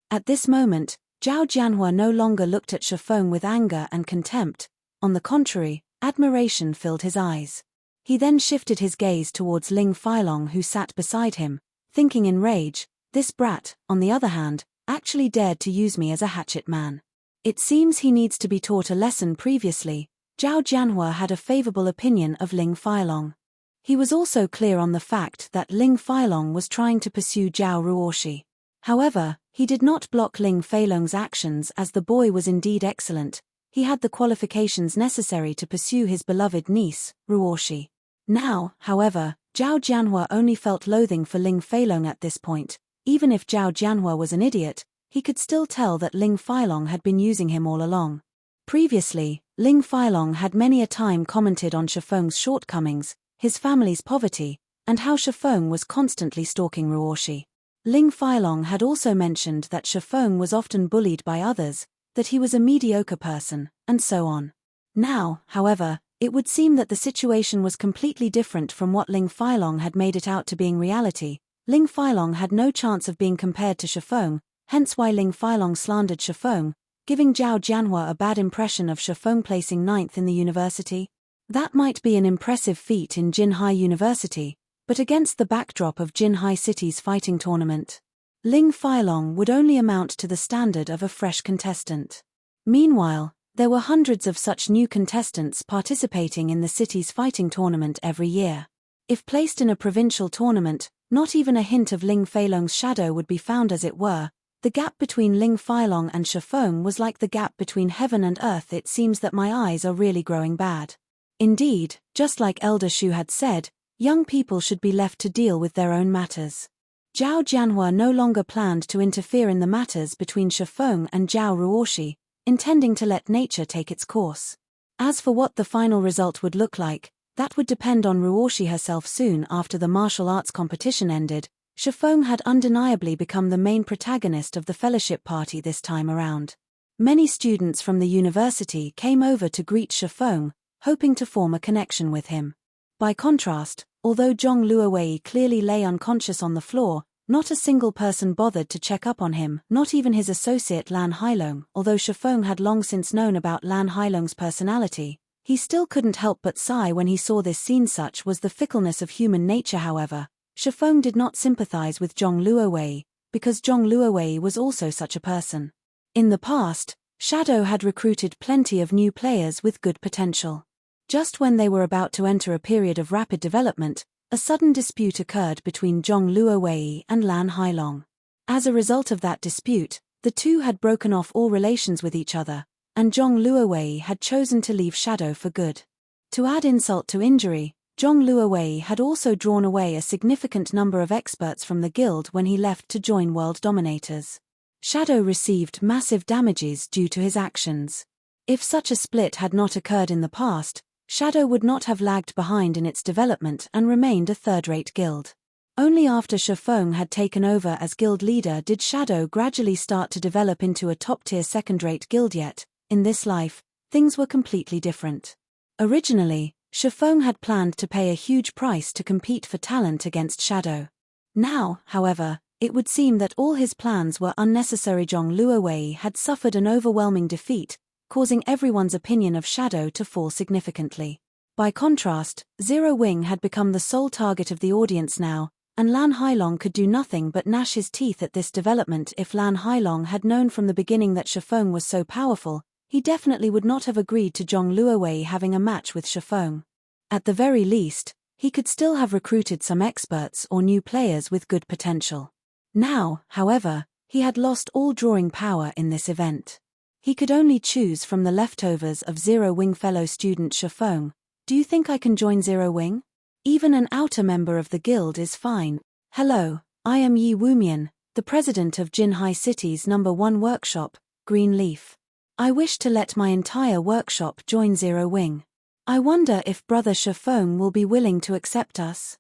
At this moment, Zhao Jianhua no longer looked at Shifeng with anger and contempt. On the contrary, admiration filled his eyes. He then shifted his gaze towards Ling Feilong, who sat beside him, thinking in rage, this brat, on the other hand, actually dared to use me as a hatchet man. It seems he needs to be taught a lesson. Previously, Zhao Jianhua had a favorable opinion of Ling Feilong. He was also clear on the fact that Ling Feilong was trying to pursue Zhao Ruoshi. However, he did not block Ling Feilong's actions, as the boy was indeed excellent. He had the qualifications necessary to pursue his beloved niece, Ruoshi. Now, however, Zhao Jianhua only felt loathing for Ling Feilong at this point. Even if Zhao Jianhua was an idiot, he could still tell that Ling Feilong had been using him all along. Previously, Ling Feilong had many a time commented on Shifeng's shortcomings, his family's poverty, and how Shifeng was constantly stalking Ruoshi. Ling Feilong had also mentioned that Shifeng was often bullied by others, that he was a mediocre person, and so on. Now, however, it would seem that the situation was completely different from what Ling Feilong had made it out to being reality. Ling Feilong had no chance of being compared to Shifeng, hence why Ling Feilong slandered Shifeng, giving Zhao Jianhua a bad impression of Shifeng placing 9th in the university. That might be an impressive feat in Jinhai University, but against the backdrop of Jinhai City's fighting tournament, Ling Feilong would only amount to the standard of a fresh contestant. Meanwhile, there were hundreds of such new contestants participating in the city's fighting tournament every year. If placed in a provincial tournament, not even a hint of Ling Feilong's shadow would be found. As it were, the gap between Ling Feilong and Shifeng was like the gap between heaven and earth. It seems that my eyes are really growing bad. Indeed, just like Elder Shu had said, Young people should be left to deal with their own matters. Zhao Jianhua no longer planned to interfere in the matters between Shifeng and Zhao Ruoshi, intending to let nature take its course. As for what the final result would look like, that would depend on Ruoshi herself. Soon after the martial arts competition ended, Shifeng had undeniably become the main protagonist of the fellowship party this time around. Many students from the university came over to greet Shifeng, hoping to form a connection with him. By contrast, although Zhong Luowei clearly lay unconscious on the floor, not a single person bothered to check up on him, not even his associate Lan Hailong. Although Shifeng had long since known about Lan Hailong's personality, he still couldn't help but sigh when he saw this scene. Such was the fickleness of human nature. However, Shifeng did not sympathize with Zhong Luowei, because Zhong Luowei was also such a person. In the past, Shadow had recruited plenty of new players with good potential. Just when they were about to enter a period of rapid development, a sudden dispute occurred between Zhong Luowei and Lan Hailong. As a result of that dispute, the two had broken off all relations with each other, and Zhong Luowei had chosen to leave Shadow for good. To add insult to injury, Zhong Luowei had also drawn away a significant number of experts from the guild when he left to join World Dominators. Shadow received massive damages due to his actions. If such a split had not occurred in the past, Shadow would not have lagged behind in its development and remained a third-rate guild. Only after Shifeng had taken over as guild leader did Shadow gradually start to develop into a top-tier second-rate guild. Yet, in this life, things were completely different. Originally, Shifeng had planned to pay a huge price to compete for talent against Shadow. Now, however, it would seem that all his plans were unnecessary. Zhong Luowei had suffered an overwhelming defeat, causing everyone's opinion of Shadow to fall significantly. By contrast, Zero Wing had become the sole target of the audience now, and Lan Hailong could do nothing but gnash his teeth at this development. If Lan Hailong had known from the beginning that Shifeng was so powerful, he definitely would not have agreed to Zhong Luowei having a match with Shifeng. At the very least, he could still have recruited some experts or new players with good potential. Now, however, he had lost all drawing power in this event. He could only choose from the leftovers of Zero Wing. Fellow student Shifeng, do you think I can join Zero Wing? Even an outer member of the guild is fine. Hello, I am Yi Wumian, the president of Jinhai City's #1 workshop, Green Leaf. I wish to let my entire workshop join Zero Wing. I wonder if Brother Shifeng will be willing to accept us.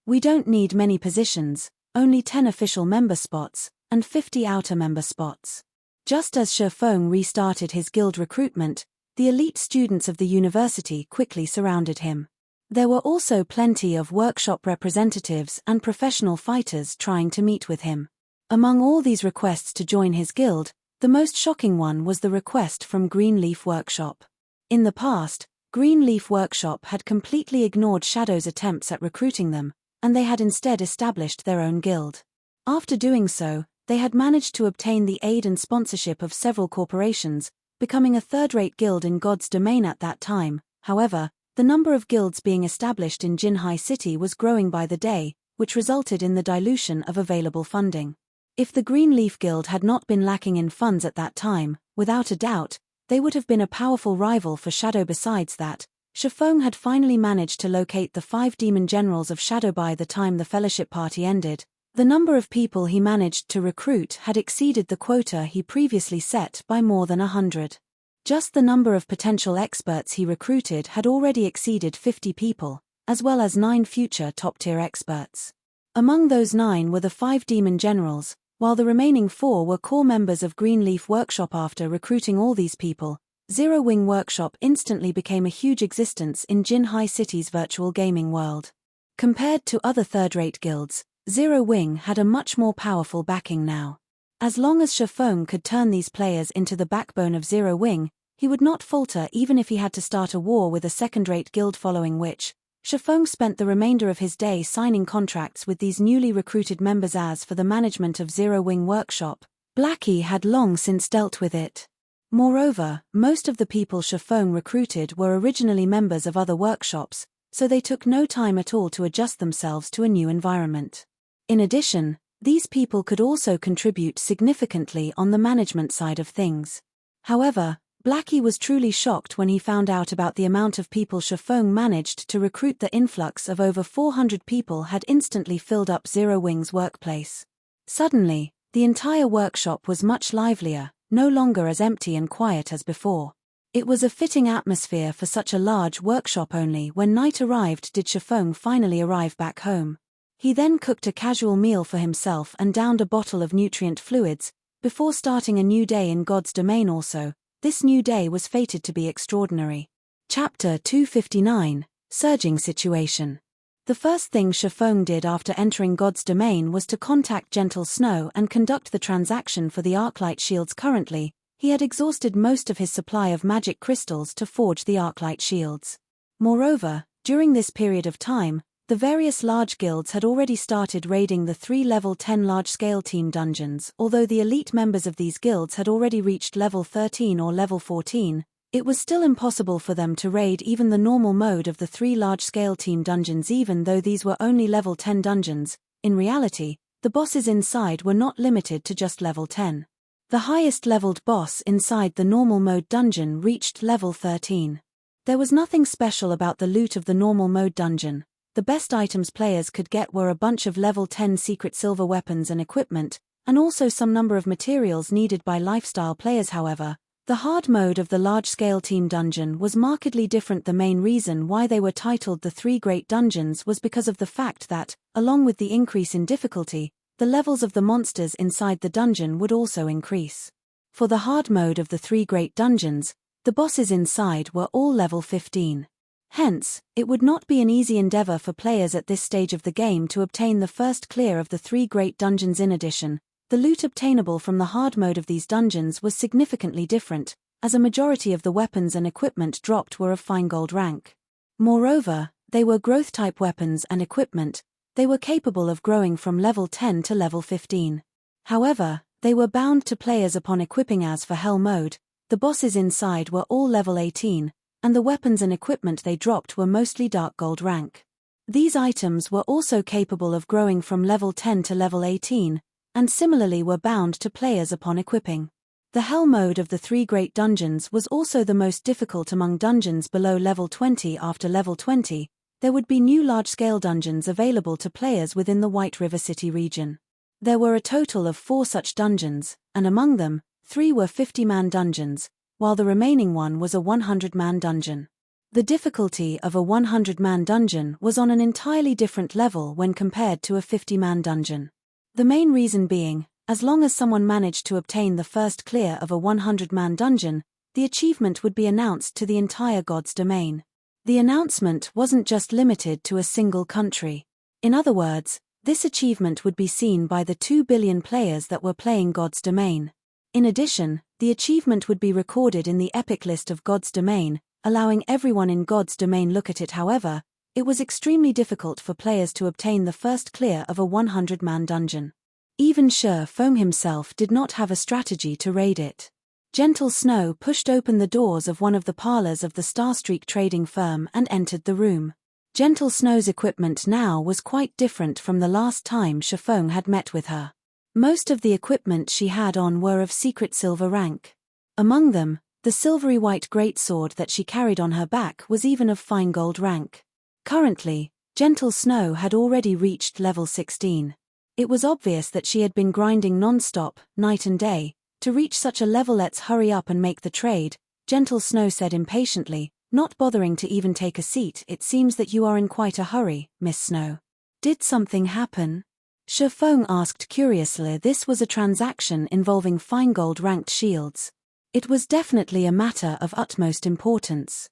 We don't need many positions, only 10 official member spots, and 50 outer member spots. Just as Shifeng restarted his guild recruitment, the elite students of the university quickly surrounded him. There were also plenty of workshop representatives and professional fighters trying to meet with him. Among all these requests to join his guild, the most shocking one was the request from Green Leaf Workshop. In the past, Green Leaf Workshop had completely ignored Shadow's attempts at recruiting them, and they had instead established their own guild. After doing so, they had managed to obtain the aid and sponsorship of several corporations, becoming a third-rate guild in God's domain at that time. However, the number of guilds being established in Jinhai City was growing by the day, which resulted in the dilution of available funding. If the Greenleaf Guild had not been lacking in funds at that time, without a doubt, they would have been a powerful rival for Shadow. Besides that, Shifeng had finally managed to locate the 5 demon generals of Shadow. By the time the fellowship party ended, the number of people he managed to recruit had exceeded the quota he previously set by more than 100. Just the number of potential experts he recruited had already exceeded 50 people, as well as 9 future top-tier experts. Among those 9 were the 5 demon generals, while the remaining 4 were core members of Greenleaf Workshop. After recruiting all these people, Zero Wing Workshop instantly became a huge existence in Jinhai City's virtual gaming world. Compared to other third-rate guilds, Zero Wing had a much more powerful backing now. As long as Shifeng could turn these players into the backbone of Zero Wing, he would not falter even if he had to start a war with a second-rate guild, following which, Shifeng spent the remainder of his day signing contracts with these newly recruited members. As for the management of Zero Wing Workshop, Blackie had long since dealt with it. Moreover, most of the people Shifeng recruited were originally members of other workshops, so they took no time at all to adjust themselves to a new environment. In addition, these people could also contribute significantly on the management side of things. However, Blackie was truly shocked when he found out about the amount of people Shifeng managed to recruit. The influx of over 400 people had instantly filled up Zero Wing's workplace. Suddenly, the entire workshop was much livelier, no longer as empty and quiet as before. It was a fitting atmosphere for such a large workshop. Only when night arrived did Shifeng finally arrive back home. He then cooked a casual meal for himself and downed a bottle of nutrient fluids, before starting a new day in God's domain. Also, this new day was fated to be extraordinary. Chapter 259, Surging Situation. The first thing Shifeng did after entering God's domain was to contact Gentle Snow and conduct the transaction for the Arclight shields. Currently, he had exhausted most of his supply of magic crystals to forge the Arclight shields. Moreover, during this period of time, the various large guilds had already started raiding the 3 level 10 large-scale team dungeons. Although the elite members of these guilds had already reached level 13 or level 14, it was still impossible for them to raid even the normal mode of the 3 large-scale team dungeons. Even though these were only level 10 dungeons, in reality, the bosses inside were not limited to just level 10. The highest leveled boss inside the normal mode dungeon reached level 13. There was nothing special about the loot of the normal mode dungeon. The best items players could get were a bunch of level 10 secret silver weapons and equipment, and also some number of materials needed by lifestyle players. However, the hard mode of the large-scale team dungeon was markedly different. The main reason why they were titled the 3 Great Dungeons was because of the fact that, along with the increase in difficulty, the levels of the monsters inside the dungeon would also increase. For the hard mode of the 3 Great Dungeons, the bosses inside were all level 15. Hence, it would not be an easy endeavor for players at this stage of the game to obtain the first clear of the 3 Great Dungeons. In addition, the loot obtainable from the hard mode of these dungeons was significantly different, as a majority of the weapons and equipment dropped were of fine gold rank. Moreover, they were growth-type weapons and equipment. They were capable of growing from level 10 to level 15. However, they were bound to players upon equipping. As for Hell mode, the bosses inside were all level 18, and the weapons and equipment they dropped were mostly dark gold rank. These items were also capable of growing from level 10 to level 18, and similarly were bound to players upon equipping. The Hell mode of the 3 Great Dungeons was also the most difficult among dungeons below level 20. After level 20, there would be new large-scale dungeons available to players within the White River City region. There were a total of 4 such dungeons, and among them, 3 were 50-man dungeons, while the remaining one was a 100-man dungeon. The difficulty of a 100-man dungeon was on an entirely different level when compared to a 50-man dungeon. The main reason being, as long as someone managed to obtain the first clear of a 100-man dungeon, the achievement would be announced to the entire God's domain. The announcement wasn't just limited to a single country. In other words, this achievement would be seen by the 2 billion players that were playing God's domain. In addition, the achievement would be recorded in the epic list of God's domain, allowing everyone in God's domain look at it. However, it was extremely difficult for players to obtain the first clear of a 100-man dungeon. Even Shifeng himself did not have a strategy to raid it. Gentle Snow pushed open the doors of one of the parlors of the Starstreak trading firm and entered the room. Gentle Snow's equipment now was quite different from the last time Shifeng had met with her. Most of the equipment she had on were of secret silver rank. Among them, the silvery white greatsword that she carried on her back was even of fine gold rank. Currently, Gentle Snow had already reached level 16. It was obvious that she had been grinding non-stop, night and day, to reach such a level. Let's hurry up and make the trade, Gentle Snow said impatiently, not bothering to even take a seat. It seems that you are in quite a hurry, Miss Snow. Did something happen? Shifeng asked curiously. This was a transaction involving fine gold ranked shields. It was definitely a matter of utmost importance.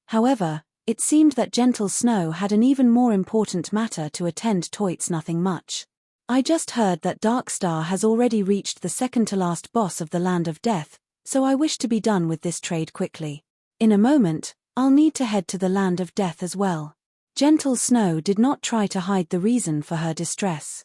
However, it seemed that Gentle Snow had an even more important matter to attend to. It's nothing much. I just heard that Darkstar has already reached the second-to-last boss of the Land of Death, so I wish to be done with this trade quickly. In a moment, I'll need to head to the Land of Death as well. Gentle Snow did not try to hide the reason for her distress.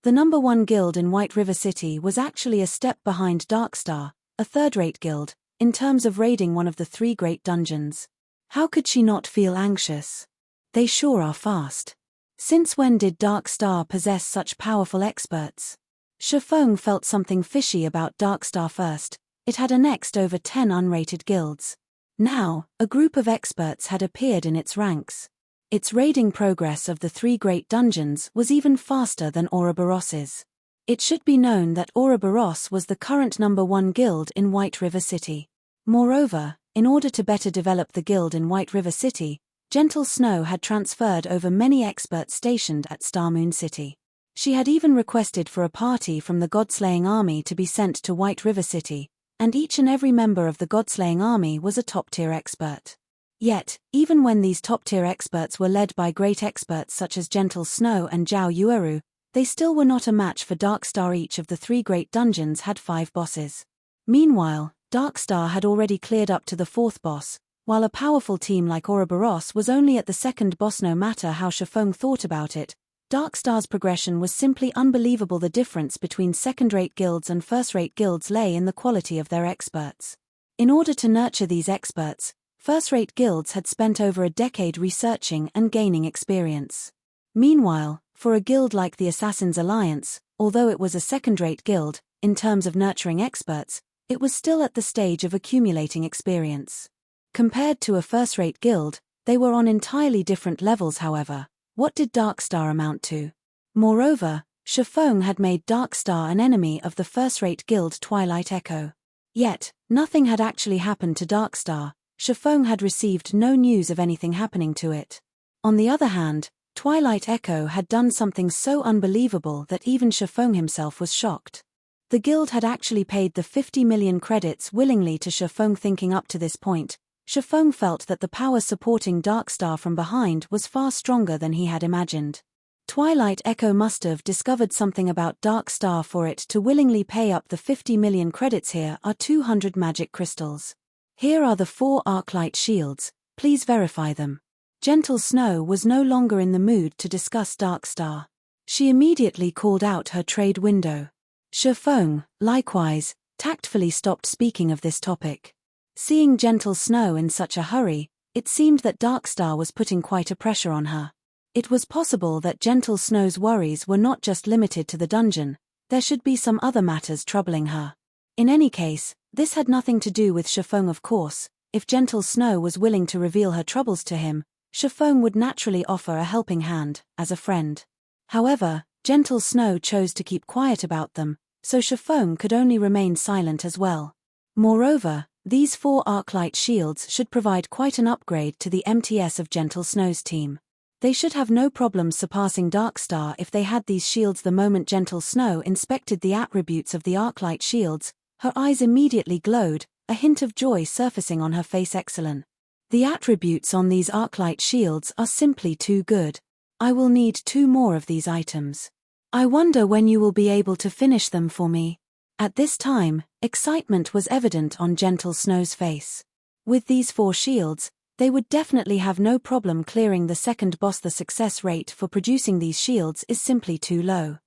The number 1 guild in White River City was actually a step behind Darkstar, a third-rate guild, in terms of raiding one of the 3 great dungeons. How could she not feel anxious? They sure are fast. Since when did Darkstar possess such powerful experts? Shifeng felt something fishy about Darkstar first, it had annexed over 10 unrated guilds. Now, a group of experts had appeared in its ranks. Its raiding progress of the 3 great dungeons was even faster than Ouroboros's. It should be known that Ouroboros was the current #1 guild in White River City. Moreover, in order to better develop the guild in White River City, Gentle Snow had transferred over many experts stationed at Starmoon City. She had even requested for a party from the Godslaying Army to be sent to White River City, and each and every member of the Godslaying Army was a top-tier expert. Yet, even when these top-tier experts were led by great experts such as Gentle Snow and Zhao Yueru, they still were not a match for Darkstar. Each of the 3 great dungeons had 5 bosses. Meanwhile, Darkstar had already cleared up to the 4th boss, while a powerful team like Ouroboros was only at the 2nd boss. No matter how Shifeng thought about it, Darkstar's progression was simply unbelievable. The difference between second-rate guilds and first-rate guilds lay in the quality of their experts. In order to nurture these experts, first-rate guilds had spent over a decade researching and gaining experience. Meanwhile, for a guild like the Assassin's Alliance, although it was a second-rate guild, in terms of nurturing experts, it was still at the stage of accumulating experience. Compared to a first-rate guild, they were on entirely different levels. However, what did Darkstar amount to? Moreover, Shifeng had made Darkstar an enemy of the first-rate guild Twilight Echo. Yet, nothing had actually happened to Darkstar. Shifeng had received no news of anything happening to it. On the other hand, Twilight Echo had done something so unbelievable that even Shifeng himself was shocked. The guild had actually paid the 50 million credits willingly to Shifeng. Thinking up to this point, Shifeng felt that the power supporting Darkstar from behind was far stronger than he had imagined. Twilight Echo must have discovered something about Darkstar for it to willingly pay up the 50 million credits. Here are 200 magic crystals. Here are the 4 Arclight shields, please verify them. Gentle Snow was no longer in the mood to discuss Darkstar. She immediately called out her trade window. Shifeng, likewise, tactfully stopped speaking of this topic. Seeing Gentle Snow in such a hurry, it seemed that Darkstar was putting quite a pressure on her. It was possible that Gentle Snow's worries were not just limited to the dungeon, there should be some other matters troubling her. In any case, this had nothing to do with Shifeng. Of course, if Gentle Snow was willing to reveal her troubles to him, Shifeng would naturally offer a helping hand, as a friend. However, Gentle Snow chose to keep quiet about them, so Shifeng could only remain silent as well. Moreover, these 4 Arclight shields should provide quite an upgrade to the MTS of Gentle Snow's team. They should have no problem surpassing Darkstar if they had these shields. The moment Gentle Snow inspected the attributes of the Arclight shields, her eyes immediately glowed, a hint of joy surfacing on her face. Excellent. The attributes on these Arclight shields are simply too good. I will need 2 more of these items. I wonder when you will be able to finish them for me. At this time, excitement was evident on Gentle Snow's face. With these 4 shields, they would definitely have no problem clearing the 2nd boss. The success rate for producing these shields is simply too low.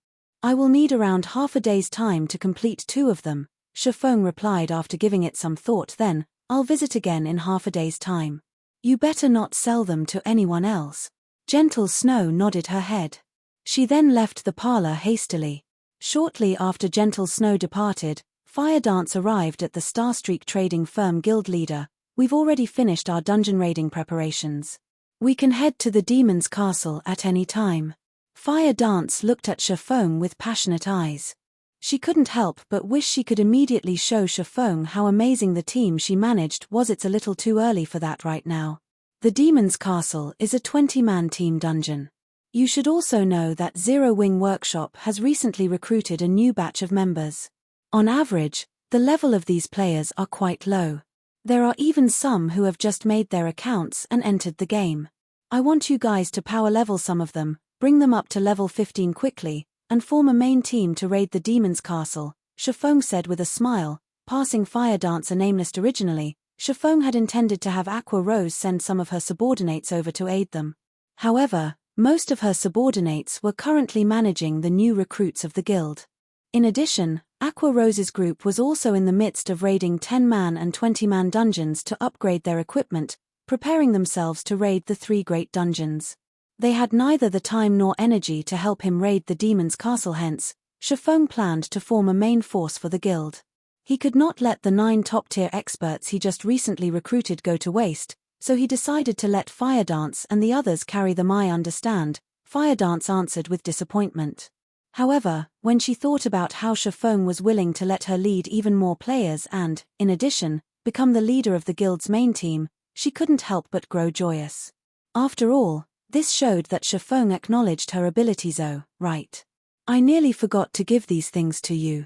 I will need around half a day's time to complete 2 of them, Shifeng replied after giving it some thought. Then, I'll visit again in half a day's time. You better not sell them to anyone else. Gentle Snow nodded her head. She then left the parlor hastily. Shortly after Gentle Snow departed, Fire Dance arrived at the Starstreak trading firm. Guild leader, we've already finished our dungeon raiding preparations. We can head to the demon's castle at any time. Fire Dance looked at Shifeng with passionate eyes. She couldn't help but wish she could immediately show Shifeng how amazing the team she managed was. It's a little too early for that right now. The Demon's Castle is a 20-man team dungeon. You should also know that Zero Wing Workshop has recently recruited a new batch of members. On average, the level of these players are quite low. There are even some who have just made their accounts and entered the game. I want you guys to power level some of them, bring them up to level 15 quickly, and form a main team to raid the Demon's Castle, Shifeng said with a smile, passing Fire Dance a nameless. Originally, Shifeng had intended to have Aqua Rose send some of her subordinates over to aid them. However, most of her subordinates were currently managing the new recruits of the guild. In addition, Aqua Rose's group was also in the midst of raiding 10-man and 20-man dungeons to upgrade their equipment, preparing themselves to raid the 3 great dungeons. They had neither the time nor energy to help him raid the Demon's Castle. Hence, Shifeng planned to form a main force for the guild. He could not let the 9 top-tier experts he just recently recruited go to waste, so he decided to let Fire Dance and the others carry them. I understand, Fire Dance answered with disappointment. However, when she thought about how Shifeng was willing to let her lead even more players and, in addition, become the leader of the guild's main team, she couldn't help but grow joyous. After all, this showed that Shifeng acknowledged her abilities. Oh, right. I nearly forgot to give these things to you.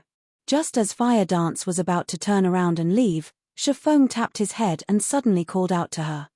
Just as Fire Dance was about to turn around and leave, Shifeng tapped his head and suddenly called out to her.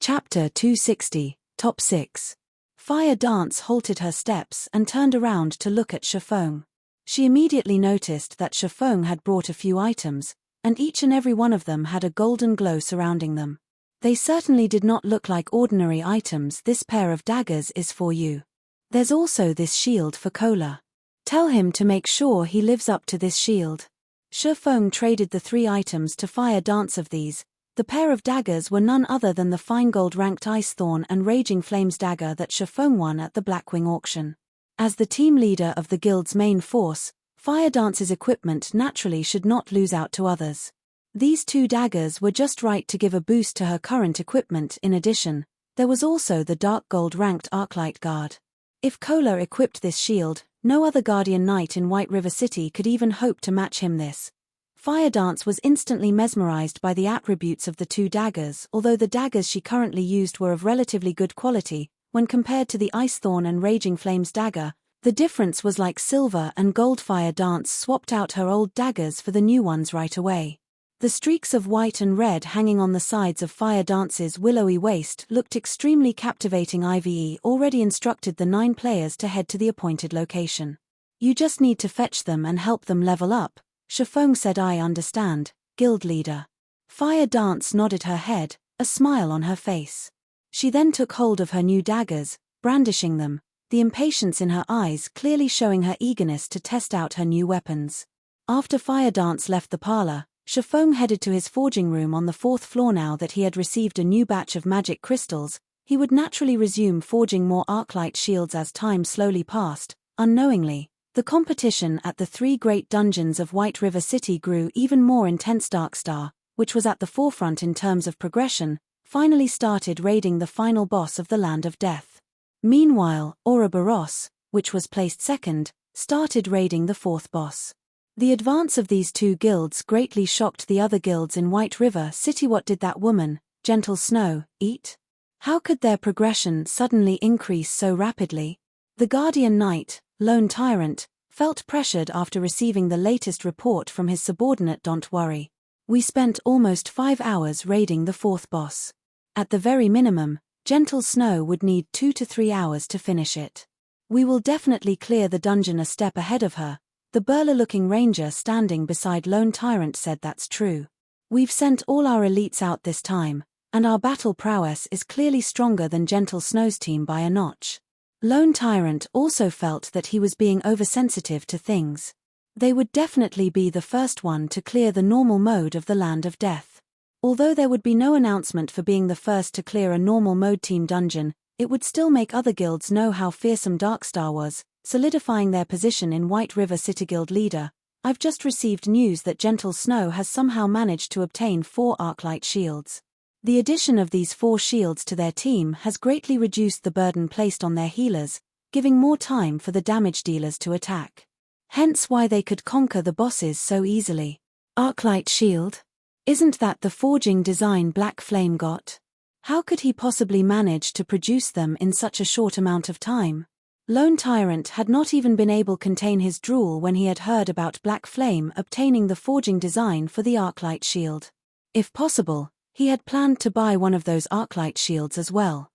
Chapter 260, Top 6. Fire Dance halted her steps and turned around to look at Shifeng. She immediately noticed that Shifeng had brought a few items, and each and every one of them had a golden glow surrounding them. They certainly did not look like ordinary items. This pair of daggers is for you. There's also this shield for Kola. Tell him to make sure he lives up to this shield. Shifeng traded the 3 items to Fire Dance. Of these, the pair of daggers were none other than the fine gold-ranked Ice Thorn and Raging Flames dagger that Shifeng won at the Blackwing auction. As the team leader of the guild's main force, Fire Dance's equipment naturally should not lose out to others. These 2 daggers were just right to give a boost to her current equipment. In addition, there was also the dark gold-ranked Arclight guard. If Kola equipped this shield, no other Guardian Knight in White River City could even hope to match him. This Fire Dance was instantly mesmerized by the attributes of the 2 daggers. Although the daggers she currently used were of relatively good quality, when compared to the Ice Thorn and Raging Flames dagger, the difference was like silver and gold. Fire Dance swapped out her old daggers for the new ones right away. The streaks of white and red hanging on the sides of Fire Dance's willowy waist looked extremely captivating. Ive already instructed the 9 players to head to the appointed location. You just need to fetch them and help them level up, Shifeng said. I understand, guild leader. Fire Dance nodded her head, a smile on her face. She then took hold of her new daggers, brandishing them, the impatience in her eyes clearly showing her eagerness to test out her new weapons. After Fire Dance left the parlor, Shifeng headed to his forging room on the 4th floor. Now that he had received a new batch of magic crystals, he would naturally resume forging more Arclight shields as time slowly passed. Unknowingly, the competition at the 3 great dungeons of White River City grew even more intense. Darkstar, which was at the forefront in terms of progression, finally started raiding the final boss of the Land of Death. Meanwhile, Ouroboros, which was placed second, started raiding the 4th boss. The advance of these 2 guilds greatly shocked the other guilds in White River City. What did that woman, Gentle Snow, eat? How could their progression suddenly increase so rapidly? The Guardian Knight, Lone Tyrant, felt pressured after receiving the latest report from his subordinate. Don't worry. We spent almost 5 hours raiding the 4th boss. At the very minimum, Gentle Snow would need 2 to 3 hours to finish it. We will definitely clear the dungeon a step ahead of her. The burly-looking ranger standing beside Lone Tyrant said. That's true. We've sent all our elites out this time, and our battle prowess is clearly stronger than Gentle Snow's team by a notch. Lone Tyrant also felt that he was being oversensitive to things. They would definitely be the first one to clear the normal mode of the Land of Death. Although there would be no announcement for being the first to clear a normal mode team dungeon, it would still make other guilds know how fearsome Darkstar was, solidifying their position in White River City. Guild leader, I've just received news that Gentle Snow has somehow managed to obtain 4 Arclight shields. The addition of these 4 shields to their team has greatly reduced the burden placed on their healers, giving more time for the damage dealers to attack. Hence why they could conquer the bosses so easily. Arclight shield? Isn't that the forging design Black Flame got? How could he possibly manage to produce them in such a short amount of time? Lone Tyrant had not even been able to contain his drool when he had heard about Black Flame obtaining the forging design for the Arclight shield. If possible, he had planned to buy one of those Arclight shields as well.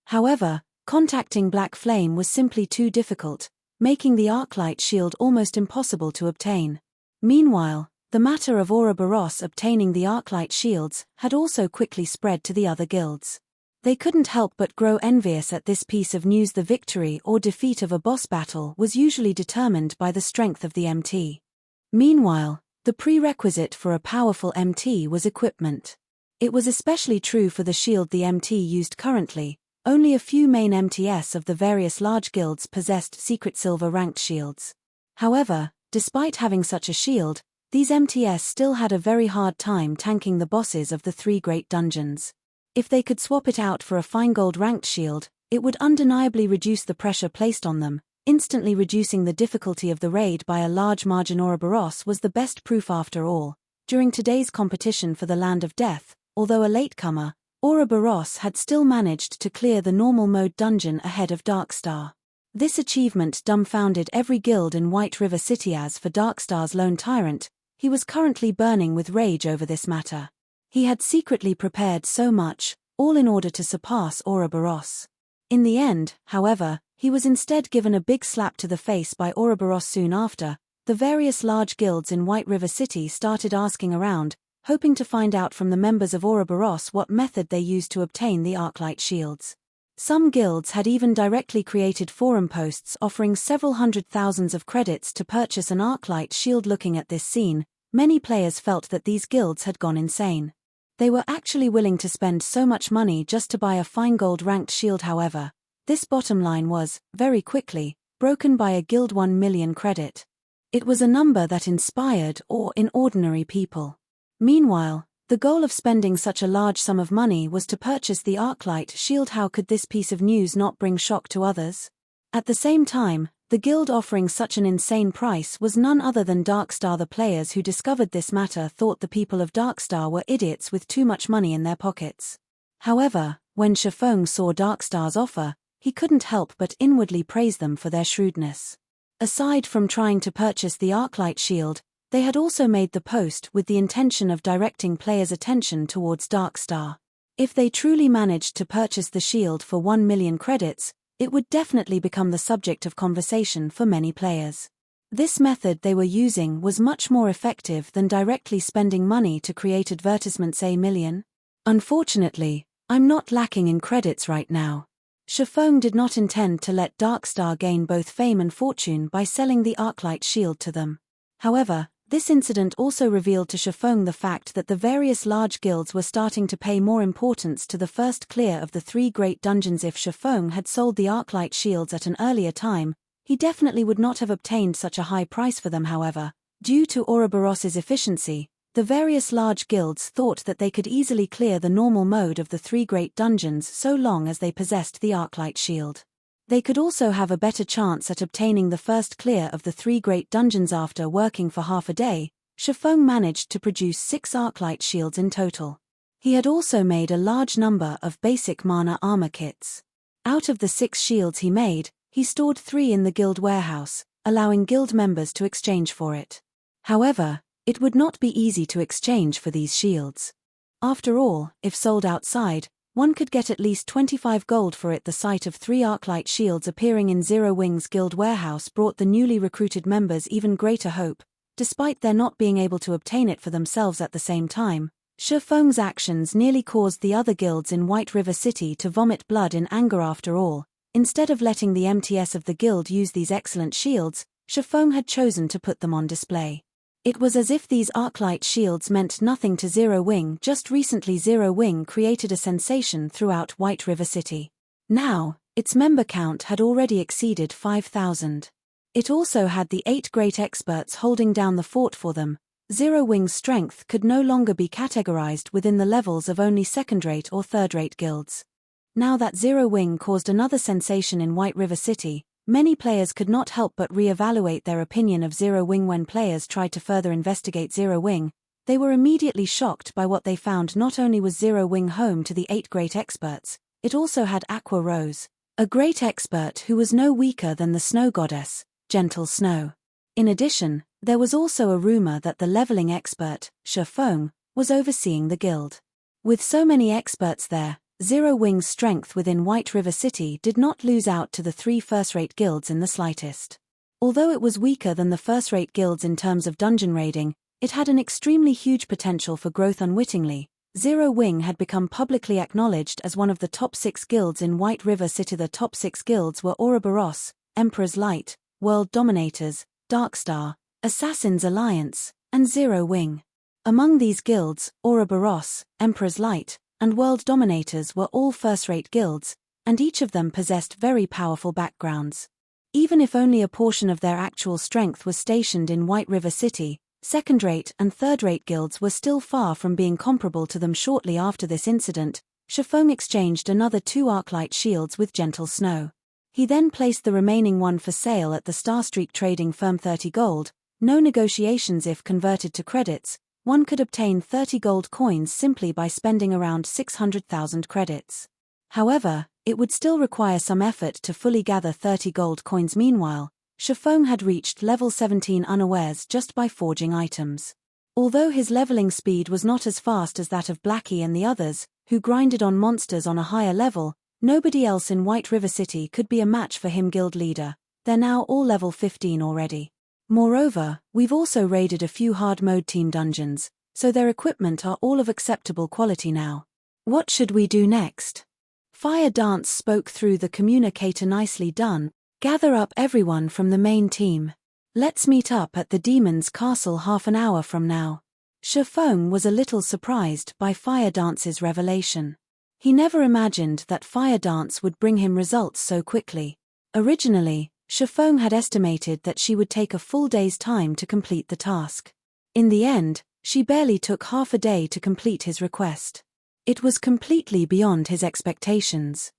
However, contacting Black Flame was simply too difficult, making the Arclight shield almost impossible to obtain. Meanwhile, the matter of Ouroboros obtaining the Arclight shields had also quickly spread to the other guilds. They couldn't help but grow envious at this piece of news. The victory or defeat of a boss battle was usually determined by the strength of the MT. Meanwhile, the prerequisite for a powerful MT was equipment. It was especially true for the shield the MT used currently. Only a few main MTS of the various large guilds possessed secret silver-ranked shields. However, despite having such a shield, these MTS still had a very hard time tanking the bosses of the 3 great dungeons. If they could swap it out for a fine gold ranked shield, it would undeniably reduce the pressure placed on them. Instantly reducing the difficulty of the raid by a large margin. Ouroboros was the best proof after all. During today's competition for the Land of Death, although a latecomer, Ouroboros had still managed to clear the normal mode dungeon ahead of Darkstar. This achievement dumbfounded every guild in White River City. As for Darkstar's lone tyrant, he was currently burning with rage over this matter. He had secretly prepared so much, all in order to surpass Ouroboros. In the end, however, he was instead given a big slap to the face by Ouroboros. Soon after, the various large guilds in White River City started asking around, hoping to find out from the members of Ouroboros what method they used to obtain the Arclight shields. Some guilds had even directly created forum posts offering several hundred thousands of credits to purchase an Arclight shield. Looking at this scene, many players felt that these guilds had gone insane. They were actually willing to spend so much money just to buy a fine gold ranked shield. However, this bottom line was, very quickly, broken by a guild 1 million credit. It was a number that inspired awe in ordinary people. Meanwhile, the goal of spending such a large sum of money was to purchase the Arclight shield. How could this piece of news not bring shock to others? At the same time, the guild offering such an insane price was none other than Darkstar. The players who discovered this matter thought the people of Darkstar were idiots with too much money in their pockets. However, when Shifeng saw Darkstar's offer, he couldn't help but inwardly praise them for their shrewdness. Aside from trying to purchase the Arclight shield, they had also made the post with the intention of directing players' attention towards Darkstar. If they truly managed to purchase the shield for 1 million credits, it would definitely become the subject of conversation for many players. This method they were using was much more effective than directly spending money to create advertisements. A million? Unfortunately, I'm not lacking in credits right now. Shifeng did not intend to let Darkstar gain both fame and fortune by selling the Arclight shield to them. However, this incident also revealed to Shifeng the fact that the various large guilds were starting to pay more importance to the first clear of the 3 great dungeons. If Shifeng had sold the Arclight shields at an earlier time, he definitely would not have obtained such a high price for them. However, due to Ouroboros's efficiency, the various large guilds thought that they could easily clear the normal mode of the 3 great dungeons so long as they possessed the Arclight shield. They could also have a better chance at obtaining the first clear of the 3 great dungeons. After working for half a day, Shifeng managed to produce 6 Arclight shields in total. He had also made a large number of basic mana armor kits. Out of the 6 shields he made, he stored 3 in the guild warehouse, allowing guild members to exchange for it. However, it would not be easy to exchange for these shields. After all, if sold outside, one could get at least 25 gold for it. The sight of 3 Arclight shields appearing in Zero Wing's guild warehouse brought the newly recruited members even greater hope. Despite their not being able to obtain it for themselves at the same time, Shifeng's actions nearly caused the other guilds in White River City to vomit blood in anger. After all, instead of letting the MTS of the guild use these excellent shields, Shifeng had chosen to put them on display. It was as if these Arclight shields meant nothing to Zero Wing. Just recently Zero Wing created a sensation throughout White River City. Now, its member count had already exceeded 5,000. It also had the 8 great experts holding down the fort for them. Zero Wing's strength could no longer be categorized within the levels of only second-rate or third-rate guilds. Now that Zero Wing caused another sensation in White River City, many players could not help but re-evaluate their opinion of Zero Wing. When players tried to further investigate Zero Wing, they were immediately shocked by what they found. Not only was Zero Wing home to the 8 great experts, it also had Aqua Rose, a great expert who was no weaker than the snow goddess, Gentle Snow. In addition, there was also a rumor that the leveling expert, Shifeng, was overseeing the guild. With so many experts there, Zero Wing's strength within White River City did not lose out to the 3 first-rate guilds in the slightest. Although it was weaker than the first-rate guilds in terms of dungeon raiding, it had an extremely huge potential for growth. Unwittingly, Zero Wing had become publicly acknowledged as one of the top 6 guilds in White River City. The top 6 guilds were Ouroboros, Emperor's Light, World Dominators, Darkstar, Assassin's Alliance, and Zero Wing. Among these guilds, Ouroboros, Emperor's Light, and World Dominators were all first-rate guilds, and each of them possessed very powerful backgrounds. Even if only a portion of their actual strength was stationed in White River City, Second-rate and third-rate guilds were still far from being comparable to them. Shortly after this incident, Shifeng exchanged another 2 Arclight shields with Gentle Snow. He then placed the remaining one for sale at the Starstreak trading firm. 30 gold, no negotiations. If converted to credits, one could obtain 30 gold coins simply by spending around 600,000 credits. However, it would still require some effort to fully gather 30 gold coins. Meanwhile, Shifeng had reached level 17 unawares just by forging items. Although his leveling speed was not as fast as that of Blackie and the others, who grinded on monsters on a higher level, nobody else in White River City could be a match for him. Guild leader, they're now all level 15 already. Moreover, we've also raided a few hard mode team dungeons, so their equipment are all of acceptable quality now. What should we do next? Fire Dance spoke through the communicator. Nicely done. Gather up everyone from the main team. Let's meet up at the Demon's Castle half an hour from now. Shifeng was a little surprised by Fire Dance's revelation. He never imagined that Fire Dance would bring him results so quickly. Originally, Shifeng had estimated that she would take a full day's time to complete the task. In the end, she barely took half a day to complete his request. It was completely beyond his expectations.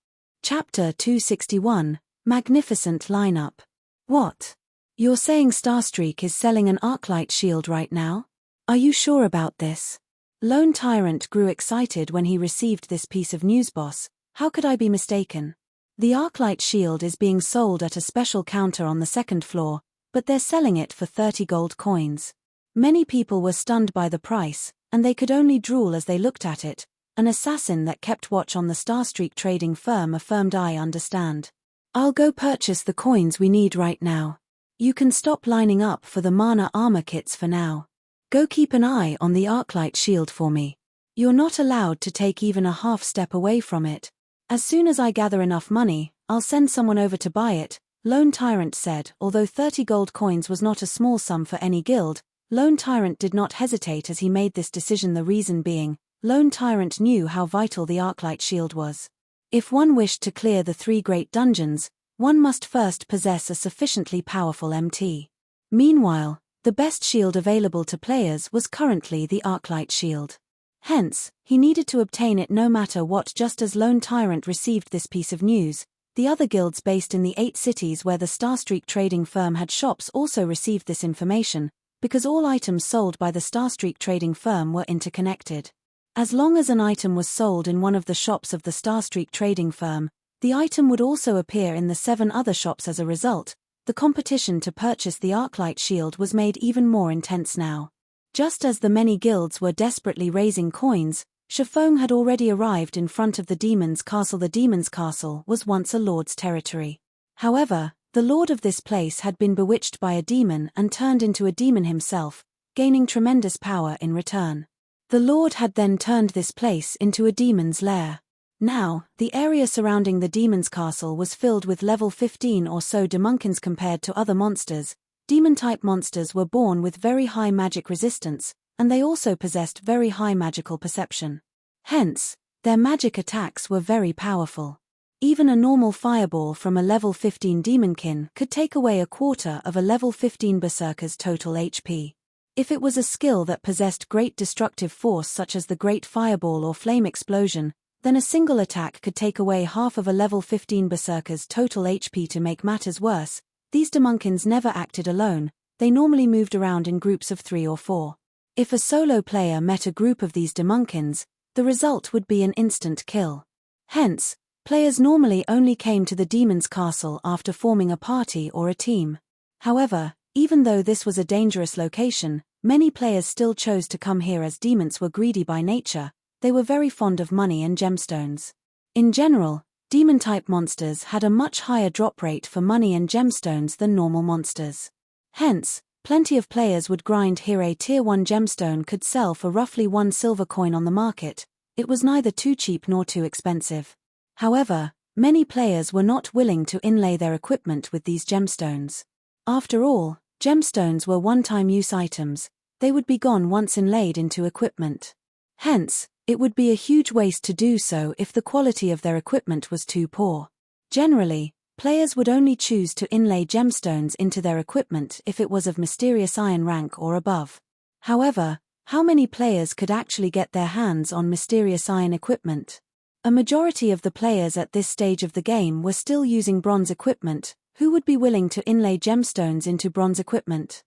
Chapter 261, Magnificent Lineup. What? You're saying Starstreak is selling an Arclight shield right now? Are you sure about this? Lone Tyrant grew excited when he received this piece of news. Boss, how could I be mistaken? The Arclight shield is being sold at a special counter on the 2nd floor, but they're selling it for 30 gold coins. Many people were stunned by the price, and they could only drool as they looked at it. An assassin that kept watch on the Starstreak trading firm affirmed, I understand. I'll go purchase the coins we need right now. You can stop lining up for the mana armor kits for now. Go keep an eye on the Arclight shield for me. You're not allowed to take even a half step away from it. As soon as I gather enough money, I'll send someone over to buy it, Lone Tyrant said. Although 30 gold coins was not a small sum for any guild, Lone Tyrant did not hesitate as he made this decision. The reason being, Lone Tyrant knew how vital the Arclight shield was. If one wished to clear the 3 great dungeons, one must first possess a sufficiently powerful MT. Meanwhile, the best shield available to players was currently the Arclight shield. Hence, he needed to obtain it no matter what. Just as Lone Tyrant received this piece of news, the other guilds based in the 8 cities where the Starstreak trading firm had shops also received this information, because all items sold by the Starstreak trading firm were interconnected. As long as an item was sold in one of the shops of the Starstreak trading firm, the item would also appear in the 7 other shops. As a result, the competition to purchase the Arclight shield was made even more intense now. Just as the many guilds were desperately raising coins, Shifeng had already arrived in front of the Demon's Castle. The Demon's Castle was once a lord's territory. However, the lord of this place had been bewitched by a demon and turned into a demon himself, gaining tremendous power in return. The lord had then turned this place into a demon's lair. Now, the area surrounding the Demon's Castle was filled with level 15 or so demonkins. Compared to other monsters, demon-type monsters were born with very high magic resistance, and they also possessed very high magical perception. Hence, their magic attacks were very powerful. Even a normal fireball from a level 15 demonkin could take away a quarter of a level 15 berserker's total HP. If it was a skill that possessed great destructive force such as the Great Fireball or Flame Explosion, then a single attack could take away half of a level 15 berserker's total HP. To make matters worse, these demonkins never acted alone, they normally moved around in groups of 3 or 4. If a solo player met a group of these demonkins, the result would be an instant kill. Hence, players normally only came to the Demon's Castle after forming a party or a team. However, even though this was a dangerous location, many players still chose to come here as demons were greedy by nature. They were very fond of money and gemstones. In general, demon-type monsters had a much higher drop rate for money and gemstones than normal monsters. Hence, plenty of players would grind here. A tier 1 gemstone could sell for roughly 1 silver coin on the market. It was neither too cheap nor too expensive. However, many players were not willing to inlay their equipment with these gemstones. After all, gemstones were one-time use items, they would be gone once inlaid into equipment. Hence, it would be a huge waste to do so if the quality of their equipment was too poor. Generally, players would only choose to inlay gemstones into their equipment if it was of mysterious iron rank or above. However, how many players could actually get their hands on mysterious iron equipment? A majority of the players at this stage of the game were still using bronze equipment. Who would be willing to inlay gemstones into bronze equipment?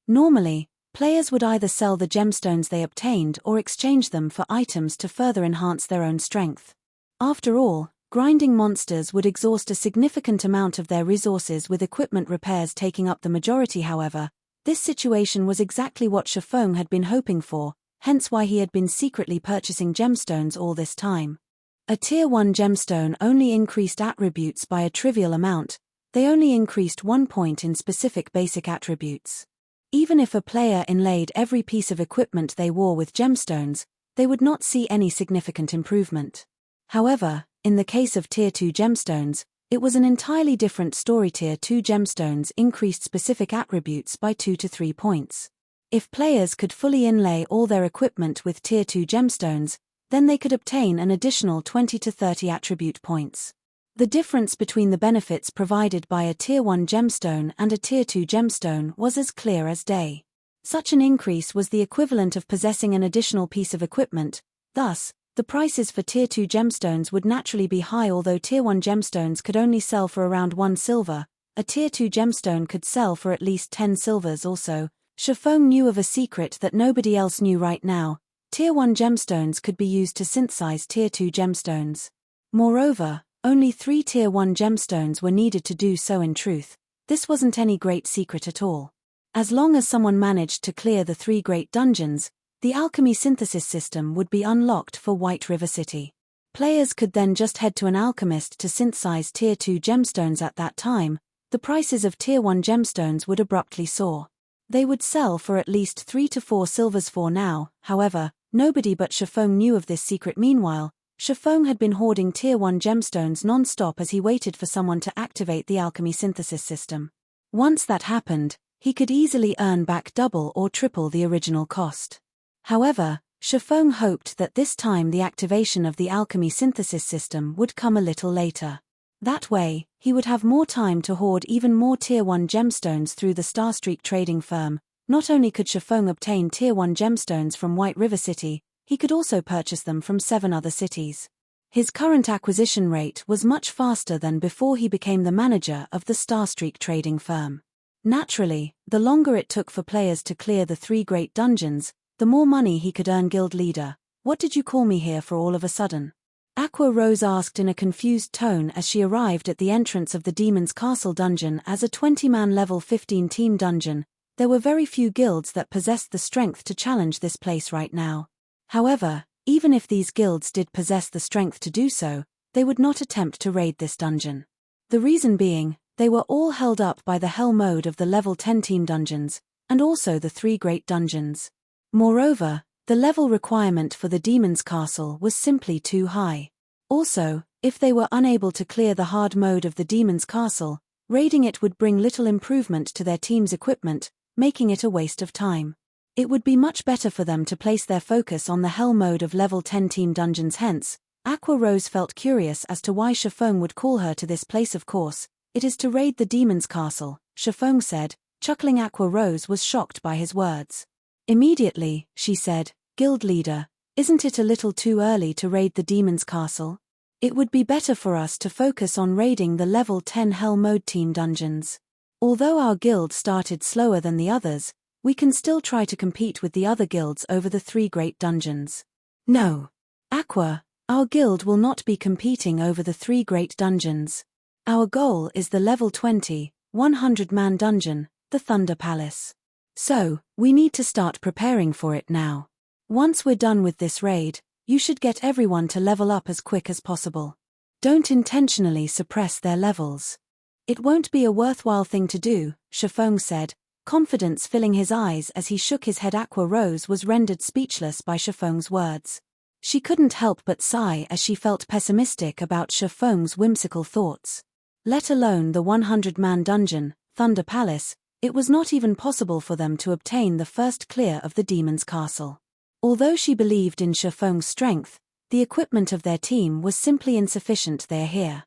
Normally, players would either sell the gemstones they obtained or exchange them for items to further enhance their own strength. After all, grinding monsters would exhaust a significant amount of their resources, with equipment repairs taking up the majority. However, this situation was exactly what Shifeng had been hoping for, hence why he had been secretly purchasing gemstones all this time. A Tier 1 gemstone only increased attributes by a trivial amount. They only increased 1 point in specific basic attributes. Even if a player inlaid every piece of equipment they wore with gemstones, they would not see any significant improvement. However, in the case of Tier 2 gemstones, it was an entirely different story. Tier 2 gemstones increased specific attributes by 2 to 3 points. If players could fully inlay all their equipment with Tier 2 gemstones, then they could obtain an additional 20 to 30 attribute points. The difference between the benefits provided by a Tier 1 gemstone and a Tier 2 gemstone was as clear as day. Such an increase was the equivalent of possessing an additional piece of equipment. Thus, the prices for Tier 2 gemstones would naturally be high. Although Tier 1 gemstones could only sell for around 1 silver, a Tier 2 gemstone could sell for at least 10 silvers. Also, Shifeng knew of a secret that nobody else knew right now. Tier 1 gemstones could be used to synthesize Tier 2 gemstones. Moreover, only 3 Tier 1 gemstones were needed to do so. In truth, this wasn't any great secret at all. As long as someone managed to clear the 3 great dungeons, the alchemy synthesis system would be unlocked for White River City. Players could then just head to an alchemist to synthesize Tier 2 gemstones. At that time, the prices of Tier 1 gemstones would abruptly soar. They would sell for at least 3 to 4 silvers for now. However, nobody but Shifeng knew of this secret. Meanwhile, Shifeng had been hoarding Tier 1 gemstones non-stop as he waited for someone to activate the alchemy synthesis system. Once that happened, he could easily earn back double or triple the original cost. However, Shifeng hoped that this time the activation of the alchemy synthesis system would come a little later. That way, he would have more time to hoard even more Tier 1 gemstones through the Starstreak trading firm. Not only could Shifeng obtain Tier 1 gemstones from White River City, he could also purchase them from 7 other cities. His current acquisition rate was much faster than before he became the manager of the Starstreak trading firm. Naturally, the longer it took for players to clear the 3 great dungeons, the more money he could earn. Guild leader, what did you call me here for all of a sudden? Aqua Rose asked in a confused tone as she arrived at the entrance of the Demon's Castle dungeon. As a 20-man level 15 team dungeon, there were very few guilds that possessed the strength to challenge this place right now. However, even if these guilds did possess the strength to do so, they would not attempt to raid this dungeon. The reason being, they were all held up by the hell mode of the level 10 team dungeons, and also the 3 great dungeons. Moreover, the level requirement for the Demon's Castle was simply too high. Also, if they were unable to clear the hard mode of the Demon's Castle, raiding it would bring little improvement to their team's equipment, making it a waste of time. It would be much better for them to place their focus on the hell mode of level 10 team dungeons. Hence, Aqua Rose felt curious as to why Shifeng would call her to this place. Of course, it is to raid the Demon's Castle, Shifeng said, chuckling. Aqua Rose was shocked by his words. Immediately, she said, Guild leader, isn't it a little too early to raid the Demon's Castle? It would be better for us to focus on raiding the level 10 hell mode team dungeons. Although our guild started slower than the others, we can still try to compete with the other guilds over the 3 great dungeons. No. Aqua, our guild will not be competing over the 3 great dungeons. Our goal is the level 20, 100-man dungeon, the Thunder Palace. So, we need to start preparing for it now. Once we're done with this raid, you should get everyone to level up as quick as possible. Don't intentionally suppress their levels. It won't be a worthwhile thing to do, Shifeng said, confidence filling his eyes as he shook his head. Aqua Rose was rendered speechless by Shifeng's words. She couldn't help but sigh as she felt pessimistic about Shifeng's whimsical thoughts. Let alone the 100-man dungeon, Thunder Palace, it was not even possible for them to obtain the first clear of the Demon's Castle. Although she believed in Shifeng's strength, the equipment of their team was simply insufficient. They're here.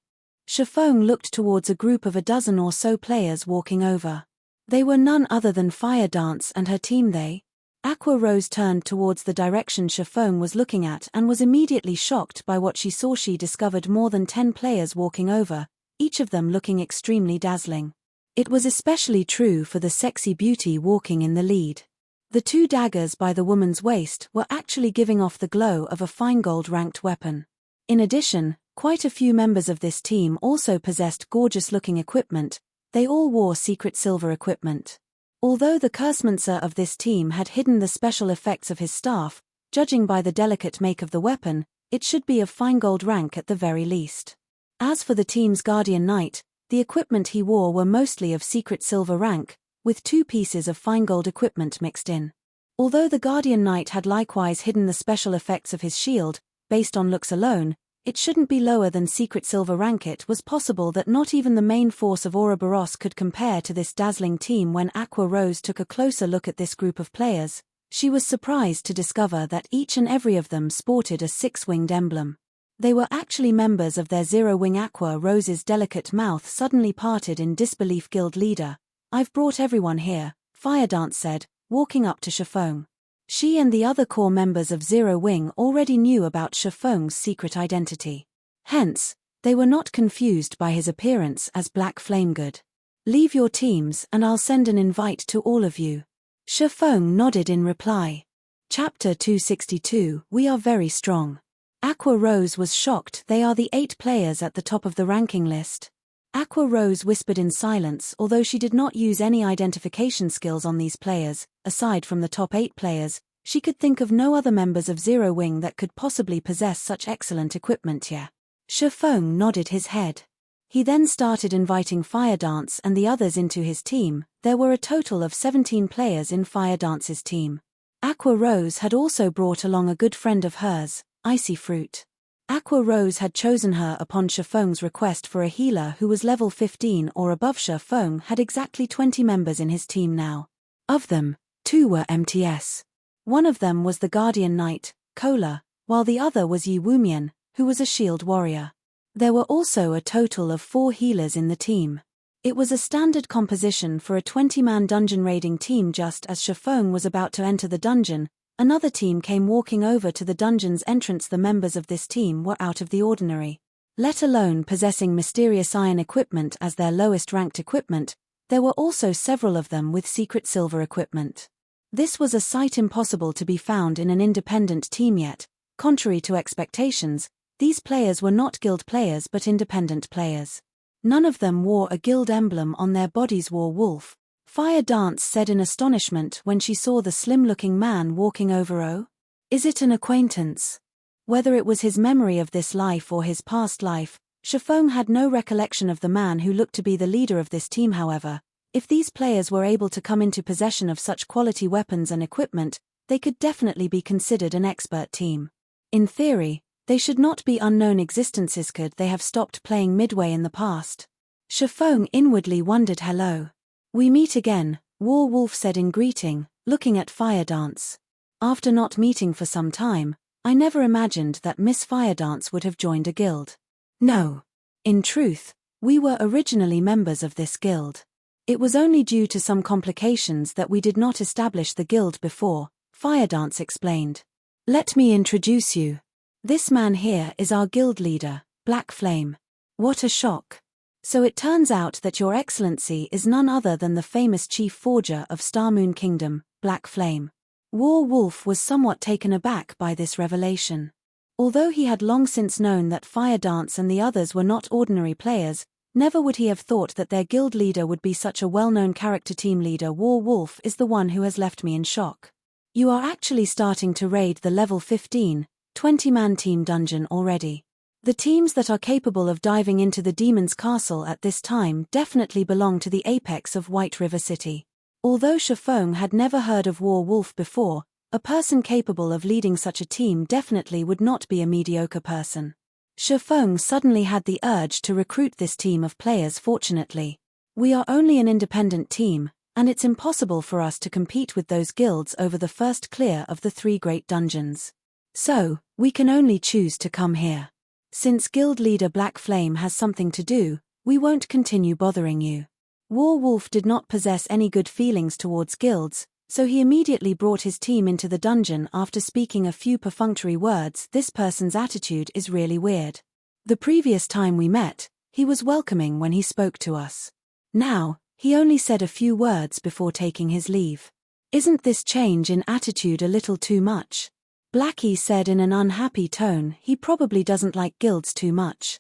Shifeng looked towards a group of a dozen or so players walking over. They were none other than Fire Dance and her team. They Aqua Rose turned towards the direction Chiffon was looking at and was immediately shocked by what she saw. She discovered more than 10 players walking over, each of them looking extremely dazzling. It was especially true for the sexy beauty walking in the lead. The 2 daggers by the woman's waist were actually giving off the glow of a fine gold-ranked weapon. In addition, quite a few members of this team also possessed gorgeous-looking equipment. They all wore secret silver equipment. Although the Cursemancer of this team had hidden the special effects of his staff, judging by the delicate make of the weapon, it should be of fine gold rank at the very least. As for the team's Guardian Knight, the equipment he wore were mostly of secret silver rank, with 2 pieces of fine gold equipment mixed in. Although the Guardian Knight had likewise hidden the special effects of his shield, based on looks alone, it shouldn't be lower than secret silver rank. It was possible that not even the main force of Ouroboros could compare to this dazzling team. When Aqua Rose took a closer look at this group of players, she was surprised to discover that each and every of them sported a 6-winged emblem. They were actually members of their 0-wing. Aqua Rose's delicate mouth suddenly parted in disbelief. Guild leader, I've brought everyone here, Firedance said, walking up to Chiffon. She and the other core members of 0-wing already knew about Chiffon's secret identity. Hence, they were not confused by his appearance as Black Flamegood. Leave your teams and I'll send an invite to all of you. Chiffon nodded in reply. Chapter 262, We Are Very Strong. Aqua Rose was shocked. They are the 8 players at the top of the ranking list. Aqua Rose whispered in silence. Although she did not use any identification skills on these players, aside from the top 8 players, she could think of no other members of 0-wing that could possibly possess such excellent equipment here. Chiffon nodded his head. He then started inviting Firedance and the others into his team. There were a total of 17 players in Firedance's team. Aqua Rose had also brought along a good friend of hers, Icy Fruit. Aqua Rose had chosen her upon Chiffon's request for a healer who was level 15 or above. Chiffon had exactly 20 members in his team now. Of them, 2 were MTS. One of them was the Guardian Knight, Cola, while the other was Yi Wumian, who was a shield warrior. There were also a total of 4 healers in the team. It was a standard composition for a 20-man dungeon raiding team. Just as Chiffon was about to enter the dungeon, another team came walking over to the dungeon's entrance. The members of this team were out of the ordinary. Let alone possessing mysterious iron equipment as their lowest ranked equipment, there were also several of them with secret silver equipment. This was a sight impossible to be found in an independent team yet. Contrary to expectations, these players were not guild players but independent players. None of them wore a guild emblem on their bodies. Wore wolf, Firedance said in astonishment when she saw the slim-looking man walking over. Oh? Is it an acquaintance? Whether it was his memory of this life or his past life, Chiffon had no recollection of the man who looked to be the leader of this team. However, if these players were able to come into possession of such quality weapons and equipment, they could definitely be considered an expert team. In theory, they should not be unknown existences. Could they have stopped playing midway in the past? Chiffon inwardly wondered. Hello. We meet again, War Wolf said in greeting, looking at Firedance. After not meeting for some time, I never imagined that Miss Firedance would have joined a guild. No. In truth, we were originally members of this guild. It was only due to some complications that we did not establish the guild before, Firedance explained. Let me introduce you. This man here is our guild leader, Black Flame. What a shock. So it turns out that Your Excellency is none other than the famous chief forger of Starmoon Kingdom, Black Flame. War Wolf was somewhat taken aback by this revelation. Although he had long since known that Firedance and the others were not ordinary players, never would he have thought that their guild leader would be such a well-known character. Team leader War Wolf is the one who has left me in shock. You are actually starting to raid the level 15, 20-man team dungeon already. The teams that are capable of diving into the demon's castle at this time definitely belong to the apex of White River City. Although Chiffon had never heard of War Wolf before, a person capable of leading such a team definitely would not be a mediocre person. Chiffon suddenly had the urge to recruit this team of players. Fortunately, we are only an independent team, and it's impossible for us to compete with those guilds over the first clear of the 3 great dungeons. So, we can only choose to come here. Since guild leader Black Flame has something to do, we won't continue bothering you. War Wolf did not possess any good feelings towards guilds, So he immediately brought his team into the dungeon after speaking a few perfunctory words. This person's attitude is really weird. The previous time we met, he was welcoming when he spoke to us. Now, he only said a few words before taking his leave. Isn't this change in attitude a little too much? Blackie said in an unhappy tone. He probably doesn't like guilds too much.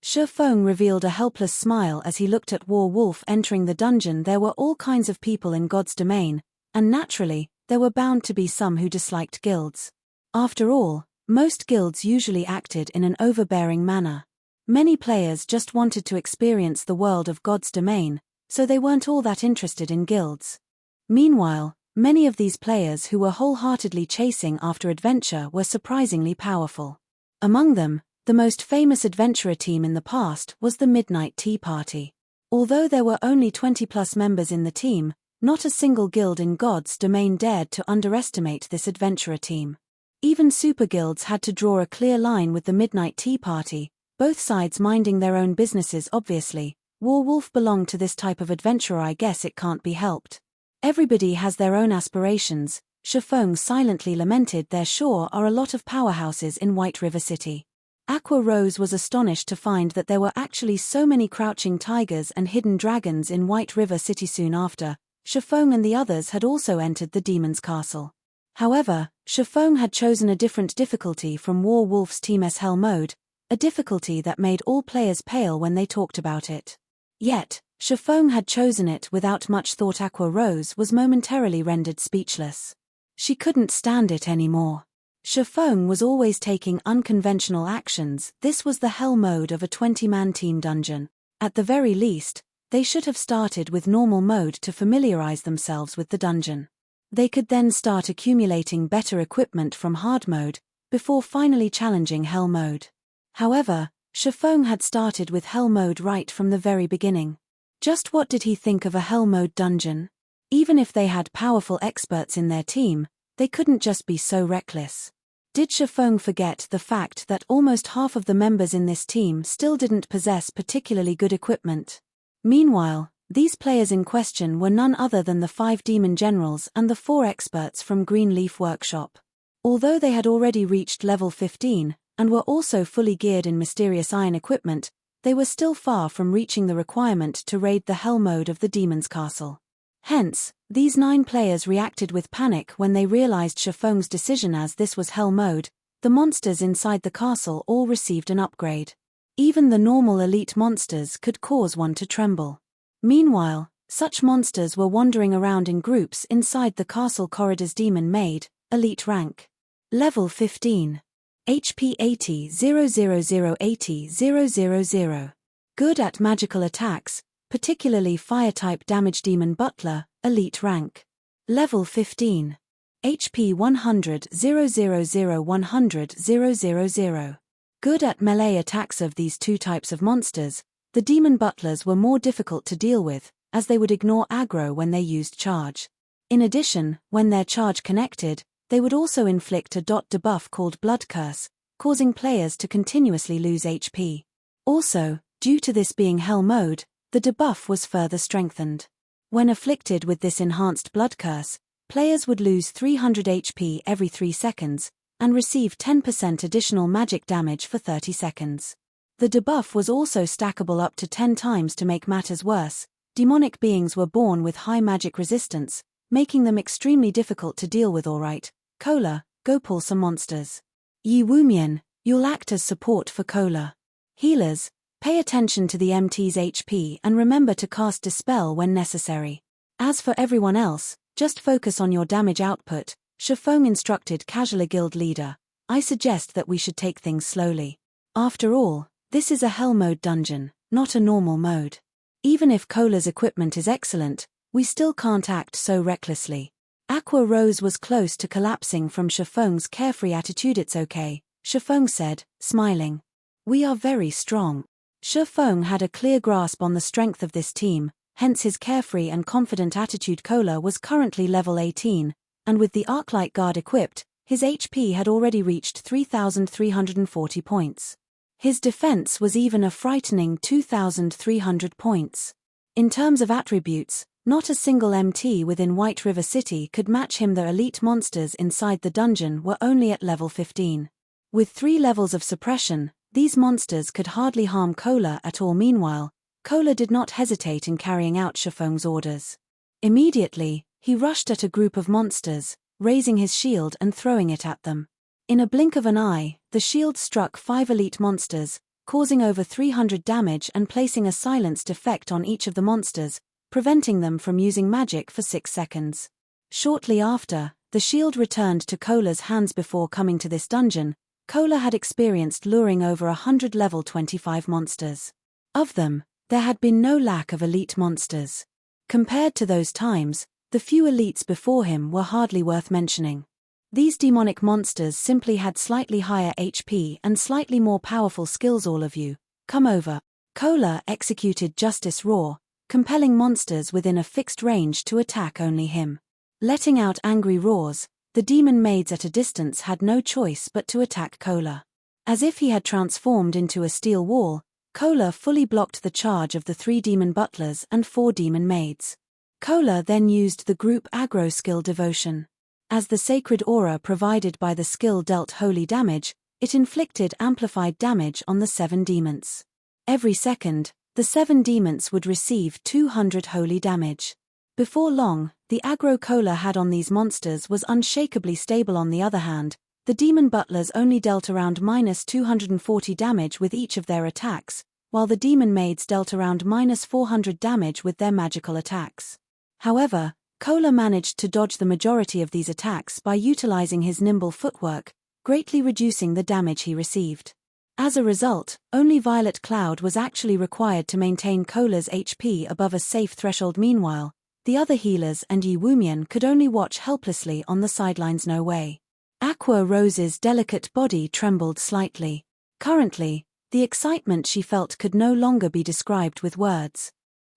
Shifeng revealed a helpless smile as he looked at Wolf entering the dungeon. There were all kinds of people in God's domain, and naturally, there were bound to be some who disliked guilds. After all, most guilds usually acted in an overbearing manner. Many players just wanted to experience the world of God's domain, so they weren't all that interested in guilds. Meanwhile, many of these players who were wholeheartedly chasing after adventure were surprisingly powerful. Among them, the most famous adventurer team in the past was the Midnight Tea Party. Although there were only 20+ members in the team, not a single guild in God's domain dared to underestimate this adventurer team. Even super guilds had to draw a clear line with the Midnight Tea Party, both sides minding their own businesses. Obviously, Wolf belonged to this type of adventurer. I guess it can't be helped. Everybody has their own aspirations, Shifeng silently lamented. There sure are a lot of powerhouses in White River City. Aqua Rose was astonished to find that there were actually so many crouching tigers and hidden dragons in White River City. Soon after, Shifeng and the others had also entered the Demon's Castle. However, Shifeng had chosen a different difficulty from Wolf's team's Hell mode, a difficulty that made all players pale when they talked about it. Yet, Shifeng had chosen it without much thought. Aqua Rose was momentarily rendered speechless. She couldn't stand it anymore. Shifeng was always taking unconventional actions. This was the Hell mode of a 20-man team dungeon. At the very least, they should have started with normal mode to familiarize themselves with the dungeon. They could then start accumulating better equipment from hard mode, before finally challenging Hell mode. However, Shifeng had started with Hell mode right from the very beginning. Just what did he think of a Hell mode dungeon? Even if they had powerful experts in their team, they couldn't just be so reckless. Did Shifeng forget the fact that almost half of the members in this team still didn't possess particularly good equipment? Meanwhile, these players in question were none other than the 5 demon generals and the 4 experts from Greenleaf Workshop. Although they had already reached level 15, and were also fully geared in mysterious iron equipment, they were still far from reaching the requirement to raid the Hell mode of the Demon's Castle. Hence, these 9 players reacted with panic when they realized Shifeng's decision. As this was Hell mode, the monsters inside the castle all received an upgrade. Even the normal elite monsters could cause one to tremble. Meanwhile, such monsters were wandering around in groups inside the castle corridors. Demon Maid, elite rank. Level 15. HP 80 000 80 000. Good at magical attacks, particularly fire-type damage. Demon Butler, elite rank. Level 15. HP 100 000 100 000. Good at melee attacks. Of these 2 types of monsters, the Demon Butlers were more difficult to deal with, as they would ignore aggro when they used charge. In addition, when their charge connected, they would also inflict a debuff called Blood Curse, causing players to continuously lose HP. Also, due to this being Hell mode, the debuff was further strengthened. When afflicted with this enhanced Blood Curse, players would lose 300 HP every 3 seconds, and receive 10% additional magic damage for 30 seconds. The debuff was also stackable up to 10 times. To make matters worse, demonic beings were born with high magic resistance, making them extremely difficult to deal with. Alright, Cola, go pull some monsters. Yi Wumian, you'll act as support for Cola. Healers, pay attention to the MT's HP and remember to cast Dispel when necessary. As for everyone else, just focus on your damage output. Shifeng instructed Casual Guild leader. I suggest that we should take things slowly. After all, this is a Hell mode dungeon, not a normal mode. Even if Cola's equipment is excellent, we still can't act so recklessly. Aqua Rose was close to collapsing from Shifeng's carefree attitude. It's okay, Shifeng said, smiling. We are very strong. Shifeng had a clear grasp on the strength of this team, hence his carefree and confident attitude. Cola was currently level 18, and with the Arclight guard equipped, his HP had already reached 3,340 points. His defense was even a frightening 2,300 points. In terms of attributes, Not a single MT within White River City could match him. The elite monsters inside the dungeon were only at level 15. With 3 levels of suppression, these monsters could hardly harm Cola at all. Meanwhile, Cola did not hesitate in carrying out Shifeng's orders. Immediately, he rushed at a group of monsters, raising his shield and throwing it at them. In a blink of an eye, the shield struck 5 elite monsters, causing over 300 damage and placing a silenced effect on each of the monsters, preventing them from using magic for 6 seconds. Shortly after, the shield returned to Cola's hands. Before coming to this dungeon, Cola had experienced luring over 100 level 25 monsters. Of them, there had been no lack of elite monsters. Compared to those times, the few elites before him were hardly worth mentioning. These demonic monsters simply had slightly higher HP and slightly more powerful skills. All of you, come over. Cola executed Justice Roar, compelling monsters within a fixed range to attack only him. Letting out angry roars, the demon maids at a distance had no choice but to attack Cola. As if he had transformed into a steel wall, Cola fully blocked the charge of the 3 demon butlers and 4 demon maids. Cola then used the group aggro skill Devotion. As the sacred aura provided by the skill dealt holy damage, it inflicted amplified damage on the 7 demons. Every second, the 7 demons would receive 200 holy damage. Before long, the aggro Cola had on these monsters was unshakably stable. On the other hand, the demon butlers only dealt around -240 damage with each of their attacks, while the demon maids dealt around -400 damage with their magical attacks. However, Cola managed to dodge the majority of these attacks by utilizing his nimble footwork, greatly reducing the damage he received. As a result, only Violet Cloud was actually required to maintain Cola's HP above a safe threshold. Meanwhile, the other healers and Yi Wumian could only watch helplessly on the sidelines. No way. Aqua Rose's delicate body trembled slightly. Currently, the excitement she felt could no longer be described with words.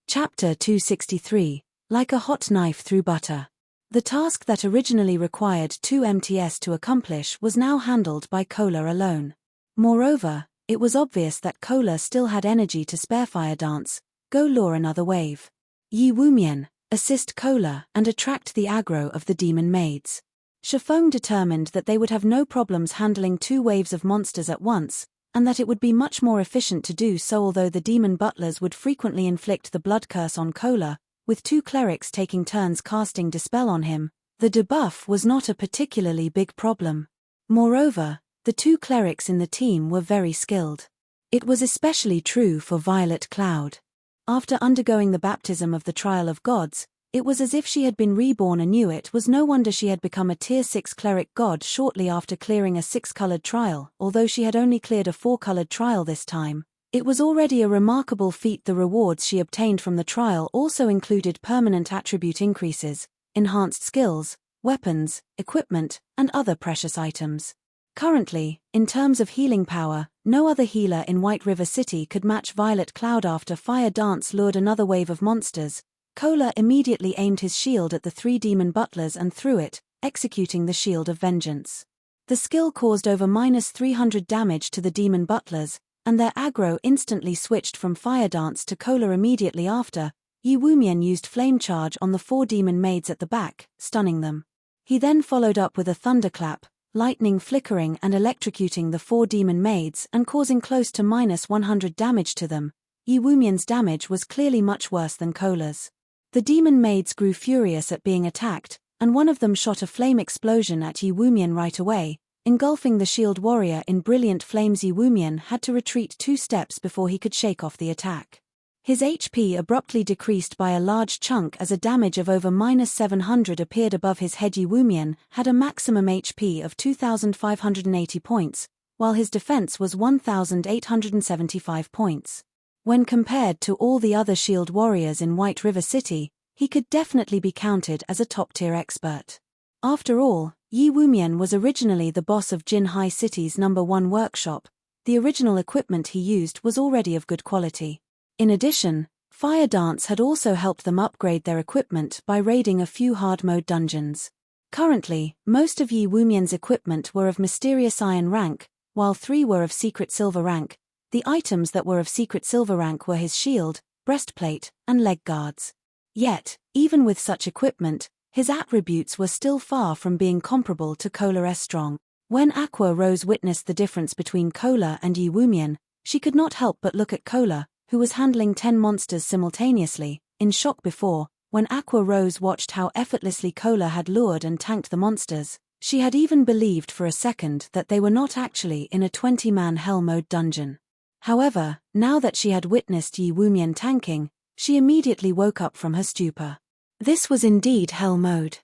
Chapter 263, Like a Hot Knife Through Butter. The task that originally required 2 MTS to accomplish was now handled by Cola alone. Moreover, it was obvious that Cola still had energy to spare. Fire Dance, go lure another wave. Yi Wumian, assist Cola and attract the aggro of the demon maids. Shifeng determined that they would have no problems handling 2 waves of monsters at once, and that it would be much more efficient to do so. Although the demon butlers would frequently inflict the blood curse on Cola, with 2 clerics taking turns casting Dispel on him, the debuff was not a particularly big problem. Moreover, the 2 clerics in the team were very skilled. It was especially true for Violet Cloud. After undergoing the baptism of the Trial of Gods, it was as if she had been reborn anew. It was no wonder she had become a Tier 6 cleric god shortly after clearing a 6-colored trial. Although she had only cleared a 4-colored trial this time, it was already a remarkable feat. The rewards she obtained from the trial also included permanent attribute increases, enhanced skills, weapons, equipment, and other precious items. Currently, in terms of healing power, no other healer in White River City could match Violet Cloud. After Fire Dance lured another wave of monsters, Cola immediately aimed his shield at the 3 demon butlers and threw it, executing the Shield of Vengeance. The skill caused over -300 damage to the demon butlers, and their aggro instantly switched from Fire Dance to Cola. Immediately after, Yi Wumian used Flame Charge on the 4 demon maids at the back, stunning them. He then followed up with a Thunderclap, lightning flickering and electrocuting the 4 demon maids and causing close to -100 damage to them. Yi Wumian's damage was clearly much worse than Cola's. The demon maids grew furious at being attacked, and one of them shot a flame explosion at Yi Wumian right away, engulfing the shield warrior in brilliant flames. Yi Wumian had to retreat 2 steps before he could shake off the attack. His HP abruptly decreased by a large chunk as a damage of over -700 appeared above his head. Yi Wumian had a maximum HP of 2,580 points, while his defense was 1,875 points. When compared to all the other shield warriors in White River City, he could definitely be counted as a top-tier expert. After all, Yi Wumian was originally the boss of Jin High City's #1 workshop. The original equipment he used was already of good quality. In addition, Fire Dance had also helped them upgrade their equipment by raiding a few hard-mode dungeons. Currently, most of Yi Wumian's equipment were of Mysterious Iron rank, while 3 were of Secret Silver rank. The items that were of Secret Silver rank were his shield, breastplate, and leg guards. Yet, even with such equipment, his attributes were still far from being comparable to Cola Strong. When Aqua Rose witnessed the difference between Cola and Yi Wumian, she could not help but look at Cola, who was handling 10 monsters simultaneously, in shock before. When Aqua Rose watched how effortlessly Cola had lured and tanked the monsters, she had even believed for a second that they were not actually in a 20-man Hell Mode dungeon. However, now that she had witnessed Yi Wumian tanking, she immediately woke up from her stupor. This was indeed Hell Mode.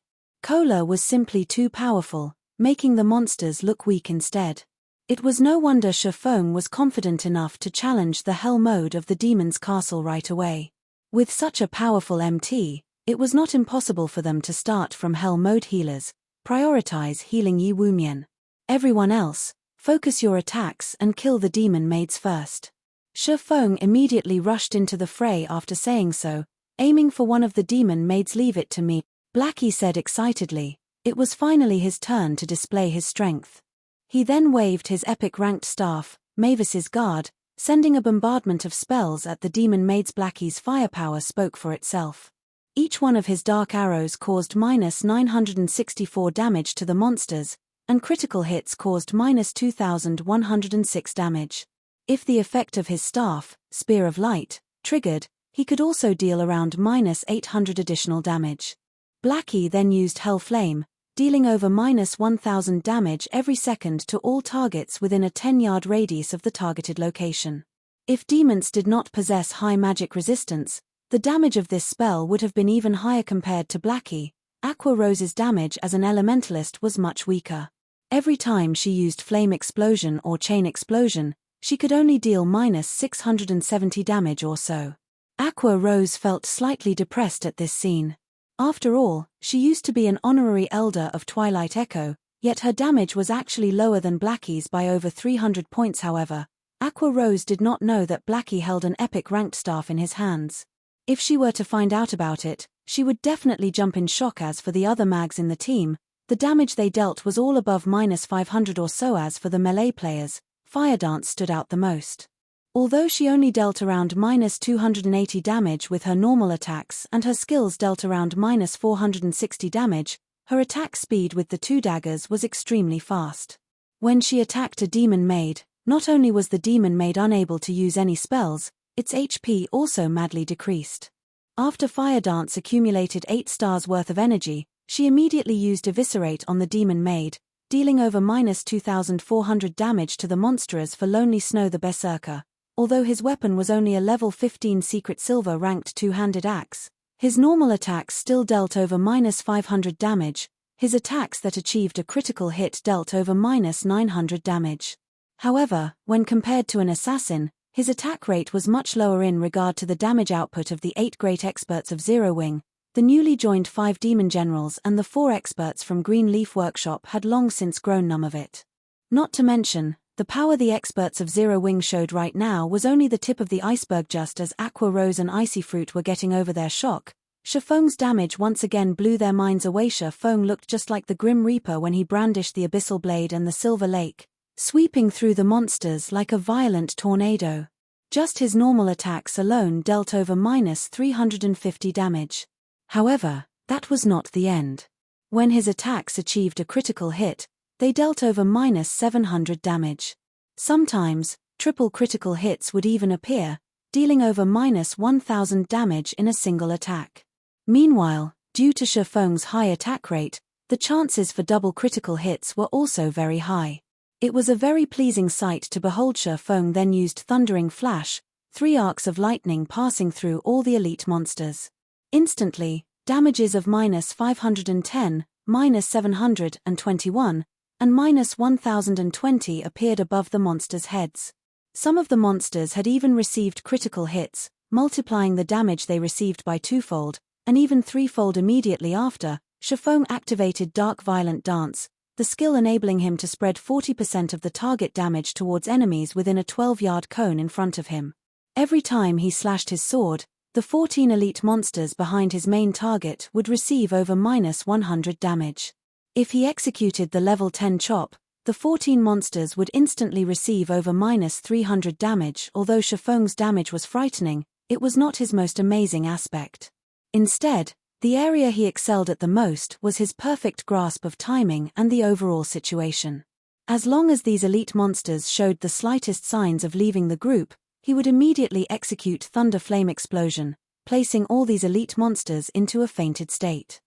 Cola was simply too powerful, making the monsters look weak instead. It was no wonder Shifeng was confident enough to challenge the Hell Mode of the Demon's Castle right away. With such a powerful MT, it was not impossible for them to start from Hell Mode healers, prioritize healing Yi Wumian. Everyone else, focus your attacks and kill the demon maids first. Shifeng immediately rushed into the fray after saying so, aiming for one of the demon maids. Leave it to me, Blackie said excitedly. It was finally his turn to display his strength. He then waved his epic ranked staff, Mavis's Guard, sending a bombardment of spells at the demon maids. Blackie's firepower spoke for itself. Each one of his dark arrows caused -964 damage to the monsters, and critical hits caused -2106 damage. If the effect of his staff, Spear of Light, triggered, he could also deal around -800 additional damage. Blackie then used Hell Flame, dealing over -1000 damage every second to all targets within a 10-yard radius of the targeted location. If demons did not possess high magic resistance, the damage of this spell would have been even higher compared to Blackie. Aqua Rose's damage as an elementalist was much weaker. Every time she used Flame Explosion or Chain Explosion, she could only deal -670 damage or so. Aqua Rose felt slightly depressed at this scene. After all, she used to be an honorary elder of Twilight Echo, yet her damage was actually lower than Blackie's by over 300 points. However, Aqua Rose did not know that Blackie held an epic ranked staff in his hands. If she were to find out about it, she would definitely jump in shock. As for the other mags in the team, the damage they dealt was all above -500 or so. As for the melee players, Fire Dance stood out the most. Although she only dealt around -280 damage with her normal attacks and her skills dealt around -460 damage, her attack speed with the 2 daggers was extremely fast. When she attacked a demon maid, not only was the demon maid unable to use any spells, its HP also madly decreased. After Fire Dance accumulated 8 stars worth of energy, she immediately used Eviscerate on the demon maid, dealing over -2400 damage to the monsters. For Lonely Snow the Berserker, although his weapon was only a level 15 secret silver ranked 2-handed axe, his normal attacks still dealt over -500 damage. His attacks that achieved a critical hit dealt over -900 damage. However, when compared to an assassin, his attack rate was much lower in regard to the damage output of the 8 great experts of Zero Wing. The newly joined 5 demon generals and the 4 experts from Green Leaf Workshop had long since grown numb of it. Not to mention, the power the experts of Zero Wing showed right now was only the tip of the iceberg. Just as Aqua Rose and Icy Fruit were getting over their shock, Shifeng's damage once again blew their minds away. Shifeng looked just like the Grim Reaper when he brandished the Abyssal Blade and the Silver Lake, sweeping through the monsters like a violent tornado. Just his normal attacks alone dealt over -350 damage. However, that was not the end. When his attacks achieved a critical hit, they dealt over -700 damage. Sometimes, triple critical hits would even appear, dealing over -1000 damage in a single attack. Meanwhile, due to Shifeng's high attack rate, the chances for double critical hits were also very high. It was a very pleasing sight to behold. Shifeng then used Thundering Flash, 3 arcs of lightning passing through all the elite monsters. Instantly, damages of -510, -721, and -1020 appeared above the monsters' heads. Some of the monsters had even received critical hits, multiplying the damage they received by 2-fold, and even 3-fold immediately after. Shifeng activated Dark Violent Dance, the skill enabling him to spread 40% of the target damage towards enemies within a 12-yard cone in front of him. Every time he slashed his sword, the 14 elite monsters behind his main target would receive over -100 damage. If he executed the level 10 chop, the 14 monsters would instantly receive over -300 damage. Although Shifeng's damage was frightening, it was not his most amazing aspect. Instead, the area he excelled at the most was his perfect grasp of timing and the overall situation. As long as these elite monsters showed the slightest signs of leaving the group, he would immediately execute Thunder Flame Explosion, placing all these elite monsters into a fainted state.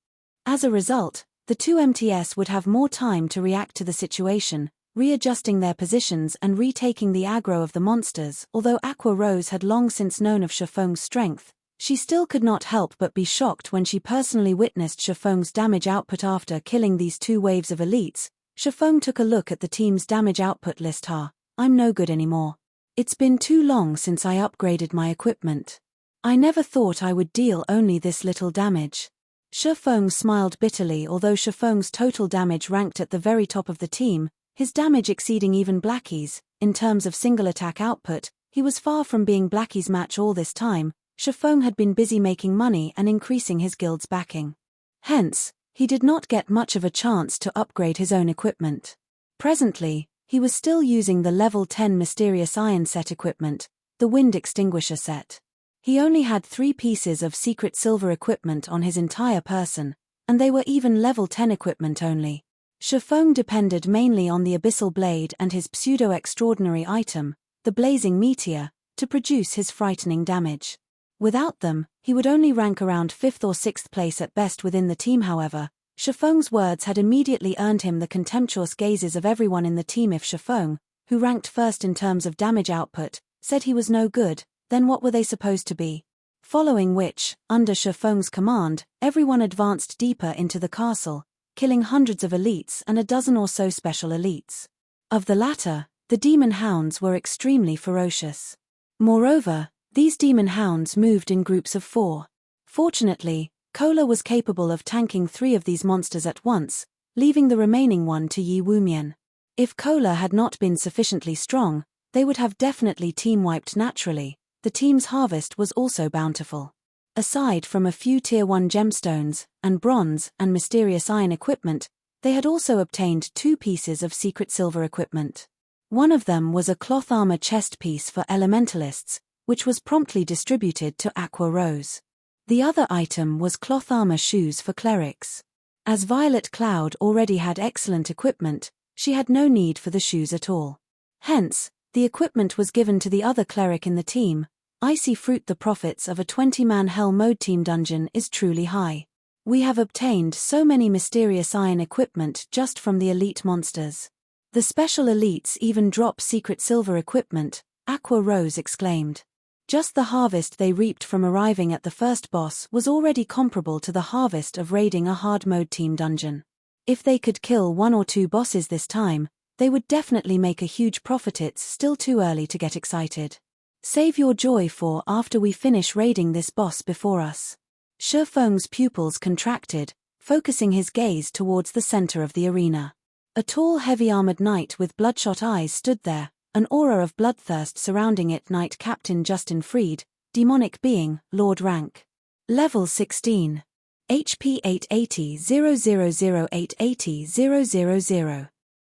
As a result, the two MTS would have more time to react to the situation, readjusting their positions and retaking the aggro of the monsters. Although Aqua Rose had long since known of Shifeng's strength, she still could not help but be shocked when she personally witnessed Shifeng's damage output. After killing these two waves of elites, Shifeng took a look at the team's damage output list. I'm no good anymore. It's been too long since I upgraded my equipment. I never thought I would deal only this little damage. Shifeng smiled bitterly. Although Shifeng's total damage ranked at the very top of the team, his damage exceeding even Blackie's. In terms of single attack output, he was far from being Blackie's match. All this time, Shifeng had been busy making money and increasing his guild's backing. Hence, he did not get much of a chance to upgrade his own equipment. Presently, he was still using the level 10 Mysterious Iron set equipment, the Wind Extinguisher set. He only had 3 pieces of secret silver equipment on his entire person, and they were even level 10 equipment only. Shifeng depended mainly on the Abyssal Blade and his pseudo-extraordinary item, the Blazing Meteor, to produce his frightening damage. Without them, he would only rank around 5th or 6th place at best within the team. However, Shifeng's words had immediately earned him the contemptuous gazes of everyone in the team. If Shifeng, who ranked first in terms of damage output, said he was no good, then what were they supposed to be? Following which, under Shifeng's command, everyone advanced deeper into the castle, killing hundreds of elites and a dozen or so special elites. Of the latter, the demon hounds were extremely ferocious. Moreover, these demon hounds moved in groups of 4. Fortunately, Cola was capable of tanking 3 of these monsters at once, leaving the remaining one to Yi Wumian. If Cola had not been sufficiently strong, they would have definitely team-wiped naturally. The team's harvest was also bountiful. Aside from a few Tier 1 gemstones, and bronze and mysterious iron equipment, they had also obtained 2 pieces of secret silver equipment. One of them was a cloth armor chest piece for elementalists, which was promptly distributed to Aqua Rose. The other item was cloth armor shoes for clerics. As Violet Cloud already had excellent equipment, she had no need for the shoes at all. Hence, the equipment was given to the other cleric in the team. Icy Fruit. The profits of a 20-man Hell Mode team dungeon is truly high. We have obtained so many mysterious iron equipment just from the elite monsters. The special elites even drop secret silver equipment, Aqua Rose exclaimed. Just the harvest they reaped from arriving at the first boss was already comparable to the harvest of raiding a hard mode team dungeon. If they could kill 1 or 2 bosses this time, they would definitely make a huge profit. It's still too early to get excited. Save your joy for after we finish raiding this boss before us. Shifeng's pupils contracted, focusing his gaze towards the center of the arena. A tall heavy-armored knight with bloodshot eyes stood there, an aura of bloodthirst surrounding it. Knight Captain Justin Freed, demonic being, Lord rank. Level 16. HP 880 000 880 000.